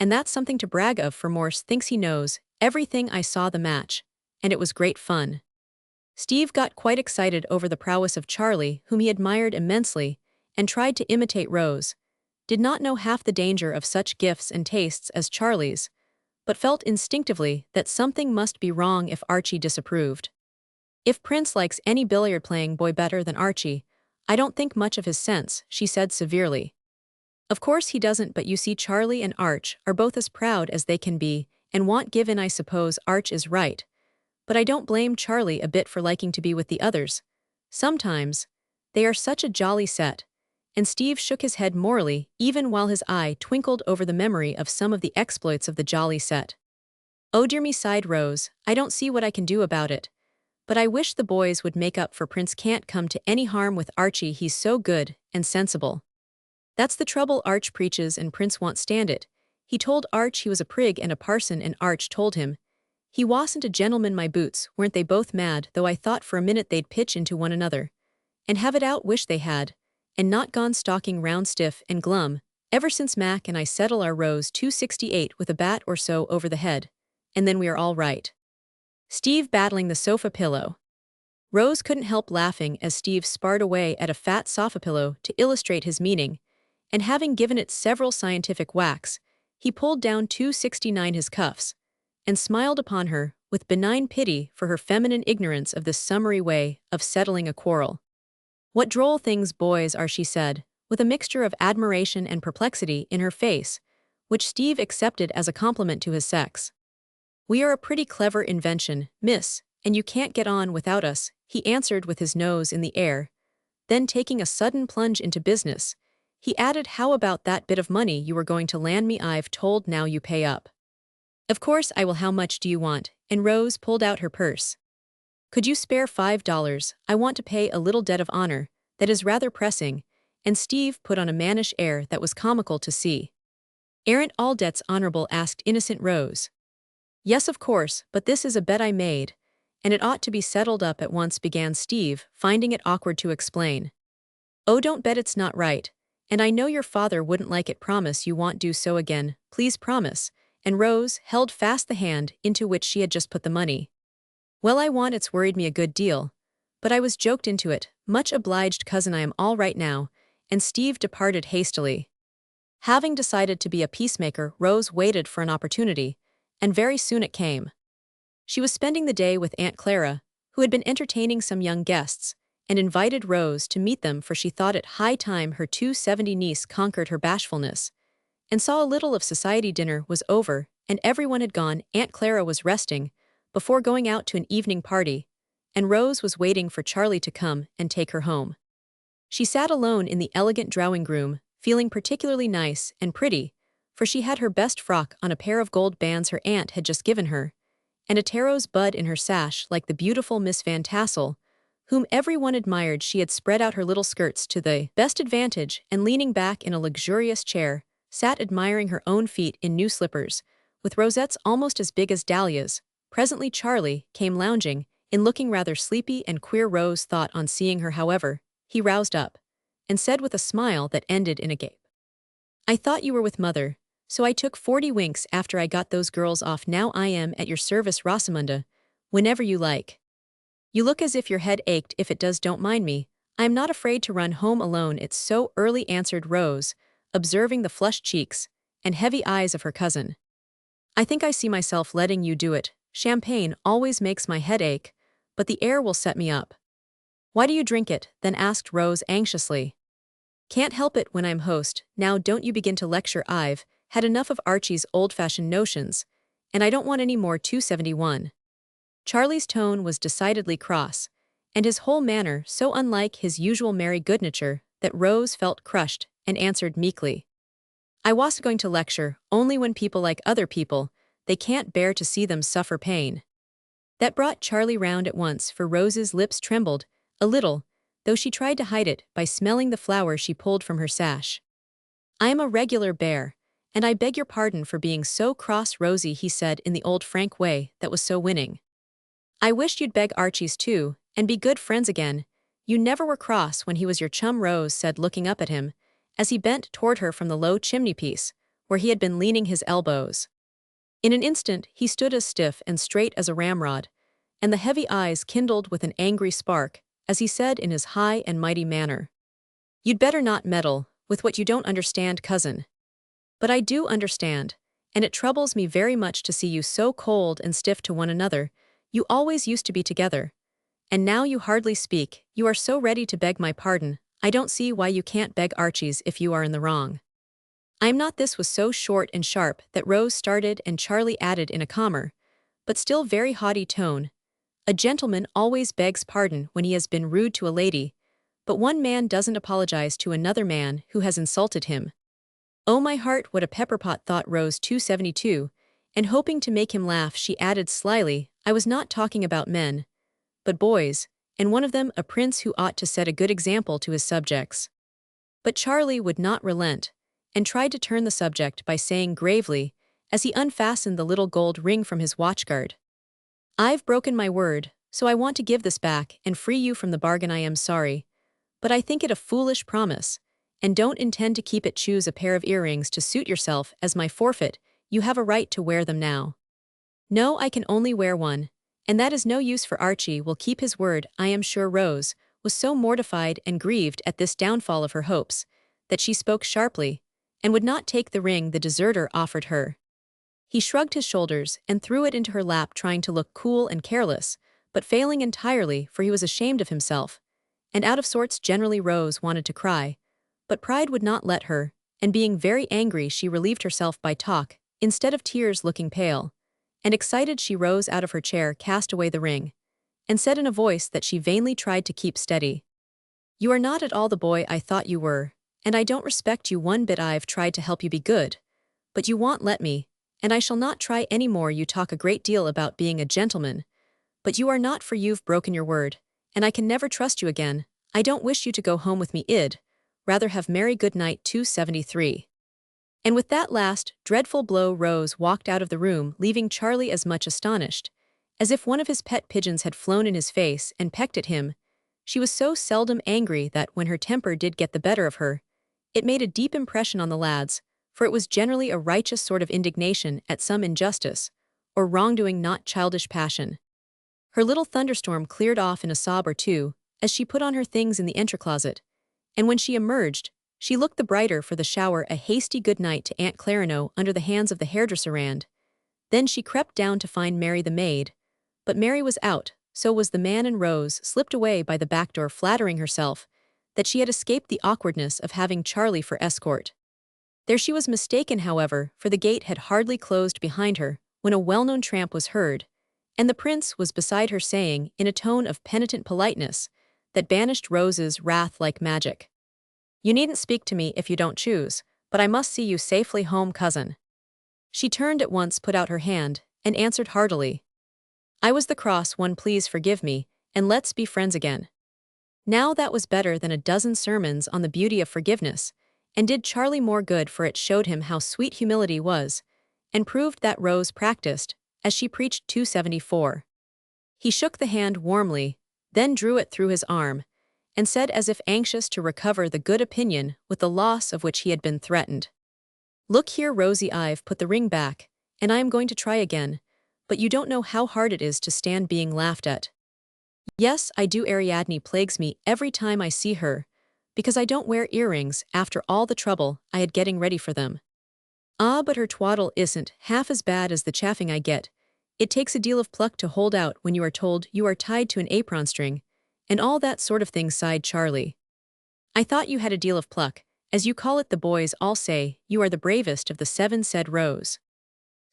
and that's something to brag of, for Morse thinks he knows everything. I saw the match, and it was great fun. Steve got quite excited over the prowess of Charlie, whom he admired immensely, and tried to imitate Rose. Did not know half the danger of such gifts and tastes as Charlie's, but felt instinctively that something must be wrong if Archie disapproved. If Prince likes any billiard-playing boy better than Archie, I don't think much of his sense, she said severely. Of course he doesn't, but you see, Charlie and Arch are both as proud as they can be, and want give in. I suppose Arch is right, but I don't blame Charlie a bit for liking to be with the others. Sometimes they are such a jolly set. And Steve shook his head morally, even while his eye twinkled over the memory of some of the exploits of the jolly set. Oh dear me, sighed Rose, I don't see what I can do about it. But I wish the boys would make up, for Prince can't come to any harm with Archie. He's so good and sensible. That's the trouble. Arch preaches and Prince won't stand it. He told Arch he was a prig and a parson, and Arch told him he wasn't a gentleman. My boots, weren't they both mad? Though I thought for a minute they'd pitch into one another and have it out. Wish they had, and not gone stalking round stiff and glum, ever since Mac and I settle our Rose 268 with a bat or so over the head, and then we are all right. Steve battling the sofa pillow. Rose couldn't help laughing as Steve sparred away at a fat sofa pillow to illustrate his meaning, and having given it several scientific whacks, he pulled down 269 his cuffs, and smiled upon her with benign pity for her feminine ignorance of this summary way of settling a quarrel. What droll things boys are, she said, with a mixture of admiration and perplexity in her face, which Steve accepted as a compliment to his sex. We are a pretty clever invention, miss, and you can't get on without us, he answered with his nose in the air. Then, taking a sudden plunge into business, he added, how about that bit of money you were going to land me? I've told now you pay up. Of course I will. How much do you want? And Rose pulled out her purse. Could you spare $5? I want to pay a little debt of honor that is rather pressing, and Steve put on a mannish air that was comical to see. Aren't all debts honorable? Asked innocent Rose. Yes, of course, but this is a bet I made, and it ought to be settled up at once, began Steve, finding it awkward to explain. Oh, don't bet. It's not right, and I know your father wouldn't like it. Promise you won't do so again, please promise. And Rose held fast the hand into which she had just put the money. Well, I want. It's worried me a good deal, but I was joked into it. Much obliged, cousin. I am all right now. And Steve departed hastily. Having decided to be a peacemaker, Rose waited for an opportunity, and very soon it came. She was spending the day with Aunt Clara, who had been entertaining some young guests, and invited Rose to meet them, for she thought it high time her 270 niece conquered her bashfulness, and saw a little of society. Dinner was over, and everyone had gone. Aunt Clara was resting before going out to an evening party, and Rose was waiting for Charlie to come and take her home. She sat alone in the elegant drawing-room, feeling particularly nice and pretty, for she had her best frock on, a pair of gold bands her aunt had just given her, and a tarot's bud in her sash like the beautiful Miss Van Tassel, whom everyone admired. She had spread out her little skirts to the best advantage, and leaning back in a luxurious chair, sat admiring her own feet in new slippers, with rosettes almost as big as dahlias. Presently Charlie came lounging in, looking rather sleepy and queer. Rose thought on seeing her, however, he roused up, and said with a smile that ended in a gape, I thought you were with mother, so I took 40 winks after I got those girls off. Now I am at your service, Rosamunda, whenever you like. You look as if your head ached. If it does, don't mind me. I am not afraid to run home alone. It's so early, answered Rose, observing the flushed cheeks and heavy eyes of her cousin. I think I see myself letting you do it. Champagne always makes my head ache, but the air will set me up. Why do you drink it? Then asked Rose anxiously. Can't help it when I'm host. Now don't you begin to lecture. I've had enough of Archie's old-fashioned notions, and I don't want any more 271. Charlie's tone was decidedly cross, and his whole manner so unlike his usual merry good nature that Rose felt crushed and answered meekly. I was going to lecture only when people like other people, they can't bear to see them suffer pain. That brought Charlie round at once, for Rose's lips trembled a little, though she tried to hide it by smelling the flower she pulled from her sash. I am a regular bear, and I beg your pardon for being so cross, Rosie, he said in the old frank way that was so winning. I wished you'd beg Archie's too, and be good friends again. You never were cross when he was your chum, Rose said, looking up at him, as he bent toward her from the low chimney-piece, where he had been leaning his elbows. In an instant he stood as stiff and straight as a ramrod, and the heavy eyes kindled with an angry spark, as he said in his high and mighty manner. You'd better not meddle with what you don't understand, cousin. But I do understand, and it troubles me very much to see you so cold and stiff to one another. You always used to be together. And now you hardly speak, you are so ready to beg my pardon, I don't see why you can't beg Archie's if you are in the wrong. I am not. This was so short and sharp that Rose started, and Charlie added in a calmer, but still very haughty tone, a gentleman always begs pardon when he has been rude to a lady, but one man doesn't apologize to another man who has insulted him. Oh my heart, what a pepperpot, thought Rose 272, and hoping to make him laugh she added slyly, I was not talking about men, but boys, and one of them a prince who ought to set a good example to his subjects. But Charlie would not relent, and tried to turn the subject by saying gravely, as he unfastened the little gold ring from his watchguard, I've broken my word, so I want to give this back and free you from the bargain. I am sorry, but I think it a foolish promise, and don't intend to keep it. Choose a pair of earrings to suit yourself as my forfeit. You have a right to wear them now. No, I can only wear one, and that is no use, for Archie will keep his word, I am sure. Rose was so mortified and grieved at this downfall of her hopes that she spoke sharply, and would not take the ring the deserter offered her. He shrugged his shoulders and threw it into her lap, trying to look cool and careless, but failing entirely, for he was ashamed of himself, and out of sorts generally. Rose wanted to cry, but pride would not let her, and being very angry she relieved herself by talk, instead of tears. Looking pale and excited she rose out of her chair, cast away the ring, and said in a voice that she vainly tried to keep steady, You are not at all the boy I thought you were, and I don't respect you one bit. I've tried to help you be good, but you won't let me, and I shall not try any more. You talk a great deal about being a gentleman, but you are not, for you've broken your word, and I can never trust you again. I don't wish you to go home with me. I'd rather have Mary. Good night. 273. And with that last dreadful blow Rose walked out of the room, leaving Charlie as much astonished as if one of his pet pigeons had flown in his face and pecked at him. She was so seldom angry that when her temper did get the better of her, it made a deep impression on the lads, for it was generally a righteous sort of indignation at some injustice or wrongdoing, not childish passion. Her little thunderstorm cleared off in a sob or two as she put on her things in the entrecloset, and when she emerged, she looked the brighter for the shower. A hasty good night to Aunt Clarino under the hands of the hairdresser, and then she crept down to find Mary the maid, but Mary was out, so was the man, and Rose slipped away by the back door, flattering herself that she had escaped the awkwardness of having Charlie for escort. There she was mistaken, however, for the gate had hardly closed behind her when a well-known tramp was heard, and the prince was beside her, saying, in a tone of penitent politeness that banished Rose's wrath like magic, You needn't speak to me if you don't choose, but I must see you safely home, cousin. She turned at once, put out her hand, and answered heartily, I was the cross one, please forgive me, and let's be friends again. Now that was better than a dozen sermons on the beauty of forgiveness, and did Charlie more good, for it showed him how sweet humility was, and proved that Rose practiced, as she preached. 274. He shook the hand warmly, then drew it through his arm, and said, as if anxious to recover the good opinion with the loss of which he had been threatened, Look here, Rosie, I've put the ring back, and I am going to try again, but you don't know how hard it is to stand being laughed at. Yes, I do. Ariadne plagues me every time I see her, because I don't wear earrings after all the trouble I had getting ready for them. Ah, but her twaddle isn't half as bad as the chaffing I get. It takes a deal of pluck to hold out when you are told you are tied to an apron string, and all that sort of thing, sighed Charlie. I thought you had a deal of pluck, as you call it. The boys all say you are the bravest of the seven, said Rose.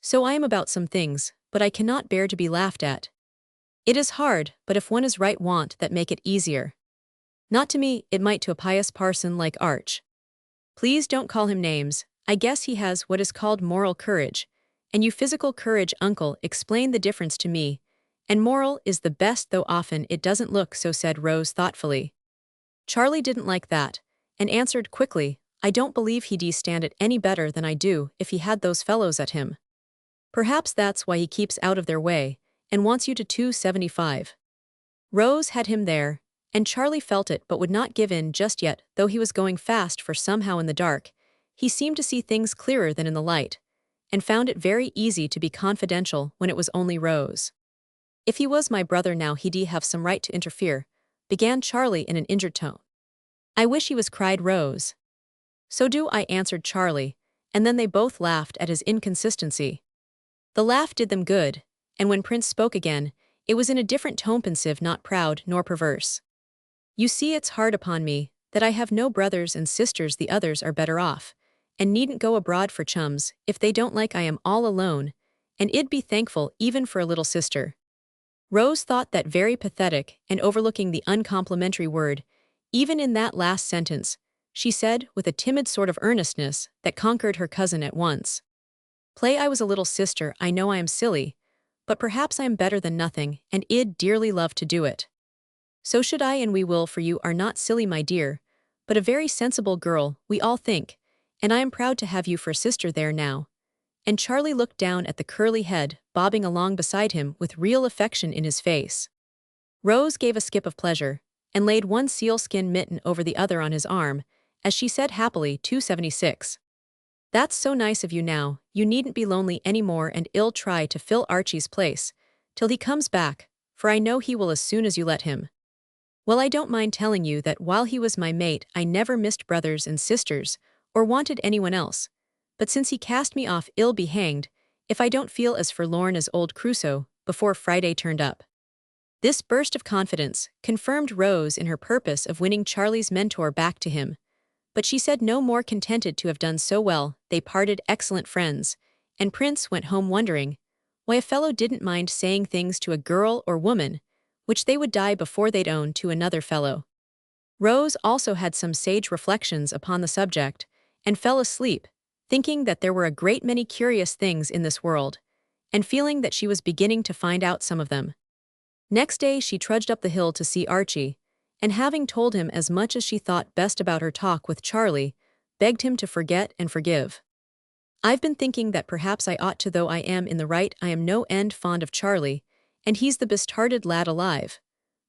So I am about some things, but I cannot bear to be laughed at. It is hard, but if one is right want that make it easier. Not to me, it might to a pious parson like Arch. Please don't call him names, I guess he has what is called moral courage, and you physical courage uncle explain the difference to me, and moral is the best though often it doesn't look so said Rose thoughtfully. Charlie didn't like that, and answered quickly, I don't believe he'd stand it any better than I do if he had those fellows at him. Perhaps that's why he keeps out of their way, and wants you to 275. Rose had him there, and Charlie felt it but would not give in just yet, though he was going fast for somehow in the dark, he seemed to see things clearer than in the light, and found it very easy to be confidential when it was only Rose. If he was my brother now he'd have some right to interfere, began Charlie in an injured tone. I wish he was, cried Rose. So do I, answered Charlie, and then they both laughed at his inconsistency. The laugh did them good, and when Prince spoke again, it was in a different tone, pensive, not proud nor perverse. You see it's hard upon me, that I have no brothers and sisters, the others are better off, and needn't go abroad for chums, if they don't like I am all alone, and I'd be thankful even for a little sister. Rose thought that very pathetic, and overlooking the uncomplimentary word, even in that last sentence, she said with a timid sort of earnestness that conquered her cousin at once. Play I was a little sister, I know I am silly, but perhaps I am better than nothing, and I'd dearly love to do it. So should I, and we will, for you are not silly my dear, but a very sensible girl, we all think, and I am proud to have you for a sister there now. And Charlie looked down at the curly head bobbing along beside him with real affection in his face. Rose gave a skip of pleasure, and laid one sealskin mitten over the other on his arm, as she said happily, 276. That's so nice of you now, you needn't be lonely any more, and I'll try to fill Archie's place, till he comes back, for I know he will as soon as you let him. Well, I don't mind telling you that while he was my mate I never missed brothers and sisters, or wanted anyone else, but since he cast me off I'll be hanged, if I don't feel as forlorn as old Crusoe, before Friday turned up. This burst of confidence confirmed Rose in her purpose of winning Charlie's mentor back to him, but she said no more, contented to have done so well. They parted excellent friends, and Prince went home wondering why a fellow didn't mind saying things to a girl or woman, which they would die before they'd own to another fellow. Rose also had some sage reflections upon the subject, and fell asleep, thinking that there were a great many curious things in this world, and feeling that she was beginning to find out some of them. Next day she trudged up the hill to see Archie, and having told him as much as she thought best about her talk with Charlie, begged him to forget and forgive. I've been thinking that perhaps I ought to, though I am in the right. I am no end fond of Charlie, and he's the best-hearted lad alive.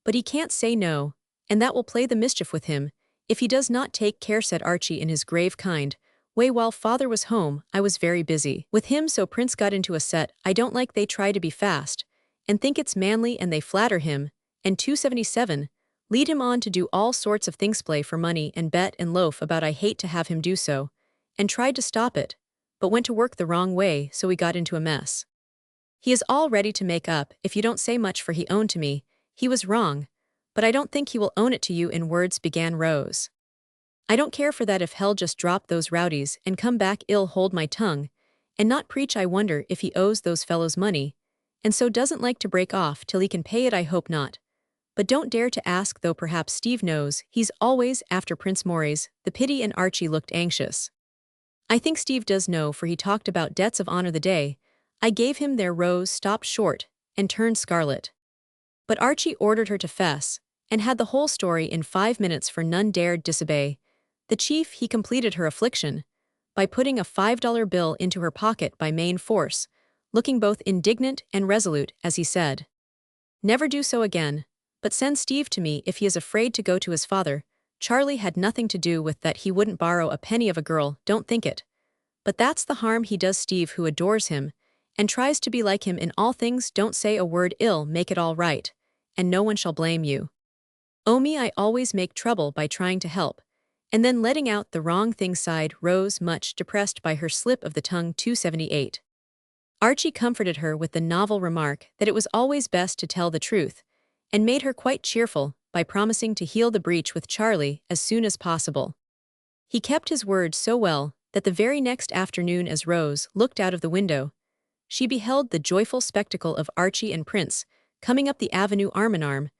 But he can't say no, and that will play the mischief with him, if he does not take care, said Archie in his grave kind way. While father was home, I was very busy with him, so Prince got into a set I don't like. They try to be fast, and think it's manly, and they flatter him, and 277, lead him on to do all sorts of things, play for money and bet and loaf about. I hate to have him do so, and tried to stop it, but went to work the wrong way, so we got into a mess. He is all ready to make up if you don't say much, for he owned to me he was wrong, but I don't think he will own it to you in words, began Rose. I don't care for that. If hell just drop those rowdies and come back, I'll hold my tongue and not preach. I wonder if he owes those fellows money, and so doesn't like to break off till he can pay it. I hope not, but don't dare to ask, though perhaps Steve knows. He's always after Prince Maurice, the pity, and Archie looked anxious. I think Steve does know, for he talked about debts of honor the day I gave him there. Rose stopped short and turned scarlet. But Archie ordered her to fess, and had the whole story in 5 minutes, for none dared disobey. The chief he completed her affliction by putting a $5 bill into her pocket by main force, looking both indignant and resolute as he said, "Never do so again, but send Steve to me if he is afraid to go to his father. Charlie had nothing to do with that. He wouldn't borrow a penny of a girl, don't think it. But that's the harm he does Steve, who adores him and tries to be like him in all things. Don't say a word ill, make it all right, and no one shall blame you. Oh me, I always make trouble by trying to help, and then letting out the wrong thing," sighed Rose, much depressed by her slip of the tongue. 278. Archie comforted her with the novel remark that it was always best to tell the truth, and made her quite cheerful by promising to heal the breach with Charlie as soon as possible. He kept his word so well that the very next afternoon, as Rose looked out of the window, she beheld the joyful spectacle of Archie and Prince coming up the avenue arm in arm,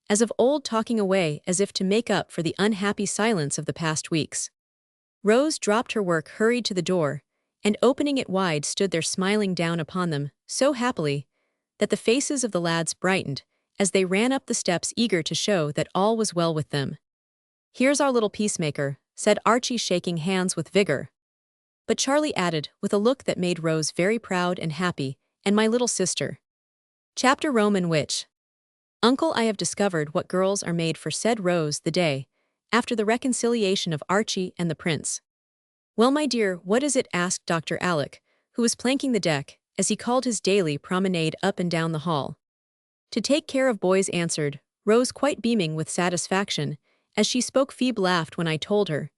as of old talking away as if to make up for the unhappy silence of the past weeks. Rose dropped her work, hurried to the door, and opening it wide stood there smiling down upon them, so happily, that the faces of the lads brightened, as they ran up the steps eager to show that all was well with them. "Here's our little peacemaker," said Archie, shaking hands with vigor. But Charlie added, with a look that made Rose very proud and happy, "And my little sister." Chapter Roman which. "Uncle, I have discovered what girls are made for," said Rose the day after the reconciliation of Archie and the prince. "Well, my dear, what is it?" asked Dr. Alec, who was planking the deck, as he called his daily promenade up and down the hall. "To take care of boys," answered Rose, quite beaming with satisfaction, as she spoke. Phoebe laughed when I told her,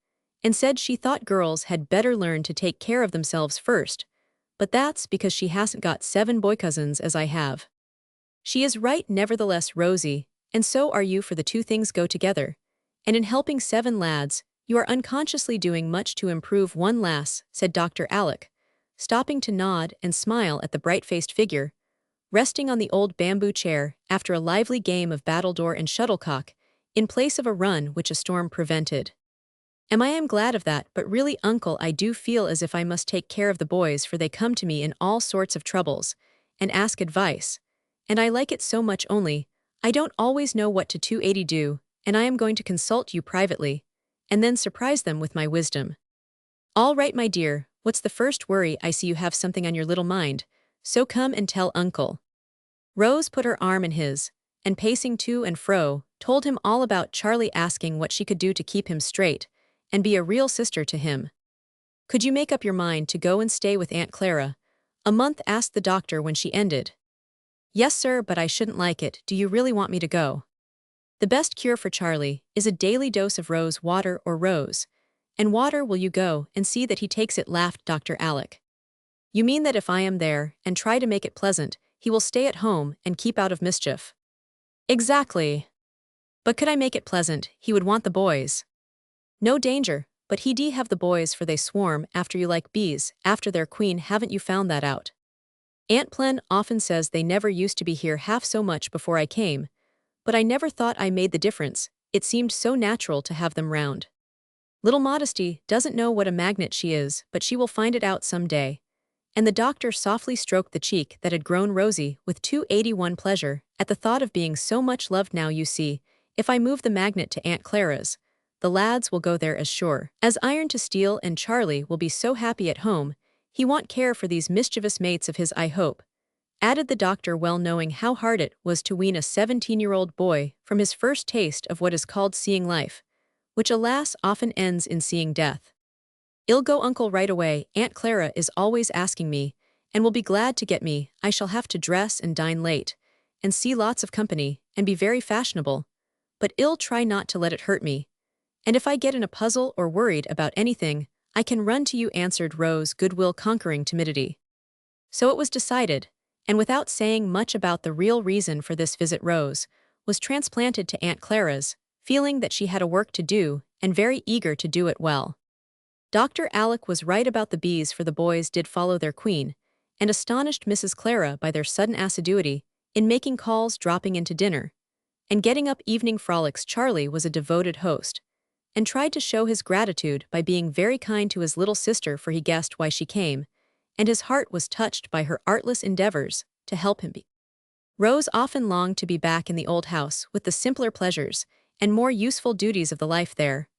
and said she thought girls had better learn to take care of themselves first, but that's because she hasn't got 7 boy cousins as I have. She is right nevertheless, Rosie, and so are you, for the two things go together, and in helping 7 lads, you are unconsciously doing much to improve one lass," said Dr. Alec, stopping to nod and smile at the bright-faced figure, resting on the old bamboo chair after a lively game of battledore and shuttlecock, in place of a run which a storm prevented. I am glad of that, but really, uncle, I do feel as if I must take care of the boys, for they come to me in all sorts of troubles, and ask advice, and I like it so much, only I don't always know what to 280 do, and I am going to consult you privately, and then surprise them with my wisdom." "All right, my dear, what's the first worry? I see you have something on your little mind, so come and tell uncle." Rose put her arm in his, and pacing to and fro, told him all about Charlie, asking what she could do to keep him straight, and be a real sister to him. "Could you make up your mind to go and stay with Aunt Clara a month?" asked the doctor when she ended. "Yes, sir, but I shouldn't like it. Do you really want me to go?" "The best cure for Charlie is a daily dose of rose water or rose, and water. Will you go and see that he takes it?" laughed Dr. Alec. "You mean that if I am there and try to make it pleasant, he will stay at home and keep out of mischief?" "Exactly. But could I make it pleasant, he would want the boys." "No danger, but he do have the boys, for they swarm after you like bees after their queen. Haven't you found that out? Aunt Plen often says they never used to be here half so much before I came, but I never thought I made the difference. It seemed so natural to have them round. Little Modesty doesn't know what a magnet she is, but she will find it out some day." And the doctor softly stroked the cheek that had grown rosy with 281 pleasure at the thought of being so much loved. "Now you see, if I move the magnet to Aunt Clara's, the lads will go there as sure as iron to steel, and Charlie will be so happy at home, he won't care for these mischievous mates of his, I hope," added the doctor, well knowing how hard it was to wean a 17-year-old boy from his first taste of what is called seeing life, which alas often ends in seeing death. "I'll go, uncle, right away. Aunt Clara is always asking me, and will be glad to get me. I shall have to dress and dine late, and see lots of company, and be very fashionable, but I'll try not to let it hurt me. And if I get in a puzzle or worried about anything, I can run to you," answered Rose, goodwill conquering timidity. So it was decided, and without saying much about the real reason for this visit, Rose was transplanted to Aunt Clara's, feeling that she had a work to do, and very eager to do it well. Dr. Alec was right about the bees, for the boys did follow their queen, and astonished Mrs. Clara by their sudden assiduity in making calls, dropping into dinner, and getting up evening frolics. Charlie was a devoted host, and tried to show his gratitude by being very kind to his little sister, for he guessed why she came, and his heart was touched by her artless endeavors to help him be. Rose often longed to be back in the old house with the simpler pleasures and more useful duties of the life there.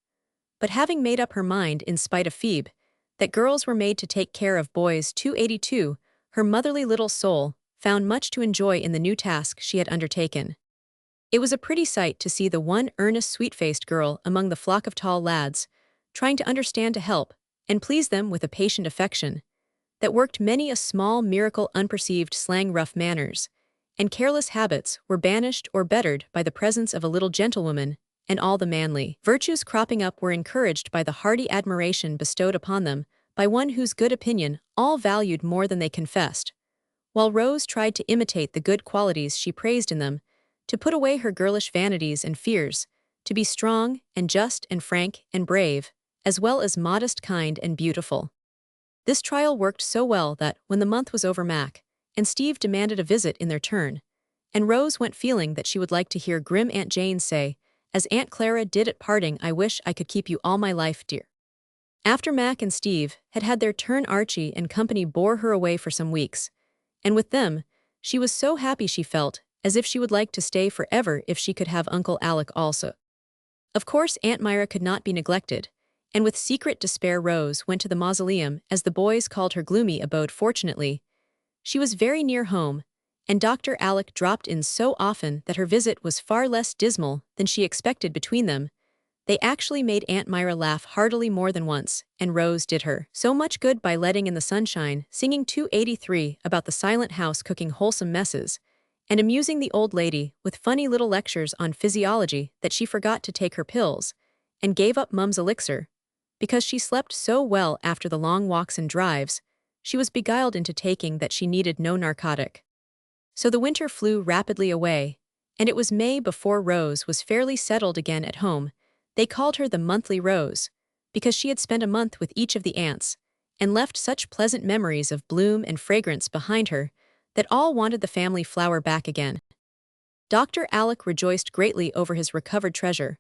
But having made up her mind, in spite of Phoebe, that girls were made to take care of boys 282, her motherly little soul found much to enjoy in the new task she had undertaken. It was a pretty sight to see the one earnest, sweet-faced girl among the flock of tall lads, trying to understand, to help, and please them with a patient affection that worked many a small miracle. Unperceived slang, rough manners, and careless habits were banished or bettered by the presence of a little gentlewoman, and all the manly virtues cropping up were encouraged by the hearty admiration bestowed upon them by one whose good opinion all valued more than they confessed, while Rose tried to imitate the good qualities she praised in them, to put away her girlish vanities and fears, to be strong and just and frank and brave, as well as modest, kind, and beautiful. This trial worked so well that, when the month was over, Mac and Steve demanded a visit in their turn, and Rose went feeling that she would like to hear grim Aunt Jane say, as Aunt Clara did at parting, "I wish I could keep you all my life, dear." After Mac and Steve had their turn, Archie and company bore her away for some weeks, and with them, she was so happy she felt as if she would like to stay forever if she could have Uncle Alec also. Of course, Aunt Myra could not be neglected, and with secret despair Rose went to the mausoleum, as the boys called her gloomy abode. Fortunately, she was very near home, and Dr. Alec dropped in so often that her visit was far less dismal than she expected. Between them, they actually made Aunt Myra laugh heartily more than once, and Rose did her so much good by letting in the sunshine, singing 283 about the silent house, cooking wholesome messes, and amusing the old lady with funny little lectures on physiology, that she forgot to take her pills and gave up Mum's elixir. Because she slept so well after the long walks and drives, she was beguiled into taking that she needed no narcotic. So the winter flew rapidly away, and it was May before Rose was fairly settled again at home. They called her the monthly Rose, because she had spent a month with each of the aunts, and left such pleasant memories of bloom and fragrance behind her that all wanted the family flower back again. Dr. Alec rejoiced greatly over his recovered treasure,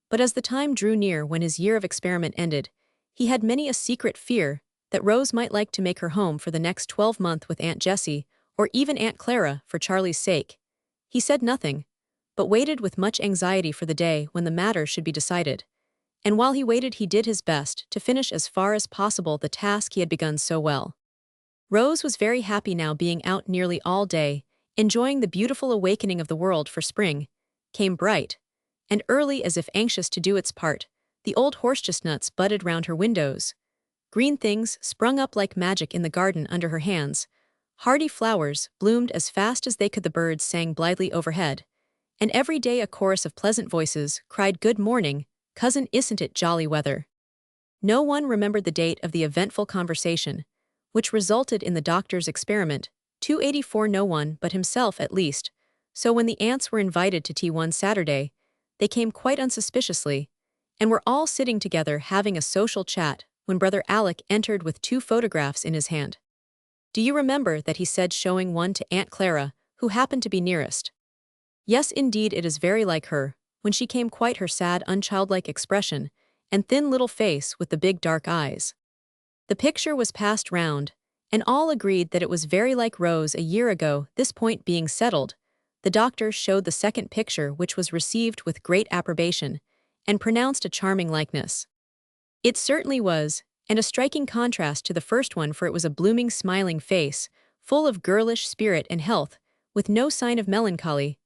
but as the time drew near when his year of experiment ended, he had many a secret fear that Rose might like to make her home for the next 12 months with Aunt Jessie, or even Aunt Clara, for Charlie's sake. He said nothing, but waited with much anxiety for the day when the matter should be decided. And while he waited, he did his best to finish as far as possible the task he had begun so well. Rose was very happy now, being out nearly all day, enjoying the beautiful awakening of the world, for spring came bright and early, as if anxious to do its part. The old horsechestnuts budded round her windows. Green things sprung up like magic in the garden under her hands. Hardy flowers bloomed as fast as they could. The birds sang blithely overhead, and every day a chorus of pleasant voices cried, "Good morning, cousin, isn't it jolly weather?" No one remembered the date of the eventful conversation, which resulted in the doctor's experiment, 284, no one but himself at least, so when the aunts were invited to tea one Saturday, they came quite unsuspiciously, and were all sitting together having a social chat when Brother Alec entered with 2 photographs in his hand. "Do you remember that?" he said, showing one to Aunt Clara, who happened to be nearest. "Yes, indeed, it is very like her," when she came, quite her sad, unchildlike expression, and thin little face with the big dark eyes. The picture was passed round, and all agreed that it was very like Rose a year ago. This point being settled, the doctor showed the second picture, which was received with great approbation, and pronounced a charming likeness. It certainly was, and a striking contrast to the first one, for it was a blooming, smiling face, full of girlish spirit and health, with no sign of melancholy,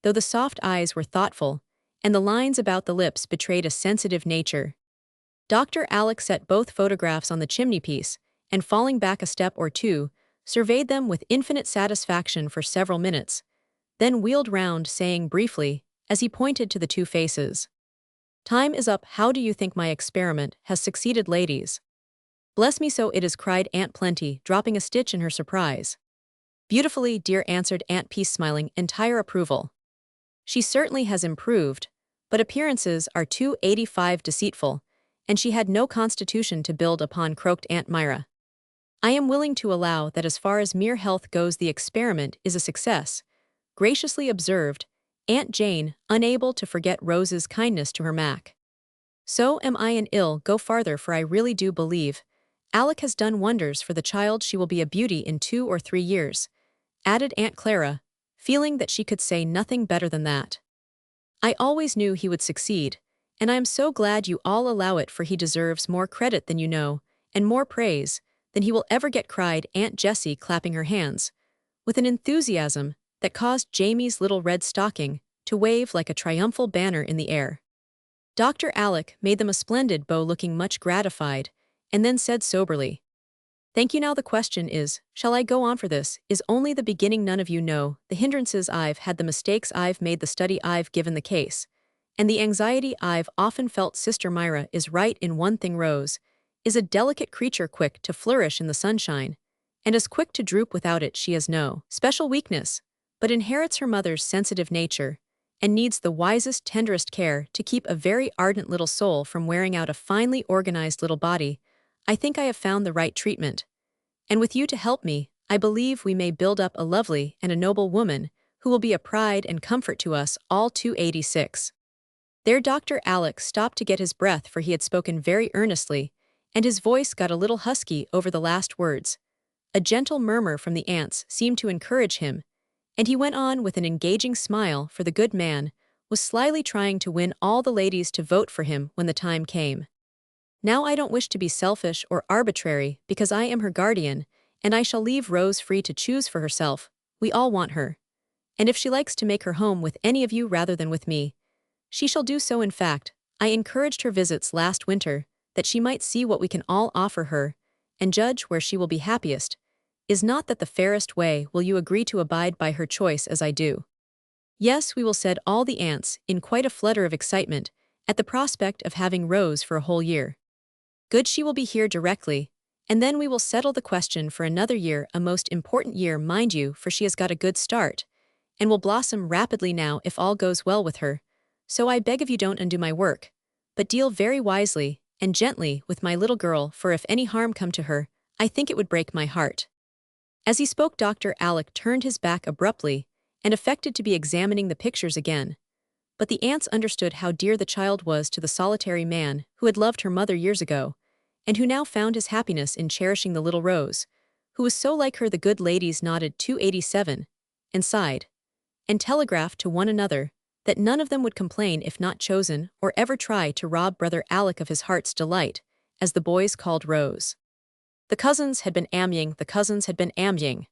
though the soft eyes were thoughtful, and the lines about the lips betrayed a sensitive nature. Dr. Alec set both photographs on the chimney-piece, and falling back a step or two, surveyed them with infinite satisfaction for several minutes, then wheeled round, saying briefly, as he pointed to the 2 faces, "Time is up. How do you think my experiment has succeeded, ladies?" "Bless me, so it is," cried Aunt Plenty, dropping a stitch in her surprise. "Beautifully, dear," answered Aunt Peace, smiling entire approval. "She certainly has improved, but appearances are 285 deceitful, and she had no constitution to build upon," croaked Aunt Myra. "I am willing to allow that as far as mere health goes the experiment is a success," graciously observed Aunt Jane, unable to forget Rose's kindness to her Mac. "So am I, and ill go farther, for I really do believe Alec has done wonders for the child. She will be a beauty in 2 or 3 years, added Aunt Clara, feeling that she could say nothing better than that. "I always knew he would succeed, and I am so glad you all allow it, for he deserves more credit than you know, and more praise than he will ever get," cried Aunt Jessie, clapping her hands with an enthusiasm that caused Jamie's little red stocking to wave like a triumphal banner in the air. Dr. Alec made them a splendid bow, looking much gratified, and then said soberly, "Thank you. Now the question is, shall I go on? For this is only the beginning. None of you know the hindrances I've had, the mistakes I've made, the study I've given the case, and the anxiety I've often felt. Sister Myra is right in one thing. Rose is a delicate creature, quick to flourish in the sunshine, and as quick to droop without it. She has no special weakness, but inherits her mother's sensitive nature, and needs the wisest, tenderest care to keep a very ardent little soul from wearing out a finely organized little body. I think I have found the right treatment, and with you to help me, I believe we may build up a lovely and a noble woman, who who will be a pride and comfort to us all 286. There Dr. Alec stopped to get his breath, for he had spoken very earnestly, and his voice got a little husky over the last words. A gentle murmur from the ants seemed to encourage him, and he went on with an engaging smile, for the good man was slyly trying to win all the ladies to vote for him when the time came. Now I don't wish to be selfish or arbitrary, because I am her guardian, and I shall leave Rose free to choose for herself. We all want her. And if she likes to make her home with any of you rather than with me, she shall do so. In fact, I encouraged her visits last winter, that she might see what we can all offer her, and judge where she will be happiest. Is not that the fairest way? Will you agree to abide by her choice as I do? Yes, we will, said all the ants, in quite a flutter of excitement, at the prospect of having Rose for a whole year. Good, she will be here directly, and then we will settle the question for another year, a most important year, mind you, for she has got a good start, and will blossom rapidly now if all goes well with her. So I beg of you, don't undo my work, but deal very wisely and gently with my little girl, for if any harm come to her, I think it would break my heart. As he spoke, Dr. Alec turned his back abruptly and affected to be examining the pictures again. But the ants understood how dear the child was to the solitary man who had loved her mother years ago, and who now found his happiness in cherishing the little Rose, who was so like her. The good ladies nodded 287, and sighed, and telegraphed to one another that none of them would complain if not chosen or ever try to rob Brother Alec of his heart's delight, as the boys called Rose. The cousins had been ambying.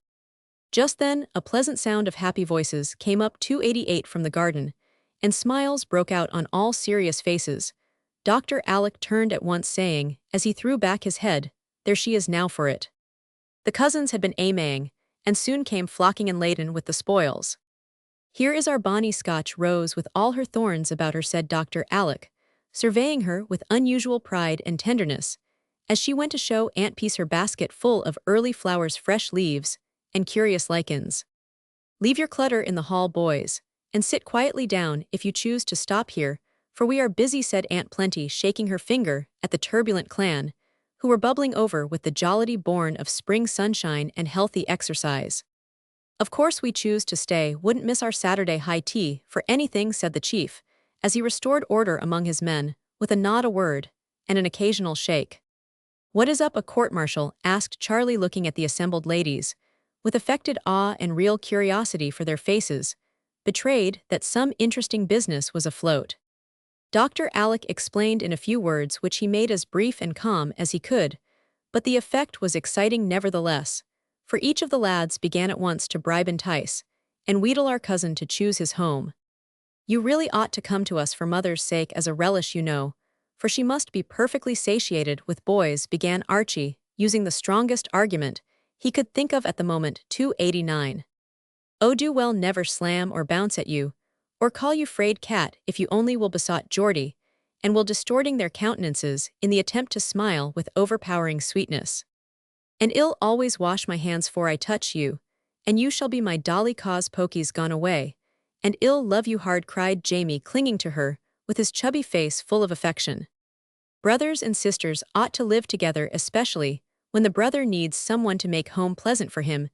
Just then, a pleasant sound of happy voices came up 288 from the garden, and smiles broke out on all serious faces. Dr. Alec turned at once, saying, as he threw back his head, there she is now for it. The cousins had been amaying, and soon came flocking and laden with the spoils. Here is our bonny Scotch Rose with all her thorns about her, said Dr. Alec, surveying her with unusual pride and tenderness, as she went to show Aunt Peace her basket full of early flowers, fresh leaves, and curious lichens. Leave your clutter in the hall, boys, and sit quietly down if you choose to stop here, for we are busy, said Aunt Plenty, shaking her finger at the turbulent clan, who were bubbling over with the jollity born of spring sunshine and healthy exercise. Of course we choose to stay, wouldn't miss our Saturday high tea for anything, said the chief, as he restored order among his men, with a nod, a word, and an occasional shake. What is up, a court-martial? Asked Charlie, looking at the assembled ladies, with affected awe and real curiosity, for their faces betrayed that some interesting business was afloat. Dr. Alec explained in a few words, which he made as brief and calm as he could, but the effect was exciting nevertheless, for each of the lads began at once to bribe, entice, and wheedle our cousin to choose his home. You really ought to come to us for mother's sake, as a relish, you know, for she must be perfectly satiated with boys, began Archie, using the strongest argument he could think of at the moment. 289. Oh, do well never slam or bounce at you, or call you frayed cat, if you only will, besought Geordie, and will distorting their countenances in the attempt to smile with overpowering sweetness. And ill always wash my hands 'fore I touch you, and you shall be my dolly, cause Pokey's gone away, and ill love you hard, cried Jamie, clinging to her, with his chubby face full of affection. Brothers and sisters ought to live together, especially when the brother needs someone to make home pleasant for him,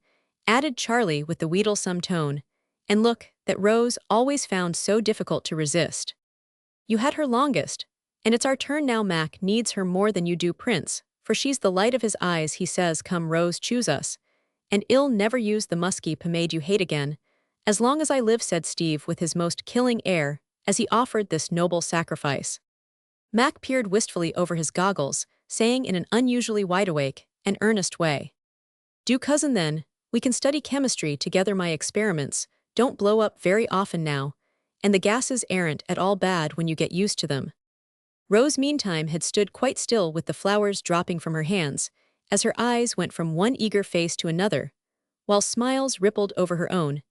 added Charlie with the wheedlesome tone and look that Rose always found so difficult to resist. You had her longest, and it's our turn now. Mac needs her more than you do, Prince, for she's the light of his eyes. He says, come Rose, choose us, and ill never use the musky pomade you hate again, as long as I live, said Steve with his most killing air, as he offered this noble sacrifice. Mac peered wistfully over his goggles, saying in an unusually wide-awake and earnest way, do, cousin, then, we can study chemistry together. My experiments don't blow up very often now, and the gases aren't at all bad when you get used to them. Rose meantime had stood quite still with the flowers dropping from her hands, as her eyes went from one eager face to another, while smiles rippled over her own,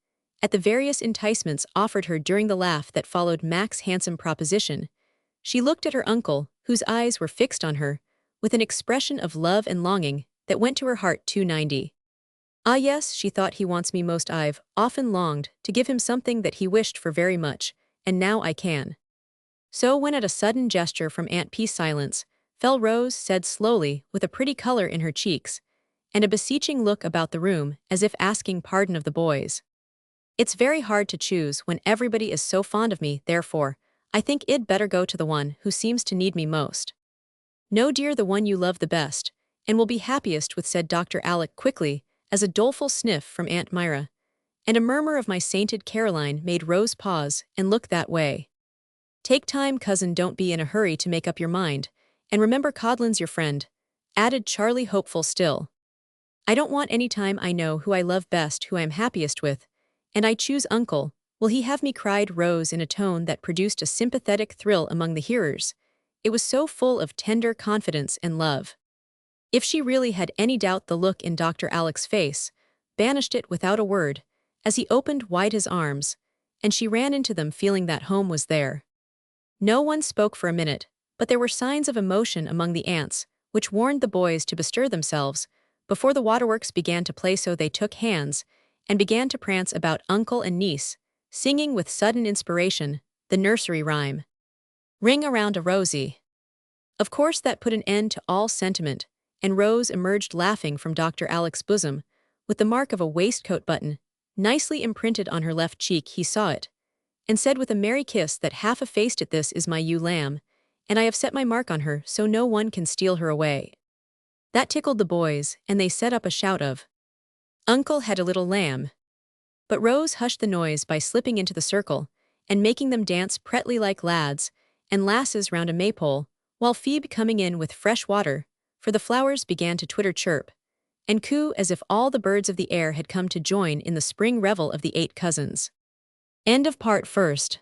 at the various enticements offered her during the laugh that followed Mac's handsome proposition. She looked at her uncle, whose eyes were fixed on her, with an expression of love and longing that went to her heart. 290. Ah yes, she thought, he wants me most. I've often longed to give him something that he wished for very much, and now I can. So when at a sudden gesture from Aunt Peace silence fell, Rose said slowly, with a pretty color in her cheeks, and a beseeching look about the room, as if asking pardon of the boys. It's very hard to choose when everybody is so fond of me, therefore, I think it'd better go to the one who seems to need me most. No, dear, the one you love the best, and will be happiest with, said Dr. Alec quickly, as a doleful sniff from Aunt Myra, and a murmur of my sainted Caroline made Rose pause and look that way. Take time, cousin, don't be in a hurry to make up your mind, and remember Codlin's your friend, added Charlie, hopeful still. I don't want any time. I know who I love best, who I am happiest with, and I choose Uncle. Will he have me? Cried Rose in a tone that produced a sympathetic thrill among the hearers. It was so full of tender confidence and love. If she really had any doubt, the look in Dr. Alec's face banished it without a word, as he opened wide his arms, and she ran into them feeling that home was there. No one spoke for a minute, but there were signs of emotion among the aunts, which warned the boys to bestir themselves before the waterworks began to play. So they took hands and began to prance about uncle and niece, singing with sudden inspiration the nursery rhyme, "Ring around a rosy." Of course that put an end to all sentiment, and Rose emerged laughing from Dr. Alec's bosom, with the mark of a waistcoat button nicely imprinted on her left cheek. He saw it, and said with a merry kiss that half effaced it, "This is my ewe lamb, and I have set my mark on her so no one can steal her away." That tickled the boys, and they set up a shout of, "Uncle had a little lamb." But Rose hushed the noise by slipping into the circle and making them dance pretty like lads and lasses round a maypole, while Phoebe coming in with fresh water, for the flowers began to twitter, chirp, and coo as if all the birds of the air had come to join in the spring revel of the 8 cousins. End of part first.